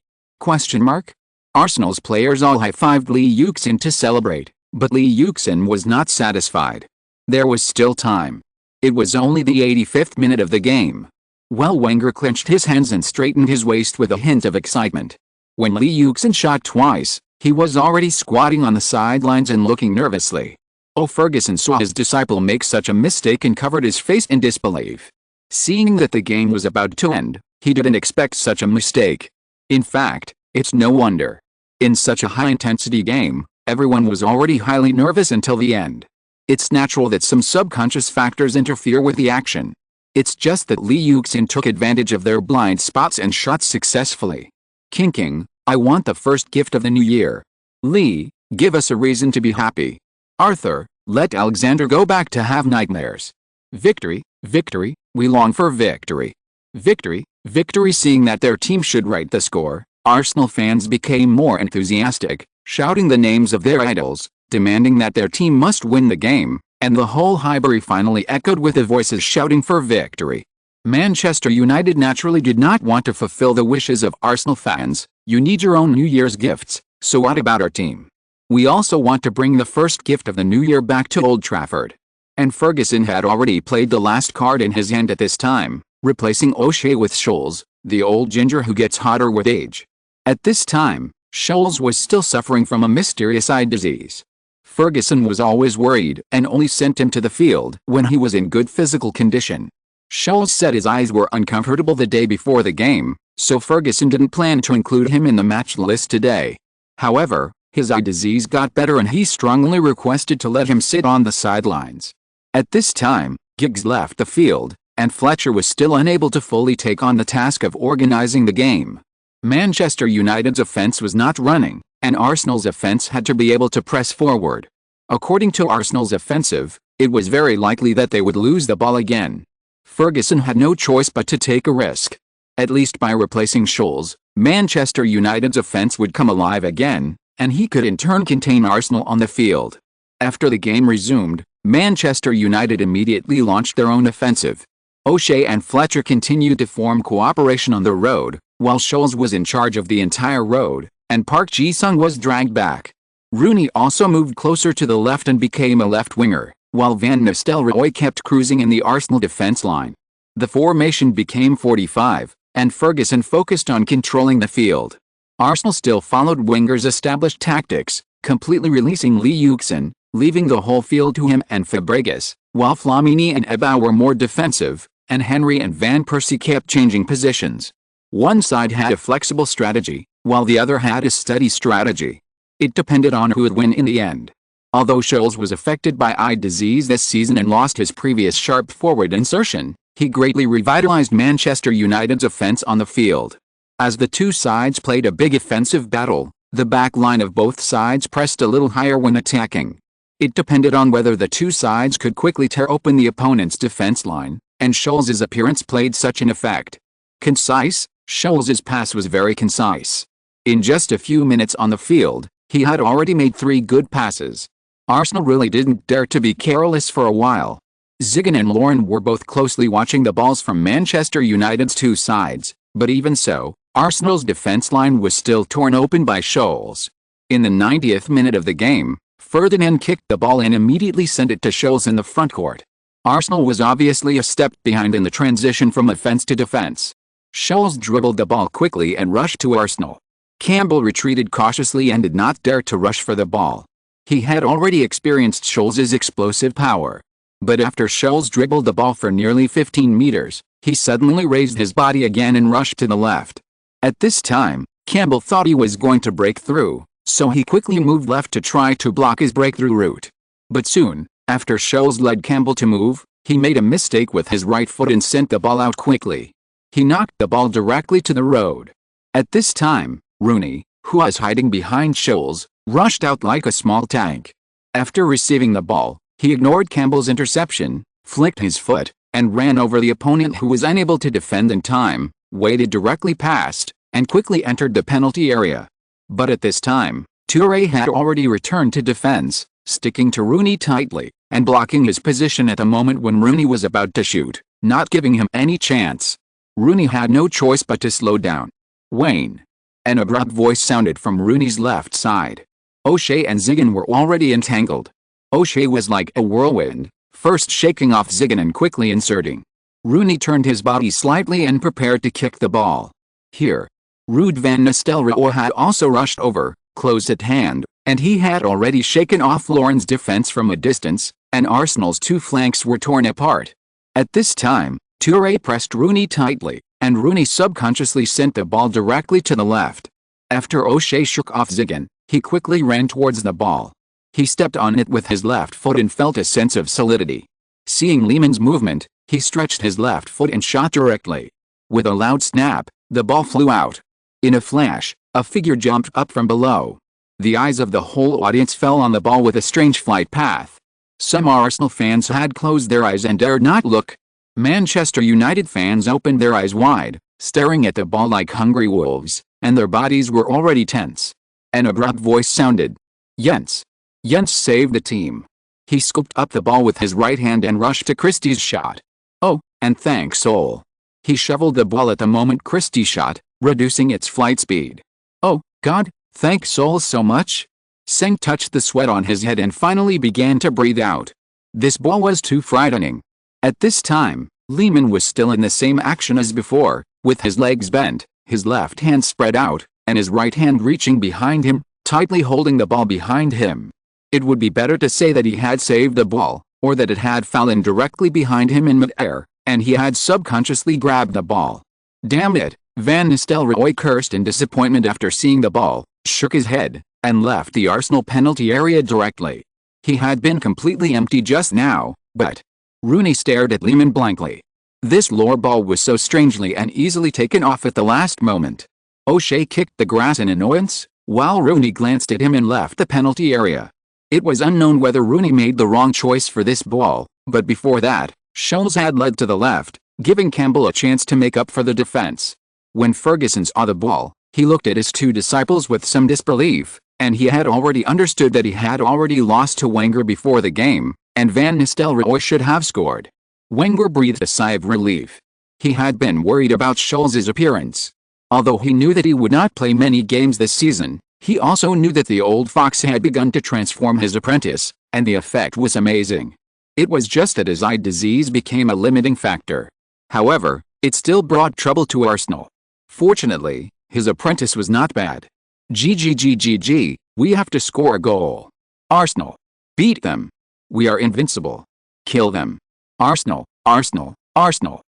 Arsenal's players all high-fived Lee Yuxin to celebrate. But Lee Yuxin was not satisfied. There was still time. It was only the 85th minute of the game. Well, Wenger clenched his hands and straightened his waist with a hint of excitement. When Lee Yuxin shot twice, he was already squatting on the sidelines and looking nervously. Oh, Ferguson saw his disciple make such a mistake and covered his face in disbelief. Seeing that the game was about to end, he didn't expect such a mistake. In fact, it's no wonder. In such a high-intensity game, everyone was already highly nervous until the end. It's natural that some subconscious factors interfere with the action. It's just that Lee Yuxin took advantage of their blind spots and shot successfully. King, I want the first gift of the new year. Lee, give us a reason to be happy. Arthur, let Alexander go back to have nightmares. Victory, victory, we long for victory. Victory, victory. Seeing that their team should write the score, Arsenal fans became more enthusiastic, shouting the names of their idols, demanding that their team must win the game, and the whole Highbury finally echoed with the voices shouting for victory. Manchester United naturally did not want to fulfill the wishes of Arsenal fans. You need your own New Year's gifts, so what about our team? We also want to bring the first gift of the new year back to Old Trafford. And Ferguson had already played the last card in his hand at this time, replacing O'Shea with Scholes, the old ginger who gets hotter with age. At this time, Scholes was still suffering from a mysterious eye disease. Ferguson was always worried and only sent him to the field when he was in good physical condition. Scholes said his eyes were uncomfortable the day before the game, so Ferguson didn't plan to include him in the match list today. However, his eye disease got better and he strongly requested to let him sit on the sidelines. At this time, Giggs left the field, and Fletcher was still unable to fully take on the task of organizing the game. Manchester United's offense was not running, and Arsenal's offense had to be able to press forward. According to Arsenal's offensive, it was very likely that they would lose the ball again. Ferguson had no choice but to take a risk. At least by replacing Scholes, Manchester United's offense would come alive again, and he could in turn contain Arsenal on the field. After the game resumed, Manchester United immediately launched their own offensive. O'Shea and Fletcher continued to form cooperation on the road, while Scholes was in charge of the entire road, and Park Ji-sung was dragged back. Rooney also moved closer to the left and became a left winger, while Van Nistelrooy kept cruising in the Arsenal defense line. The formation became 45, and Ferguson focused on controlling the field. Arsenal still followed Wenger's established tactics, completely releasing Lee Yuxin, leaving the whole field to him and Fabregas, while Flamini and Ebao were more defensive, and Henry and Van Persie kept changing positions. One side had a flexible strategy, while the other had a steady strategy. It depended on who would win in the end. Although Scholes was affected by eye disease this season and lost his previous sharp forward insertion, he greatly revitalized Manchester United's offense on the field. As the two sides played a big offensive battle, the back line of both sides pressed a little higher when attacking. It depended on whether the two sides could quickly tear open the opponent's defense line, and Scholes' appearance played such an effect. Concise, Scholes' pass was very concise. In just a few minutes on the field, he had already made 3 good passes. Arsenal really didn't dare to be careless for a while. Zigan and Lauren were both closely watching the balls from Manchester United's two sides, but even so, Arsenal's defense line was still torn open by Scholes. In the 90th minute of the game, Ferdinand kicked the ball and immediately sent it to Scholes in the front court. Arsenal was obviously a step behind in the transition from offense to defense. Scholes dribbled the ball quickly and rushed to Arsenal. Campbell retreated cautiously and did not dare to rush for the ball. He had already experienced Scholes' explosive power. But after Scholes dribbled the ball for nearly 15 meters, he suddenly raised his body again and rushed to the left. At this time, Campbell thought he was going to break through, so he quickly moved left to try to block his breakthrough route. But soon, after Scholes led Campbell to move, he made a mistake with his right foot and sent the ball out quickly. He knocked the ball directly to the road. At this time, Rooney, who was hiding behind Scholes, rushed out like a small tank. After receiving the ball, he ignored Campbell's interception, flicked his foot, and ran over the opponent who was unable to defend in time, waded directly past, and quickly entered the penalty area. But at this time, Toure had already returned to defense, sticking to Rooney tightly, and blocking his position at the moment when Rooney was about to shoot, not giving him any chance. Rooney had no choice but to slow down. Wayne. An abrupt voice sounded from Rooney's left side. O'Shea and Zigan were already entangled. O'Shea was like a whirlwind, first shaking off Zigan and quickly inserting. Rooney turned his body slightly and prepared to kick the ball. Here, Ruud van Nistelrooy had also rushed over, close at hand, and he had already shaken off Lorent's defense from a distance, and Arsenal's two flanks were torn apart. At this time, Toure pressed Rooney tightly, and Rooney subconsciously sent the ball directly to the left. After O'Shea shook off Zigan, he quickly ran towards the ball. He stepped on it with his left foot and felt a sense of solidity. Seeing Lehmann's movement, he stretched his left foot and shot directly. With a loud snap, the ball flew out. In a flash, a figure jumped up from below. The eyes of the whole audience fell on the ball with a strange flight path. Some Arsenal fans had closed their eyes and dared not look. Manchester United fans opened their eyes wide, staring at the ball like hungry wolves, and their bodies were already tense. An abrupt voice sounded. Jens. Jens saved the team. He scooped up the ball with his right hand and rushed to Christie's shot. Oh, and thanks Sol. He shoveled the ball at the moment Christie shot, reducing its flight speed. Oh, God, thanks Sol so much. Seng touched the sweat on his head and finally began to breathe out. This ball was too frightening. At this time, Lehmann was still in the same action as before, with his legs bent, his left hand spread out, and his right hand reaching behind him, tightly holding the ball behind him. It would be better to say that he had saved the ball, or that it had fallen directly behind him in mid-air, and he had subconsciously grabbed the ball. Damn it, Van Nistelrooy cursed in disappointment after seeing the ball, shook his head, and left the Arsenal penalty area directly. He had been completely empty just now, but Rooney stared at Lehmann blankly. This lower ball was so strangely and easily taken off at the last moment. O'Shea kicked the grass in annoyance, while Rooney glanced at him and left the penalty area. It was unknown whether Rooney made the wrong choice for this ball, but before that, Scholes had led to the left, giving Campbell a chance to make up for the defense. When Ferguson saw the ball, he looked at his two disciples with some disbelief, and he had already understood that he had already lost to Wenger before the game, and Van Nistelrooy should have scored. Wenger breathed a sigh of relief. He had been worried about Scholes' appearance. Although he knew that he would not play many games this season, he also knew that the old fox had begun to transform his apprentice, and the effect was amazing. It was just that his eye disease became a limiting factor. However, it still brought trouble to Arsenal. Fortunately, his apprentice was not bad. GGGGG, we have to score a goal. Arsenal. Beat them. We are invincible. Kill them. Arsenal, Arsenal, Arsenal.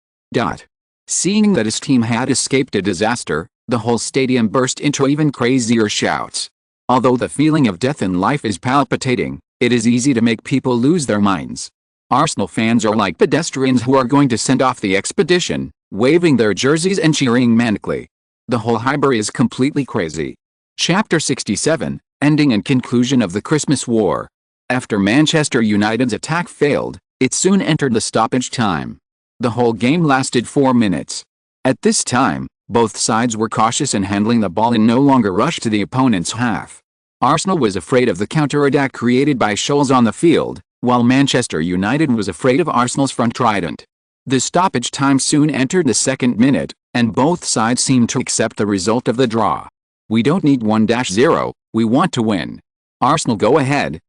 Seeing that his team had escaped a disaster, the whole stadium burst into even crazier shouts. Although the feeling of death in life is palpitating, it is easy to make people lose their minds. Arsenal fans are like pedestrians who are going to send off the expedition, waving their jerseys and cheering manically. The whole Highbury is completely crazy. Chapter 67, Ending and Conclusion of the Christmas War. After Manchester United's attack failed, it soon entered the stoppage time. The whole game lasted 4 minutes. At this time, both sides were cautious in handling the ball and no longer rushed to the opponent's half. Arsenal was afraid of the counter-attack created by Scholes on the field, while Manchester United was afraid of Arsenal's front trident. The stoppage time soon entered the second minute, and both sides seemed to accept the result of the draw. We don't need 1-0, we want to win. Arsenal go ahead.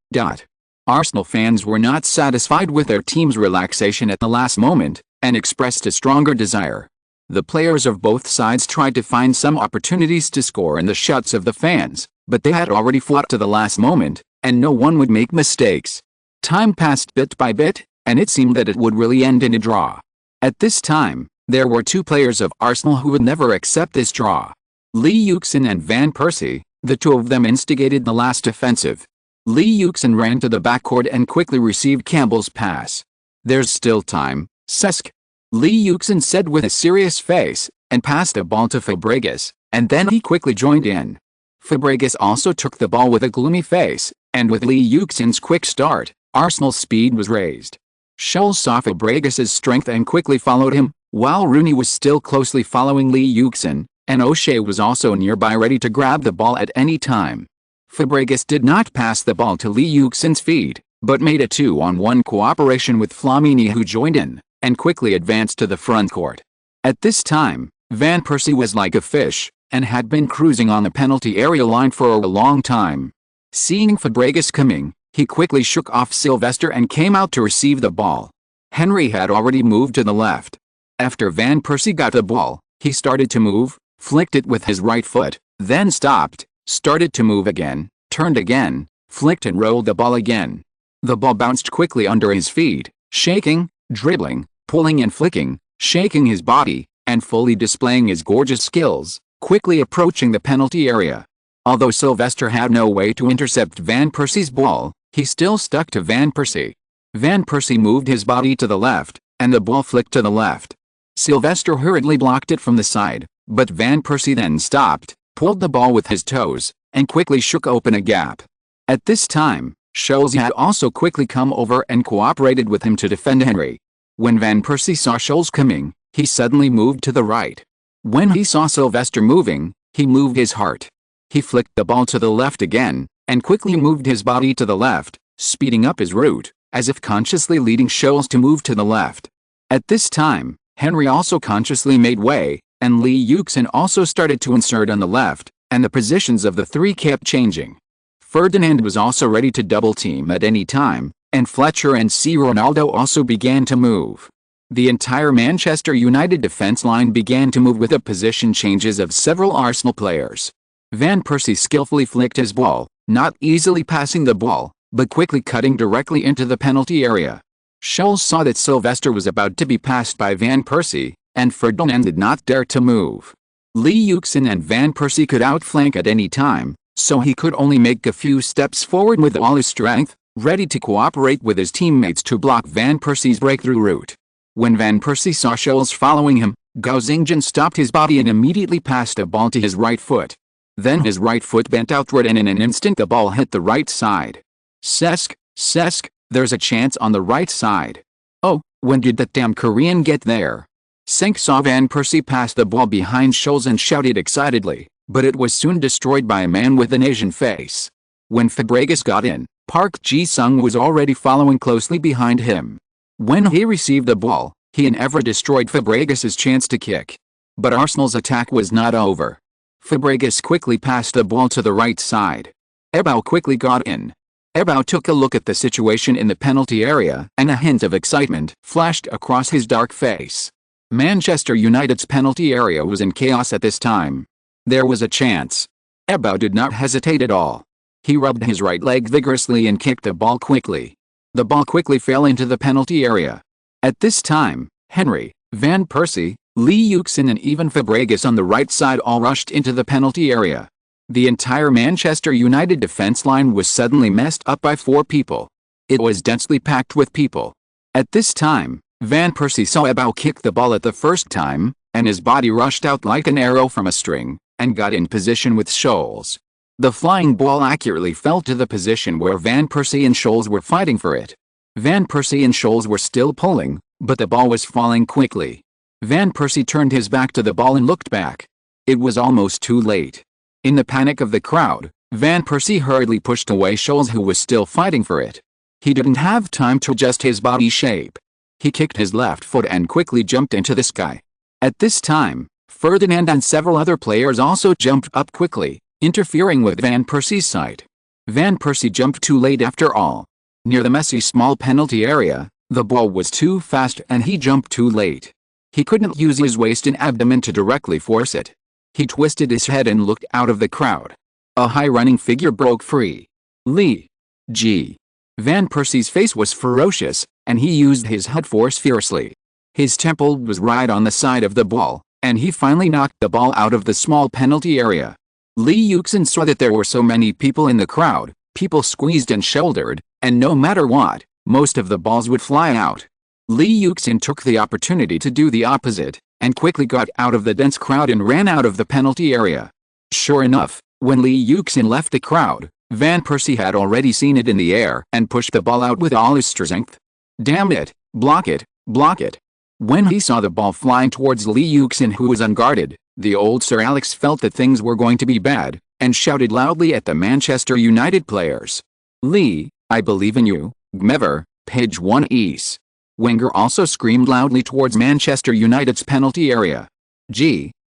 Arsenal fans were not satisfied with their team's relaxation at the last moment, and expressed a stronger desire. The players of both sides tried to find some opportunities to score in the shuts of the fans, but they had already fought to the last moment, and no one would make mistakes. Time passed bit by bit, and it seemed that it would really end in a draw. At this time, there were two players of Arsenal who would never accept this draw. Lee Yuxin and Van Persie, the two of them instigated the last offensive. Lee Yuxin ran to the backcourt and quickly received Campbell's pass. There's still time, Cesc. Lee Yuxin said with a serious face, and passed the ball to Fabregas, and then he quickly joined in. Fabregas also took the ball with a gloomy face, and with Lee Yuxin's quick start, Arsenal's speed was raised. Scholes saw Fabregas's strength and quickly followed him, while Rooney was still closely following Lee Yuxin, and O'Shea was also nearby ready to grab the ball at any time. Fabregas did not pass the ball to Lee Yuxin's feet, but made a 2-on-1 cooperation with Flamini who joined in, and quickly advanced to the front court. At this time, Van Persie was like a fish, and had been cruising on the penalty area line for a long time. Seeing Fabregas coming, he quickly shook off Sylvester and came out to receive the ball. Henry had already moved to the left. After Van Persie got the ball, he started to move, flicked it with his right foot, then stopped, started to move again, turned again, flicked and rolled the ball again. The ball bounced quickly under his feet, shaking, dribbling, pulling and flicking, shaking his body, and fully displaying his gorgeous skills, quickly approaching the penalty area. Although Sylvester had no way to intercept Van Persie's ball, he still stuck to Van Persie. Van Persie moved his body to the left, and the ball flicked to the left. Sylvester hurriedly blocked it from the side, but Van Persie then stopped, pulled the ball with his toes, and quickly shook open a gap. At this time, Scholes had also quickly come over and cooperated with him to defend Henry. When Van Persie saw Scholes coming, he suddenly moved to the right. When he saw Sylvester moving, he moved his heart. He flicked the ball to the left again, and quickly moved his body to the left, speeding up his route, as if consciously leading Scholes to move to the left. At this time, Henry also consciously made way, and Lee Yuxin also started to insert on the left, and the positions of the three kept changing. Ferdinand was also ready to double team at any time, and Fletcher and C. Ronaldo also began to move. The entire Manchester United defence line began to move with the position changes of several Arsenal players. Van Persie skillfully flicked his ball, not easily passing the ball, but quickly cutting directly into the penalty area. Scholes saw that Sylvester was about to be passed by Van Persie, and Ferdinand did not dare to move. Lee Yuxin and Van Persie could outflank at any time, so he could only make a few steps forward with all his strength, ready to cooperate with his teammates to block Van Persie's breakthrough route. When Van Persie saw Scholes following him, Gao Xingjian stopped his body and immediately passed a ball to his right foot. Then his right foot bent outward and in an instant the ball hit the right side. Sesk, there's a chance on the right side. Oh, when did that damn Korean get there? Senk saw Van Persie pass the ball behind Scholes and shouted excitedly, but it was soon destroyed by a man with an Asian face. When Fabregas got in, Park Ji-sung was already following closely behind him. When he received the ball, he and Evra destroyed Fabregas's chance to kick. But Arsenal's attack was not over. Fabregas quickly passed the ball to the right side. Ebao quickly got in. Ebao took a look at the situation in the penalty area, and a hint of excitement flashed across his dark face. Manchester United's penalty area was in chaos at this time. There was a chance. Ebao did not hesitate at all. He rubbed his right leg vigorously and kicked the ball quickly. The ball quickly fell into the penalty area. At this time, Henry, Van Persie, Lee Yuxin and even Fabregas on the right side all rushed into the penalty area. The entire Manchester United defence line was suddenly messed up by 4 people. It was densely packed with people. At this time, Van Persie saw Ebao kick the ball at the first time, and his body rushed out like an arrow from a string, and got in position with Scholes. The flying ball accurately fell to the position where Van Persie and Scholes were fighting for it. Van Persie and Scholes were still pulling, but the ball was falling quickly. Van Persie turned his back to the ball and looked back. It was almost too late. In the panic of the crowd, Van Persie hurriedly pushed away Scholes, who was still fighting for it. He didn't have time to adjust his body shape. He kicked his left foot and quickly jumped into the sky. At this time, Ferdinand and several other players also jumped up quickly, interfering with Van Persie's sight. Van Persie jumped too late after all. Near the messy small penalty area, the ball was too fast and he jumped too late. He couldn't use his waist and abdomen to directly force it. He twisted his head and looked out of the crowd. A high-running figure broke free. Lee G. Van Persie's face was ferocious, and he used his head force fiercely. His temple was right on the side of the ball, and he finally knocked the ball out of the small penalty area. Lee Yuxin saw that there were so many people in the crowd, people squeezed and shouldered, and no matter what, most of the balls would fly out. Lee Yuxin took the opportunity to do the opposite, and quickly got out of the dense crowd and ran out of the penalty area. Sure enough, when Lee Yuxin left the crowd, Van Persie had already seen it in the air and pushed the ball out with all his strength. Damn it, block it, block it. When he saw the ball flying towards Lee Yuxin, who was unguarded, the old Sir Alex felt that things were going to be bad, and shouted loudly at the Manchester United players. Lee, I believe in you, Gmever, page 1 East. Wenger also screamed loudly towards Manchester United's penalty area.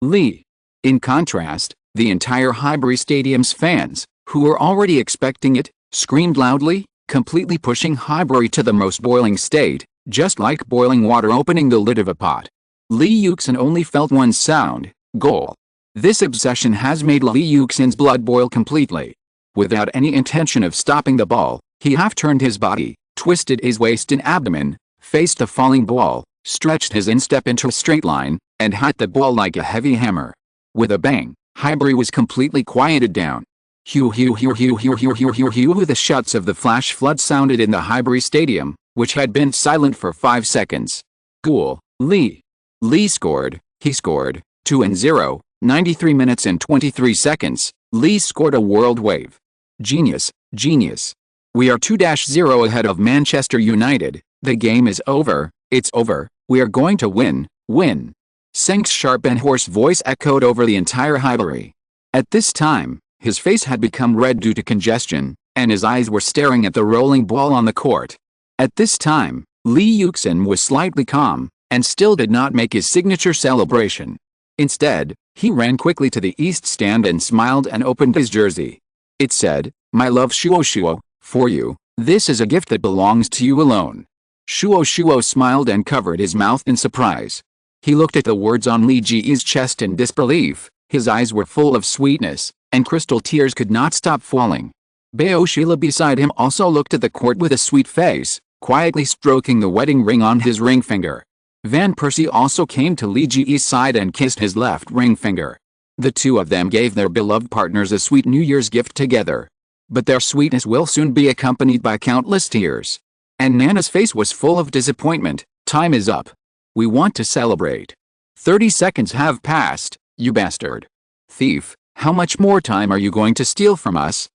Lee. In contrast, the entire Highbury Stadium's fans, who were already expecting it, screamed loudly, completely pushing Highbury to the most boiling state, just like boiling water opening the lid of a pot. Lee Yuxin only felt one sound: goal. This obsession has made Lee Yuxin's blood boil completely. Without any intention of stopping the ball, he half-turned his body, twisted his waist and abdomen, faced the falling ball, stretched his instep into a straight line, and hit the ball like a heavy hammer. With a bang, Highbury was completely quieted down. Hue hue hue hue hue hue hue hue hue. The shouts of the flash flood sounded in the Highbury Stadium, which had been silent for 5 seconds. Goal, Lee. Lee scored. He scored. 2-0, 93 minutes and 23 seconds. Lee scored a world wave. Genius, genius. We are 2-0 ahead of Manchester United. The game is over. It's over. We are going to win. Win. Senk's sharp and hoarse voice echoed over the entire Highbury. At this time, his face had become red due to congestion, and his eyes were staring at the rolling ball on the court. At this time, Lee Yuxin was slightly calm, and still did not make his signature celebration. Instead, he ran quickly to the east stand and smiled and opened his jersey. It said, "My love Shuo Shuo, for you, this is a gift that belongs to you alone." Shuo Shuo smiled and covered his mouth in surprise. He looked at the words on Li Ji's chest in disbelief. His eyes were full of sweetness, and crystal tears could not stop falling. Bao Sheila beside him also looked at the court with a sweet face, quietly stroking the wedding ring on his ring finger. Van Persie also came to Li Ji's side and kissed his left ring finger. The two of them gave their beloved partners a sweet New Year's gift together. But their sweetness will soon be accompanied by countless tears. And Nana's face was full of disappointment. Time is up. We want to celebrate. 30 seconds have passed, you bastard. Thief, how much more time are you going to steal from us?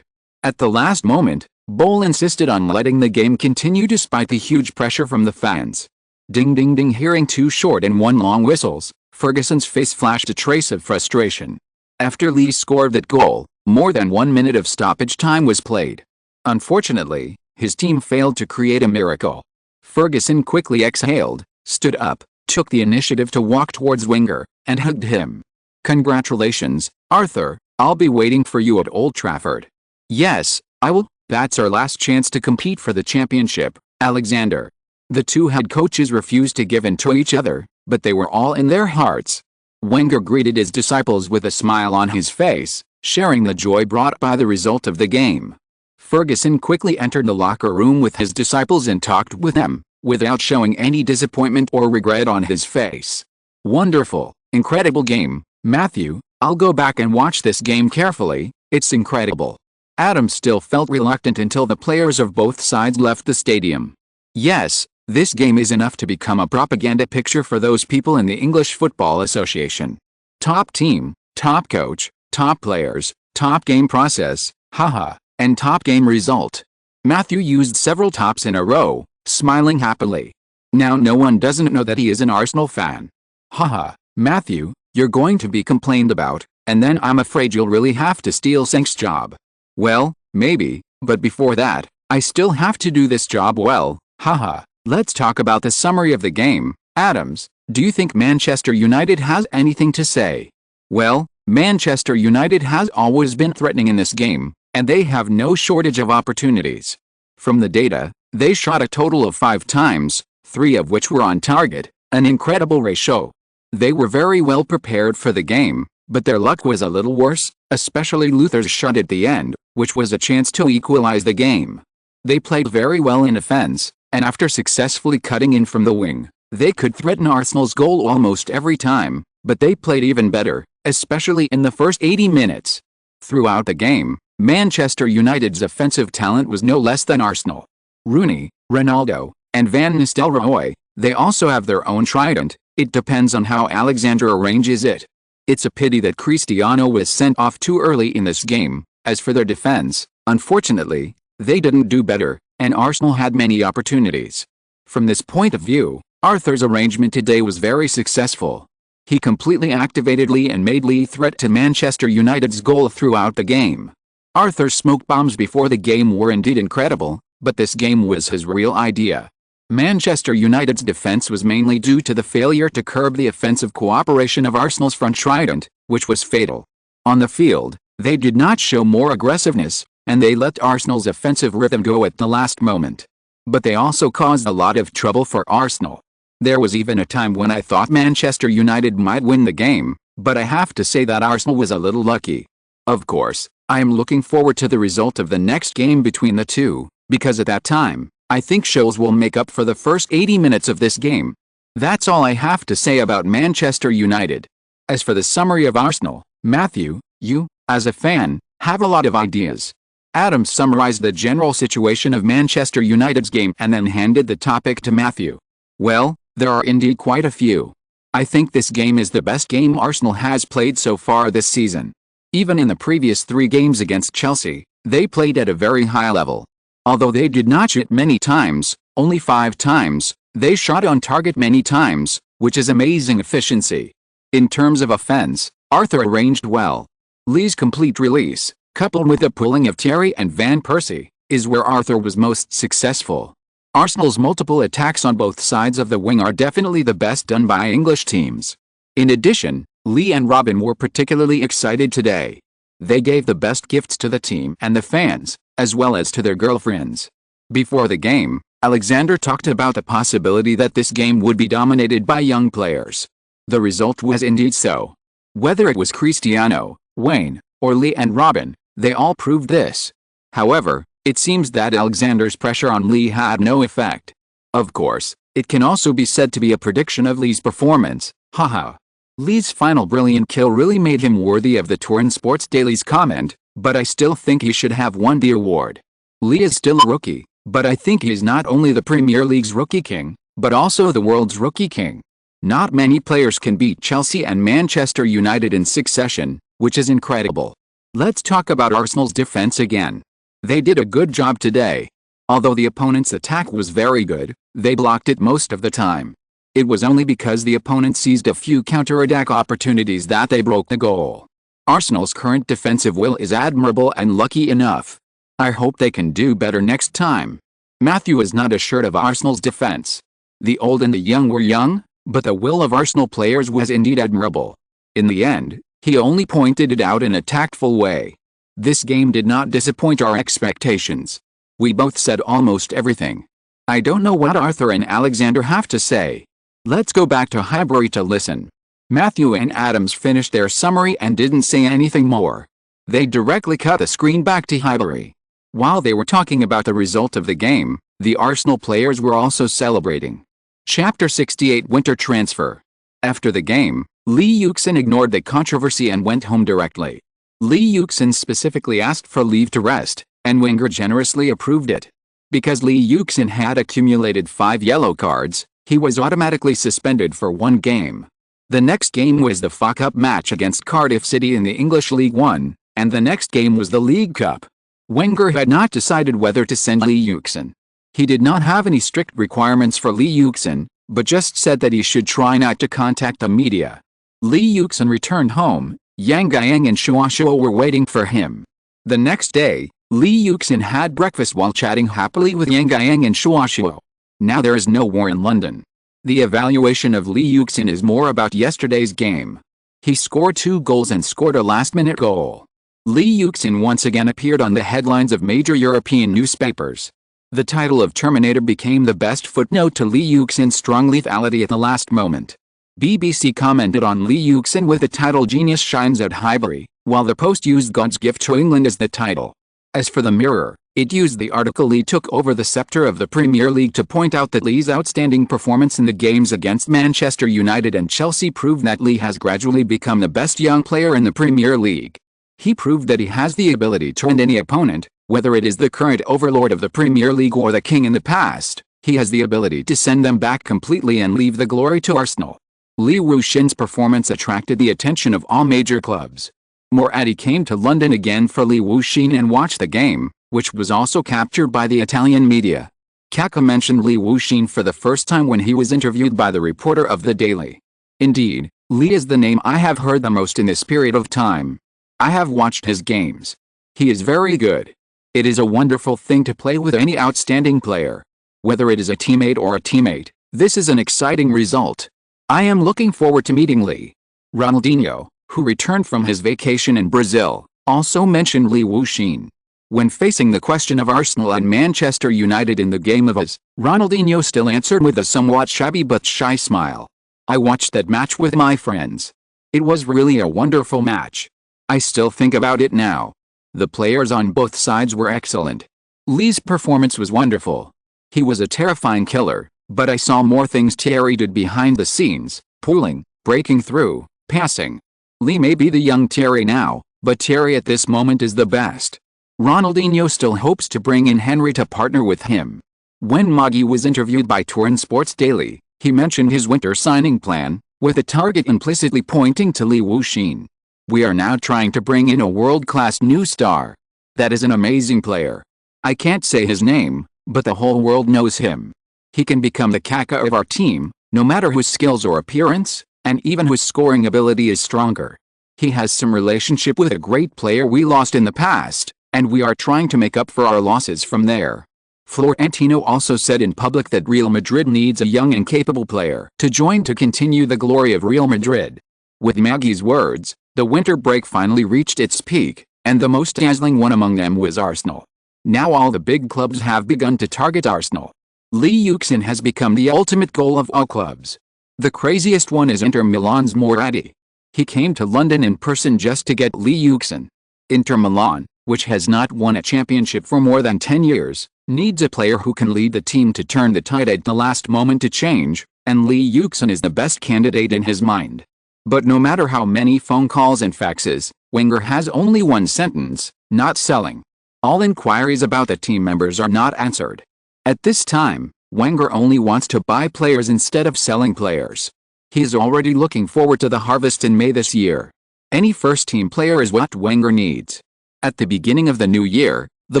At the last moment, Bowl insisted on letting the game continue despite the huge pressure from the fans. Ding ding ding. Hearing 2 short and 1 long whistles, Ferguson's face flashed a trace of frustration. After Lee scored that goal, more than 1 minute of stoppage time was played. Unfortunately, his team failed to create a miracle. Ferguson quickly exhaled, stood up, took the initiative to walk towards Wenger, and hugged him. Congratulations, Arthur, I'll be waiting for you at Old Trafford. Yes, I will. That's our last chance to compete for the championship, Alexander. The two head coaches refused to give in to each other, but they were all in their hearts. Wenger greeted his disciples with a smile on his face, sharing the joy brought by the result of the game. Ferguson quickly entered the locker room with his disciples and talked with them, without showing any disappointment or regret on his face. Wonderful, incredible game, Matthew. I'll go back and watch this game carefully. It's incredible. Adam still felt reluctant until the players of both sides left the stadium. Yes, this game is enough to become a propaganda picture for those people in the English Football Association. Top team, top coach, top players, top game process, haha, and top game result. Matthew used several tops in a row, smiling happily. Now no one doesn't know that he is an Arsenal fan. Haha, Matthew, you're going to be complained about, and then I'm afraid you'll really have to steal Senk's job. Well, maybe, but before that, I still have to do this job well, haha. Let's talk about the summary of the game. Adams, do you think Manchester United has anything to say? Well, Manchester United has always been threatening in this game, and they have no shortage of opportunities. From the data, they shot a total of 5 times, 3 of which were on target, an incredible ratio. They were very well prepared for the game, but their luck was a little worse, especially Luther's shot at the end, which was a chance to equalize the game. They played very well in defense, and after successfully cutting in from the wing, they could threaten Arsenal's goal almost every time, but they played even better, especially in the first 80 minutes. Throughout the game, Manchester United's offensive talent was no less than Arsenal. Rooney, Ronaldo, and Van Nistelrooy, they also have their own trident. It depends on how Alexander arranges it. It's a pity that Cristiano was sent off too early in this game. As for their defense, unfortunately, they didn't do better, and Arsenal had many opportunities. From this point of view, Arthur's arrangement today was very successful. He completely activated Lee and made Lee threat to Manchester United's goal throughout the game. Arthur's smoke bombs before the game were indeed incredible, but this game was his real idea. Manchester United's defense was mainly due to the failure to curb the offensive cooperation of Arsenal's front trident, which was fatal. On the field, They did not show more aggressiveness, and they let Arsenal's offensive rhythm go at the last moment. But they also caused a lot of trouble for Arsenal. There was even a time when I thought Manchester United might win the game, but I have to say that Arsenal was a little lucky. Of course, I am looking forward to the result of the next game between the two, because at that time, I think Scholes will make up for the first 80 minutes of this game. That's all I have to say about Manchester United. As for the summary of Arsenal, Matthew, you, as a fan, have a lot of ideas. Adam summarized the general situation of Manchester United's game and then handed the topic to Matthew. Well, there are indeed quite a few. I think this game is the best game Arsenal has played so far this season. Even in the previous 3 games against Chelsea, they played at a very high level. Although they did not shoot many times, only 5 times, they shot on target many times, which is amazing efficiency. In terms of offense, Arthur arranged well. Lee's complete release, coupled with the pulling of Thierry and Van Persie, is where Arthur was most successful. Arsenal's multiple attacks on both sides of the wing are definitely the best done by English teams. In addition, Lee and Robin were particularly excited today. They gave the best gifts to the team and the fans, as well as to their girlfriends. Before the game, Alexander talked about the possibility that this game would be dominated by young players. The result was indeed so. Whether it was Cristiano, Wayne, or Lee and Robin, they all proved this. However, it seems that Alexander's pressure on Lee had no effect. Of course, it can also be said to be a prediction of Lee's performance, haha. Lee's final brilliant kill really made him worthy of the Torrent Sports Daily's comment, but I still think he should have won the award. Lee is still a rookie, but I think he is not only the Premier League's rookie king, but also the world's rookie king. Not many players can beat Chelsea and Manchester United in succession, which is incredible. Let's talk about Arsenal's defense again. They did a good job today. Although the opponent's attack was very good, they blocked it most of the time. It was only because the opponent seized a few counter-attack opportunities that they broke the goal. Arsenal's current defensive will is admirable and lucky enough. I hope they can do better next time. Matthew is not assured of Arsenal's defense. The old and the young were young, but the will of Arsenal players was indeed admirable. In the end, he only pointed it out in a tactful way. This game did not disappoint our expectations. We both said almost everything. I don't know what Arthur and Alexander have to say. Let's go back to Highbury to listen. Matthew and Adams finished their summary and didn't say anything more. They directly cut the screen back to Highbury. While they were talking about the result of the game, the Arsenal players were also celebrating. Chapter 68 Winter Transfer. After the game, Lee Yuxin ignored the controversy and went home directly. Lee Yuxin specifically asked for leave to rest, and Wenger generously approved it. Because Lee Yuxin had accumulated 5 yellow cards, he was automatically suspended for 1 game. The next game was the FA Cup match against Cardiff City in the English League One, and the next game was the League Cup. Wenger had not decided whether to send Lee Yuxin. He did not have any strict requirements for Lee Yuxin, but just said that he should try not to contact the media. Lee Yuxin returned home. Yang Guiyang and Shuo were waiting for him. The next day, Lee Yuxin had breakfast while chatting happily with Yang Guiyang and Shuo. Now there is no war in London. The evaluation of Lee Yuxin is more about yesterday's game. He scored 2 goals and scored a last-minute goal. Lee Yuxin once again appeared on the headlines of major European newspapers. The title of Terminator became the best footnote to Lee Yuxin's strong lethality at the last moment. BBC commented on Lee Yuxin with the title Genius Shines at Highbury, while the Post used God's Gift to England as the title. As for the Mirror, it used the article Lee took over the scepter of the Premier League to point out that Lee's outstanding performance in the games against Manchester United and Chelsea proved that Lee has gradually become the best young player in the Premier League. He proved that he has the ability to end any opponent, whether it is the current overlord of the Premier League or the king in the past. He has the ability to send them back completely and leave the glory to Arsenal. Lee Wuxin's performance attracted the attention of all major clubs. Moratti came to London again for Lee Wuxin and watched the game, which was also captured by the Italian media. Kaka mentioned Lee Wuxin for the first time when he was interviewed by the reporter of the Daily. Indeed, Lee is the name I have heard the most in this period of time. I have watched his games. He is very good. It is a wonderful thing to play with any outstanding player. Whether it is a teammate or a teammate, this is an exciting result. I am looking forward to meeting Lee. Ronaldinho, who returned from his vacation in Brazil, also mentioned Li Wuxin. When facing the question of Arsenal and Manchester United in the game of us, Ronaldinho still answered with a somewhat shabby but shy smile. I watched that match with my friends. It was really a wonderful match. I still think about it now. The players on both sides were excellent. Li's performance was wonderful. He was a terrifying killer, but I saw more things Thierry did behind the scenes, pulling, breaking through, passing. Li may be the young Thierry now, but Thierry at this moment is the best. Ronaldinho still hopes to bring in Henry to partner with him. When Maggi was interviewed by Turin Sports Daily, he mentioned his winter signing plan, with a target implicitly pointing to Li Wuxin. We are now trying to bring in a world-class new star. That is an amazing player. I can't say his name, but the whole world knows him. He can become the Kaka of our team, no matter whose skills or appearance, and even whose scoring ability is stronger. He has some relationship with a great player we lost in the past, and we are trying to make up for our losses from there. Florentino also said in public that Real Madrid needs a young and capable player to join to continue the glory of Real Madrid. With Maggi's words, the winter break finally reached its peak, and the most dazzling one among them was Arsenal. Now all the big clubs have begun to target Arsenal. Li Yuxin has become the ultimate goal of all clubs. The craziest one is Inter Milan's Moratti. He came to London in person just to get Li Yuxin. Inter Milan, which has not won a championship for more than 10 years, needs a player who can lead the team to turn the tide at the last moment to change, and Li Yuxin is the best candidate in his mind. But no matter how many phone calls and faxes, Wenger has only one sentence: not selling. All inquiries about the team members are not answered. At this time, Wenger only wants to buy players instead of selling players. He is already looking forward to the harvest in May this year. Any first-team player is what Wenger needs. At the beginning of the new year, the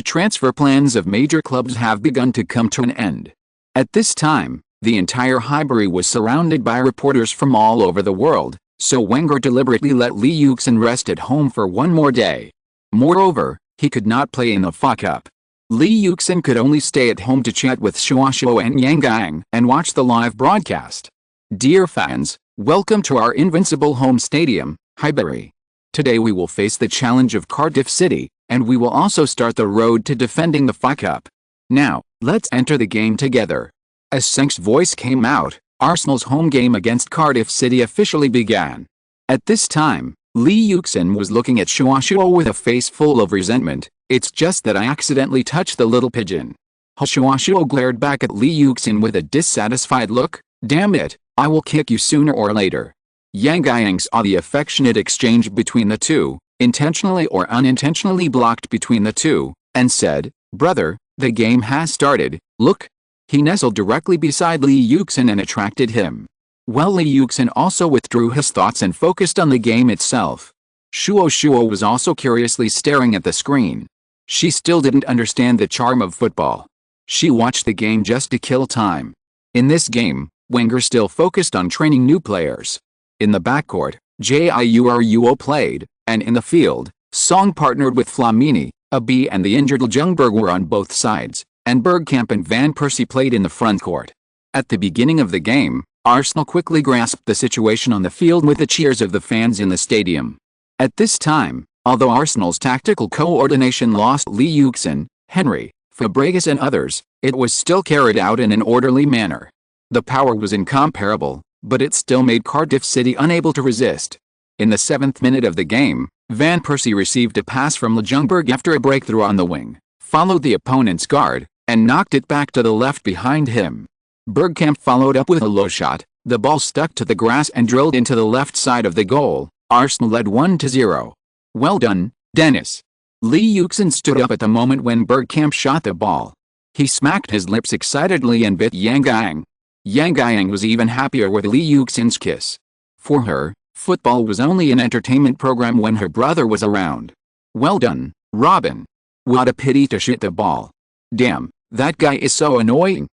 transfer plans of major clubs have begun to come to an end. At this time, the entire Highbury was surrounded by reporters from all over the world, so Wenger deliberately let Li Yuxin rest at home for one more day. Moreover, he could not play in the FA Cup. Li Yuxin could only stay at home to chat with Shuo and Yang Gang and watch the live broadcast. Dear fans, welcome to our invincible home stadium, Highbury. Today we will face the challenge of Cardiff City, and we will also start the road to defending the FA Cup. Now, let's enter the game together. As Senk's voice came out, Arsenal's home game against Cardiff City officially began. At this time, Li Yuxin was looking at Shuo with a face full of resentment. It's just that I accidentally touched the little pigeon. Shuo glared back at Li Yuxin with a dissatisfied look. Damn it, I will kick you sooner or later. Yang Gang saw the affectionate exchange between the two, intentionally or unintentionally blocked between the two, and said, "Brother, the game has started, look." He nestled directly beside Li Yuxin and attracted him. Well, Li Yuxin also withdrew his thoughts and focused on the game itself. Shuo was also curiously staring at the screen. She still didn't understand the charm of football. She watched the game just to kill time. In this game, Wenger still focused on training new players. In the backcourt, Jiuruo played, and in the field, Song partnered with Flamini, Abi and the injured Ljungberg were on both sides, and Bergkamp and Van Persie played in the front court. At the beginning of the game, Arsenal quickly grasped the situation on the field with the cheers of the fans in the stadium. At this time, although Arsenal's tactical coordination lost Li Yuxin, Henry, Fabregas and others, it was still carried out in an orderly manner. The power was incomparable, but it still made Cardiff City unable to resist. In the 7th minute of the game, Van Persie received a pass from Ljungberg after a breakthrough on the wing, followed the opponent's guard, and knocked it back to the left behind him. Bergkamp followed up with a low shot, the ball stuck to the grass and drilled into the left side of the goal. Arsenal led 1-0. Well done, Dennis. Li Yuxin stood up at the moment when Bergkamp shot the ball. He smacked his lips excitedly and bit Yang Gang. Yang Gang was even happier with Li Yuxin's kiss. For her, football was only an entertainment program when her brother was around. Well done, Robin. What a pity to shoot the ball. Damn, that guy is so annoying.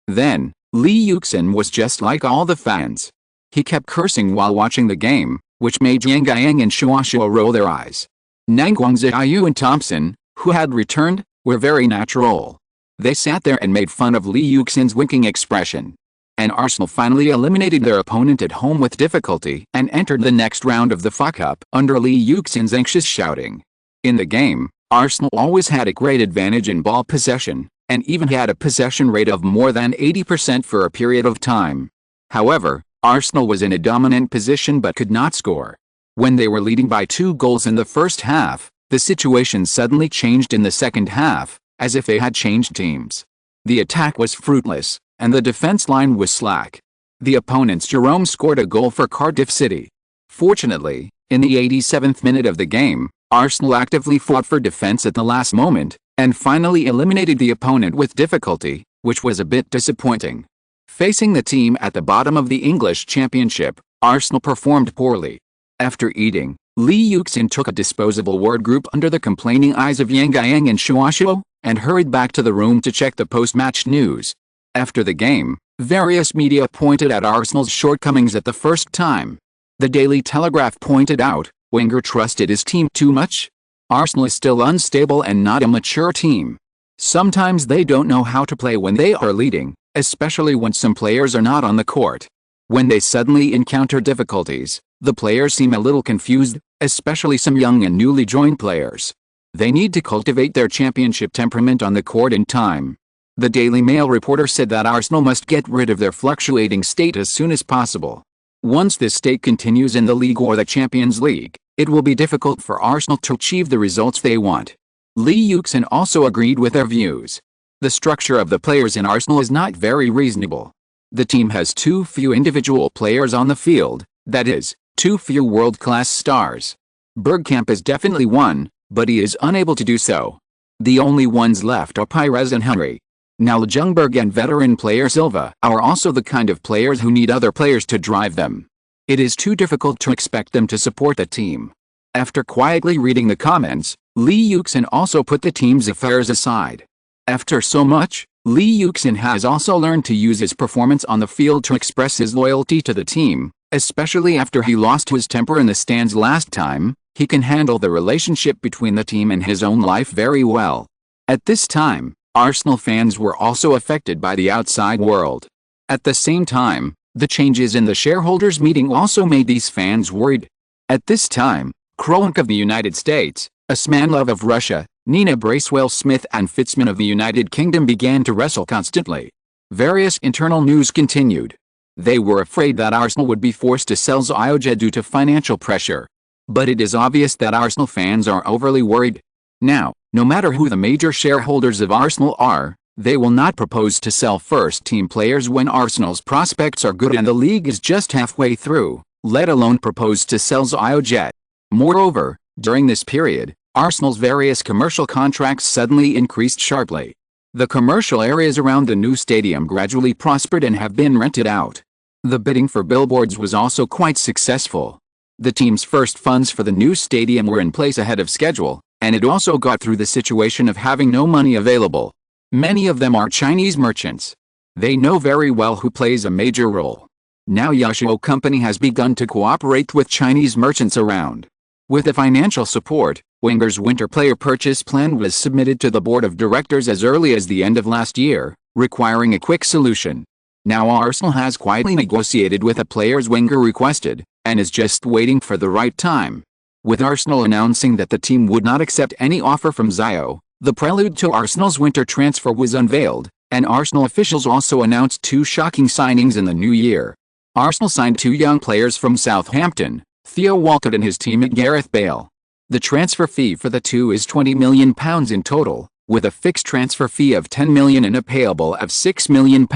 Then, Li Yuxin was just like all the fans. He kept cursing while watching the game, which made Yang Gang and Shuo roll their eyes. Nangguangziyu and Thompson, who had returned, were very natural. They sat there and made fun of Li Yuxin's winking expression. and Arsenal finally eliminated their opponent at home with difficulty and entered the next round of the FA Cup under Lee Yuxin's anxious shouting. In the game, Arsenal always had a great advantage in ball possession, and even had a possession rate of more than 80% for a period of time. However, Arsenal was in a dominant position but could not score. When they were leading by 2 goals in the first half, the situation suddenly changed in the second half, as if they had changed teams. The attack was fruitless, and the defense line was slack. The opponents Jerome scored a goal for Cardiff City. Fortunately, in the 87th minute of the game, Arsenal actively fought for defense at the last moment, and finally eliminated the opponent with difficulty, which was a bit disappointing. Facing the team at the bottom of the English Championship, Arsenal performed poorly. After eating, Lee Yuxin took a disposable word group under the complaining eyes of Yang Guiyang and Shuashuo, and hurried back to the room to check the post-match news. After the game, various media pointed at Arsenal's shortcomings at the first time. The Daily Telegraph pointed out, Wenger trusted his team too much? Arsenal is still unstable and not a mature team. Sometimes they don't know how to play when they are leading, especially when some players are not on the court. When they suddenly encounter difficulties, the players seem a little confused, especially some young and newly joined players. They need to cultivate their championship temperament on the court in time. The Daily Mail reporter said that Arsenal must get rid of their fluctuating state as soon as possible. Once this state continues in the league or the Champions League, it will be difficult for Arsenal to achieve the results they want. Lee Yuxin also agreed with their views. The structure of the players in Arsenal is not very reasonable. The team has too few individual players on the field, that is, too few world-class stars. Bergkamp is definitely one, but he is unable to do so. The only ones left are Pires and Henry. Now Ljungberg and veteran player Silva are also the kind of players who need other players to drive them. It is too difficult to expect them to support the team. After quietly reading the comments, Lee Yuxin also put the team's affairs aside. After so much, Lee Yuxin has also learned to use his performance on the field to express his loyalty to the team, especially after he lost his temper in the stands last time. He can handle the relationship between the team and his own life very well. At this time, Arsenal fans were also affected by the outside world. At the same time, the changes in the shareholders' meeting also made these fans worried. At this time, Kroenke of the United States, Usmanov of Russia, Nina Bracewell-Smith and Fitzman of the United Kingdom began to wrestle constantly. Various internal news continued. They were afraid that Arsenal would be forced to sell Etched due to financial pressure. But it is obvious that Arsenal fans are overly worried. Now, no matter who the major shareholders of Arsenal are, they will not propose to sell first-team players when Arsenal's prospects are good and the league is just halfway through, let alone propose to sell Etched. Moreover, during this period, Arsenal's various commercial contracts suddenly increased sharply. The commercial areas around the new stadium gradually prospered and have been rented out. The bidding for billboards was also quite successful. The team's first funds for the new stadium were in place ahead of schedule, and it also got through the situation of having no money available. Many of them are Chinese merchants. They know very well who plays a major role. Now Yasuo Company has begun to cooperate with Chinese merchants around. With the financial support, Wenger's winter player purchase plan was submitted to the board of directors as early as the end of last year, requiring a quick solution. Now Arsenal has quietly negotiated with the players Wenger requested, and is just waiting for the right time. With Arsenal announcing that the team would not accept any offer from Zio, the prelude to Arsenal's winter transfer was unveiled, and Arsenal officials also announced 2 shocking signings in the new year. Arsenal signed 2 young players from Southampton, Theo Walcott and his teammate Gareth Bale. The transfer fee for the 2 is £20 million in total, with a fixed transfer fee of £10 million and a payable of £6 million,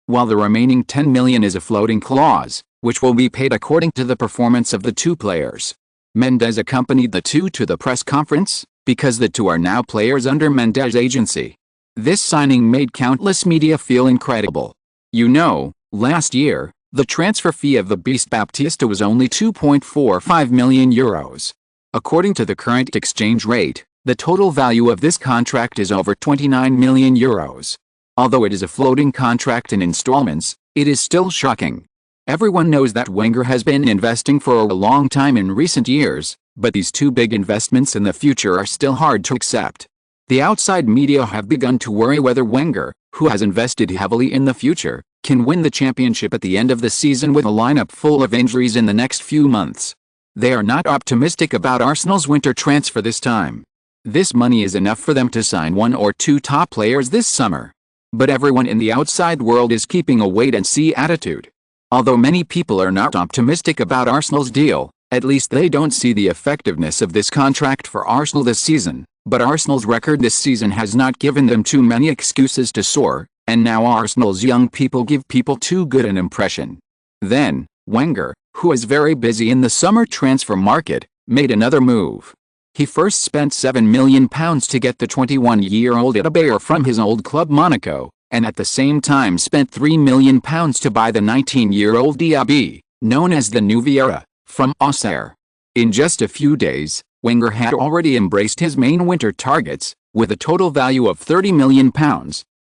while the remaining £10 million is a floating clause, which will be paid according to the performance of the 2 players. Mendes accompanied the 2 to the press conference, because the 2 are now players under Mendes' agency. This signing made countless media feel incredible. You know, last year, the transfer fee of the Beast Baptista was only €2.45 million. According to the current exchange rate, the total value of this contract is over €29 million. Although it is a floating contract in installments, it is still shocking. Everyone knows that Wenger has been investing for a long time in recent years, but these 2 big investments in the future are still hard to accept. The outside media have begun to worry whether Wenger, who has invested heavily in the future, can win the championship at the end of the season with a lineup full of injuries in the next few months. They are not optimistic about Arsenal's winter transfer this time. This money is enough for them to sign 1 or 2 top players this summer. But everyone in the outside world is keeping a wait-and-see attitude. Although many people are not optimistic about Arsenal's deal, at least they don't see the effectiveness of this contract for Arsenal this season. But Arsenal's record this season has not given them too many excuses to soar, and now Arsenal's young people give people too good an impression. Then, Wenger, who is very busy in the summer transfer market, made another move. He first spent £7 million to get the 21-year-old Adebayor from his old club Monaco, and at the same time spent £3 million to buy the 19-year-old Diaby, known as the new Vieira, from Auxerre. In just a few days, Wenger had already embraced his main winter targets, with a total value of £30 million,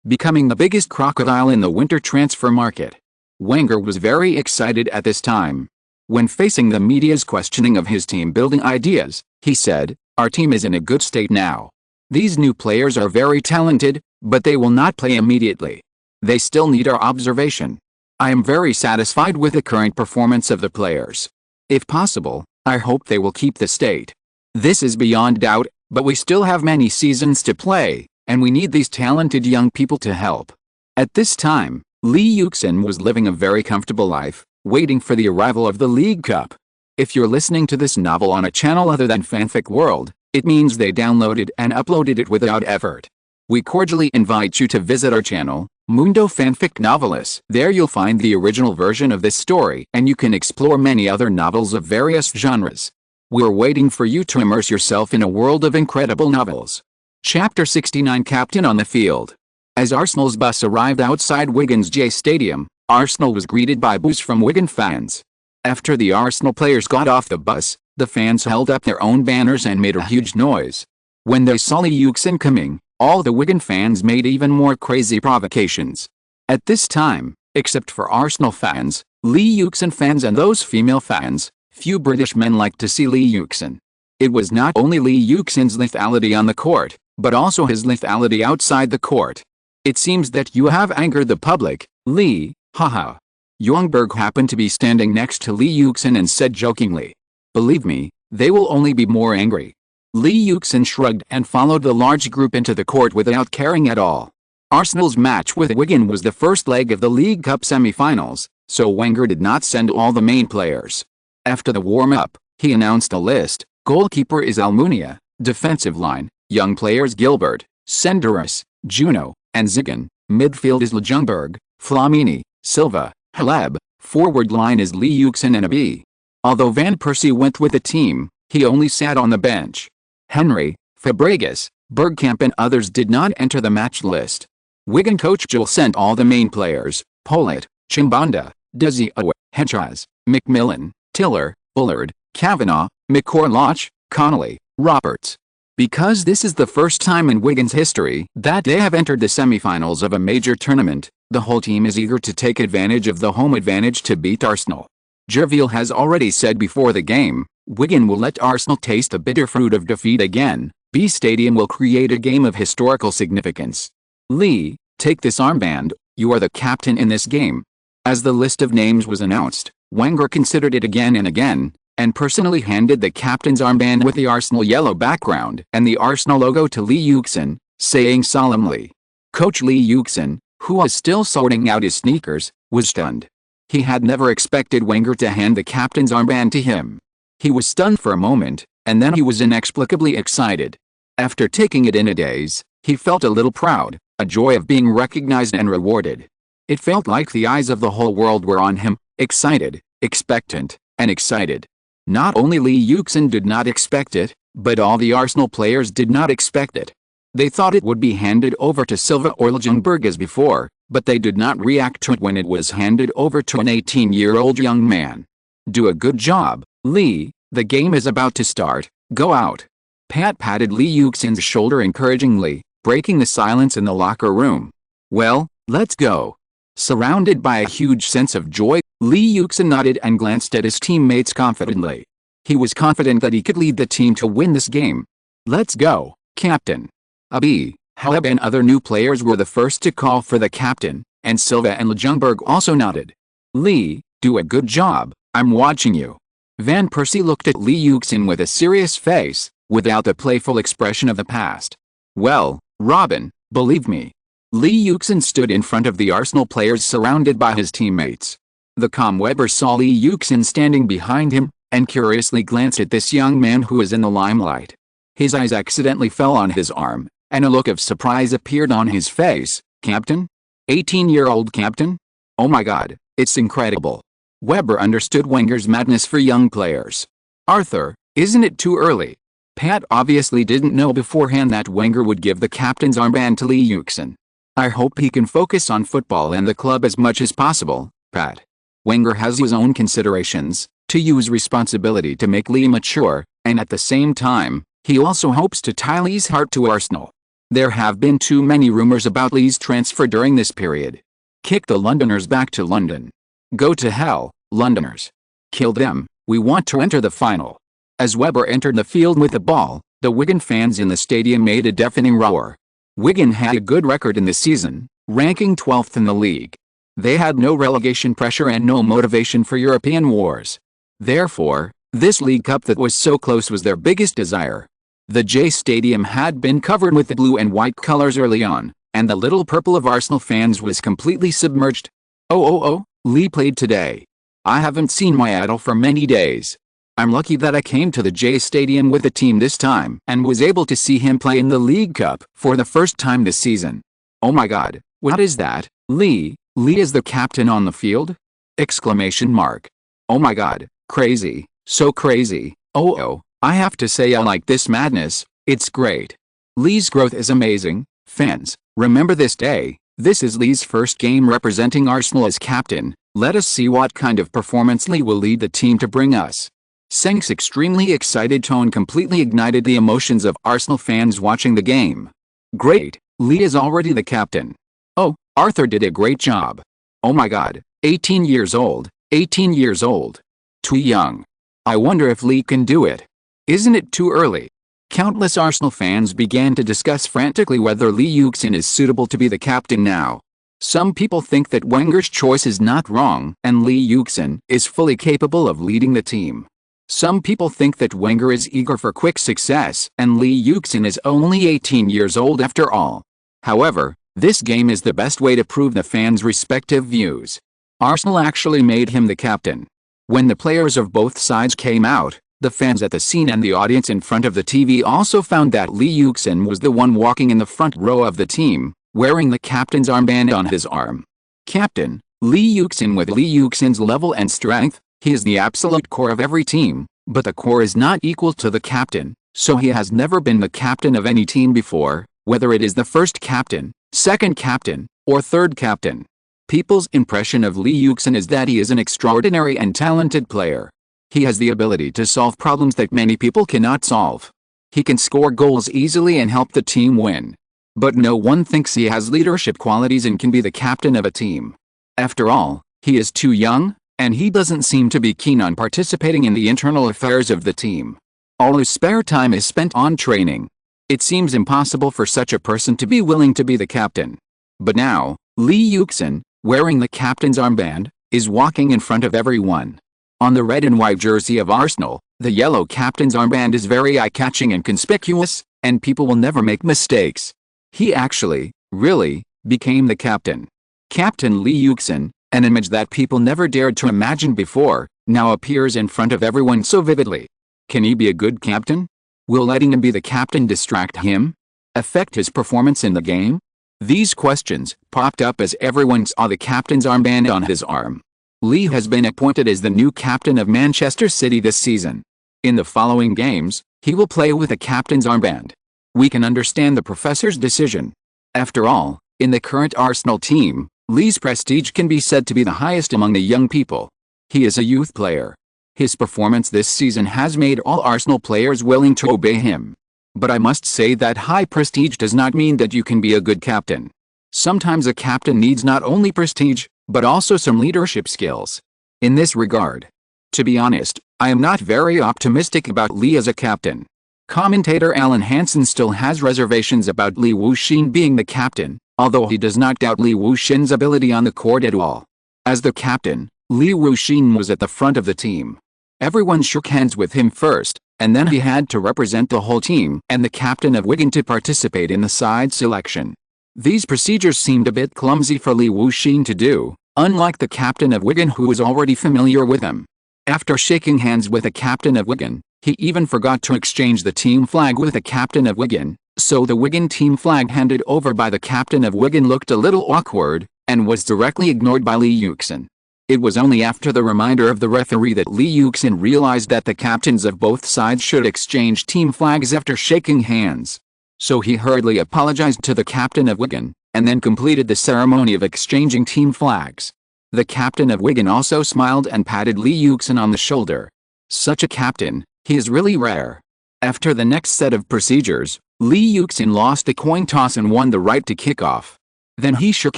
becoming the biggest crocodile in the winter transfer market. Wenger was very excited at this time. When facing the media's questioning of his team-building ideas, he said, "Our team is in a good state now. These new players are very talented, but they will not play immediately. They still need our observation. I am very satisfied with the current performance of the players. If possible, I hope they will keep the state. This is beyond doubt, but we still have many seasons to play, and we need these talented young people to help." At this time, Lee Yuxin was living a very comfortable life, waiting for the arrival of the League Cup. If you're listening to this novel on a channel other than Fanfic World, it means they downloaded and uploaded it without effort. We cordially invite you to visit our channel, Mundo Fanfic Novelis. There you'll find the original version of this story, and you can explore many other novels of various genres. We're waiting for you to immerse yourself in a world of incredible novels. Chapter 69 Captain on the Field. As Arsenal's bus arrived outside Wigan's J Stadium, Arsenal was greeted by boos from Wigan fans. After the Arsenal players got off the bus, the fans held up their own banners and made a huge noise. When they saw Lee Yuxin coming, all the Wigan fans made even more crazy provocations. At this time, except for Arsenal fans, Lee Yuxin fans and those female fans, few British men liked to see Lee Yuxin. It was not only Lee Yuxin's lethality on the court, but also his lethality outside the court. "It seems that you have angered the public, Lee, haha." Ljungberg happened to be standing next to Lee Yuxin and said jokingly, "Believe me, they will only be more angry." Lee Yuxin shrugged and followed the large group into the court without caring at all. Arsenal's match with Wigan was the first leg of the League Cup semi-finals, so Wenger did not send all the main players. After the warm-up, he announced a list. Goalkeeper is Almunia, defensive line, young players Gilbert, Senderos, Juno, and Zigan, midfield is Ljungberg, Flamini, Silva, Haleb, forward line is Lee Yuxin and Abiy. Although Van Persie went with the team, he only sat on the bench. Henry, Fabregas, Bergkamp and others did not enter the match list. Wigan coach Joel sent all the main players, Pollitt, Chimbonda, Dezio, Hedges, Macmillan, Tiller, Bullard, Kavanagh, McCorloch, Connolly, Roberts. Because this is the first time in Wigan's history that they have entered the semi-finals of a major tournament, the whole team is eager to take advantage of the home advantage to beat Arsenal. Gerville has already said before the game, Wigan will let Arsenal taste the bitter fruit of defeat again. B Stadium will create a game of historical significance. Lee, take this armband, you are the captain in this game. As the list of names was announced, Wenger considered it again and again, and personally handed the captain's armband with the Arsenal yellow background and the Arsenal logo to Lee Yuxin, saying solemnly. Coach Lee Yuxin, who was still sorting out his sneakers, was stunned. He had never expected Wenger to hand the captain's armband to him. He was stunned for a moment, and then he was inexplicably excited. After taking it in a daze, he felt a little proud, a joy of being recognized and rewarded. It felt like the eyes of the whole world were on him, excited, expectant, and excited. Not only Lee Yuxin did not expect it, but all the Arsenal players did not expect it. They thought it would be handed over to Silva or Ljungberg as before, but they did not react to it when it was handed over to an 18-year-old young man. Do a good job, Lee, the game is about to start, go out. Pat patted Lee Yuxin's shoulder encouragingly, breaking the silence in the locker room. Well, let's go. Surrounded by a huge sense of joy, Lee Yuxin nodded and glanced at his teammates confidently. He was confident that he could lead the team to win this game. Let's go, captain. Abiy, Haleb and other new players were the first to call for the captain, and Silva and Ljungberg also nodded. "Lee, do a good job, I'm watching you." Van Persie looked at Lee Yuxin with a serious face, without the playful expression of the past. "Well, Robin, believe me." Lee Yuxin stood in front of the Arsenal players surrounded by his teammates. The calm Weber saw Lee Yuxin standing behind him, and curiously glanced at this young man who was in the limelight. His eyes accidentally fell on his arm, and a look of surprise appeared on his face. "Captain? 18-year-old captain? Oh my god, it's incredible." Weber understood Wenger's madness for young players. "Arthur, isn't it too early?" Pat obviously didn't know beforehand that Wenger would give the captain's armband to Lee Yuxin. "I hope he can focus on football and the club as much as possible, Pat. Wenger has his own considerations, to use responsibility to make Lee mature, and at the same time, he also hopes to tie Lee's heart to Arsenal. There have been too many rumors about Lee's transfer during this period. Kick the Londoners back to London. Go to hell, Londoners. Kill them, we want to enter the final." As Weber entered the field with the ball, the Wigan fans in the stadium made a deafening roar. Wigan had a good record in the season, ranking 12th in the league. They had no relegation pressure and no motivation for European wars. Therefore, this League Cup that was so close was their biggest desire. The J Stadium had been covered with the blue and white colours early on, and the little purple of Arsenal fans was completely submerged. Oh, Lee played today. I haven't seen my idol for many days. I'm lucky that I came to the J Stadium with the team this time and was able to see him play in the League Cup for the first time this season. Oh my god, what is that, Lee? Lee is the captain on the field? Exclamation mark. Oh my god, crazy, so crazy. Oh, I have to say I like this madness, it's great. Lee's growth is amazing. Fans, remember this day, this is Lee's first game representing Arsenal as captain. Let us see what kind of performance Lee will lead the team to bring us. Seng's extremely excited tone completely ignited the emotions of Arsenal fans watching the game. Great, Lee is already the captain. Oh, Arthur did a great job. Oh my god, 18 years old, 18 years old. Too young. I wonder if Lee can do it. Isn't it too early? Countless Arsenal fans began to discuss frantically whether Lee Yuxin is suitable to be the captain now. Some people think that Wenger's choice is not wrong and Lee Yuxin is fully capable of leading the team. Some people think that Wenger is eager for quick success and Lee Yuxin is only 18 years old after all. However, this game is the best way to prove the fans' respective views. Arsenal actually made him the captain. When the players of both sides came out, the fans at the scene and the audience in front of the TV also found that Lee Yuxin was the one walking in the front row of the team, wearing the captain's armband on his arm. Captain, Lee Yuxin. With Lee Yuxin's level and strength, he is the absolute core of every team, but the core is not equal to the captain, so he has never been the captain of any team before, whether it is the first captain, second captain, or third captain. People's impression of Lee Yuxin is that he is an extraordinary and talented player. He has the ability to solve problems that many people cannot solve. He can score goals easily and help the team win. But no one thinks he has leadership qualities and can be the captain of a team. After all, he is too young, and he doesn't seem to be keen on participating in the internal affairs of the team. All his spare time is spent on training. It seems impossible for such a person to be willing to be the captain. But now, Lee Yuxin, wearing the captain's armband, is walking in front of everyone. On the red and white jersey of Arsenal, the yellow captain's armband is very eye-catching and conspicuous, and people will never make mistakes. He actually, really, became the captain. Captain Lee Yuxin, an image that people never dared to imagine before, now appears in front of everyone so vividly. Can he be a good captain? Will letting him be the captain distract him? Affect his performance in the game? These questions popped up as everyone saw the captain's armband on his arm. Lee has been appointed as the new captain of Manchester City this season. In the following games, he will play with the captain's armband. We can understand the professor's decision. After all, in the current Arsenal team, Lee's prestige can be said to be the highest among the young people. He is a youth player. His performance this season has made all Arsenal players willing to obey him. But I must say that high prestige does not mean that you can be a good captain. Sometimes a captain needs not only prestige, but also some leadership skills. In this regard, to be honest, I am not very optimistic about Lee as a captain. Commentator Alan Hansen still has reservations about Li Wuxin being the captain, although he does not doubt Li Wuxin's ability on the court at all. As the captain, Li Wuxin was at the front of the team. Everyone shook hands with him first, and then he had to represent the whole team and the captain of Wigan to participate in the side selection. These procedures seemed a bit clumsy for Li Wuxin to do, unlike the captain of Wigan who was already familiar with him. After shaking hands with the captain of Wigan, he even forgot to exchange the team flag with the captain of Wigan, so the Wigan team flag handed over by the captain of Wigan looked a little awkward, and was directly ignored by Li Yuxin. It was only after the reminder of the referee that Li Yuxin realized that the captains of both sides should exchange team flags after shaking hands. So he hurriedly apologized to the captain of Wigan, and then completed the ceremony of exchanging team flags. The captain of Wigan also smiled and patted Li Yuxin on the shoulder. Such a captain, he is really rare. After the next set of procedures, Li Yuxin lost the coin toss and won the right to kick off. Then he shook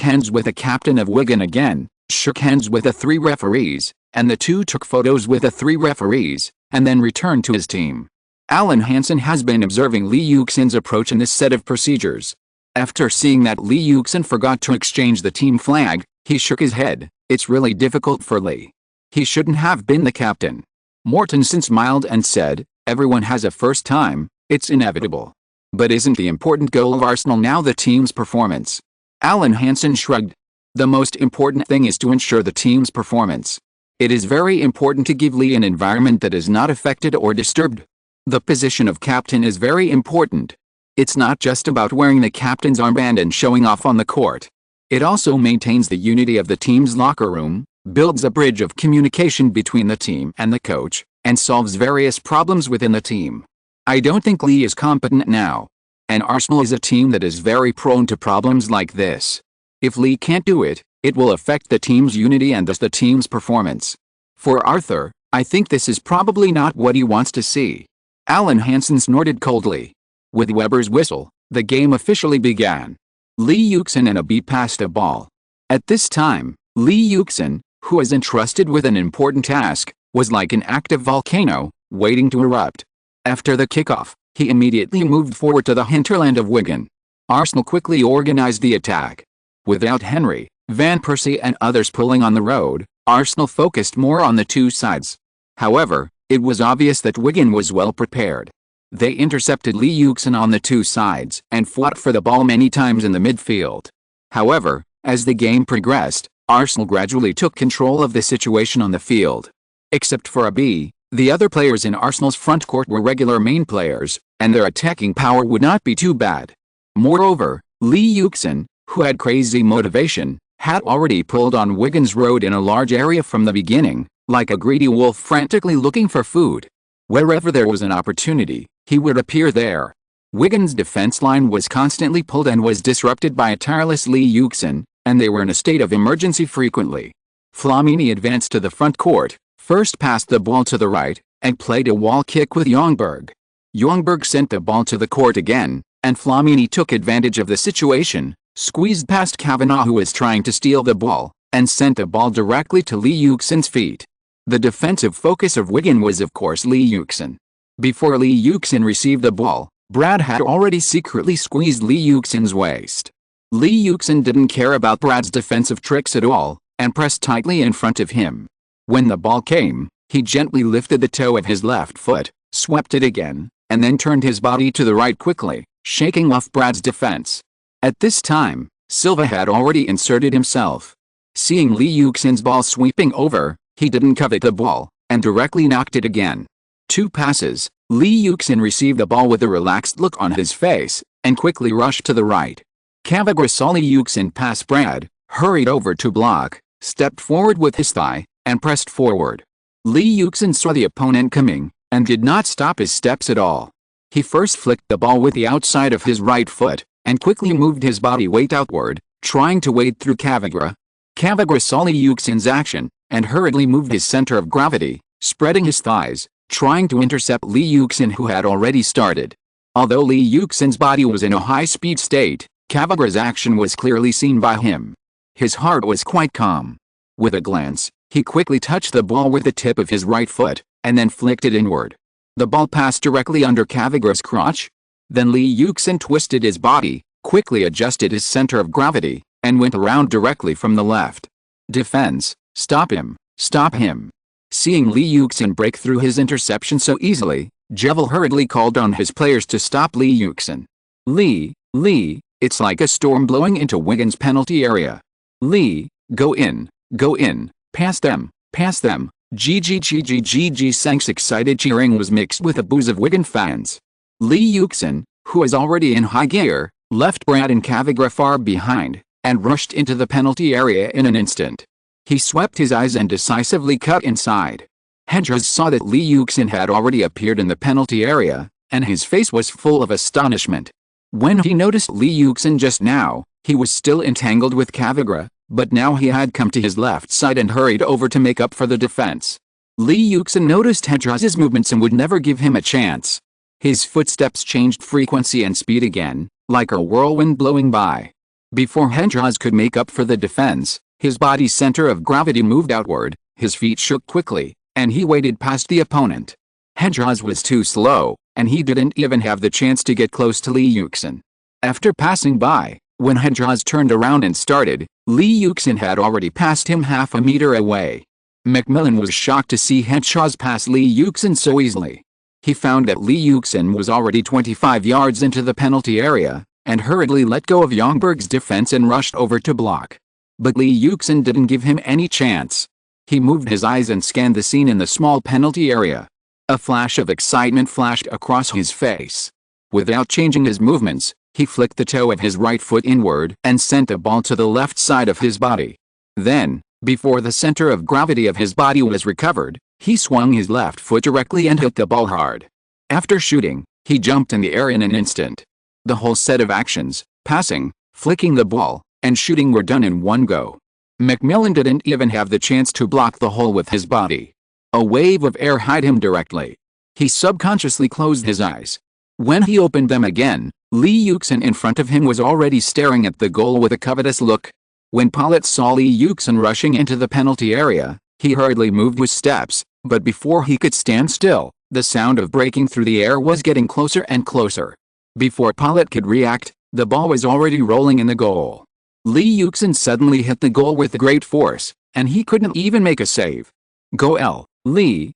hands with the captain of Wigan again, shook hands with the 3 referees, and the two took photos with the 3 referees, and then returned to his team. Alan Hansen has been observing Li Yuxin's approach in this set of procedures. After seeing that Li Yuxin forgot to exchange the team flag, he shook his head. It's really difficult for Li. He shouldn't have been the captain. Mortensen smiled and said, everyone has a first time, it's inevitable. But isn't the important goal of Arsenal now the team's performance? Alan Hansen shrugged. The most important thing is to ensure the team's performance. It is very important to give Li an environment that is not affected or disturbed. The position of captain is very important. It's not just about wearing the captain's armband and showing off on the court. It also maintains the unity of the team's locker room, builds a bridge of communication between the team and the coach, and solves various problems within the team. I don't think Li is competent now. And Arsenal is a team that is very prone to problems like this. If Li can't do it, it will affect the team's unity and thus the team's performance. For Arthur, I think this is probably not what he wants to see. Alan Hansen snorted coldly. With Weber's whistle, the game officially began. Li Yuxin and a B passed a ball. At this time, Li Yuxin, who was entrusted with an important task, was like an active volcano, waiting to erupt. After the kickoff, he immediately moved forward to the hinterland of Wigan. Arsenal quickly organized the attack. Without Henry, Van Persie and others pulling on the road, Arsenal focused more on the two sides. However, it was obvious that Wigan was well prepared. They intercepted Li Yuxin on the two sides and fought for the ball many times in the midfield. However, as the game progressed, Arsenal gradually took control of the situation on the field. Except for a B, the other players in Arsenal's front court were regular main players, and their attacking power would not be too bad. Moreover, Li Yuxin, who had crazy motivation, had already pulled on Wigan's road in a large area from the beginning, like a greedy wolf frantically looking for food. Wherever there was an opportunity, he would appear there. Wigan's defense line was constantly pulled and was disrupted by a tireless Li Yuxin, and they were in a state of emergency frequently. Flamini advanced to the front court, first passed the ball to the right, and played a wall kick with Ljungberg. Ljungberg sent the ball to the court again, and Flamini took advantage of the situation, squeezed past Kavanagh who was trying to steal the ball, and sent the ball directly to Li Yuxin's feet. The defensive focus of Wigan was of course Li Yuxin. Before Li Yuxin received the ball, Brad had already secretly squeezed Li Yuxin's waist. Li Yuxin didn't care about Brad's defensive tricks at all, and pressed tightly in front of him. When the ball came, he gently lifted the toe of his left foot, swept it again, and then turned his body to the right quickly, shaking off Brad's defense. At this time, Silva had already inserted himself. Seeing Li Yuxin's ball sweeping over, he didn't covet the ball, and directly knocked it again. 2 passes, Li Yuxin received the ball with a relaxed look on his face, and quickly rushed to the right. Cavagra saw Li Yuxin pass Brad, hurried over to block, stepped forward with his thigh, and pressed forward. Li Yuxin saw the opponent coming, and did not stop his steps at all. He first flicked the ball with the outside of his right foot, and quickly moved his body weight outward, trying to wade through Cavagra. Cavagra saw Li Yuxin's action, and hurriedly moved his center of gravity, spreading his thighs, trying to intercept Li Yuxin who had already started. Although Li Yuxin's body was in a high-speed state, Cavagra's action was clearly seen by him. His heart was quite calm. With a glance, he quickly touched the ball with the tip of his right foot, and then flicked it inward. The ball passed directly under Cavigra's crotch. Then Li Yuxin twisted his body, quickly adjusted his center of gravity, and went around directly from the left. Defense, stop him, stop him. Seeing Li Yuxin break through his interception so easily, Jevil hurriedly called on his players to stop Li Yuxin. Li, it's like a storm blowing into Wigan's penalty area. Li, go in, pass them, GG. Sank's excited cheering was mixed with the boos of Wigan fans. Li Yuxin, who was already in high gear, left Brad and Cavigra far behind, and rushed into the penalty area in an instant. He swept his eyes and decisively cut inside. Hedras saw that Li Yuxin had already appeared in the penalty area, and his face was full of astonishment. When he noticed Li Yuxin just now, he was still entangled with Cavigra, but now he had come to his left side and hurried over to make up for the defense. Li Yuxin noticed Hedras's movements and would never give him a chance. His footsteps changed frequency and speed again, like a whirlwind blowing by. Before Hedras could make up for the defense, his body's center of gravity moved outward, his feet shook quickly, and he waded past the opponent. Hedras was too slow, and he didn't even have the chance to get close to Li Yuxin. After passing by, when Hedras turned around and started, Li Yuxin had already passed him half a meter away. Macmillan was shocked to see Hedras pass Li Yuxin so easily. He found that Li Yuxin was already 25 yards into the penalty area, and hurriedly let go of Ljungberg's defense and rushed over to block. But Li Yuxin didn't give him any chance. He moved his eyes and scanned the scene in the small penalty area. A flash of excitement flashed across his face. Without changing his movements, he flicked the toe of his right foot inward and sent the ball to the left side of his body. Then, before the center of gravity of his body was recovered, he swung his left foot directly and hit the ball hard. After shooting, he jumped in the air in an instant. The whole set of actions, passing, flicking the ball, and shooting were done in one go. Macmillan didn't even have the chance to block the hole with his body. A wave of air hit him directly. He subconsciously closed his eyes. When he opened them again, Li Yuxin in front of him was already staring at the goal with a covetous look. When Pollitt saw Li Yuxin rushing into the penalty area, he hurriedly moved his steps, but before he could stand still, the sound of breaking through the air was getting closer and closer. Before Pollitt could react, the ball was already rolling in the goal. Li Yuxin suddenly hit the goal with great force, and he couldn't even make a save. Goal. Li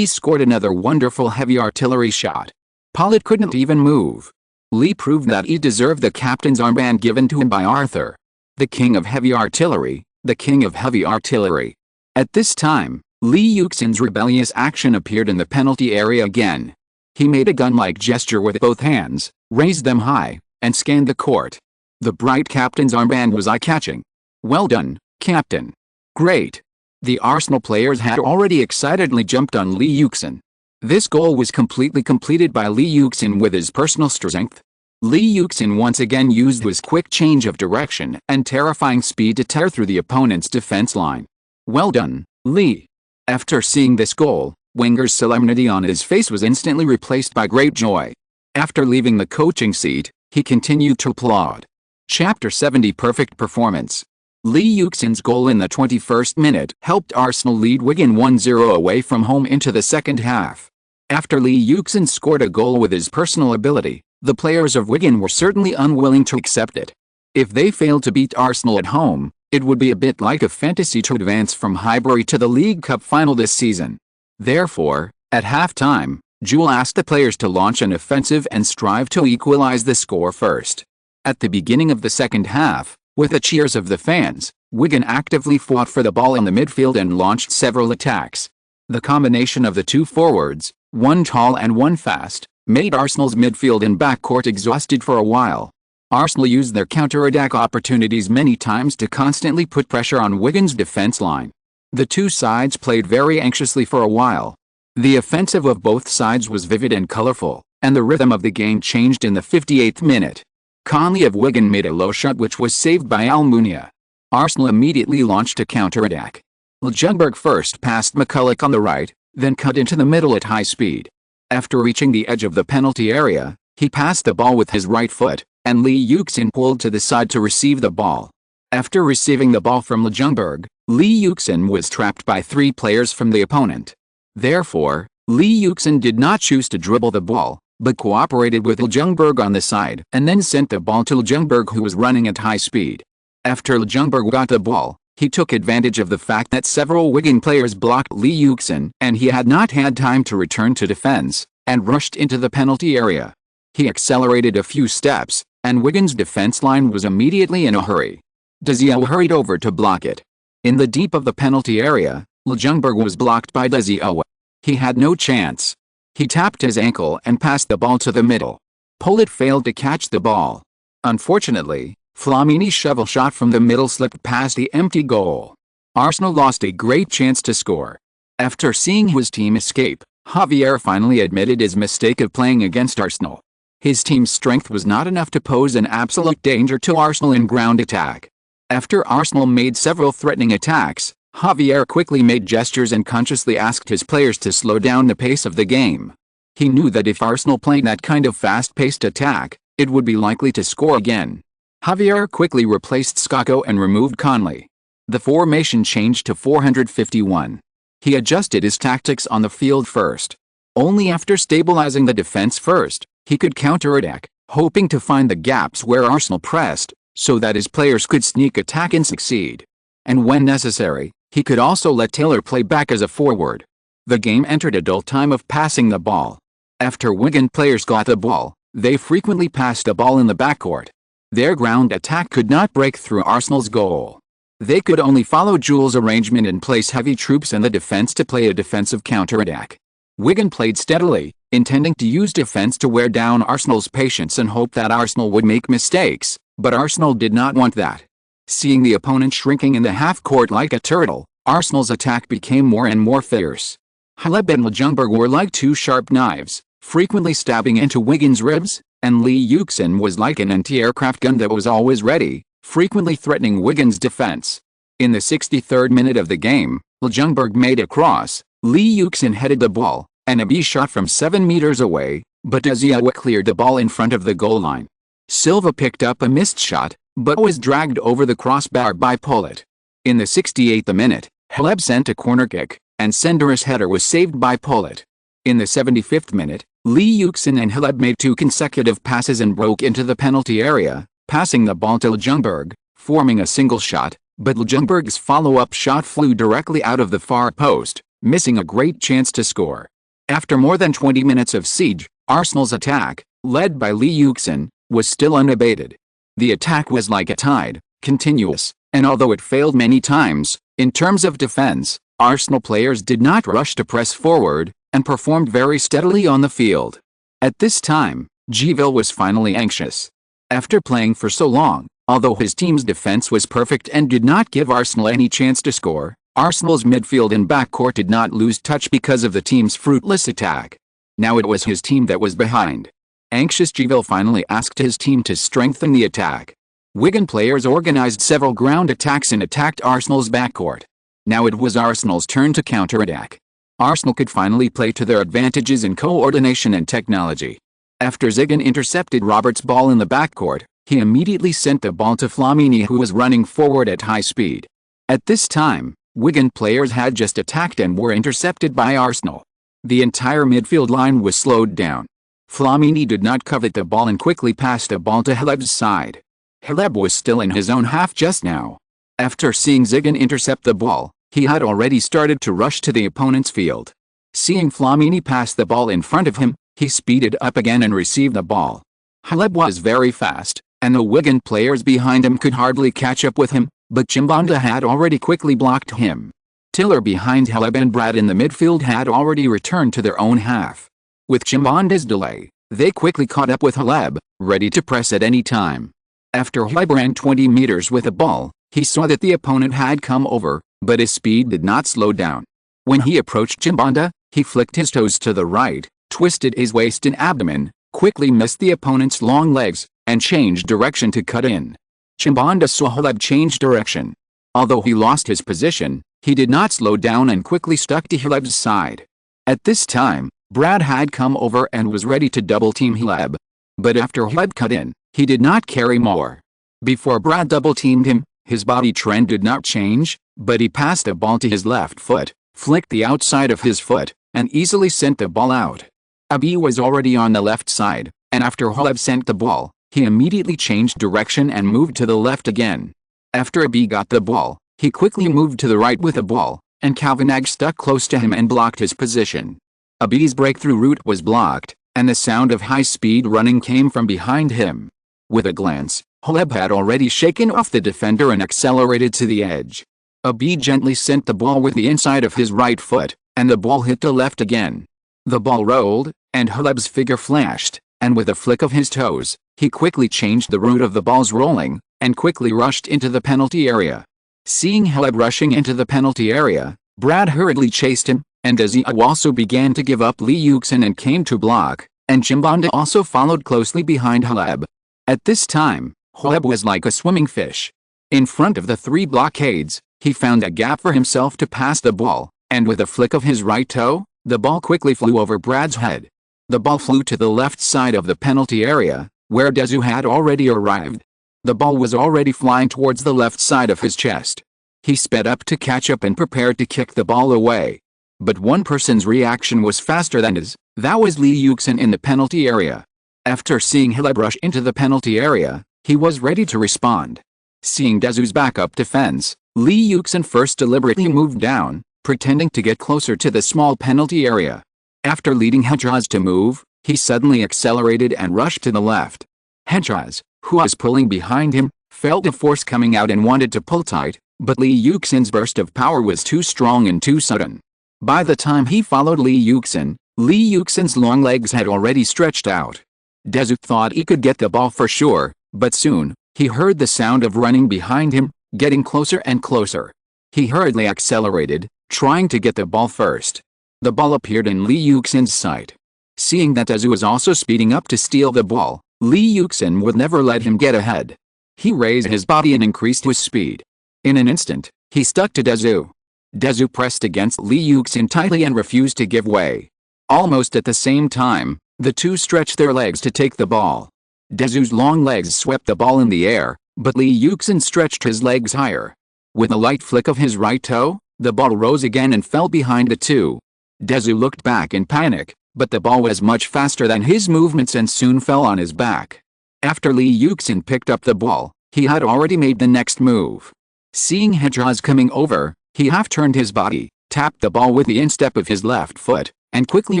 scored another wonderful heavy artillery shot. Pollitt couldn't even move. Li proved that he deserved the captain's armband given to him by Arthur. The king of heavy artillery, the king of heavy artillery. At this time, Li Yuxin's rebellious action appeared in the penalty area again. He made a gun-like gesture with both hands, raised them high, and scanned the court. The bright captain's armband was eye-catching. Well done, captain. Great. The Arsenal players had already excitedly jumped on Li Yuxin. This goal was completely completed by Li Yuxin with his personal strength. Li Yuxin once again used his quick change of direction and terrifying speed to tear through the opponent's defense line. Well done, Li. After seeing this goal, Wenger's solemnity on his face was instantly replaced by great joy. After leaving the coaching seat, he continued to applaud. Chapter 70 Perfect Performance. Li Yuxin's goal in the 21st minute helped Arsenal lead Wigan 1-0 away from home into the second half. After Li Yuxin scored a goal with his personal ability, the players of Wigan were certainly unwilling to accept it. If they failed to beat Arsenal at home, it would be a bit like a fantasy to advance from Highbury to the League Cup final this season. Therefore, at half-time, Jewell asked the players to launch an offensive and strive to equalize the score first. At the beginning of the second half, with the cheers of the fans, Wigan actively fought for the ball in the midfield and launched several attacks. The combination of the two forwards, one tall and one fast, made Arsenal's midfield and backcourt exhausted for a while. Arsenal used their counter-attack opportunities many times to constantly put pressure on Wigan's defense line. The two sides played very anxiously for a while. The offensive of both sides was vivid and colorful, and the rhythm of the game changed in the 58th minute. Conley of Wigan made a low shot which was saved by Almunia. Arsenal immediately launched a counter-attack. Ljungberg first passed McCulloch on the right, then cut into the middle at high speed. After reaching the edge of the penalty area, he passed the ball with his right foot, and Li Yuxin pulled to the side to receive the ball. After receiving the ball from Ljungberg, Li Yuxin was trapped by three players from the opponent. Therefore, Lee Yuxin did not choose to dribble the ball, but cooperated with Ljungberg on the side and then sent the ball to Ljungberg, who was running at high speed. After Ljungberg got the ball, he took advantage of the fact that several Wigan players blocked Lee Yuxin and he had not had time to return to defense, and rushed into the penalty area. He accelerated a few steps, and Wigan's defense line was immediately in a hurry. Dazzling hurried over to block it. In the deep of the penalty area, Ljungberg was blocked by Dazzling. He had no chance. He tapped his ankle and passed the ball to the middle. Pollitt failed to catch the ball. Unfortunately, Flamini's shovel shot from the middle slipped past the empty goal. Arsenal lost a great chance to score. After seeing his team escape, Javier finally admitted his mistake of playing against Arsenal. His team's strength was not enough to pose an absolute danger to Arsenal in ground attack. After Arsenal made several threatening attacks, Javier quickly made gestures and consciously asked his players to slow down the pace of the game. He knew that if Arsenal played that kind of fast-paced attack, it would be likely to score again. Javier quickly replaced Scacco and removed Conley. The formation changed to 451. He adjusted his tactics on the field first. Only after stabilizing the defense first, he could counterattack, hoping to find the gaps where Arsenal pressed, so that his players could sneak attack and succeed. And when necessary, he could also let Taylor play back as a forward. The game entered a dull time of passing the ball. After Wigan players got the ball, they frequently passed the ball in the backcourt. Their ground attack could not break through Arsenal's goal. They could only follow Jules' arrangement and place heavy troops in the defense to play a defensive counterattack. Wigan played steadily, intending to use defense to wear down Arsenal's patience and hope that Arsenal would make mistakes, but Arsenal did not want that. Seeing the opponent shrinking in the half-court like a turtle, Arsenal's attack became more and more fierce. Haleb and Ljungberg were like two sharp knives, frequently stabbing into Wigan's ribs, and Lee Yuxin was like an anti-aircraft gun that was always ready, frequently threatening Wigan's defense. In the 63rd minute of the game, Ljungberg made a cross, Lee Yuxin headed the ball, and a B shot from 7 meters away, but Dazzling cleared the ball in front of the goal line. Silva picked up a missed shot, but was dragged over the crossbar by Pollitt. In the 68th minute, Haleb sent a corner kick, and Senderis' header was saved by Pollitt. In the 75th minute, Lee Yuxin and Haleb made 2 consecutive passes and broke into the penalty area, passing the ball to Ljungberg, forming a single shot, but Ljungberg's follow-up shot flew directly out of the far post, missing a great chance to score. After more than 20 minutes of siege, Arsenal's attack, led by Lee Yuxin, was still unabated. The attack was like a tide, continuous, and although it failed many times, in terms of defense, Arsenal players did not rush to press forward, and performed very steadily on the field. At this time, Giville was finally anxious. After playing for so long, although his team's defense was perfect and did not give Arsenal any chance to score, Arsenal's midfield and backcourt did not lose touch because of the team's fruitless attack. Now it was his team that was behind. Anxious Giville finally asked his team to strengthen the attack. Wigan players organized several ground attacks and attacked Arsenal's backcourt. Now it was Arsenal's turn to counterattack. Arsenal could finally play to their advantages in coordination and technology. After Zigan intercepted Roberts' ball in the backcourt, he immediately sent the ball to Flamini, who was running forward at high speed. At this time, Wigan players had just attacked and were intercepted by Arsenal. The entire midfield line was slowed down. Flamini did not covet the ball and quickly passed the ball to Haleb's side. Haleb was still in his own half just now. After seeing Zigan intercept the ball, he had already started to rush to the opponent's field. Seeing Flamini pass the ball in front of him, he speeded up again and received the ball. Haleb was very fast, and the Wigan players behind him could hardly catch up with him, but Chimbonda had already quickly blocked him. Tiller behind Haleb and Brad in the midfield had already returned to their own half. With Chimbonda's delay, they quickly caught up with Haleb, ready to press at any time. After Haleb ran 20 meters with the ball, he saw that the opponent had come over, but his speed did not slow down. When he approached Chimbonda, he flicked his toes to the right, twisted his waist and abdomen, quickly missed the opponent's long legs, and changed direction to cut in. Chimbonda saw Haleb change direction. Although he lost his position, he did not slow down and quickly stuck to Haleb's side. At this time, Brad had come over and was ready to double-team Haleb. But after Haleb cut in, he did not carry more. Before Brad double-teamed him, his body trend did not change, but he passed the ball to his left foot, flicked the outside of his foot, and easily sent the ball out. Abi was already on the left side, and after Haleb sent the ball, he immediately changed direction and moved to the left again. After Abi got the ball, he quickly moved to the right with the ball, and Kavanagh stuck close to him and blocked his position. Abi's breakthrough route was blocked, and the sound of high-speed running came from behind him. With a glance, Haleb had already shaken off the defender and accelerated to the edge. Abi gently sent the ball with the inside of his right foot, and the ball hit the left again. The ball rolled, and Haleb's figure flashed, and with a flick of his toes, he quickly changed the route of the ball's rolling, and quickly rushed into the penalty area. Seeing Haleb rushing into the penalty area, Brad hurriedly chased him, and Dazzling also began to give up Lee Yuxin and came to block, and Chimbonda also followed closely behind Haleb. At this time, Haleb was like a swimming fish. In front of the three blockades, he found a gap for himself to pass the ball, and with a flick of his right toe, the ball quickly flew over Brad's head. The ball flew to the left side of the penalty area, where Dazzling had already arrived. The ball was already flying towards the left side of his chest. He sped up to catch up and prepared to kick the ball away. But one person's reaction was faster than his. That was Lee Yuxin in the penalty area. After seeing Haleb rush into the penalty area, he was ready to respond. Seeing Dazzling's backup defense, Lee Yuxin first deliberately moved down, pretending to get closer to the small penalty area. After leading Hedraz to move, he suddenly accelerated and rushed to the left. Hedraz, who was pulling behind him, felt a force coming out and wanted to pull tight, but Lee Yuxin's burst of power was too strong and too sudden. By the time he followed Lee Yuxin's long legs had already stretched out. Dazzling thought he could get the ball for sure, but soon, he heard the sound of running behind him, getting closer and closer. He hurriedly accelerated, trying to get the ball first. The ball appeared in Lee Yuxin's sight. Seeing that Dazzling was also speeding up to steal the ball, Lee Yuxin would never let him get ahead. He raised his body and increased his speed. In an instant, he stuck to Dazzling. Dazzling pressed against Lee Yuxin tightly and refused to give way. Almost at the same time, the two stretched their legs to take the ball. Dazzling's long legs swept the ball in the air, but Lee Yuxin stretched his legs higher. With a light flick of his right toe, the ball rose again and fell behind the two. Dazzling looked back in panic, but the ball was much faster than his movements and soon fell on his back. After Lee Yuxin picked up the ball, he had already made the next move. Seeing Hedraz coming over, he half-turned his body, tapped the ball with the instep of his left foot, and quickly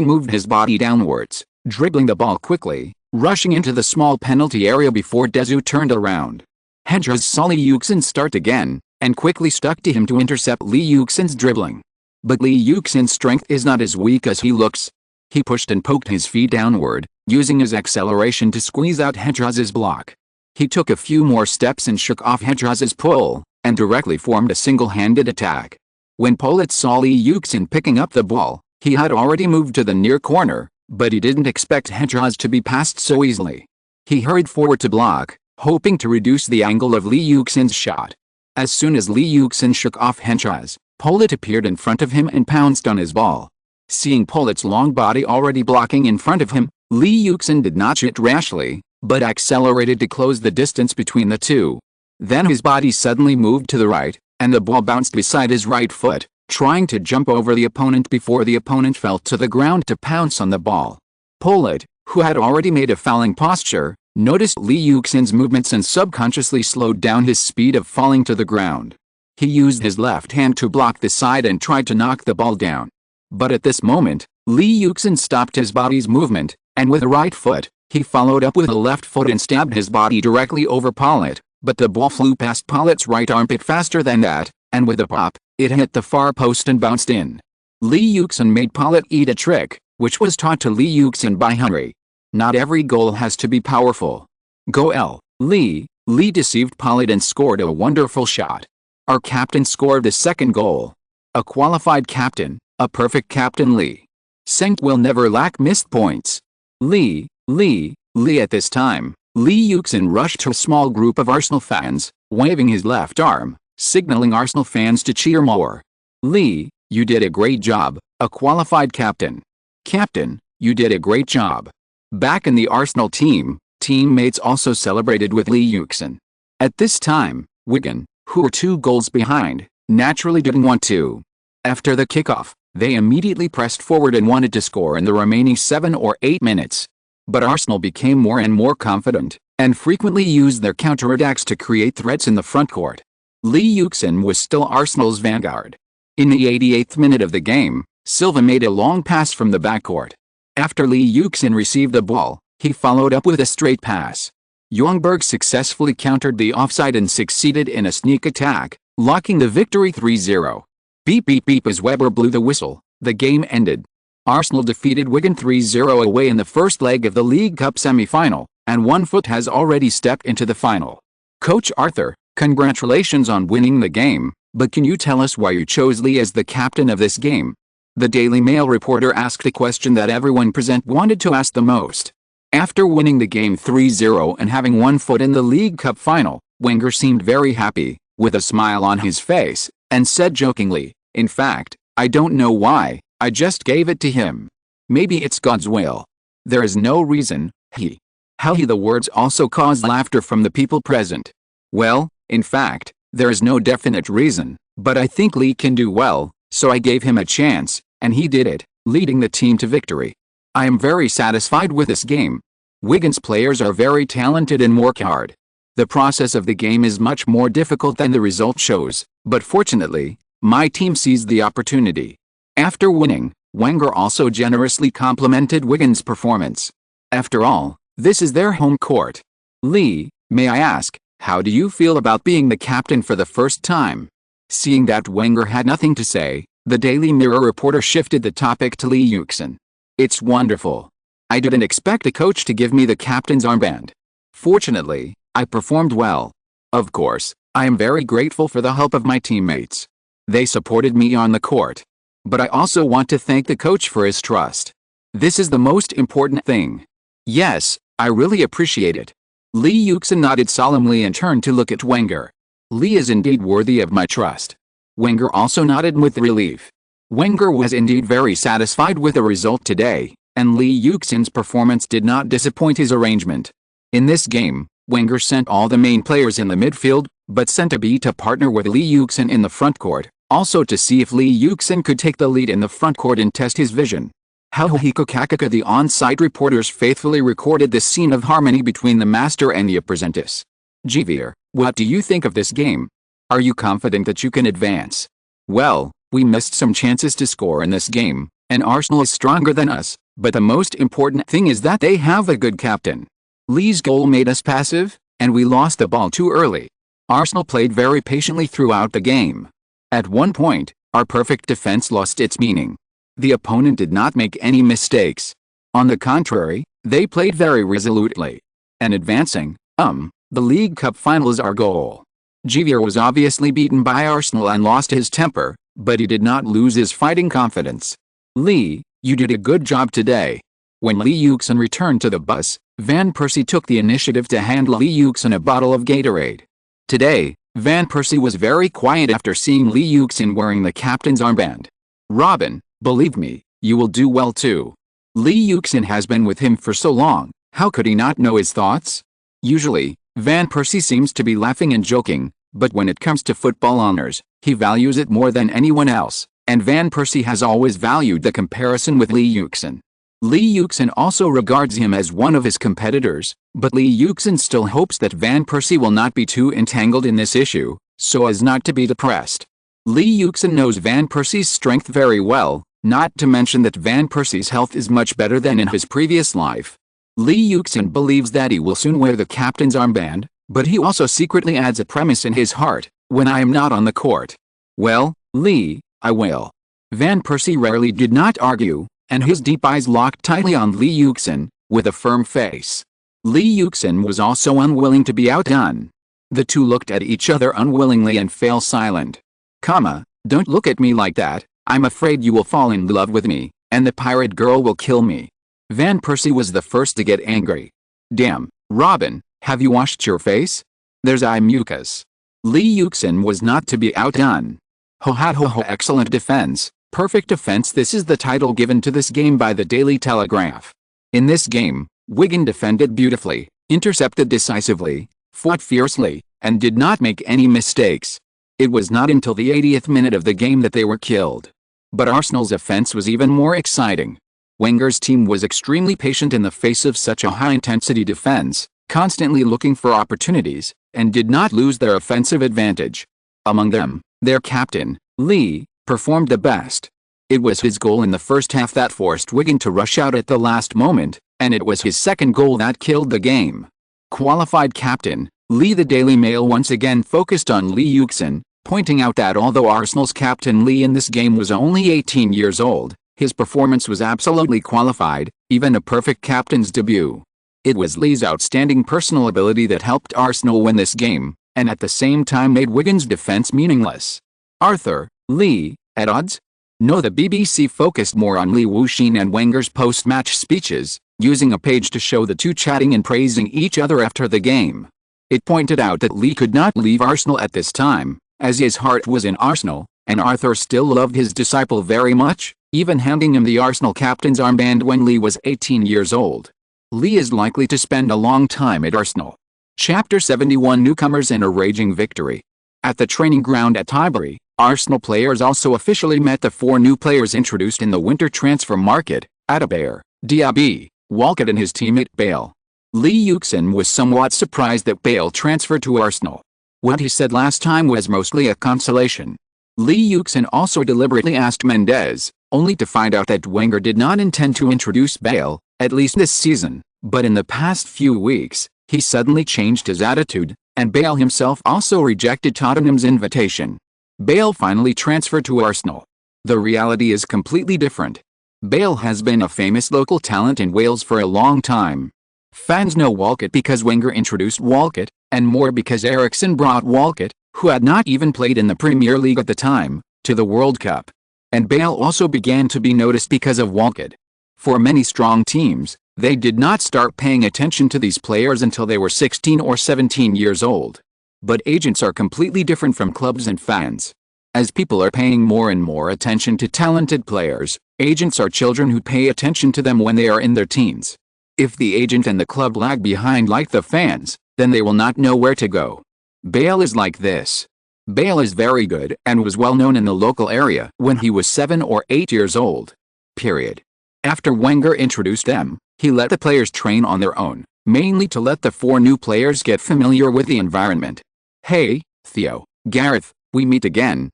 moved his body downwards, dribbling the ball quickly, rushing into the small penalty area before Dazzling turned around. Hedraz saw Lee Yuxin start again, and quickly stuck to him to intercept Lee Yuxin's dribbling. But Lee Yuxin's strength is not as weak as he looks. He pushed and poked his feet downward, using his acceleration to squeeze out Hedraz's block. He took a few more steps and shook off Hedraz's pull, and directly formed a single-handed attack. When Pollitt saw Lee Yuxin picking up the ball, he had already moved to the near corner, but he didn't expect Hedraz to be passed so easily. He hurried forward to block, hoping to reduce the angle of Lee Yuxin's shot. As soon as Lee Yuxin shook off Hedraz, Pollitt appeared in front of him and pounced on his ball. Seeing Pollitt's long body already blocking in front of him, Lee Yuxin did not shoot rashly, but accelerated to close the distance between the two. Then his body suddenly moved to the right, and the ball bounced beside his right foot, trying to jump over the opponent before the opponent fell to the ground to pounce on the ball. Pollitt, who had already made a fouling posture, noticed Lee Yuxin's movements and subconsciously slowed down his speed of falling to the ground. He used his left hand to block the side and tried to knock the ball down. But at this moment, Lee Yuxin stopped his body's movement, and with a right foot, he followed up with a left foot and stabbed his body directly over Pollitt, but the ball flew past Pollitt's right armpit faster than that, and with a pop, it hit the far post and bounced in. Lee Yuxin made Pollitt eat a trick, which was taught to Lee Yuxin by Henry. Not every goal has to be powerful. Goal. Lee deceived Pollitt and scored a wonderful shot. Our captain scored the second goal. A qualified captain, a perfect captain Lee. Saint will never lack missed points. Lee. At this time, Lee Yuxin rushed to a small group of Arsenal fans, waving his left arm, signaling Arsenal fans to cheer more. Lee, you did a great job, a qualified captain. Captain, you did a great job. Back in the Arsenal team, teammates also celebrated with Lee Yuxin. At this time, Wigan, who were 2 goals behind, naturally didn't want to. After the kickoff, They immediately pressed forward and wanted to score in the remaining 7 or 8 minutes. But Arsenal became more and more confident, and frequently used their counterattacks to create threats in the front court. Lee Yuxin was still Arsenal's vanguard. In the 88th minute of the game, Silva made a long pass from the backcourt. After Lee Yuxin received the ball, he followed up with a straight pass. Ljungberg successfully countered the offside and succeeded in a sneak attack, locking the victory 3-0. Beep beep beep as Weber blew the whistle, the game ended. Arsenal defeated Wigan 3-0 away in the first leg of the League Cup semi-final, and one foot has already stepped into the final. Coach Arthur, congratulations on winning the game, but can you tell us why you chose Lee as the captain of this game? The Daily Mail reporter asked a question that everyone present wanted to ask the most. After winning the game 3-0 and having one foot in the League Cup final, Wenger seemed very happy, with a smile on his face, and said jokingly, "In fact, I don't know why, I just gave it to him. Maybe it's God's will. There is no reason, the words also caused laughter from the people present. Well, in fact, there is no definite reason, but I think Lee can do well, so I gave him a chance, and he did it, leading the team to victory. I am very satisfied with this game. Wigan's players are very talented and work hard. The process of the game is much more difficult than the result shows, but fortunately, my team seized the opportunity." After winning, Wenger also generously complimented Wigan's performance. After all, this is their home court. "Lee, may I ask, how do you feel about being the captain for the first time?" Seeing that Wenger had nothing to say, the Daily Mirror reporter shifted the topic to Lee Yuxin. "It's wonderful. I didn't expect a coach to give me the captain's armband. Fortunately, I performed well. Of course, I am very grateful for the help of my teammates. They supported me on the court. But I also want to thank the coach for his trust. This is the most important thing. Yes, I really appreciate it." Lee Yuxin nodded solemnly and turned to look at Wenger. "Lee is indeed worthy of my trust." Wenger also nodded with relief. Wenger was indeed very satisfied with the result today, and Lee Yuxin's performance did not disappoint his arrangement. In this game, Wenger sent all the main players in the midfield, but sent a B to partner with Lee Yuxin in the front court, also to see if Lee Yuxin could take the lead in the front court and test his vision. The on-site reporters faithfully recorded this scene of harmony between the master and the apprentice. "Javier, what do you think of this game? Are you confident that you can advance?" "Well, we missed some chances to score in this game, and Arsenal is stronger than us, but the most important thing is that they have a good captain. Lee's goal made us passive, and we lost the ball too early. Arsenal played very patiently throughout the game. At one point, our perfect defense lost its meaning. The opponent did not make any mistakes. On the contrary, they played very resolutely. And advancing, the League Cup final is our goal." Javier was obviously beaten by Arsenal and lost his temper, but he did not lose his fighting confidence. "Lee, you did a good job today." When Lee Yuxin returned to the bus, Van Persie took the initiative to hand Lee Yuxin a bottle of Gatorade. Today, Van Persie was very quiet after seeing Lee Yuxin wearing the captain's armband. "Robin, believe me, you will do well too. Lee Yuxin has been with him for so long, how could he not know his thoughts?" Usually, Van Persie seems to be laughing and joking, but when it comes to football honors, he values it more than anyone else, and Van Persie has always valued the comparison with Lee Yuxin. Lee Yuxin also regards him as one of his competitors, but Lee Yuxin still hopes that Van Persie will not be too entangled in this issue, so as not to be depressed. Lee Yuxin knows Van Persie's strength very well, not to mention that Van Persie's health is much better than in his previous life. Lee Yuxin believes that he will soon wear the captain's armband, but he also secretly adds a premise in his heart: "When I am not on the court. Well, Lee, I will." Van Persie rarely did not argue, and his deep eyes locked tightly on Lee Yuxin, with a firm face. Lee Yuxin was also unwilling to be outdone. The two looked at each other unwillingly and fell silent. "Don't look at me like that, I'm afraid you will fall in love with me, and the pirate girl will kill me." Van Persie was the first to get angry. "Damn, Robin, have you washed your face? There's eye mucus." Lee Yuxin was not to be outdone. Excellent defense. Perfect defense. This is the title given to this game by the Daily Telegraph. In this game, Wigan defended beautifully, intercepted decisively, fought fiercely, and did not make any mistakes. It was not until the 80th minute of the game that they were killed. But Arsenal's offense was even more exciting. Wenger's team was extremely patient in the face of such a high-intensity defense, constantly looking for opportunities, and did not lose their offensive advantage. Among them, their captain, Lee, performed the best. It was his goal in the first half that forced Wigan to rush out at the last moment, and it was his second goal that killed the game. Qualified captain, Lee. The Daily Mail once again focused on Lee Yuxin, pointing out that although Arsenal's captain Lee in this game was only 18 years old, his performance was absolutely qualified, even a perfect captain's debut. It was Lee's outstanding personal ability that helped Arsenal win this game, and at the same time made Wigan's defense meaningless. Arthur, Lee, at odds? No, the BBC focused more on Lee Yuxin and Wenger's post-match speeches, using a page to show the two chatting and praising each other after the game. It pointed out that Lee could not leave Arsenal at this time, as his heart was in Arsenal, and Arthur still loved his disciple very much, even handing him the Arsenal captain's armband when Lee was 18 years old. Lee is likely to spend a long time at Arsenal. Chapter 71 Newcomers and a Raging Victory. At the training ground at Highbury, Arsenal players also officially met the 4 new players introduced in the winter transfer market: Adebayor, Diaby, Walcott and his teammate Bale. Lee Yuxin was somewhat surprised that Bale transferred to Arsenal. What he said last time was mostly a consolation. Lee Yuxin also deliberately asked Mendes, only to find out that Wenger did not intend to introduce Bale, at least this season, but in the past few weeks, he suddenly changed his attitude, and Bale himself also rejected Tottenham's invitation. Bale finally transferred to Arsenal. The reality is completely different. Bale has been a famous local talent in Wales for a long time. Fans know Walcott because Wenger introduced Walcott, and more because Eriksson brought Walcott, who had not even played in the Premier League at the time, to the World Cup. And Bale also began to be noticed because of Walcott. For many strong teams, they did not start paying attention to these players until they were 16 or 17 years old. But agents are completely different from clubs and fans. As people are paying more and more attention to talented players, agents are children who pay attention to them when they are in their teens. If the agent and the club lag behind like the fans, then they will not know where to go. Bale is like this. Bale is very good and was well known in the local area when he was 7 or 8 years old. Period. After Wenger introduced them, he let the players train on their own, mainly to let the 4 new players get familiar with the environment. Hey, Theo, Gareth, we meet again,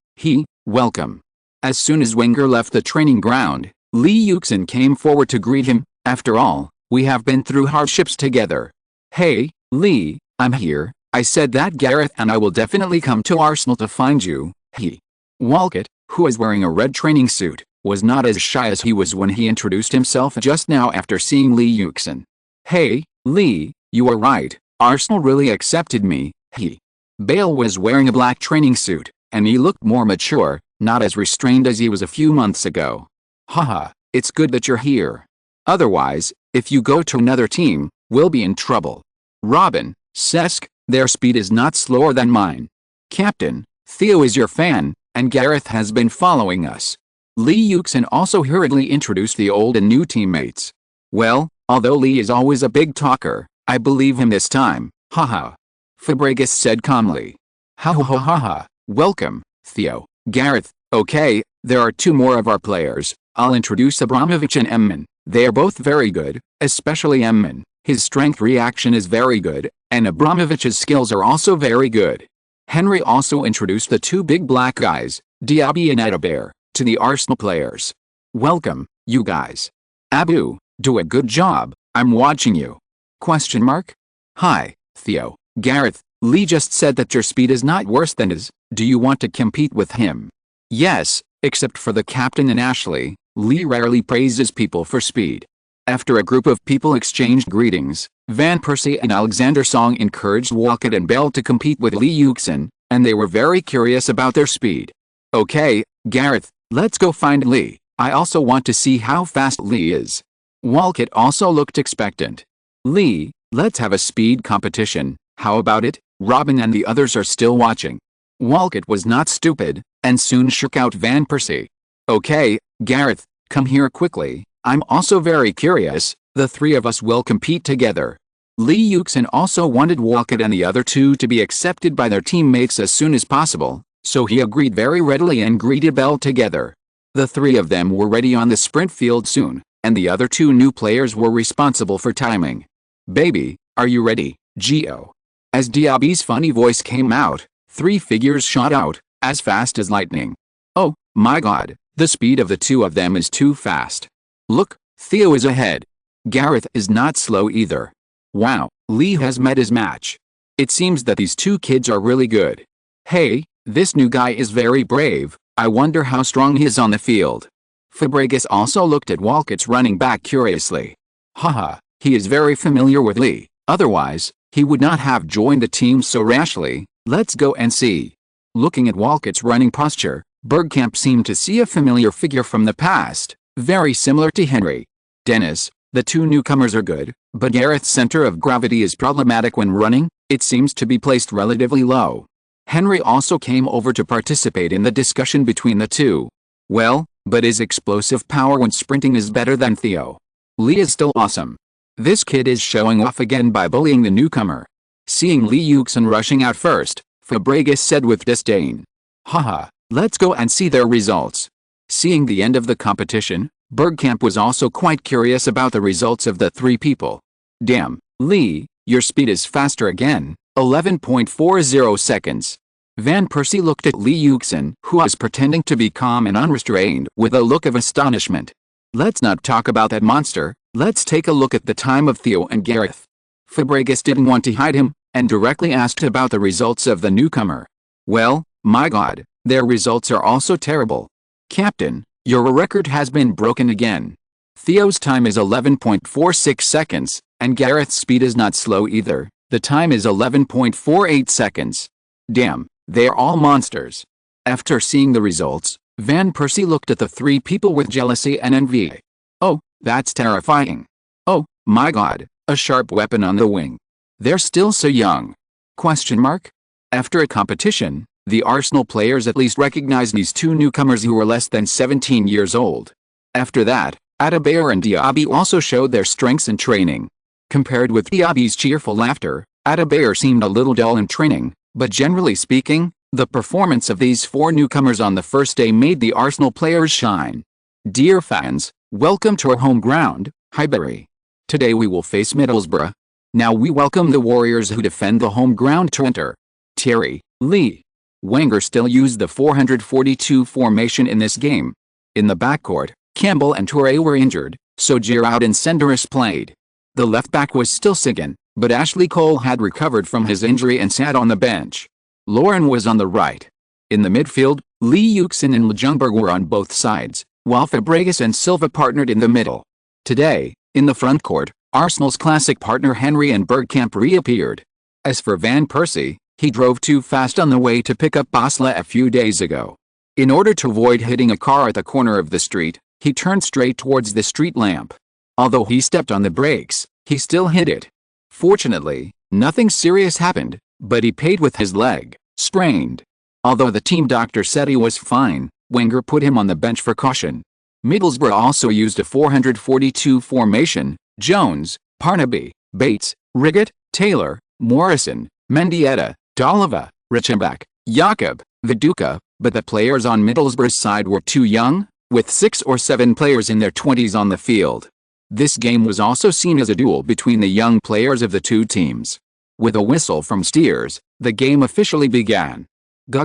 welcome. As soon as Wenger left the training ground, Lee Yuxin came forward to greet him. After all, we have been through hardships together. Hey, Lee, I'm here. I said that Gareth and I will definitely come to Arsenal to find you. Walcott, who is wearing a red training suit, was not as shy as he was when he introduced himself just now after seeing Lee Yuxin. Hey, Lee, you are right, Arsenal really accepted me. Bale was wearing a black training suit, and he looked more mature, not as restrained as he was a few months ago. Haha, it's good that you're here. Otherwise, if you go to another team, we'll be in trouble. Robin, Cesc, their speed is not slower than mine. Captain, Theo is your fan, and Gareth has been following us. Lee Yuxin also hurriedly introduced the old and new teammates. Well, although Lee is always a big talker, I believe him this time, haha. Fabregas said calmly. Ha ha ha ha ha, welcome, Theo, Gareth. Okay, there are 2 more of our players. I'll introduce Abramovich and Emman. They are both very good, especially Emman. His strength reaction is very good, and Abramovich's skills are also very good. Henry also introduced the 2 big black guys, Diaby and Adebayor, to the Arsenal players. Welcome, you guys. Abu, do a good job, I'm watching you. Question mark? Hi, Theo, Gareth, Lee just said that your speed is not worse than his. Do you want to compete with him? Yes, except for the captain and Ashley. Lee rarely praises people for speed. After a group of people exchanged greetings, Van Persie and Alexander Song encouraged Walcott and Bell to compete with Lee Yuxin, and they were very curious about their speed. Okay, Gareth, let's go find Lee. I also want to see how fast Lee is. Walcott also looked expectant. Lee, let's have a speed competition, how about it? Robin and the others are still watching. Walcott was not stupid, and soon shook out Van Persie. Okay, Gareth, come here quickly, I'm also very curious, the 3 of us will compete together. Lee Yuxin also wanted Walcott and the other 2 to be accepted by their teammates as soon as possible, so he agreed very readily and greeted Bell together. The three of them were ready on the sprint field soon, and the other two new players were responsible for timing. "Baby, are you ready, Gio?" As Diaby's funny voice came out, three figures shot out, as fast as lightning. Oh, my god, the speed of the two of them is too fast. Look, Theo is ahead. Gareth is not slow either. Wow, Lee has met his match. It seems that these two kids are really good. Hey, this new guy is very brave. I wonder how strong he is on the field. Fabregas also looked at Walcott's running back curiously. Haha, he is very familiar with Lee, otherwise, he would not have joined the team so rashly. Let's go and see. Looking at Walcott's running posture, Bergkamp seemed to see a familiar figure from the past, very similar to Henry. Dennis, the two newcomers are good, but Gareth's center of gravity is problematic when running. It seems to be placed relatively low. Henry also came over to participate in the discussion between the two. Well, but his explosive power when sprinting is better than Theo. Lee is still awesome. This kid is showing off again by bullying the newcomer. Seeing Lee Yuxin rushing out first, Fabregas said with disdain. Haha, let's go and see their results. Seeing the end of the competition, Bergkamp was also quite curious about the results of the three people. Damn, Lee, your speed is faster again, 11.40 seconds. Van Persie looked at Lee Yuxin, who was pretending to be calm and unrestrained, with a look of astonishment. Let's not talk about that monster, let's take a look at the time of Theo and Gareth. Fabregas didn't want to hide him, and directly asked about the results of the newcomer. Well, my god, their results are also terrible. Captain, your record has been broken again. Theo's time is 11.46 seconds, and Gareth's speed is not slow either. The time is 11.48 seconds. Damn, they're all monsters. After seeing the results, Van Persie looked at the three people with jealousy and envy. Oh, that's terrifying. Oh, my god, a sharp weapon on the wing. They're still so young. Question mark? After a competition, the Arsenal players at least recognized these two newcomers who were less than 17 years old. After that, Adebayor and Diaby also showed their strengths in training. Compared with Diaby's cheerful laughter, Adebayor seemed a little dull in training, but generally speaking, the performance of these four newcomers on the first day made the Arsenal players shine. Dear fans, welcome to our home ground, Highbury. Today we will face Middlesbrough. Now we welcome the Warriors who defend the home ground to enter. Thierry, Lee. Wenger still used the 442 formation in this game. In the backcourt, Campbell and Toure were injured, so Giroud and Senderos played. The left back was still Sigurdsson, but Ashley Cole had recovered from his injury and sat on the bench. Lauren was on the right. In the midfield, Lee Yuxin and Ljungberg were on both sides, while Fabregas and Silva partnered in the middle. Today, in the front court, Arsenal's classic partner Henry and Bergkamp reappeared. As for Van Persie, he drove too fast on the way to pick up Basla a few days ago. In order to avoid hitting a car at the corner of the street, he turned straight towards the street lamp. Although he stepped on the brakes, he still hit it. Fortunately, nothing serious happened, but he paid with his leg, sprained. Although the team doctor said he was fine, Wenger put him on the bench for caution. Middlesbrough also used a 442 formation: Jones, Parnaby, Bates, Riggett, Taylor, Morrison, Mendieta, D'Oliva, Richenbach, Jakob, Viduka, but the players on Middlesbrough's side were too young, with 6 or 7 players in their 20s on the field. This game was also seen as a duel between the young players of the two teams. With a whistle from Steers, the game officially began. Go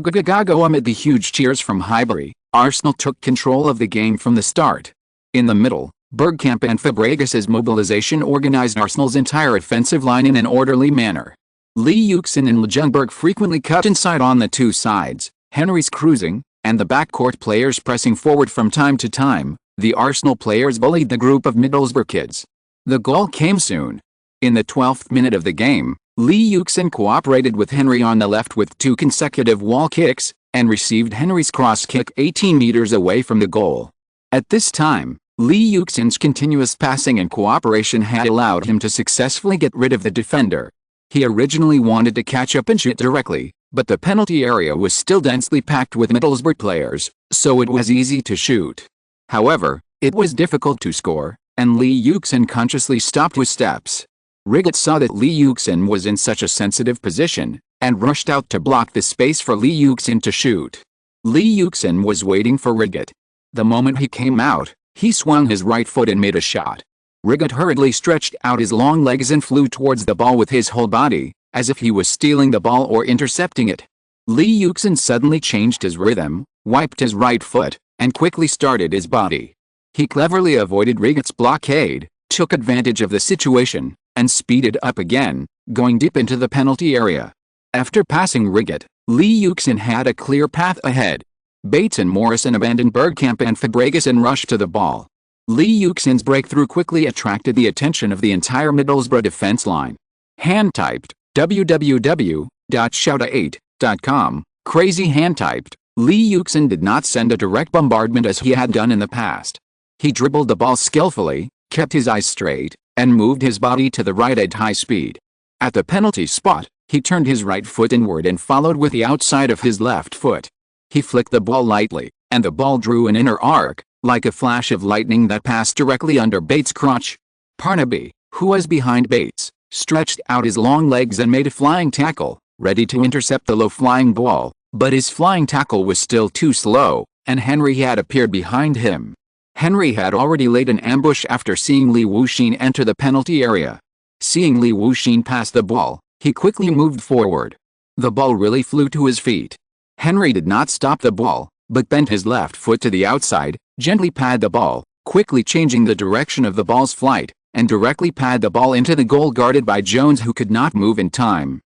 amid the huge cheers from Highbury, Arsenal took control of the game from the start. In the middle, Bergkamp and Fabregas's mobilization organized Arsenal's entire offensive line in an orderly manner. Lee Yuxin and Ljungberg frequently cut inside on the two sides, Henry's cruising, and the backcourt players pressing forward from time to time. The Arsenal players bullied the group of Middlesbrough kids. The goal came soon. In the 12th minute of the game, Lee Yuxin cooperated with Henry on the left with 2 consecutive wall kicks, and received Henry's cross kick 18 meters away from the goal. At this time, Lee Yuxin's continuous passing and cooperation had allowed him to successfully get rid of the defender. He originally wanted to catch up and shoot directly, but the penalty area was still densely packed with Middlesbrough players, so it was easy to shoot. However, it was difficult to score, and Lee Yuxin consciously stopped with steps. Riggett saw that Lee Yuxin was in such a sensitive position, and rushed out to block the space for Lee Yuxin to shoot. Lee Yuxin was waiting for Riggett. The moment he came out, he swung his right foot and made a shot. Rigget hurriedly stretched out his long legs and flew towards the ball with his whole body, as if he was stealing the ball or intercepting it. Li Yuxin suddenly changed his rhythm, wiped his right foot, and quickly started his body. He cleverly avoided Rigget's blockade, took advantage of the situation, and speeded up again, going deep into the penalty area. After passing Rigget, Li Yuxin had a clear path ahead. Bates and Morrison abandoned Bergkamp and Fabregas and rushed to the ball. Li Yuxin's breakthrough quickly attracted the attention of the entire Middlesbrough defense line. Hand-typed, www.shouta8.com, crazy hand-typed, Li Yuxin did not send a direct bombardment as he had done in the past. He dribbled the ball skillfully, kept his eyes straight, and moved his body to the right at high speed. At the penalty spot, he turned his right foot inward and followed with the outside of his left foot. He flicked the ball lightly, and the ball drew an inner arc, like a flash of lightning that passed directly under Bates' crotch. Parnaby, who was behind Bates, stretched out his long legs and made a flying tackle, ready to intercept the low-flying ball, but his flying tackle was still too slow, and Henry had appeared behind him. Henry had already laid an ambush after seeing Li Wuxin enter the penalty area. Seeing Li Wuxin pass the ball, he quickly moved forward. The ball really flew to his feet. Henry did not stop the ball, but bent his left foot to the outside, gently pad the ball, quickly changing the direction of the ball's flight, and directly pad the ball into the goal guarded by Jones, who could not move in time.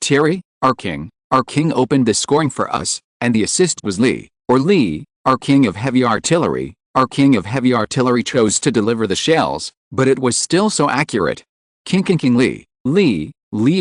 Terry, our king opened the scoring for us, and the assist was Lee, our king of heavy artillery. Our king of heavy artillery chose to deliver the shells, but it was still so accurate. King Lee,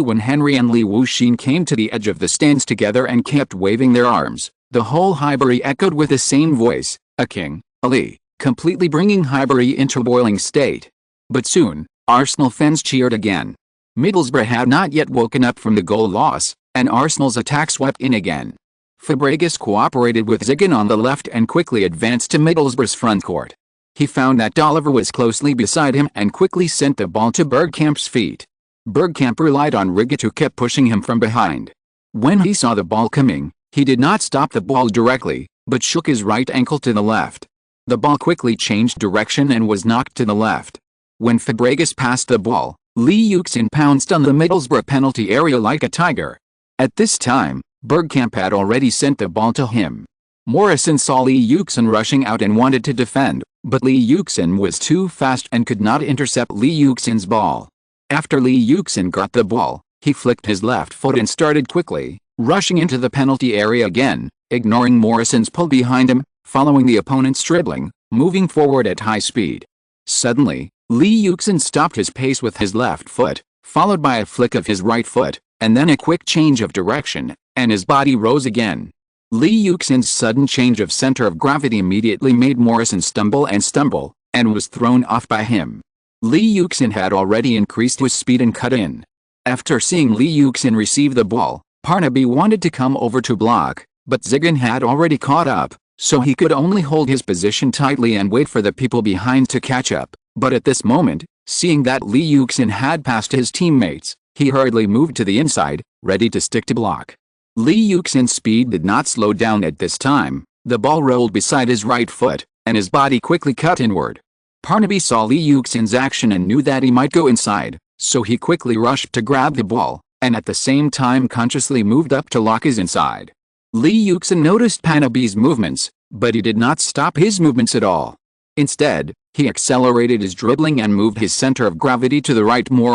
when Henry and Li Wuxin came to the edge of the stands together and kept waving their arms, the whole Highbury echoed with the same voice, a king, a Lee, completely bringing Highbury into a boiling state. But soon, Arsenal fans cheered again. Middlesbrough had not yet woken up from the goal loss, and Arsenal's attack swept in again. Fabregas cooperated with Zigan on the left and quickly advanced to Middlesbrough's front court. He found that Dolliver was closely beside him and quickly sent the ball to Bergkamp's feet. Bergkamp relied on Rigget, who kept pushing him from behind. When he saw the ball coming, he did not stop the ball directly, but shook his right ankle to the left. The ball quickly changed direction and was knocked to the left. When Fabregas passed the ball, Li Yuxin pounced on the Middlesbrough penalty area like a tiger. At this time, Bergkamp had already sent the ball to him. Morrison saw Li Yuxin rushing out and wanted to defend, but Li Yuxin was too fast and could not intercept Li Yuxin's ball. After Li Yuxin got the ball, he flicked his left foot and started quickly, rushing into the penalty area again, ignoring Morrison's pull behind him, following the opponent's dribbling, moving forward at high speed. Suddenly, Li Yuxin stopped his pace with his left foot, followed by a flick of his right foot, and then a quick change of direction, and his body rose again. Li Yuxin's sudden change of center of gravity immediately made Morrison stumble, and was thrown off by him. Li Yuxin had already increased his speed and cut in. After seeing Li Yuxin receive the ball, Parnaby wanted to come over to block, but Zigan had already caught up, so he could only hold his position tightly and wait for the people behind to catch up. But at this moment, seeing that Li Yuxin had passed his teammates, he hurriedly moved to the inside, ready to stick to block. Li Yuxin's speed did not slow down at this time. The ball rolled beside his right foot, and his body quickly cut inward. Parnaby saw Li Yuxin's action and knew that he might go inside, so he quickly rushed to grab the ball, and at the same time consciously moved up to lock his inside. Li Yuxin noticed Parnaby's movements, but he did not stop his movements at all. Instead, he accelerated his dribbling and moved his center of gravity to the right more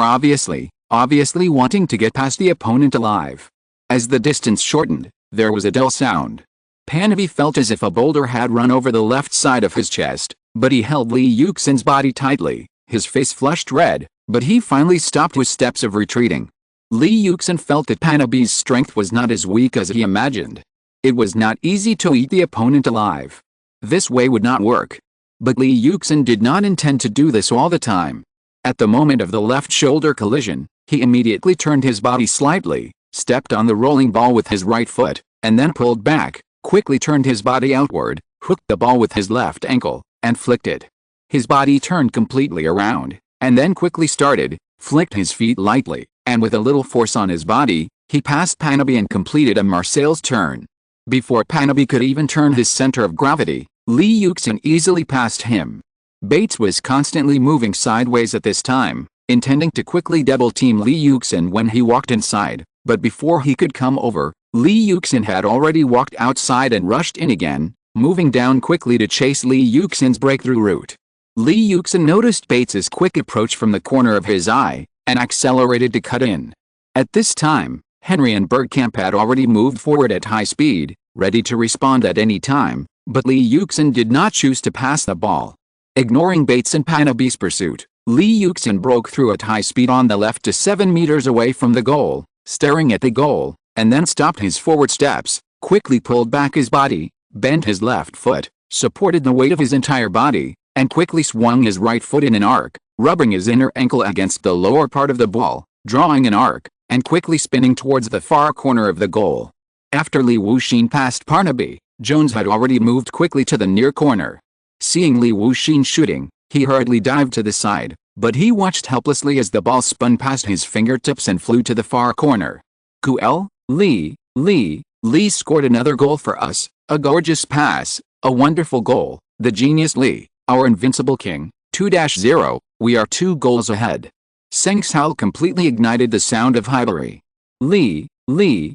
obviously wanting to get past the opponent alive. As the distance shortened, there was a dull sound. Parnaby felt as if a boulder had run over the left side of his chest, but he held Li Yuxin's body tightly. His face flushed red, but he finally stopped his steps of retreating. Li Yuxin felt that Parnaby's strength was not as weak as he imagined. It was not easy to eat the opponent alive. This way would not work. But Li Yuxin did not intend to do this all the time. At the moment of the left shoulder collision, he immediately turned his body slightly, stepped on the rolling ball with his right foot, and then pulled back, quickly turned his body outward, hooked the ball with his left ankle, and flicked it. His body turned completely around, and then quickly flicked his feet lightly, and with a little force on his body, he passed Parnaby and completed a Marseille's turn. Before Panabi could even turn his center of gravity, Lee Yuxin easily passed him. Bates was constantly moving sideways at this time, intending to quickly double-team Lee Yuxin when he walked inside, but before he could come over, Lee Yuxin had already walked outside and rushed in again, moving down quickly to chase Lee Yuxin's breakthrough route. Lee Yuxin noticed Bates's quick approach from the corner of his eye, and accelerated to cut in. At this time, Henry and Bergkamp had already moved forward at high speed, ready to respond at any time, but Lee Yuxin did not choose to pass the ball. Ignoring Bates and Panabi's pursuit, Lee Yuxin broke through at high speed on the left to 7 meters away from the goal, staring at the goal, and then stopped his forward steps, quickly pulled back his body, bent his left foot, supported the weight of his entire body, and quickly swung his right foot in an arc, rubbing his inner ankle against the lower part of the ball, drawing an arc, and quickly spinning towards the far corner of the goal. After Lee Wuxin passed Parnaby, Jones had already moved quickly to the near corner. Seeing Lee Wuxin shooting, he hurriedly dived to the side, but he watched helplessly as the ball spun past his fingertips and flew to the far corner. Cool, Lee scored another goal for us, a gorgeous pass, a wonderful goal, the genius Lee, our invincible king, 2-0, we are 2 goals ahead. Seng's howl completely ignited the sound of Highbury. Lee Lung.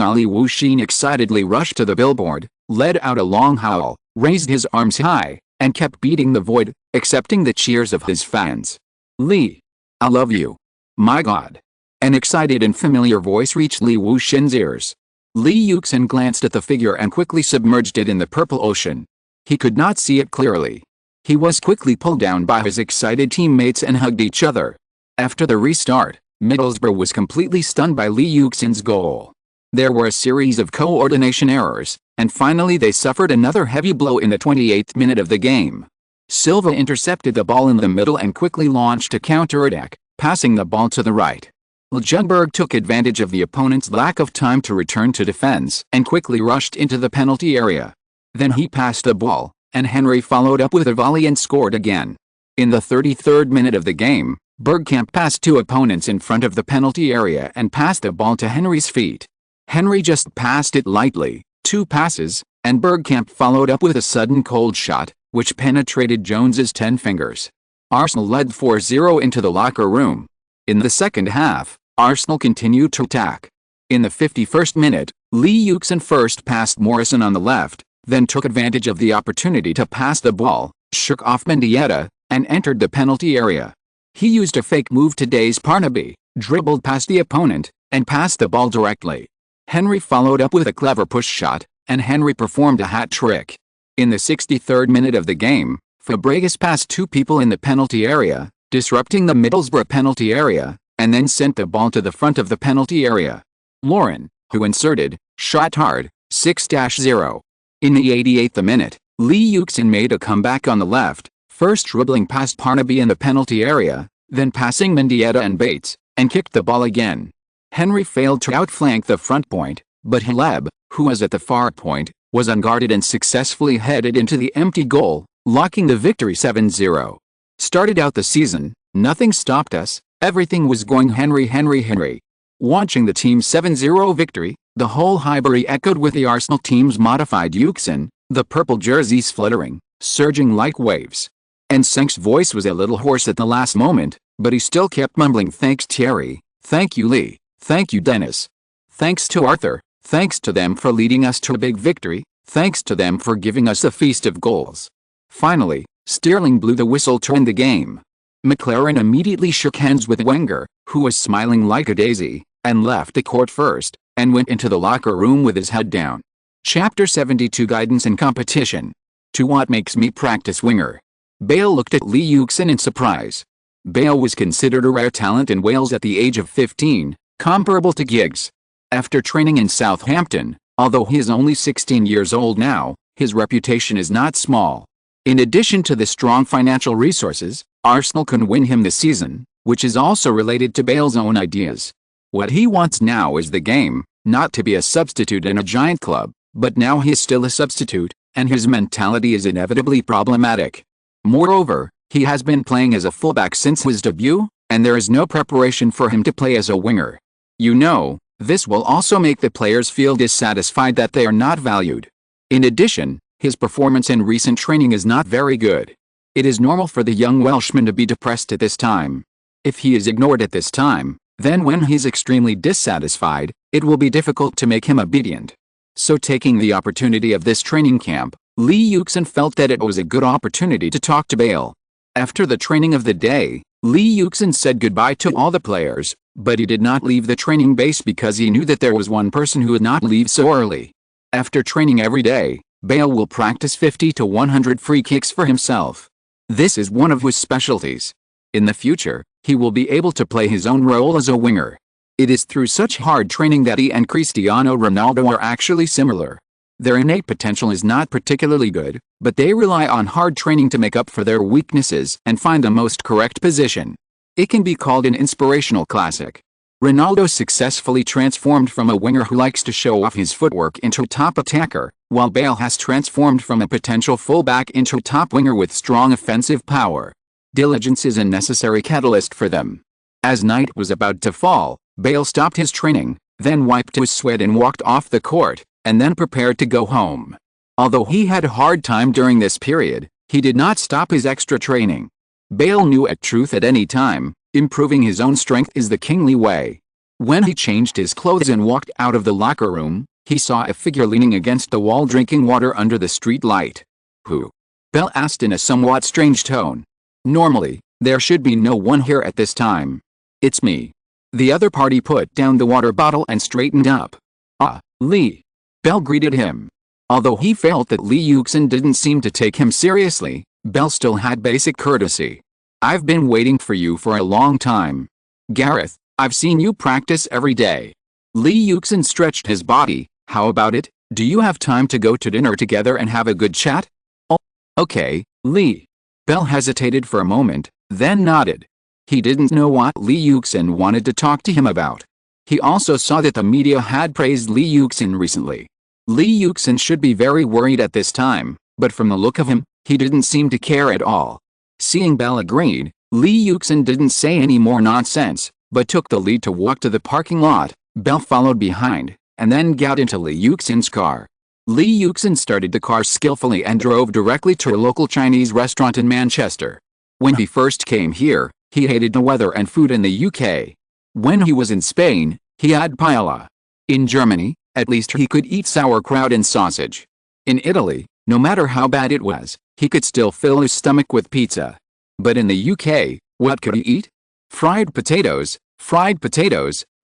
Ali Wuxin excitedly rushed to the billboard, let out a long howl, raised his arms high, and kept beating the void, accepting the cheers of his fans. Lee, I love you. My God. An excited and familiar voice reached Lee Wuxin's ears. Lee Yuxin glanced at the figure and quickly submerged it in the purple ocean. He could not see it clearly. He was quickly pulled down by his excited teammates and hugged each other. After the restart, Middlesbrough was completely stunned by Lee Yuxin's goal. There were a series of coordination errors, and finally they suffered another heavy blow in the 28th minute of the game. Silva intercepted the ball in the middle and quickly launched a counter-attack, passing the ball to the right. Ljungberg took advantage of the opponent's lack of time to return to defense and quickly rushed into the penalty area. Then he passed the ball, and Henry followed up with a volley and scored again. In the 33rd minute of the game, Bergkamp passed 2 opponents in front of the penalty area and passed the ball to Henry's feet. Henry just passed it lightly, 2 passes, and Bergkamp followed up with a sudden cold shot, which penetrated Jones's 10 fingers. Arsenal led 4-0 into the locker room. In the second half, Arsenal continued to attack. In the 51st minute, Lee Yuxin first passed Morrison on the left, then took advantage of the opportunity to pass the ball, shook off Mendieta, and entered the penalty area. He used a fake move to daze Parnaby, dribbled past the opponent, and passed the ball directly. Henry followed up with a clever push shot, and Henry performed a hat trick. In the 63rd minute of the game, Fabregas passed 2 people in the penalty area, disrupting the Middlesbrough penalty area, and then sent the ball to the front of the penalty area. Lauren, who inserted, shot hard, 6-0. In the 88th minute, Lee Yuxin made a comeback on the left, first dribbling past Parnaby in the penalty area, then passing Mendieta and Bates, and kicked the ball again. Henry failed to outflank the front point, but Haleb, who was at the far point, was unguarded and successfully headed into the empty goal, locking the victory 7-0. Started out the season, nothing stopped us, everything was going Henry. Watching the team's 7-0 victory, the whole Highbury echoed with the Arsenal team's modified Yuxin, the purple jerseys fluttering, surging like waves. And Senk's voice was a little hoarse at the last moment, but he still kept mumbling, thanks Thierry, thank you Lee, thank you Dennis. Thanks to Arthur, thanks to them for leading us to a big victory, thanks to them for giving us a feast of goals. Finally, Sterling blew the whistle to end the game. McLaren immediately shook hands with Wenger, who was smiling like a daisy, and left the court first, and went into the locker room with his head down. Chapter 72 Guidance and Competition. To what makes me practice winger? Bale looked at Lee Yuxin in surprise. Bale was considered a rare talent in Wales at the age of 15, comparable to Giggs. After training in Southampton, although he is only 16 years old now, his reputation is not small. In addition to the strong financial resources, Arsenal can win him this season, which is also related to Bale's own ideas. What he wants now is the game, not to be a substitute in a giant club, but now he is still a substitute, and his mentality is inevitably problematic. Moreover, he has been playing as a fullback since his debut, and there is no preparation for him to play as a winger. You know, This will also make the players feel dissatisfied that they are not valued. In addition, his performance in recent training is not very good. It is normal for the young Welshman to be depressed at this time. If he is ignored at this time, then when he's extremely dissatisfied, it will be difficult to make him obedient. So taking the opportunity of this training camp, Li Yuxin felt that it was a good opportunity to talk to Bale. After the training of the day, Li Yuxin said goodbye to all the players, but he did not leave the training base because he knew that there was one person who would not leave so early. After training every day, Bale will practice 50 to 100 free kicks for himself. This is one of his specialties. In the future, he will be able to play his own role as a winger. It is through such hard training that he and Cristiano Ronaldo are actually similar. Their innate potential is not particularly good, but they rely on hard training to make up for their weaknesses and find the most correct position. It can be called an inspirational classic. Ronaldo successfully transformed from a winger who likes to show off his footwork into a top attacker, while Bale has transformed from a potential fullback into a top winger with strong offensive power. Diligence is a necessary catalyst for them. As night was about to fall, Bale stopped his training, then wiped his sweat and walked off the court, and then prepared to go home. Although he had a hard time during this period, he did not stop his extra training. Bale knew a truth at any time: improving his own strength is the kingly way. When he changed his clothes and walked out of the locker room, he saw a figure leaning against the wall drinking water under the street light. "Who?" Bale asked in a somewhat strange tone. "Normally, there should be no one here at this time." "It's me." The other party put down the water bottle and straightened up. "Ah, Lee." Bale greeted him. Although he felt that Li Yuxin didn't seem to take him seriously, Bale still had basic courtesy. "I've been waiting for you for a long time. Gareth, I've seen you practice every day." Li Yuxin stretched his body. "How about it? Do you have time to go to dinner together and have a good chat?" "Oh, okay, Li." Bale hesitated for a moment, then nodded. He didn't know what Li Yuxin wanted to talk to him about. He also saw that the media had praised Li Yuxin recently. Li Yuxin should be very worried at this time, but from the look of him, he didn't seem to care at all. Seeing Bale agreed, Li Yuxin didn't say any more nonsense, but took the lead to walk to the parking lot. Bale followed behind, and then got into Li Yuxin's car. Li Yuxin started the car skillfully and drove directly to a local Chinese restaurant in Manchester. When he first came here, he hated the weather and food in the UK. When he was in Spain, he had paella. In Germany, at least he could eat sauerkraut and sausage. In Italy, no matter how bad it was, he could still fill his stomach with pizza. But in the UK, what could he eat? Fried potatoes,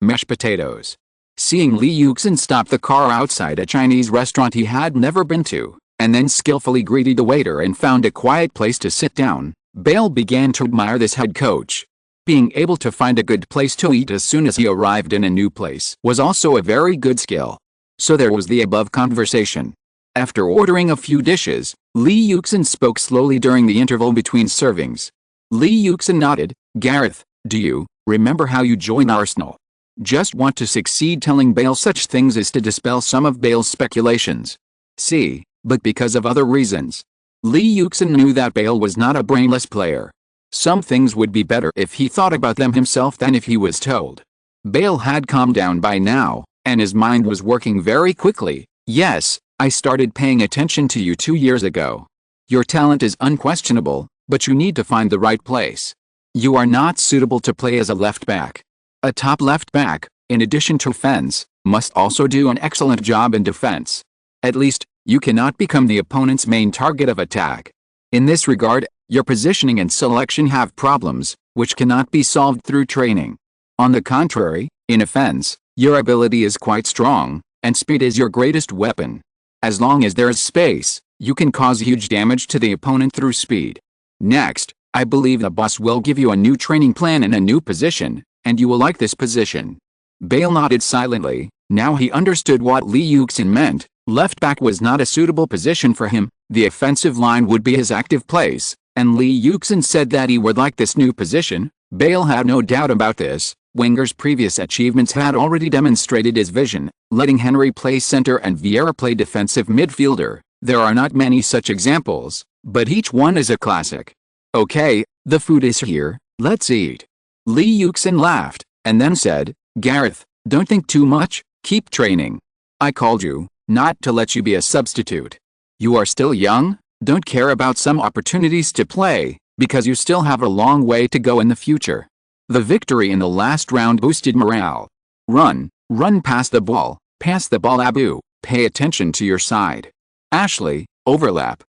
mashed potatoes. Seeing Li Yuxin stop the car outside a Chinese restaurant he had never been to, and then skillfully greeted the waiter and found a quiet place to sit down, Bale began to admire this head coach. Being able to find a good place to eat as soon as he arrived in a new place was also a very good skill. So there was the above conversation. After ordering a few dishes, Li Yuxin spoke slowly during the interval between servings. Li Yuxin nodded. "Gareth, do you remember how you joined Arsenal?" Just want to succeed. Telling Bale such things is to dispel some of Bale's speculations. See, but because of other reasons. Li Yuxin knew that Bale was not a brainless player. Some things would be better if he thought about them himself than if he was told. Bale had calmed down by now, and his mind was working very quickly. "Yes, I started paying attention to you 2 years ago. Your talent is unquestionable, but you need to find the right place. You are not suitable to play as a left back. A top left back, in addition to offense, must also do an excellent job in defense. At least, you cannot become the opponent's main target of attack. In this regard, your positioning and selection have problems, which cannot be solved through training. On the contrary, in offense, your ability is quite strong, and speed is your greatest weapon. As long as there is space, you can cause huge damage to the opponent through speed. Next, I believe the boss will give you a new training plan and a new position, and you will like this position." Bale nodded silently. Now he understood what Li Yuxin meant. Left back was not a suitable position for him. The offensive line would be his active place, and Li Yuxin said that he would like this new position. Bale had no doubt about this. Wenger's previous achievements had already demonstrated his vision, letting Henry play center and Vieira play defensive midfielder. There are not many such examples, but each one is a classic. "Okay, the food is here, let's eat." Li Yuxin laughed, and then said, "Gareth, Don't think too much, keep training. I called you, not to let you be a substitute. You are still young, don't care about some opportunities to play, because you still have a long way to go in the future. The victory in the last round boosted morale. Run past the ball, pass the ball Abu, pay attention to your side. Ashley, overlap,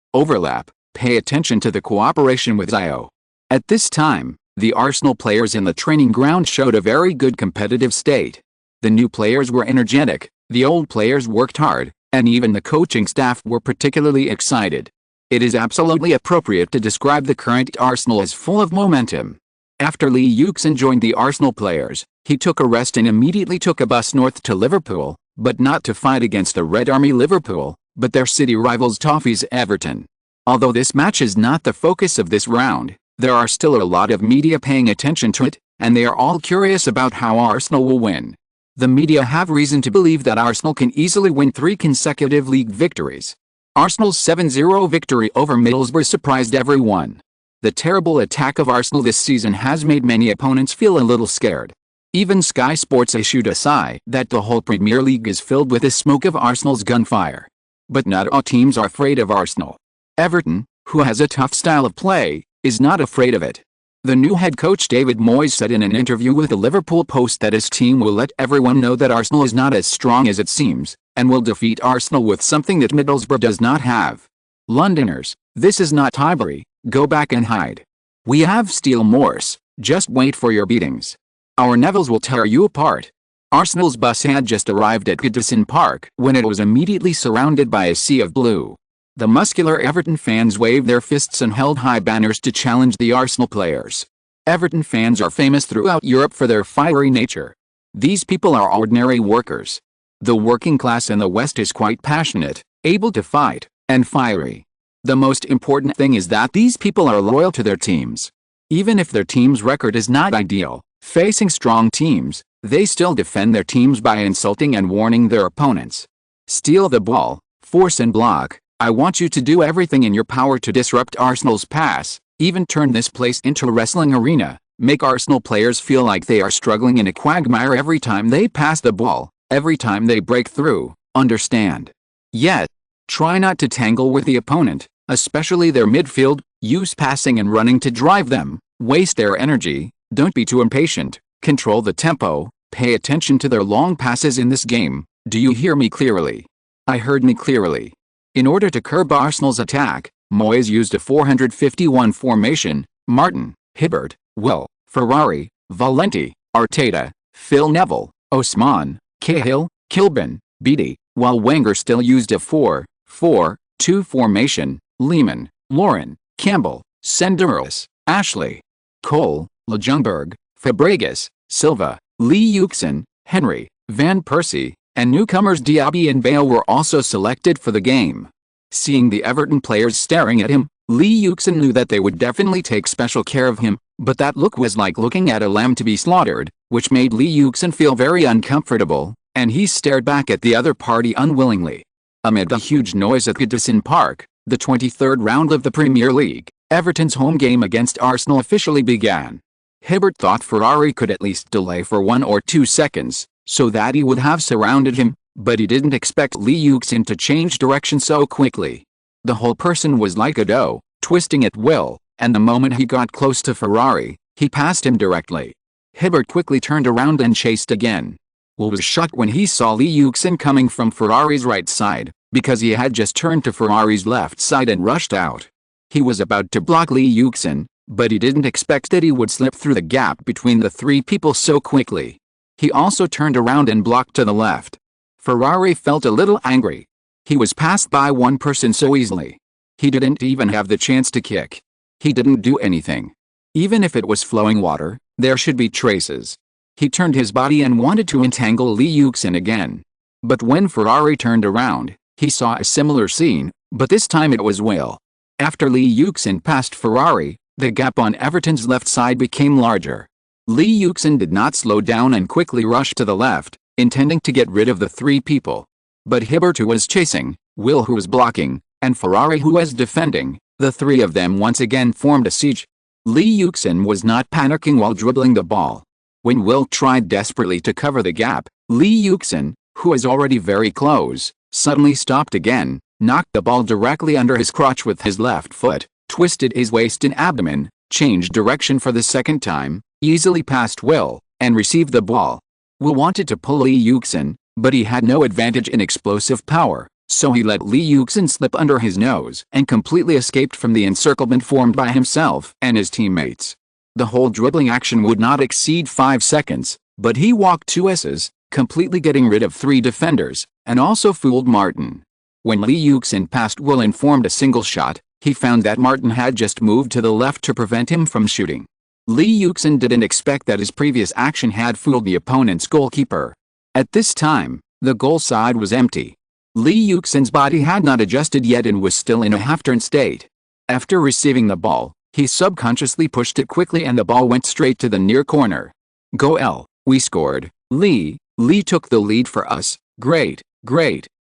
pay attention to the cooperation with Zio. At this time, the Arsenal players in the training ground showed a very good competitive state. The new players were energetic, the old players worked hard, and even the coaching staff were particularly excited. It is absolutely appropriate to describe the current Arsenal as full of momentum. After Lee Yuxin joined the Arsenal players, he took a rest and immediately took a bus north to Liverpool, but not to fight against the Red Army Liverpool, but their city rivals Toffees Everton. Although this match is not the focus of this round, there are still a lot of media paying attention to it, and they are all curious about how Arsenal will win. The media have reason to believe that Arsenal can easily win 3 consecutive league victories. Arsenal's 7-0 victory over Middlesbrough surprised everyone. The terrible attack of Arsenal this season has made many opponents feel a little scared. Even Sky Sports issued a sigh that the whole Premier League is filled with the smoke of Arsenal's gunfire. But not all teams are afraid of Arsenal. Everton, who has a tough style of play, is not afraid of it. The new head coach David Moyes said in an interview with the Liverpool Post that his team will let everyone know that Arsenal is not as strong as it seems, and will defeat Arsenal with something that Middlesbrough does not have. Londoners, this is not Highbury, go back and hide. We have Steel Morse, just wait for your beatings. Our Nevilles will tear you apart. Arsenal's bus had just arrived at Goodison Park when it was immediately surrounded by a sea of blue. The muscular Everton fans waved their fists and held high banners to challenge the Arsenal players. Everton fans are famous throughout Europe for their fiery nature. These people are ordinary workers. The working class in the West is quite passionate, able to fight, and fiery. The most important thing is that these people are loyal to their teams. Even if their team's record is not ideal, facing strong teams, they still defend their teams by insulting and warning their opponents. Steal the ball, force and block. I want you to do everything in your power to disrupt Arsenal's pass, even turn this place into a wrestling arena, make Arsenal players feel like they are struggling in a quagmire every time they pass the ball, every time they break through, understand? Yet, try not to tangle with the opponent, especially their midfield, use passing and running to drive them, waste their energy, don't be too impatient, control the tempo, pay attention to their long passes in this game. Do you hear me clearly? I heard me clearly. In order to curb Arsenal's attack, Moyes used a 451 formation. Martin, Hibbert, Will, Ferrari, Valenti, Arteta, Phil Neville, Osman, Cahill, Kilburn, Beattie, while Wenger still used a 4-4-2 formation. Lehmann, Lauren, Campbell, Senderos, Ashley, Cole, Ljungberg, Fabregas, Silva, Lee Yuxin, Henry, Van Persie, and newcomers Diaby and Bale were also selected for the game. Seeing the Everton players staring at him, Lee Yuxin knew that they would definitely take special care of him, but that look was like looking at a lamb to be slaughtered, which made Lee Yuxin feel very uncomfortable, and he stared back at the other party unwillingly. Amid a huge noise at Goodison Park, the 23rd round of the Premier League, Everton's home game against Arsenal officially began. Hibbert thought Ferrari could at least delay for 1 or 2 seconds, so that he would have surrounded him, but he didn't expect Lee Yuxin to change direction so quickly. The whole person was like a doe, twisting at will, and the moment he got close to Ferrari, he passed him directly. Hibbert quickly turned around and chased again. Will was shocked when he saw Lee Yuxin coming from Ferrari's right side, because he had just turned to Ferrari's left side and rushed out. He was about to block Lee Yuxin, but he didn't expect that he would slip through the gap between the 3 people so quickly. He also turned around and blocked to the left. Ferrari felt a little angry. He was passed by one person so easily. He didn't even have the chance to kick. He didn't do anything. Even if it was flowing water, there should be traces. He turned his body and wanted to entangle Lee Yuxin again. But when Ferrari turned around, he saw a similar scene, but this time it was Will. After Lee Yuxin passed Ferrari, the gap on Everton's left side became larger. Lee Yuxin did not slow down and quickly rushed to the left, intending to get rid of the 3 people. But Hibbert, who was chasing, Will, who was blocking, and Ferrari, who was defending, the 3 of them once again formed a siege. Lee Yuxin was not panicking while dribbling the ball. When Will tried desperately to cover the gap, Lee Yuxin, who was already very close, suddenly stopped again, knocked the ball directly under his crotch with his left foot, twisted his waist and abdomen, changed direction for the second time, easily passed Will, and received the ball. Will wanted to pull Lee Yuxin, but he had no advantage in explosive power, so he let Lee Yuxin slip under his nose and completely escaped from the encirclement formed by himself and his teammates. The whole dribbling action would not exceed 5 seconds, but he walked 2 S's, completely getting rid of 3 defenders, and also fooled Martin. When Lee Yuxin passed Will and formed a single shot, he found that Martin had just moved to the left to prevent him from shooting. Lee Yuxin didn't expect that his previous action had fooled the opponent's goalkeeper. At this time, the goal side was empty. Lee Yuxin's body had not adjusted yet and was still in a half-turn state. After receiving the ball, he subconsciously pushed it quickly and the ball went straight to the near corner. Goal, we scored. Lee took the lead for us. Great.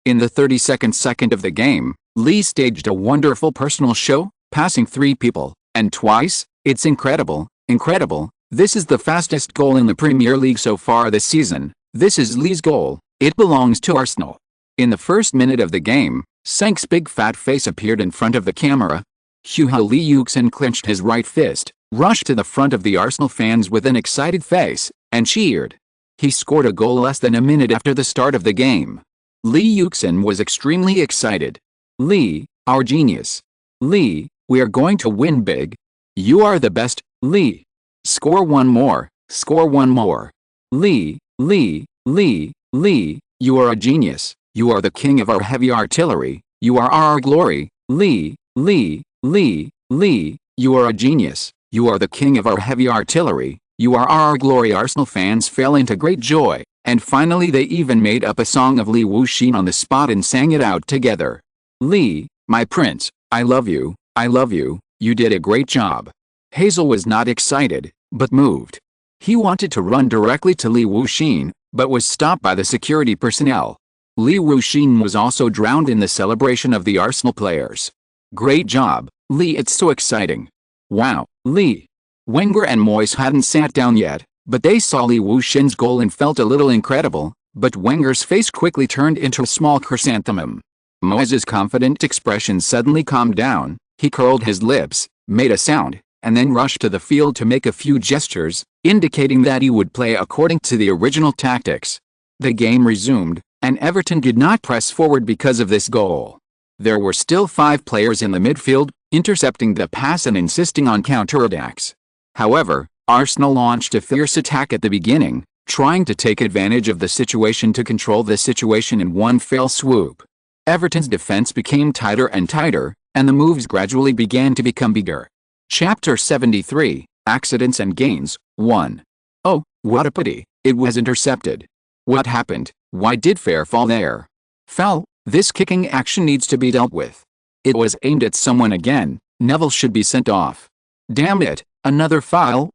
In the 32nd second of the game, Lee staged a wonderful personal show, passing 3 people, and twice. It's incredible. This is the fastest goal in the Premier League so far this season. This is Lee's goal. It belongs to Arsenal. In the first minute of the game, Senk's big fat face appeared in front of the camera. Lee Yuxin clenched his right fist, rushed to the front of the Arsenal fans with an excited face, and cheered. He scored a goal less than a minute after the start of the game. Lee Yuxin was extremely excited. Lee, our genius. Lee, we are going to win big. You are the best, Lee. Score one more. Lee, you are a genius. You are the king of our heavy artillery. You are our glory. Lee, you are a genius. You are the king of our heavy artillery. You are our glory. Arsenal fans fell into great joy, and finally they even made up a song of Lee Yuxin on the spot and sang it out together. Lee, my prince, I love you, you did a great job. Hazel was not excited, but moved. He wanted to run directly to Lee Yuxin, but was stopped by the security personnel. Lee Yuxin was also drowned in the celebration of the Arsenal players. Great job, Lee, it's so exciting. Wow, Lee. Wenger and Moyes hadn't sat down yet, but they saw Lee Yuxin's goal and felt a little incredible, but Wenger's face quickly turned into a small chrysanthemum. Moyes' confident expression suddenly calmed down, he curled his lips, made a sound, and then rushed to the field to make a few gestures, indicating that he would play according to the original tactics. The game resumed, and Everton did not press forward because of this goal. There were still 5 players in the midfield, intercepting the pass and insisting on counterattacks. However, Arsenal launched a fierce attack at the beginning, trying to take advantage of the situation to control the situation in one fell swoop. Everton's defense became tighter and tighter, and the moves gradually began to become bigger. Chapter 73, Accidents and Gains, 1. Oh, what a pity, it was intercepted. What happened? Why did Fair fall there? Foul, this kicking action needs to be dealt with. It was aimed at someone again, Neville should be sent off. Damn it, another foul,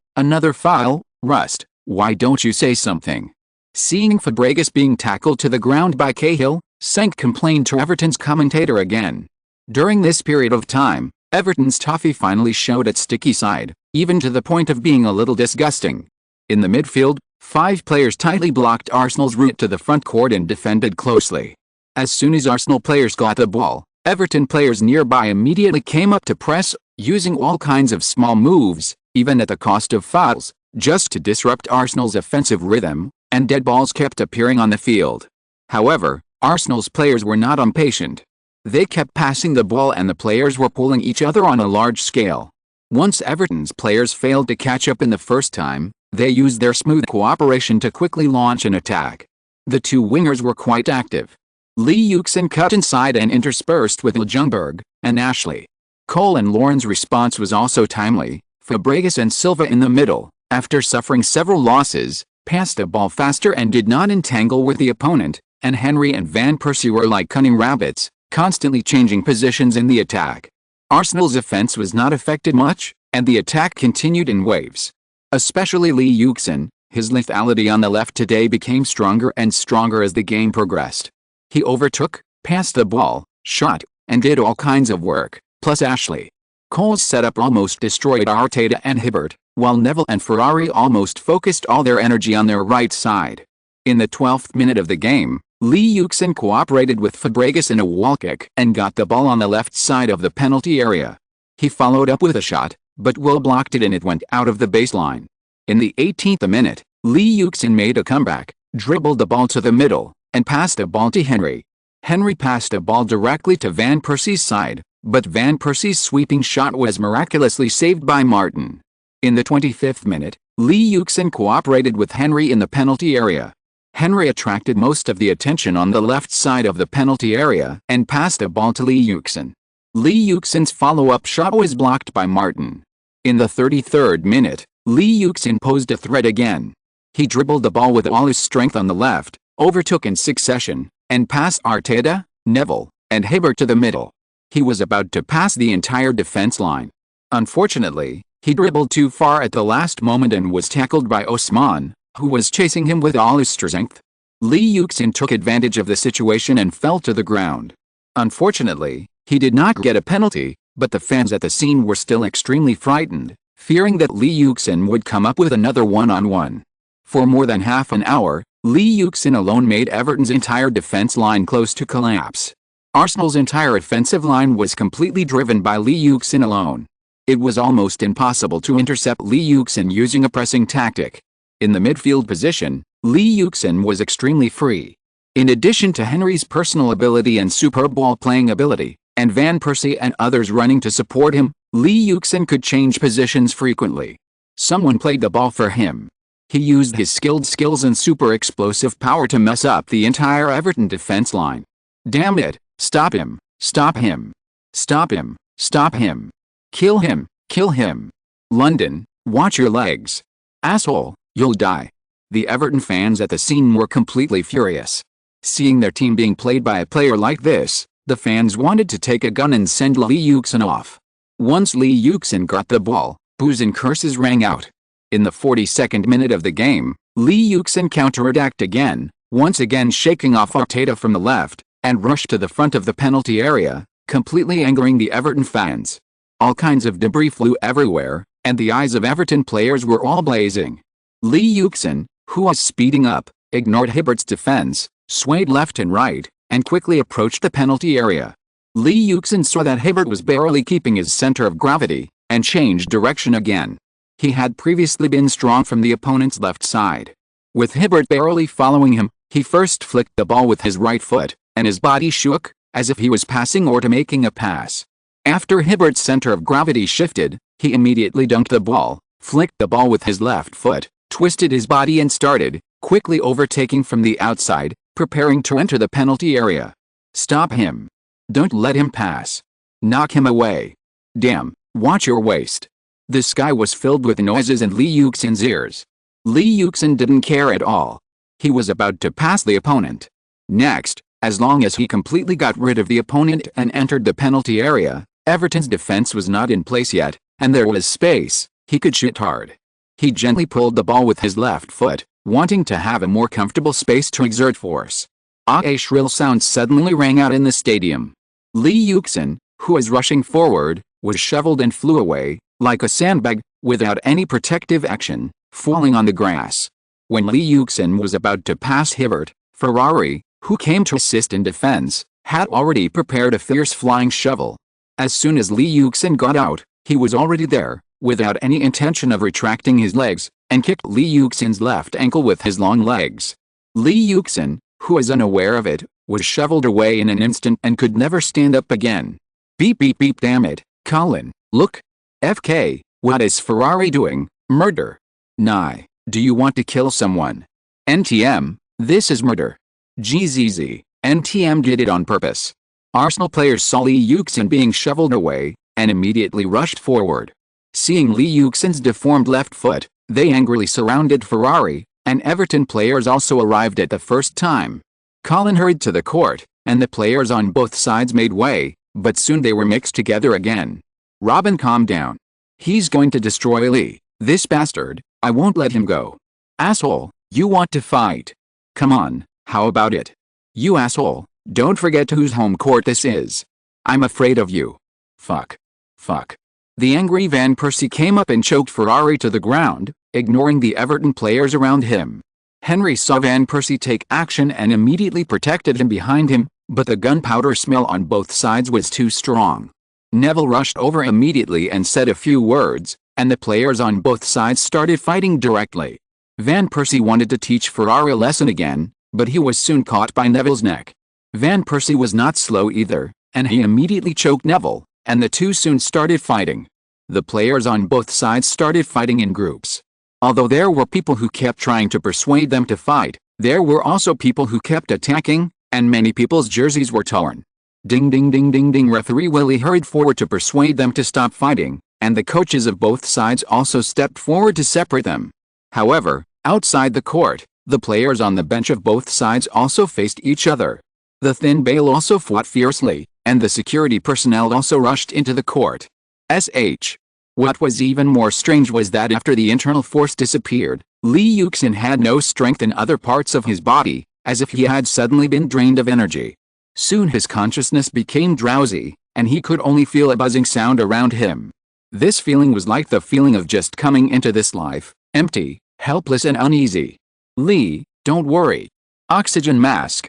Rust, why don't you say something? Seeing Fabregas being tackled to the ground by Cahill, Senk complained to Everton's commentator again. During this period of time, Everton's toffee finally showed its sticky side, even to the point of being a little disgusting. In the midfield, 5 players tightly blocked Arsenal's route to the front court and defended closely. As soon as Arsenal players got the ball, Everton players nearby immediately came up to press, using all kinds of small moves, even at the cost of fouls, just to disrupt Arsenal's offensive rhythm, and dead balls kept appearing on the field. However, Arsenal's players were not impatient. They kept passing the ball and the players were pulling each other on a large scale. Once Everton's players failed to catch up in the first time, they used their smooth cooperation to quickly launch an attack. The 2 wingers were quite active. Lee Yuxin cut inside and interspersed with Ljungberg and Ashley Cole, and Lauren's response was also timely. Fabregas and Silva in the middle, after suffering several losses, passed the ball faster and did not entangle with the opponent, and Henry and Van Persie were like cunning rabbits, constantly changing positions in the attack. Arsenal's offense was not affected much, and the attack continued in waves. Especially Lee Yuxin, his lethality on the left today became stronger and stronger as the game progressed. He overtook, passed the ball, shot, and did all kinds of work, plus Ashley Cole's setup almost destroyed Arteta and Hibbert, while Neville and Ferrari almost focused all their energy on their right side. In the 12th minute of the game, Lee Yuxin cooperated with Fabregas in a wall kick and got the ball on the left side of the penalty area. He followed up with a shot, but Will blocked it and it went out of the baseline. In the 18th minute, Lee Yuxin made a comeback, dribbled the ball to the middle, and passed the ball to Henry. Henry passed the ball directly to Van Persie's side, but Van Persie's sweeping shot was miraculously saved by Martin. In the 25th minute, Lee Yuxin cooperated with Henry in the penalty area. Henry attracted most of the attention on the left side of the penalty area and passed the ball to Lee Yuxin. Lee Yuxin's follow-up shot was blocked by Martin. In the 33rd minute, Lee Yuxin posed a threat again. He dribbled the ball with all his strength on the left, overtook in succession, and passed Arteta, Neville, and Hibbert to the middle. He was about to pass the entire defense line. Unfortunately, he dribbled too far at the last moment and was tackled by Osman, who was chasing him with all his strength. Lee Yuxin took advantage of the situation and fell to the ground. Unfortunately, he did not get a penalty, but the fans at the scene were still extremely frightened, fearing that Lee Yuxin would come up with another one-on-one. For more than half an hour, Lee Yuxin alone made Everton's entire defense line close to collapse. Arsenal's entire offensive line was completely driven by Lee Yuxin alone. It was almost impossible to intercept Lee Yuxin using a pressing tactic. In the midfield position, Lee Yuxin was extremely free. In addition to Henry's personal ability and superb ball-playing ability, and Van Persie and others running to support him, Lee Yuxin could change positions frequently. Someone played the ball for him. He used his skilled skills and super explosive power to mess up the entire Everton defense line. Damn it, stop him, stop him. Stop him, stop him. Kill him, kill him. London, watch your legs. Asshole, you'll die. The Everton fans at the scene were completely furious. Seeing their team being played by a player like this, the fans wanted to take a gun and send Lee Yuxin off. Once Lee Yuxin got the ball, boos and curses rang out. In the 42nd minute of the game, Lee Yuxin counterattacked again, once again shaking off Arteta from the left, and rushed to the front of the penalty area, completely angering the Everton fans. All kinds of debris flew everywhere, and the eyes of Everton players were all blazing. Lee Yuxin, who was speeding up, ignored Hibbert's defense, swayed left and right, and quickly approached the penalty area. Lee Yuxin saw that Hibbert was barely keeping his center of gravity, and changed direction again. He had previously been strong from the opponent's left side. With Hibbert barely following him, he first flicked the ball with his right foot, and his body shook, as if he was passing or to making a pass. After Hibbert's center of gravity shifted, he immediately dunked the ball, flicked the ball with his left foot, twisted his body and started, quickly overtaking from the outside, preparing to enter the penalty area. Stop him. Don't let him pass. Knock him away. Damn, watch your waist. The sky was filled with noises in Lee Yuxin's ears. Lee Yuxin didn't care at all. He was about to pass the opponent. Next, as long as he completely got rid of the opponent and entered the penalty area, Everton's defense was not in place yet, and there was space. He could shoot hard. He gently pulled the ball with his left foot, wanting to have a more comfortable space to exert force. A shrill sound suddenly rang out in the stadium. Lee Yuxin, who was rushing forward, was shoveled and flew away, like a sandbag, without any protective action, falling on the grass. When Lee Yuxin was about to pass Hibbert, Ferrari, who came to assist in defense, had already prepared a fierce flying shovel. As soon as Lee Yuxin got out, he was already there, without any intention of retracting his legs, and kicked Lee Yuxin's left ankle with his long legs. Lee Yuxin, who was unaware of it, was shoveled away in an instant and could never stand up again. Beep beep beep, damn it, Colin, look. FK, what is Ferrari doing? Murder. Nah, do you want to kill someone? NTM, this is murder. GZZ, NTM did it on purpose. Arsenal players saw Lee Yuxin being shoveled away, and immediately rushed forward. Seeing Lee Yuxin's deformed left foot, they angrily surrounded Ferrari, and Everton players also arrived at the first time. Colin hurried to the court, and the players on both sides made way, but soon they were mixed together again. Robin, calm down. He's going to destroy Lee, this bastard, I won't let him go. Asshole, you want to fight? Come on, how about it? You asshole, don't forget whose home court this is. I'm afraid of you. Fuck. Fuck. The angry Van Persie came up and choked Ferrari to the ground, ignoring the Everton players around him. Henry saw Van Persie take action and immediately protected him behind him, but the gunpowder smell on both sides was too strong. Neville rushed over immediately and said a few words, and the players on both sides started fighting directly. Van Persie wanted to teach Ferrari a lesson again, but he was soon caught by Neville's neck. Van Persie was not slow either, and he immediately choked Neville, and the two soon started fighting. The players on both sides started fighting in groups. Although there were people who kept trying to persuade them to fight, there were also people who kept attacking, and many people's jerseys were torn. Ding ding ding ding ding. Referee Willie hurried forward to persuade them to stop fighting, and the coaches of both sides also stepped forward to separate them. However, outside the court, the players on the bench of both sides also faced each other. The thin bail also fought fiercely, and the security personnel also rushed into the court. What was even more strange was that after the internal force disappeared, Lee Yuxin had no strength in other parts of his body, as if he had suddenly been drained of energy. Soon his consciousness became drowsy, and he could only feel a buzzing sound around him. This feeling was like the feeling of just coming into this life, empty, helpless and uneasy. Lee, don't worry. Oxygen mask,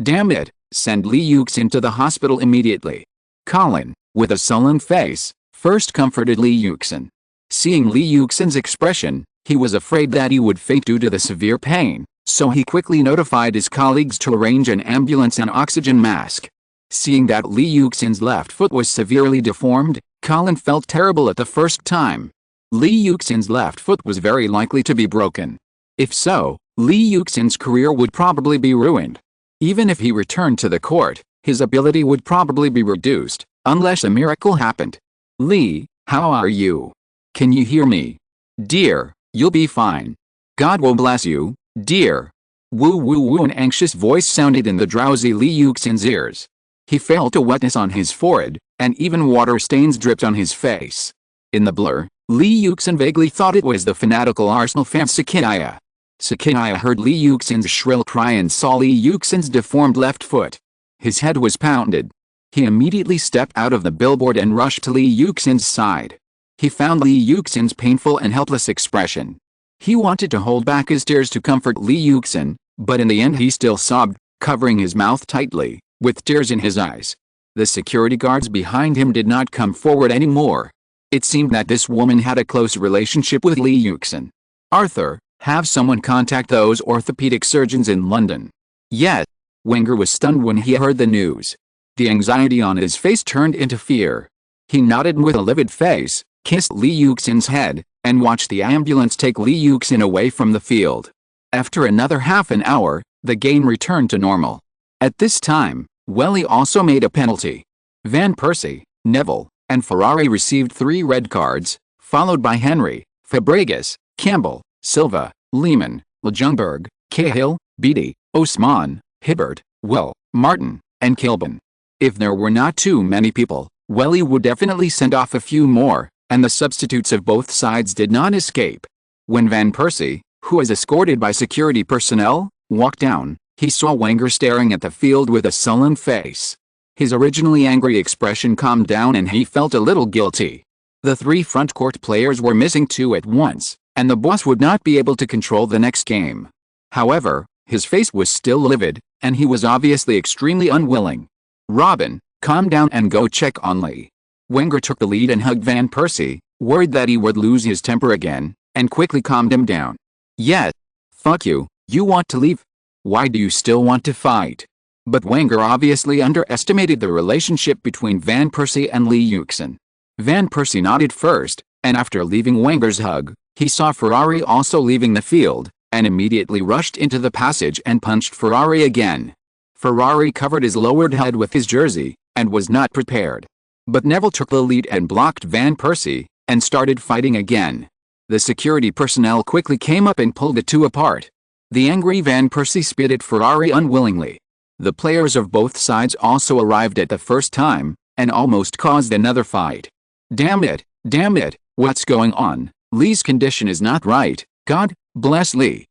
damn it, send Lee Yuxin to the hospital immediately. Colin, with a sullen face, first comforted Lee Yuxin. Seeing Lee Yuxin's expression, he was afraid that he would faint due to the severe pain, so he quickly notified his colleagues to arrange an ambulance and oxygen mask. Seeing that Lee Yuxin's left foot was severely deformed, Colin felt terrible at the first time. Lee Yuxin's left foot was very likely to be broken. If so, Lee Yuxin's career would probably be ruined. Even if he returned to the court, his ability would probably be reduced, unless a miracle happened. Lee, how are you? Can you hear me? Dear, you'll be fine. God will bless you, dear. Woo woo woo. An anxious voice sounded in the drowsy Lee Yuxin's ears. He felt a wetness on his forehead, and even water stains dripped on his face. In the blur, Lee Yuxin vaguely thought it was the fanatical Arsenal fan Sakaya. Sakaya heard Lee Yuxin's shrill cry and saw Lee Yuxin's deformed left foot. His head was pounded. He immediately stepped out of the billboard and rushed to Lee Yuxin's side. He found Lee Yuxin's painful and helpless expression. He wanted to hold back his tears to comfort Lee Yuxin, but in the end he still sobbed, covering his mouth tightly, with tears in his eyes. The security guards behind him did not come forward anymore. It seemed that this woman had a close relationship with Lee Yuxin. Arthur, have someone contact those orthopedic surgeons in London. Yet, Wenger was stunned when he heard the news. The anxiety on his face turned into fear. He nodded with a livid face, kissed Lee Yuxin's head, and watched the ambulance take Lee Yuxin away from the field. After another half an hour, the game returned to normal. At this time, Welly also made a penalty. Van Persie, Neville, and Ferrari received 3 red cards, followed by Henry, Fabregas, Campbell, Silva, Lehmann, Ljungberg, Cahill, Beattie, Osman, Hibbert, Will, Martin, and Kilburn. If there were not too many people, Welly would definitely send off a few more, and the substitutes of both sides did not escape. When Van Persie, who was escorted by security personnel, walked down, he saw Wenger staring at the field with a sullen face. His originally angry expression calmed down and he felt a little guilty. The 3 front court players were missing 2 at once, and the boss would not be able to control the next game. However, his face was still livid, and he was obviously extremely unwilling. Robin, calm down and go check on Lee. Wenger took the lead and hugged Van Persie, worried that he would lose his temper again, and quickly calmed him down. Yet, fuck you, you want to leave? Why do you still want to fight? But Wenger obviously underestimated the relationship between Van Persie and Lee Yuxin. Van Persie nodded first, and after leaving Wenger's hug, he saw Ferrari also leaving the field, and immediately rushed into the passage and punched Ferrari again. Ferrari covered his lowered head with his jersey, and was not prepared. But Neville took the lead and blocked Van Persie, and started fighting again. The security personnel quickly came up and pulled the two apart. The angry Van Persie spit at Ferrari unwillingly. The players of both sides also arrived at the first time, and almost caused another fight. Damn it, what's going on? Lee's condition is not right. God, bless Lee,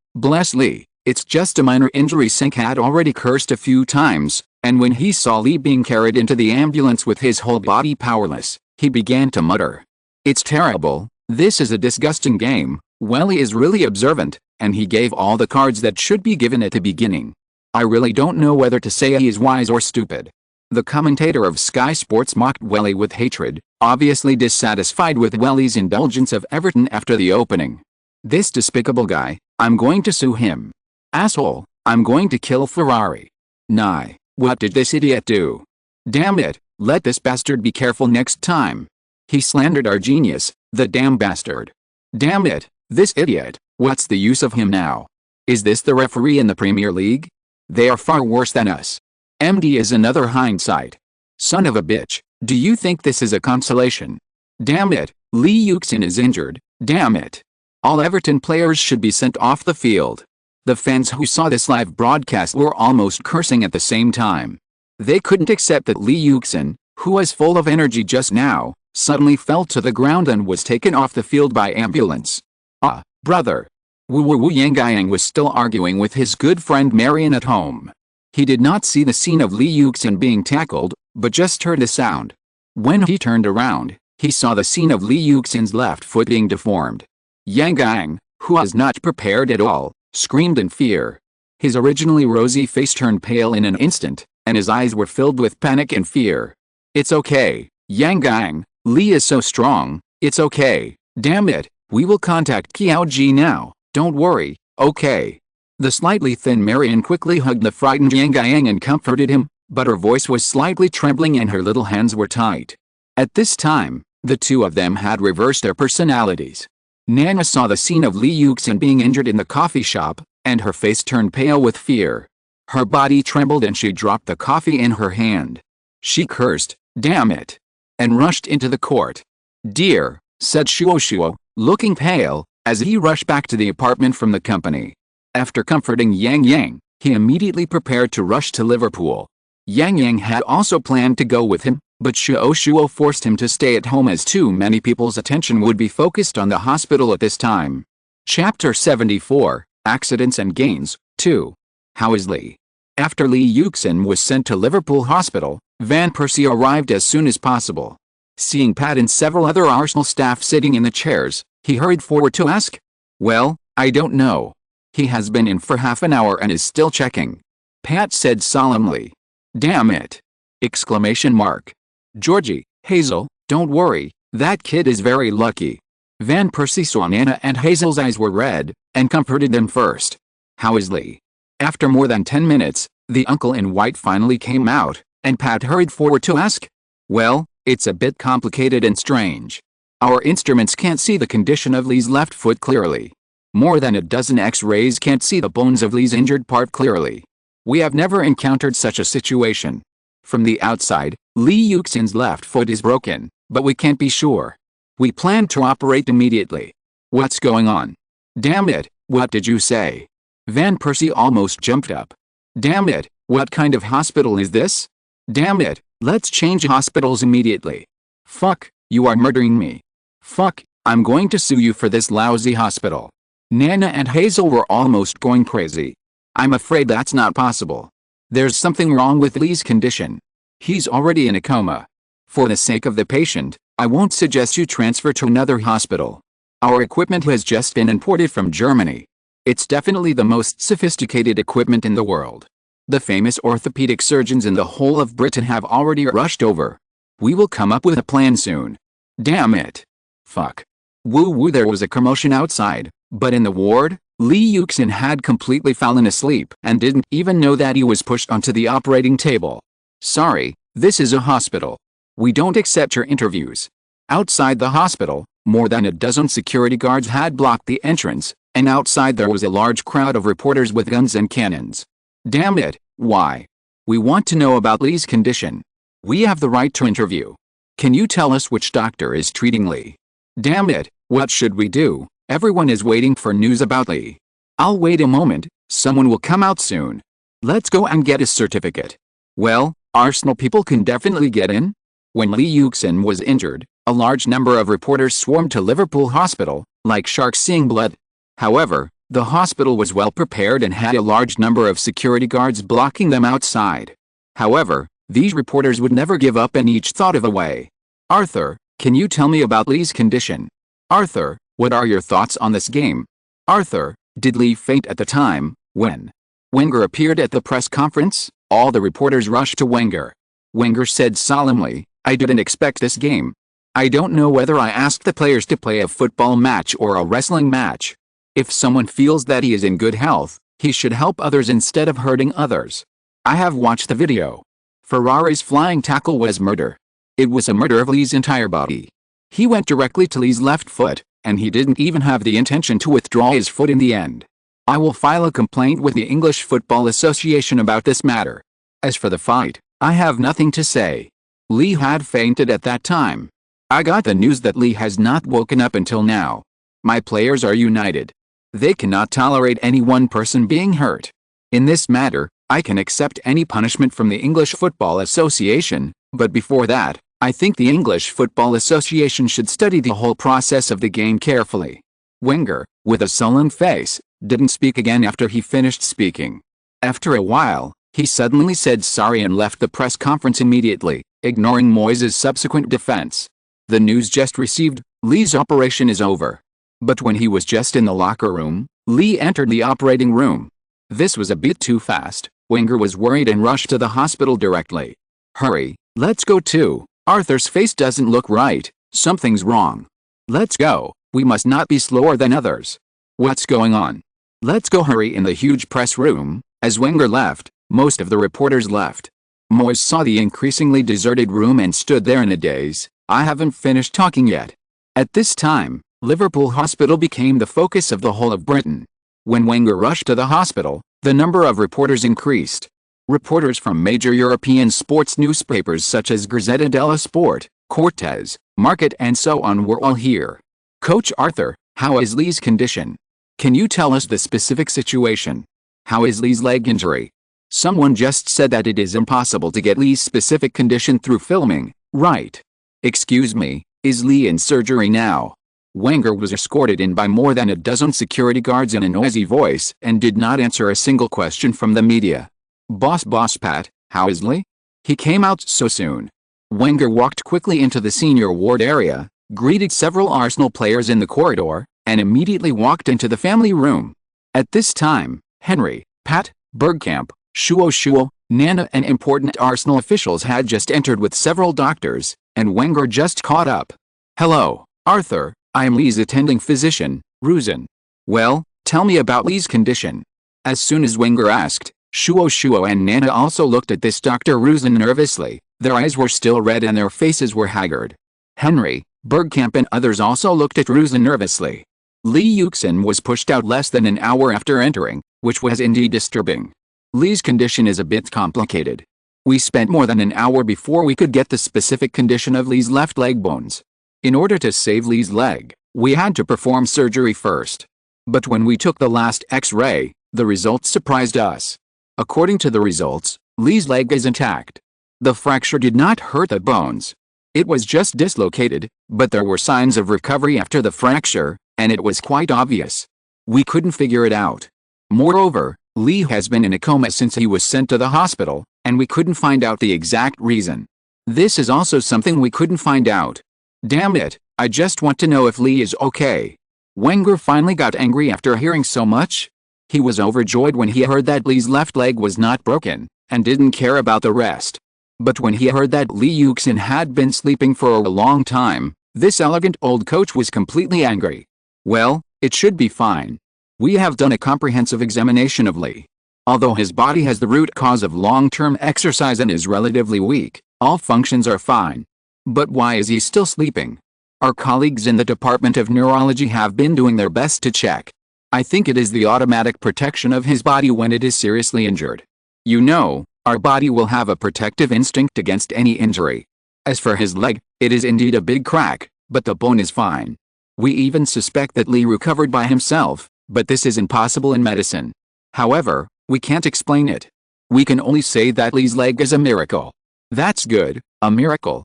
it's just a minor injury. Sink had already cursed a few times, and when he saw Lee being carried into the ambulance with his whole body powerless, he began to mutter. It's terrible, this is a disgusting game, Welly is really observant, and he gave all the cards that should be given at the beginning. I really don't know whether to say he is wise or stupid. The commentator of Sky Sports mocked Welly with hatred, obviously dissatisfied with Welly's indulgence of Everton after the opening. This despicable guy, I'm going to sue him. Asshole, I'm going to kill Ferrari. Nah, what did this idiot do? Damn it, let this bastard be careful next time. He slandered our genius, the damn bastard. Damn it, this idiot, what's the use of him now? Is this the referee in the Premier League? They are far worse than us. MD is another hindsight. Son of a bitch, do you think this is a consolation? Damn it, Lee Yuxin is injured, damn it. All Everton players should be sent off the field. The fans who saw this live broadcast were almost cursing at the same time. They couldn't accept that Lee Yuxin, who was full of energy just now, suddenly fell to the ground and was taken off the field by ambulance. Ah, brother. Wu Yangyang was still arguing with his good friend Marion at home. He did not see the scene of Lee Yuxin being tackled, but just heard the sound. When he turned around, he saw the scene of Lee Yuxin's left foot being deformed. Yangyang, who was not prepared at all, screamed in fear. His originally rosy face turned pale in an instant, and his eyes were filled with panic and fear. It's okay, Yangyang, Lee is so strong, it's okay, damn it, we will contact Qiaoji now, don't worry, okay. The slightly thin Marion quickly hugged the frightened Yangyang and comforted him, but her voice was slightly trembling and her little hands were tight. At this time, the two of them had reversed their personalities. Nana saw the scene of Lee Yuxin being injured in the coffee shop, and her face turned pale with fear. Her body trembled and she dropped the coffee in her hand. She cursed, damn it, and rushed into the court. Dear, said Shuo, looking pale, as he rushed back to the apartment from the company. After comforting Yang, he immediately prepared to rush to Liverpool. Yang had also planned to go with him, but Shuo forced him to stay at home as too many people's attention would be focused on the hospital at this time. Chapter 74, Accidents and Gains, 2. How is Lee? After Lee Yuxin was sent to Liverpool Hospital, Van Persie arrived as soon as possible. Seeing Pat and several other Arsenal staff sitting in the chairs, he hurried forward to ask, "Well, I don't know. He has been in for half an hour and is still checking," Pat said solemnly. "Damn it!" Exclamation mark. "Georgie, Hazel, don't worry, that kid is very lucky." Van Persie saw Nana and Hazel's eyes were red, and comforted them first. "How is Lee?" After more than 10 minutes, the uncle in white finally came out, and Pat hurried forward to ask, "Well, it's a bit complicated and strange. Our instruments can't see the condition of Lee's left foot clearly. More than a dozen X-rays can't see the bones of Lee's injured part clearly. We have never encountered such a situation. From the outside, Lee Yuxin's left foot is broken, but we can't be sure. We plan to operate immediately. What's going on?" "Damn it, what did you say?" Van Persie almost jumped up. "Damn it, what kind of hospital is this? Damn it, let's change hospitals immediately. Fuck, you are murdering me. Fuck, I'm going to sue you for this lousy hospital." Nana and Hazel were almost going crazy. "I'm afraid that's not possible. There's something wrong with Lee's condition. He's already in a coma. For the sake of the patient, I won't suggest you transfer to another hospital. Our equipment has just been imported from Germany. It's definitely the most sophisticated equipment in the world. The famous orthopedic surgeons in the whole of Britain have already rushed over. We will come up with a plan soon. Damn it. Fuck. Woo, there was a commotion outside, but in the ward, Lee Yuxin had completely fallen asleep and didn't even know that he was pushed onto the operating table. "Sorry, this is a hospital. We don't accept your interviews." Outside the hospital, more than a dozen security guards had blocked the entrance, and outside there was a large crowd of reporters with guns and cannons. "Damn it, why? We want to know about Lee's condition. We have the right to interview. Can you tell us which doctor is treating Lee? Damn it, what should we do? Everyone is waiting for news about Lee. I'll wait a moment, someone will come out soon. Let's go and get his certificate." "Well, Arsenal people can definitely get in." When Lee Yuxin was injured, a large number of reporters swarmed to Liverpool Hospital, like sharks seeing blood. However, the hospital was well prepared and had a large number of security guards blocking them outside. However, these reporters would never give up and each thought of a way. "Arthur, can you tell me about Lee's condition? Arthur, What are your thoughts on this game? Arthur, did Lee faint at the time, when Wenger appeared at the press conference? All the reporters rushed to Wenger. Wenger said solemnly, I didn't expect this game. I don't know whether I asked the players to play a football match or a wrestling match. If someone feels that he is in good health, he should help others instead of hurting others. I have watched the video. Ferrari's flying tackle was murder. It was a murder of Lee's entire body. He went directly to Lee's left foot, and he didn't even have the intention to withdraw his foot in the end. I will file a complaint with the English Football Association about this matter. As for the fight, I have nothing to say. Lee had fainted at that time. I got the news that Lee has not woken up until now. My players are united. They cannot tolerate any one person being hurt. In this matter, I can accept any punishment from the English Football Association, but before that, I think the English Football Association should study the whole process of the game carefully. Wenger, with a sullen face, didn't speak again after he finished speaking. After a while, he suddenly said sorry and left the press conference immediately, ignoring Moyes' subsequent defense. The news just received, Lee's operation is over. But when he was just in the locker room, Lee entered the operating room. This was a bit too fast. Wenger was worried and rushed to the hospital directly. Hurry, let's go too. Arthur's face doesn't look right. Something's wrong. Let's go. We must not be slower than others. What's going on? Let's go. Hurry. In the huge press room, as Wenger left, most of the reporters left. Moyes saw the increasingly deserted room and stood there in a daze. I haven't finished talking yet. At this time, Liverpool Hospital became the focus of the whole of Britain. When Wenger rushed to the hospital, the number of reporters increased. Reporters from major European sports newspapers such as Gazzetta dello Sport, Cortez, Market and so on were all here. Coach Arthur, how is Lee's condition? Can you tell us the specific situation? How is Lee's leg injury? Someone just said that it is impossible to get Lee's specific condition through filming, right? Excuse me, is Lee in surgery now? Wenger was escorted in by more than a dozen security guards in a noisy voice and did not answer a single question from the media. Boss Pat, how is Lee? He came out so soon. Wenger walked quickly into the senior ward area, greeted several Arsenal players in the corridor, and immediately walked into the family room. At this time, Henry, Pat, Bergkamp, Shuo, Nana and important Arsenal officials had just entered with several doctors, and Wenger just caught up. Hello, Arthur, I am Lee's attending physician, Yuxin. Well, tell me about Lee's condition. As soon as Wenger asked, Shuo and Nana also looked at this Dr. Yuxin nervously. Their eyes were still red and their faces were haggard. Henry, Bergkamp and others also looked at Yuxin nervously. Lee Yuxin was pushed out less than an hour after entering, which was indeed disturbing. Lee's condition is a bit complicated. We spent more than an hour before we could get the specific condition of Lee's left leg bones. In order to save Lee's leg, we had to perform surgery first. But when we took the last X-ray, the results surprised us. According to the results, Lee's leg is intact. The fracture did not hurt the bones. It was just dislocated, but there were signs of recovery after the fracture, and it was quite obvious. We couldn't figure it out. Moreover, Lee has been in a coma since he was sent to the hospital, and we couldn't find out the exact reason. This is also something we couldn't find out. Damn it, I just want to know if Lee is okay. Wenger finally got angry after hearing so much. He was overjoyed when he heard that Lee's left leg was not broken, and didn't care about the rest. But when he heard that Lee Yuxin had been sleeping for a long time, this elegant old coach was completely angry. Well, it should be fine. We have done a comprehensive examination of Lee. Although his body has the root cause of long-term exercise and is relatively weak, all functions are fine. But why is he still sleeping? Our colleagues in the Department of Neurology have been doing their best to check. I think it is the automatic protection of his body when it is seriously injured. You know, our body will have a protective instinct against any injury. As for his leg, it is indeed a big crack, but the bone is fine. We even suspect that Lee recovered by himself, but this is impossible in medicine. However, we can't explain it. We can only say that Lee's leg is a miracle. That's good, a miracle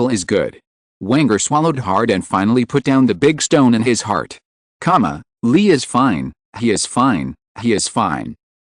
is good. Wenger swallowed hard and finally put down the big stone in his heart. Lee is fine, he is fine.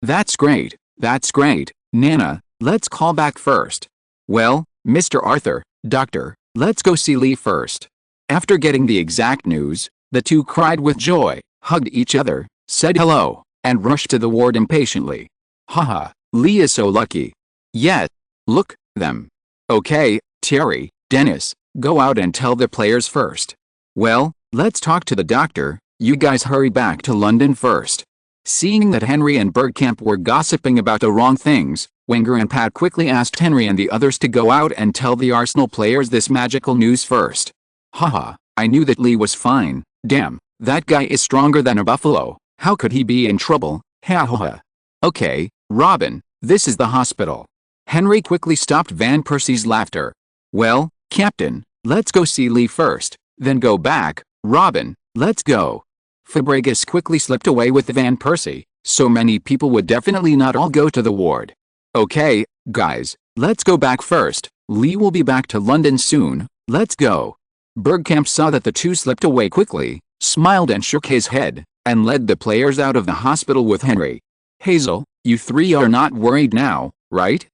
That's great, Nana, let's call back first. Well, Mr. Arthur, doctor, let's go see Lee first. After getting the exact news, The two cried with joy, hugged each other, said hello, and rushed to the ward impatiently. Haha, Lee is so lucky. Yet, look, them. Okay, Terry, Dennis, go out and tell the players first. Well, let's talk to the doctor, you guys hurry back to London first. Seeing that Henry and Bergkamp were gossiping about the wrong things, Wenger and Pat quickly asked Henry and the others to go out and tell the Arsenal players this magical news first. Haha, I knew that Lee was fine, damn, that guy is stronger than a buffalo, how could he be in trouble, ha ha ha. Okay, Robin, this is the hospital. Henry quickly stopped Van Persie's laughter. Well, Captain, let's go see Lee first, then go back, Robin, let's go. Fabregas quickly slipped away with Van Persie, so many people would definitely not all go to the ward. Okay, guys, let's go back first, Lee will be back to London soon, let's go. Bergkamp saw that the two slipped away quickly, smiled and shook his head, and led the players out of the hospital with Henry. Hazel, you three are not worried now, right?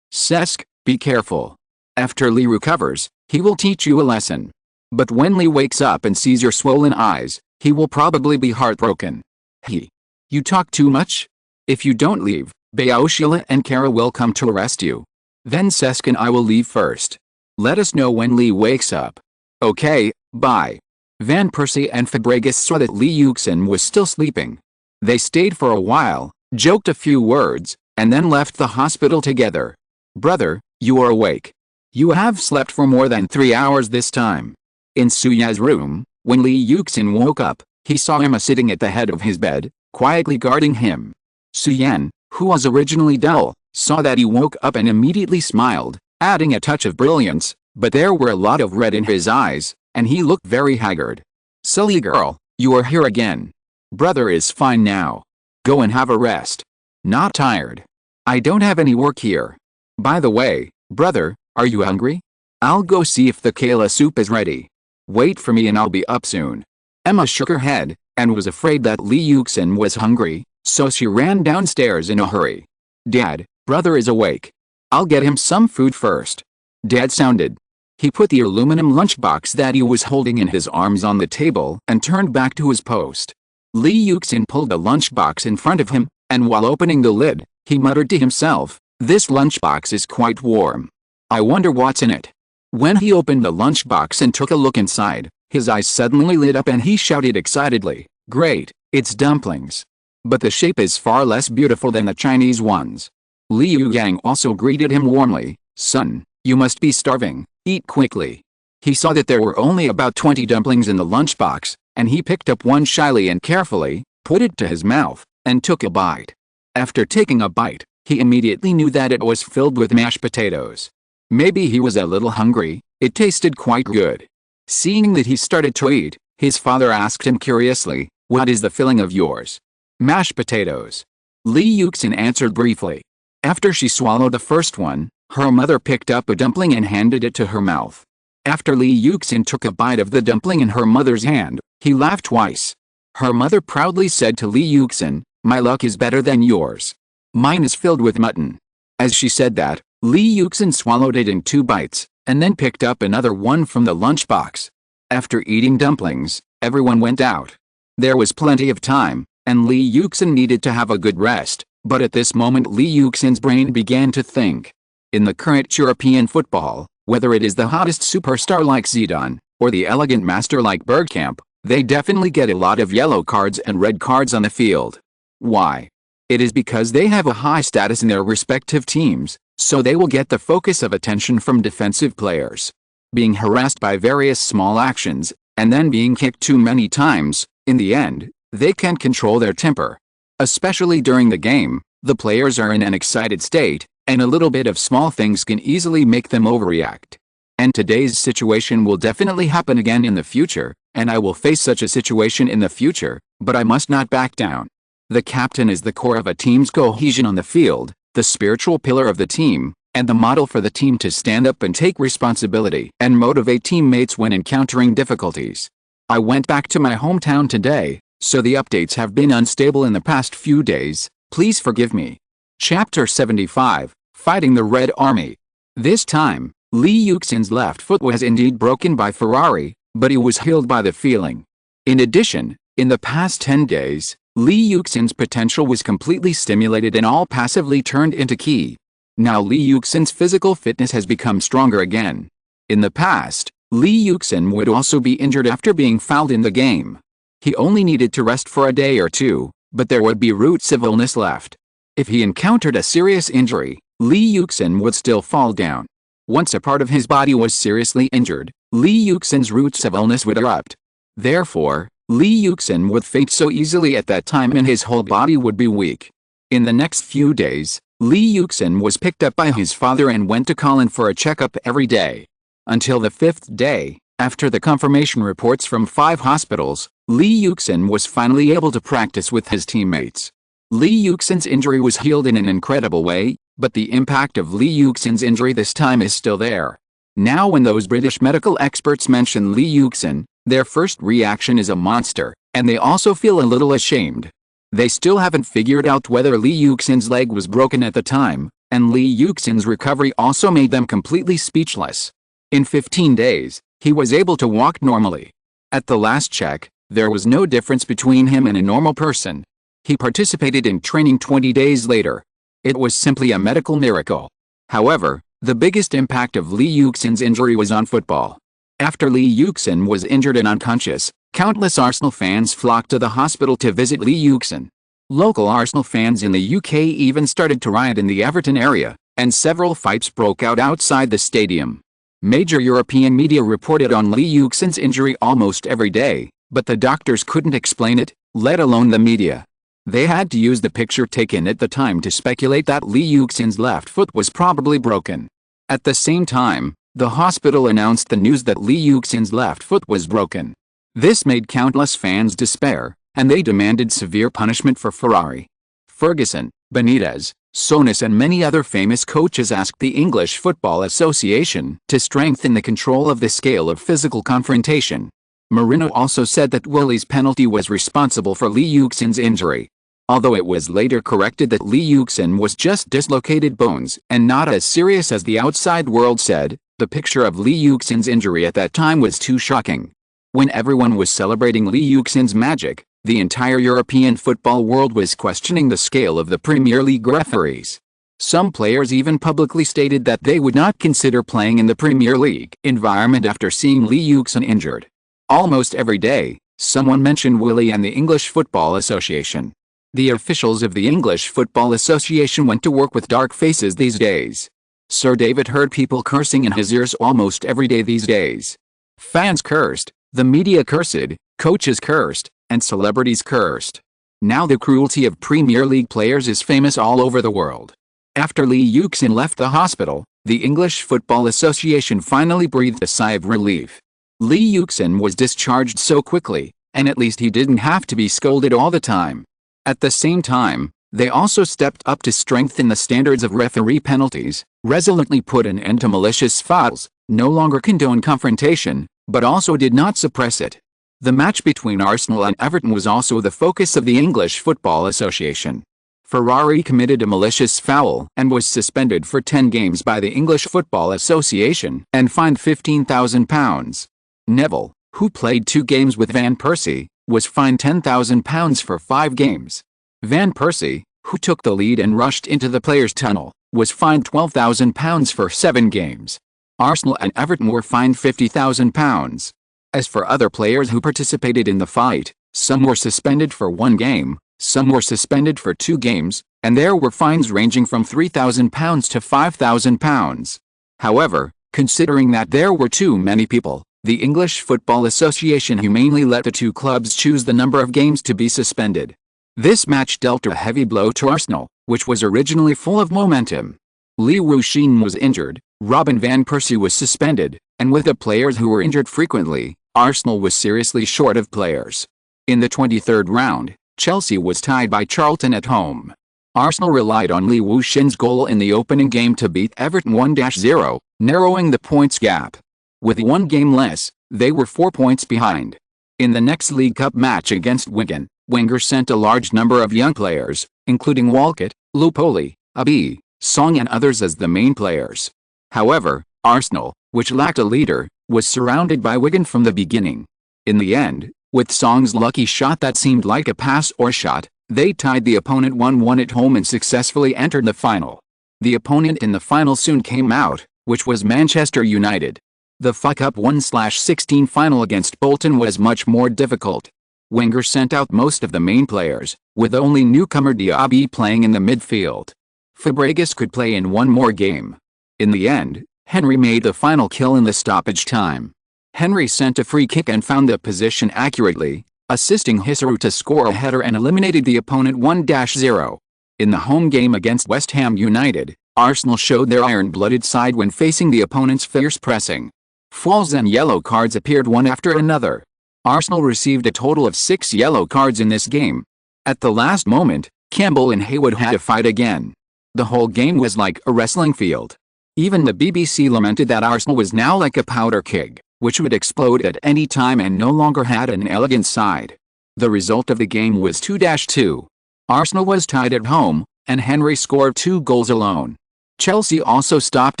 Cesc, be careful. After Lee recovers, he will teach you a lesson. But when Lee wakes up and sees your swollen eyes, he will probably be heartbroken. You talk too much? If you don't leave, Beaoshila and Kara will come to arrest you. Then Cesc and I will leave first. Let us know when Lee wakes up. Okay, bye. Van Persie and Fabregas saw that Lee Yuxin was still sleeping. They stayed for a while, joked a few words, and then left the hospital together. Brother, you are awake. You have slept for more than 3 hours this time. In Suya's room, when Lee Yuxin woke up, he saw Emma sitting at the head of his bed, quietly guarding him. Suyan, who was originally dull, saw that he woke up and immediately smiled, adding a touch of brilliance, but there were a lot of red in his eyes, and he looked very haggard. Silly girl, you are here again. Brother is fine now. Go and have a rest. Not tired. I don't have any work here. By the way, brother, are you hungry? I'll go see if the kale soup is ready. Wait for me and I'll be up soon. Emma shook her head, and was afraid that Lee Yuxin was hungry, so she ran downstairs in a hurry. Dad, brother is awake. I'll get him some food first. Dad sounded. He put the aluminum lunchbox that he was holding in his arms on the table and turned back to his post. Lee Yuxin pulled the lunchbox in front of him, and while opening the lid, he muttered to himself, "This lunchbox is quite warm. I wonder what's in it." When he opened the lunchbox and took a look inside, his eyes suddenly lit up and he shouted excitedly, "Great, it's dumplings. But the shape is far less beautiful than the Chinese ones." Liu Yang also greeted him warmly, "Son, you must be starving, eat quickly." He saw that there were only about 20 dumplings in the lunchbox, and he picked up one shyly and carefully, put it to his mouth, and took a bite. After taking a bite, he immediately knew that it was filled with mashed potatoes. Maybe he was a little hungry, it tasted quite good. Seeing that he started to eat, his father asked him curiously, "What is the filling of yours?" "Mashed potatoes." Lee Yuxin answered briefly. After she swallowed the first one, her mother picked up a dumpling and handed it to her mouth. After Lee Yuxin took a bite of the dumpling in her mother's hand, he laughed twice. Her mother proudly said to Lee Yuxin, "My luck is better than yours. Mine is filled with mutton." As she said that, Lee Yuxin swallowed it in 2 bites, and then picked up another one from the lunchbox. After eating dumplings, everyone went out. There was plenty of time, and Lee Yuxin needed to have a good rest, but at this moment Lee Yuxin's brain began to think. In the current European football, whether it is the hottest superstar like Zidane, or the elegant master like Bergkamp, they definitely get a lot of yellow cards and red cards on the field. Why? It is because they have a high status in their respective teams, so they will get the focus of attention from defensive players. Being harassed by various small actions, and then being kicked too many times, in the end, they can't control their temper. Especially during the game, the players are in an excited state, and a little bit of small things can easily make them overreact. And today's situation will definitely happen again in the future, and I will face such a situation in the future, but I must not back down. The captain is the core of a team's cohesion on the field, the spiritual pillar of the team, and the model for the team to stand up and take responsibility and motivate teammates when encountering difficulties. I went back to my hometown today, so the updates have been unstable in the past few days, please forgive me. Chapter 75, Fighting the Red Army. This time, Lee Yuxin's left foot was indeed broken by Ferrari, but he was healed by the feeling. In addition, in the past 10 days, Lee Yuxin's potential was completely stimulated and all passively turned into ki. Now Lee Yuxin's physical fitness has become stronger again. In the past, Lee Yuxin would also be injured after being fouled in the game. He only needed to rest for a day or two, but there would be roots of illness left. If he encountered a serious injury, Lee Yuxin would still fall down. Once a part of his body was seriously injured, Lee Yuxin's roots of illness would erupt. Therefore, Lee Yuxin would faint so easily at that time and his whole body would be weak. In the next few days, Lee Yuxin was picked up by his father and went to call in for a checkup every day. Until the 5th day, after the confirmation reports from 5 hospitals, Lee Yuxin was finally able to practice with his teammates. Lee Yuxin's injury was healed in an incredible way, but the impact of Lee Yuxin's injury this time is still there. Now when those British medical experts mention Lee Yuxin, their first reaction is a monster, and they also feel a little ashamed. They still haven't figured out whether Lee Yuxin's leg was broken at the time, and Lee Yuxin's recovery also made them completely speechless. In 15 days, he was able to walk normally. At the last check, there was no difference between him and a normal person. He participated in training 20 days later. It was simply a medical miracle. However, the biggest impact of Lee Yuxin's injury was on football. After Lee Yuxin was injured and unconscious, countless Arsenal fans flocked to the hospital to visit Lee Yuxin. Local Arsenal fans in the UK even started to riot in the Everton area, and several fights broke out outside the stadium. Major European media reported on Lee Yuxin's injury almost every day, but the doctors couldn't explain it, let alone the media. They had to use the picture taken at the time to speculate that Lee Yuxin's left foot was probably broken. At the same time, the hospital announced the news that Lee Yuxin's left foot was broken. This made countless fans despair, and they demanded severe punishment for Ferrari. Ferguson, Benitez, Souness and many other famous coaches asked the English Football Association to strengthen the control of the scale of physical confrontation. Mourinho also said that Willy's penalty was responsible for Lee Yuxin's injury. Although it was later corrected that Lee Yuxin was just dislocated bones and not as serious as the outside world said, the picture of Lee Yuxin's injury at that time was too shocking. When everyone was celebrating Lee Yuxin's magic, the entire European football world was questioning the scale of the Premier League referees. Some players even publicly stated that they would not consider playing in the Premier League environment after seeing Lee Yuxin injured. Almost every day, someone mentioned Willy and the English Football Association. The officials of the English Football Association went to work with dark faces these days. Sir David heard people cursing in his ears almost every day these days. Fans cursed, the media cursed, coaches cursed, and celebrities cursed. Now the cruelty of Premier League players is famous all over the world. After Lee Yuxin left the hospital, the English Football Association finally breathed a sigh of relief. Lee Yuxin was discharged so quickly, and at least he didn't have to be scolded all the time. At the same time, they also stepped up to strengthen the standards of referee penalties, resolutely put an end to malicious fouls, no longer condone confrontation, but also did not suppress it. The match between Arsenal and Everton was also the focus of the English Football Association. Ferrari committed a malicious foul and was suspended for 10 games by the English Football Association and fined £15,000. Neville, who played 2 games with Van Persie, was fined £10,000 for 5 games. Van Persie, who took the lead and rushed into the players' tunnel, was fined £12,000 for 7 games. Arsenal and Everton were fined £50,000. As for other players who participated in the fight, some were suspended for 1 game, some were suspended for 2 games, and there were fines ranging from £3,000 to £5,000. However, considering that there were too many people, the English Football Association humanely let the 2 clubs choose the number of games to be suspended. This match dealt a heavy blow to Arsenal, which was originally full of momentum. Yuxin was injured, Robin van Persie was suspended, and with the players who were injured frequently, Arsenal was seriously short of players. In the 23rd round, Chelsea was tied by Charlton at home. Arsenal relied on Yuxin's goal in the opening game to beat Everton 1-0, narrowing the points gap. With 1 game less, they were 4 points behind. In the next League Cup match against Wigan, Wenger sent a large number of young players, including Walcott, Lupoli, Abi, Song and others as the main players. However, Arsenal, which lacked a leader, was surrounded by Wigan from the beginning. In the end, With Song's lucky shot that seemed like a pass or shot, they tied the opponent 1-1 at home and successfully entered the final. The opponent in the final soon came out, which was Manchester United. The FA Cup 1/16 final against Bolton was much more difficult. Wenger sent out most of the main players, with only newcomer Diaby playing in the midfield. Fabregas could play in one more game. In the end, Henry made the final kill in the stoppage time. Henry sent a free kick and found the position accurately, assisting Hisaru to score a header and eliminated the opponent 1-0. In the home game against West Ham United, Arsenal showed their iron-blooded side when facing the opponent's fierce pressing. Fouls and yellow cards appeared one after another. Arsenal received a total of 6 yellow cards in this game. At the last moment, Campbell and Haywood had to fight again. The whole game was like a wrestling field. Even the BBC lamented that Arsenal was now like a powder keg, which would explode at any time and no longer had an elegant side. The result of the game was 2-2. Arsenal was tied at home, and Henry scored 2 goals alone. Chelsea also stopped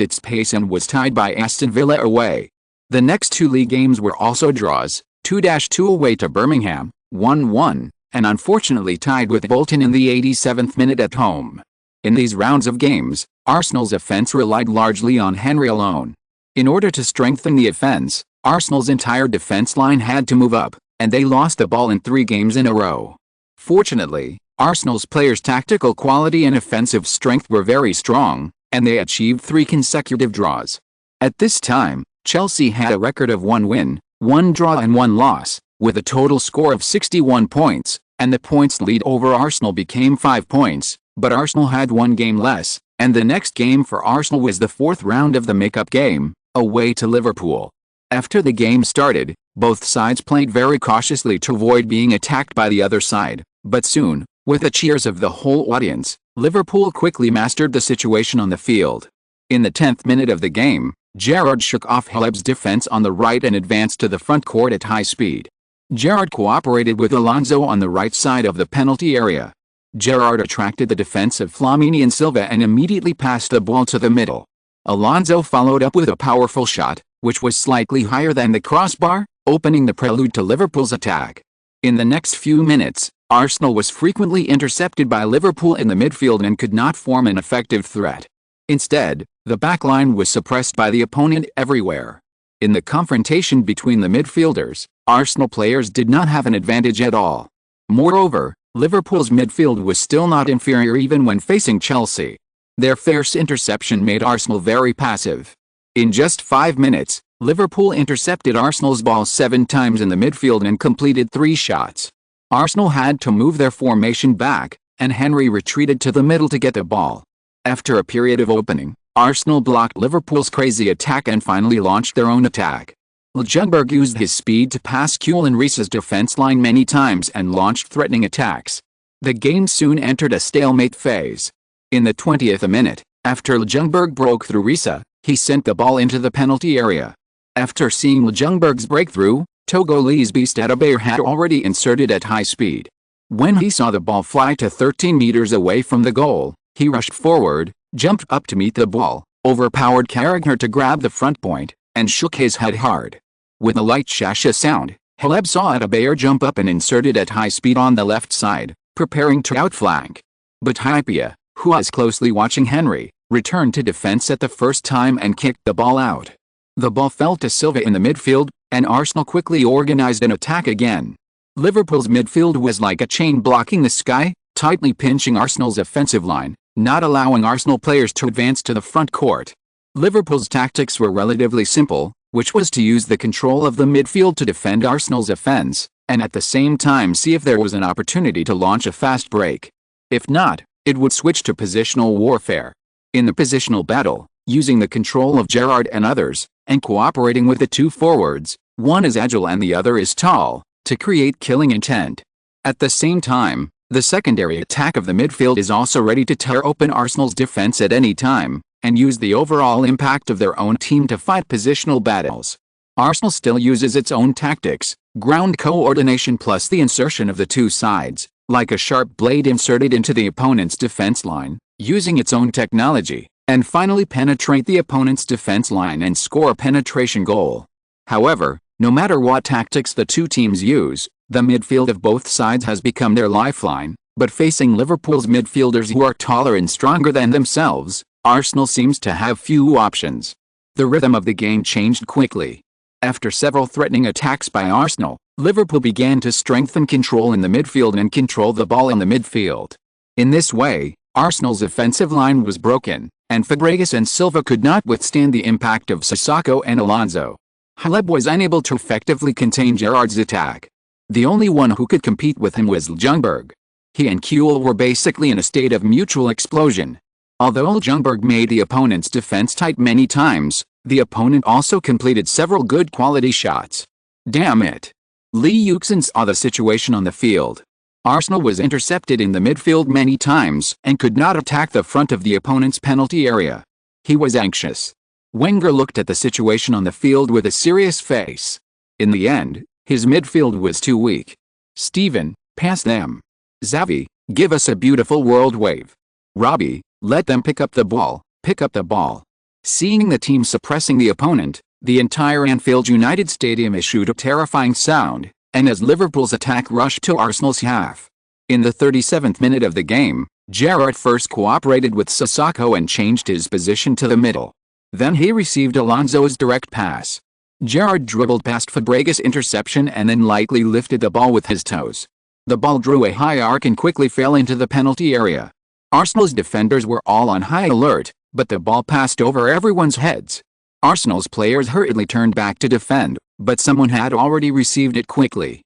its pace and was tied by Aston Villa away. The next 2 league games were also draws, 2-2 away to Birmingham, 1-1, and unfortunately tied with Bolton in the 87th minute at home. In these rounds of games, Arsenal's offense relied largely on Henry alone. In order to strengthen the offense, Arsenal's entire defense line had to move up, and they lost the ball in 3 games in a row. Fortunately, Arsenal's players' tactical quality and offensive strength were very strong, and they achieved 3 consecutive draws. At this time, Chelsea had a record of 1 win, 1 draw and 1 loss, with a total score of 61 points, and the points lead over Arsenal became 5 points, but Arsenal had 1 game less, and the next game for Arsenal was the 4th round of the make-up game, away to Liverpool. After the game started, both sides played very cautiously to avoid being attacked by the other side, but soon, with the cheers of the whole audience, Liverpool quickly mastered the situation on the field. In the 10th minute of the game, Gerrard shook off Haleb's defense on the right and advanced to the front court at high speed. Gerrard cooperated with Alonso on the right side of the penalty area. Gerrard attracted the defense of Flamini and Silva and immediately passed the ball to the middle. Alonso followed up with a powerful shot, which was slightly higher than the crossbar, opening the prelude to Liverpool's attack. In the next few minutes, Arsenal was frequently intercepted by Liverpool in the midfield and could not form an effective threat. Instead, the backline was suppressed by the opponent everywhere. In the confrontation between the midfielders, Arsenal players did not have an advantage at all. Moreover, Liverpool's midfield was still not inferior even when facing Chelsea. Their fierce interception made Arsenal very passive. In just 5 minutes, Liverpool intercepted Arsenal's ball 7 times in the midfield and completed 3 shots. Arsenal had to move their formation back, and Henry retreated to the middle to get the ball. After a period of opening, Arsenal blocked Liverpool's crazy attack and finally launched their own attack. Ljungberg used his speed to pass Kuhl and Risa's defense line many times and launched threatening attacks. The game soon entered a stalemate phase. In the 20th minute, after Ljungberg broke through Risa, he sent the ball into the penalty area. After seeing Ljungberg's breakthrough, Togolese beast Adebayor had already inserted at high speed. When he saw the ball fly to 13 meters away from the goal, he rushed forward, jumped up to meet the ball, overpowered Carragher to grab the front point, and shook his head hard. With a light shasha sound, Haleb saw Adebayor jump up and inserted at high speed on the left side, preparing to outflank. But Hypia, who was closely watching Henry, returned to defense at the first time and kicked the ball out. The ball fell to Silva in the midfield, and Arsenal quickly organized an attack again. Liverpool's midfield was like a chain blocking the sky, tightly pinching Arsenal's offensive line, not allowing Arsenal players to advance to the front court. Liverpool's tactics were relatively simple, which was to use the control of the midfield to defend Arsenal's offense, and at the same time see if there was an opportunity to launch a fast break. If not, it would switch to positional warfare. In the positional battle, using the control of Gerrard and others, and cooperating with the 2 forwards, one is agile and the other is tall, to create killing intent. At the same time, the secondary attack of the midfield is also ready to tear open Arsenal's defense at any time, and use the overall impact of their own team to fight positional battles. Arsenal still uses its own tactics, ground coordination plus the insertion of the 2 sides, like a sharp blade inserted into the opponent's defense line, using its own technology, and finally penetrate the opponent's defense line and score a penetration goal. However, no matter what tactics the 2 teams use, The midfield of both sides has become their lifeline, but facing Liverpool's midfielders who are taller and stronger than themselves, Arsenal seems to have few options. The rhythm of the game changed quickly. After several threatening attacks by Arsenal, Liverpool began to strengthen control in the midfield and control the ball in the midfield. In this way, Arsenal's offensive line was broken, and Fabregas and Silva could not withstand the impact of Sissoko and Alonso. Haleb was unable to effectively contain Gerrard's attack. The only one who could compete with him was Ljungberg. He and Kuhl were basically in a state of mutual explosion. Although Ljungberg made the opponent's defense tight many times, the opponent also completed several good quality shots. Damn it! Lee Yuxin saw the situation on the field. Arsenal was intercepted in the midfield many times and could not attack the front of the opponent's penalty area. He was anxious. Wenger looked at the situation on the field with a serious face. In the end, his midfield was too weak. Steven, pass them. Xavi, give us a beautiful world wave. Robbie, let them pick up the ball, pick up the ball. Seeing the team suppressing the opponent, the entire Anfield United Stadium issued a terrifying sound, and as Liverpool's attack rushed to Arsenal's half. In the 37th minute of the game, Gerrard first cooperated with Sissoko and changed his position to the middle. Then he received Alonso's direct pass. Gerrard dribbled past Fabregas' interception and then lightly lifted the ball with his toes. The ball drew a high arc and quickly fell into the penalty area. Arsenal's defenders were all on high alert, but the ball passed over everyone's heads. Arsenal's players hurriedly turned back to defend, but someone had already received it quickly.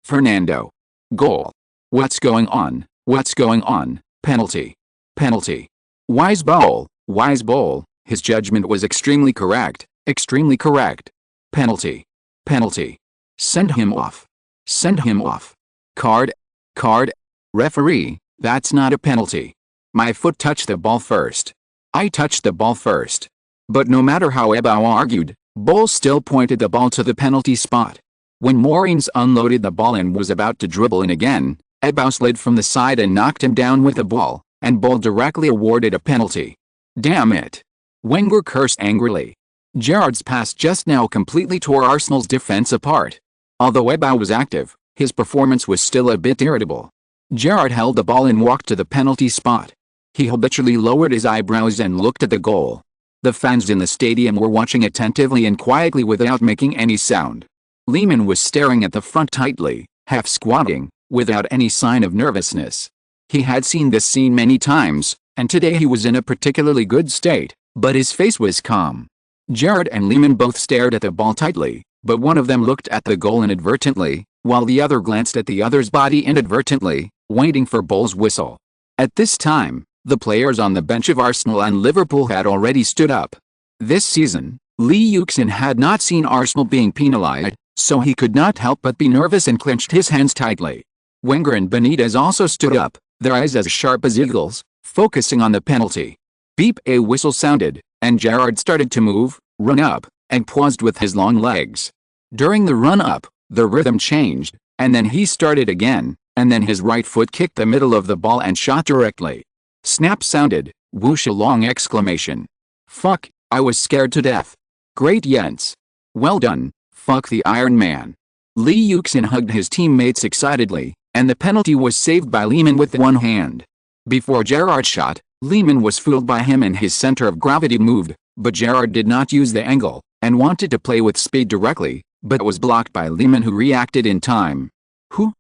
Fernando. Goal. What's going on? What's going on? Penalty. Wise bowl. His judgment was extremely correct. Penalty. Send him off. Card. Referee, that's not a penalty. My foot touched the ball first. I touched the ball first. But no matter how Ebao argued, Bowles still pointed the ball to the penalty spot. When Moraines unloaded the ball and was about to dribble in again, Ebao slid from the side and knocked him down with the ball, and Bowles directly awarded a penalty. Damn it! Wenger cursed angrily. Gerrard's pass just now completely tore Arsenal's defense apart. Although Ebao was active, his performance was still a bit irritable. Gerrard held the ball and walked to the penalty spot. He habitually lowered his eyebrows and looked at the goal. The fans in the stadium were watching attentively and quietly without making any sound. Lehmann was staring at the front tightly, half squatting, without any sign of nervousness. He had seen this scene many times, and today he was in a particularly good state, but his face was calm. Gerrard and Lehmann both stared at the ball tightly, but one of them looked at the goal inadvertently, while the other glanced at the other's body inadvertently, waiting for Bowles' whistle. At this time, the players on the bench of Arsenal and Liverpool had already stood up. This season, Lee Yuxin had not seen Arsenal being penalized, so he could not help but be nervous and clenched his hands tightly. Wenger and Benitez also stood up, their eyes as sharp as eagles, focusing on the penalty. Beep! A whistle sounded, and Gerrard started to move, run up, and paused with his long legs. During the run-up, the rhythm changed, and then he started again, and then his right foot kicked the middle of the ball and shot directly. Snap sounded, whoosh, a long exclamation. Fuck, I was scared to death. Great Jens. Well done, fuck the Iron Man. Lee Yuxin hugged his teammates excitedly, and the penalty was saved by Lehmann with one hand. Before Gerrard shot, Lehmann was fooled by him and his center of gravity moved, but Gerrard did not use the angle, and wanted to play with speed directly, but was blocked by Lehmann, who reacted in time. Who?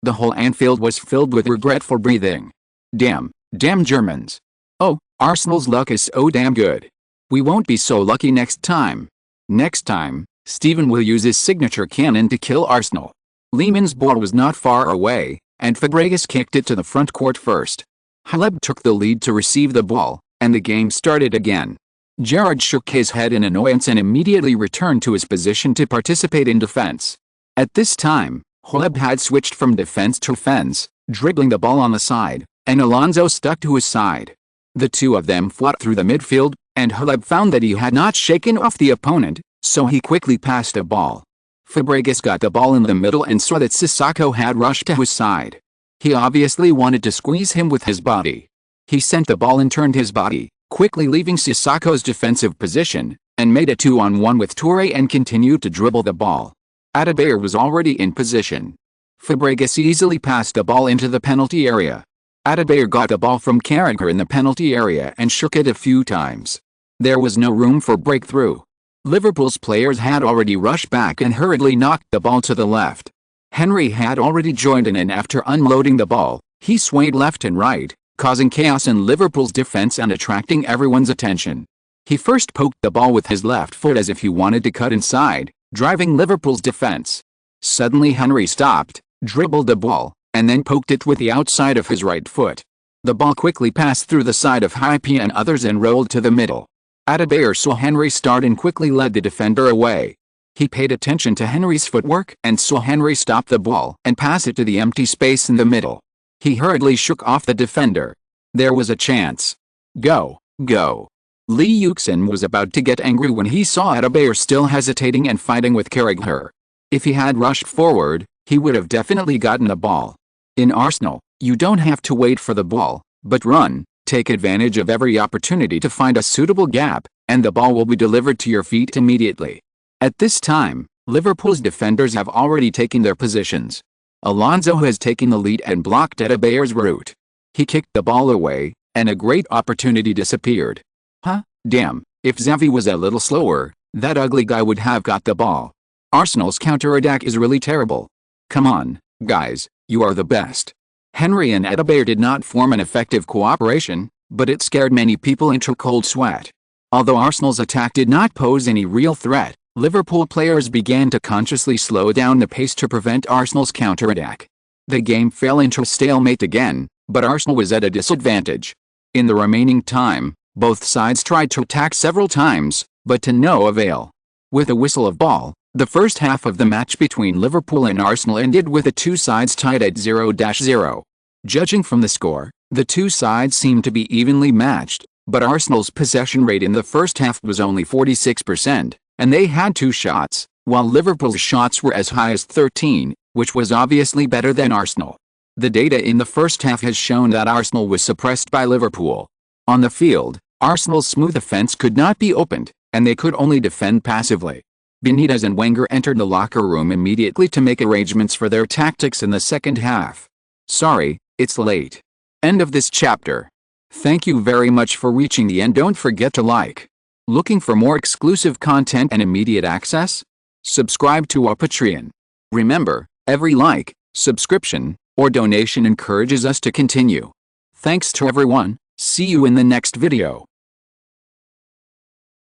The whole Anfield was filled with regretful breathing. Damn Germans. Oh, Arsenal's luck is so damn good. We won't be so lucky next time. Next time, Steven will use his signature cannon to kill Arsenal. Lehmann's ball was not far away, and Fabregas kicked it to the front court first. Haleb took the lead to receive the ball, and the game started again. Gerrard shook his head in annoyance and immediately returned to his position to participate in defense. At this time, Haleb had switched from defense to offense, dribbling the ball on the side, and Alonso stuck to his side. The two of them fought through the midfield, and Haleb found that he had not shaken off the opponent, so he quickly passed the ball. Fabregas got the ball in the middle and saw that Sissoko had rushed to his side. He obviously wanted to squeeze him with his body. He sent the ball and turned his body, quickly leaving Sissoko's defensive position, and made a 2-on-1 with Toure and continued to dribble the ball. Adebayor was already in position. Fabregas easily passed the ball into the penalty area. Adebayor got the ball from Carragher in the penalty area and shook it a few times. There was no room for breakthrough. Liverpool's players had already rushed back and hurriedly knocked the ball to the left. Henry had already joined in, and after unloading the ball, he swayed left and right, causing chaos in Liverpool's defense and attracting everyone's attention. He first poked the ball with his left foot as if he wanted to cut inside, driving Liverpool's defense. Suddenly Henry stopped, dribbled the ball, and then poked it with the outside of his right foot. The ball quickly passed through the side of Hype and others and rolled to the middle. Adebayor saw Henry start and quickly led the defender away. He paid attention to Henry's footwork and saw Henry stop the ball and pass it to the empty space in the middle. He hurriedly shook off the defender. There was a chance. Go, go. Lee Yuxin was about to get angry when he saw Adebayor still hesitating and fighting with Carragher. If he had rushed forward, he would have definitely gotten the ball. In Arsenal, you don't have to wait for the ball, but run, take advantage of every opportunity to find a suitable gap, and the ball will be delivered to your feet immediately. At this time, Liverpool's defenders have already taken their positions. Alonso has taken the lead and blocked Adebayor's route. He kicked the ball away, and a great opportunity disappeared. Damn, if Xavi was a little slower, that ugly guy would have got the ball. Arsenal's counterattack is really terrible. Come on, guys, you are the best. Henry and Adebayor did not form an effective cooperation, but it scared many people into a cold sweat. Although Arsenal's attack did not pose any real threat, Liverpool players began to consciously slow down the pace to prevent Arsenal's counterattack. The game fell into a stalemate again, but Arsenal was at a disadvantage. In the remaining time, both sides tried to attack several times, but to no avail. With a whistle of ball, the first half of the match between Liverpool and Arsenal ended with the two sides tied at 0-0. Judging from the score, the two sides seemed to be evenly matched, but Arsenal's possession rate in the first half was only 46%, and they had 2 shots, while Liverpool's shots were as high as 13, which was obviously better than Arsenal. The data in the first half has shown that Arsenal was suppressed by Liverpool. On the field, Arsenal's smooth offense could not be opened, and they could only defend passively. Benitez and Wenger entered the locker room immediately to make arrangements for their tactics in the second half. Sorry, it's late. End of this chapter. Thank you very much for reaching the end. Don't forget to like. Looking for more exclusive content and immediate access? Subscribe to our Patreon. Remember, every like, subscription, or donation encourages us to continue. Thanks to everyone. See you in the next video.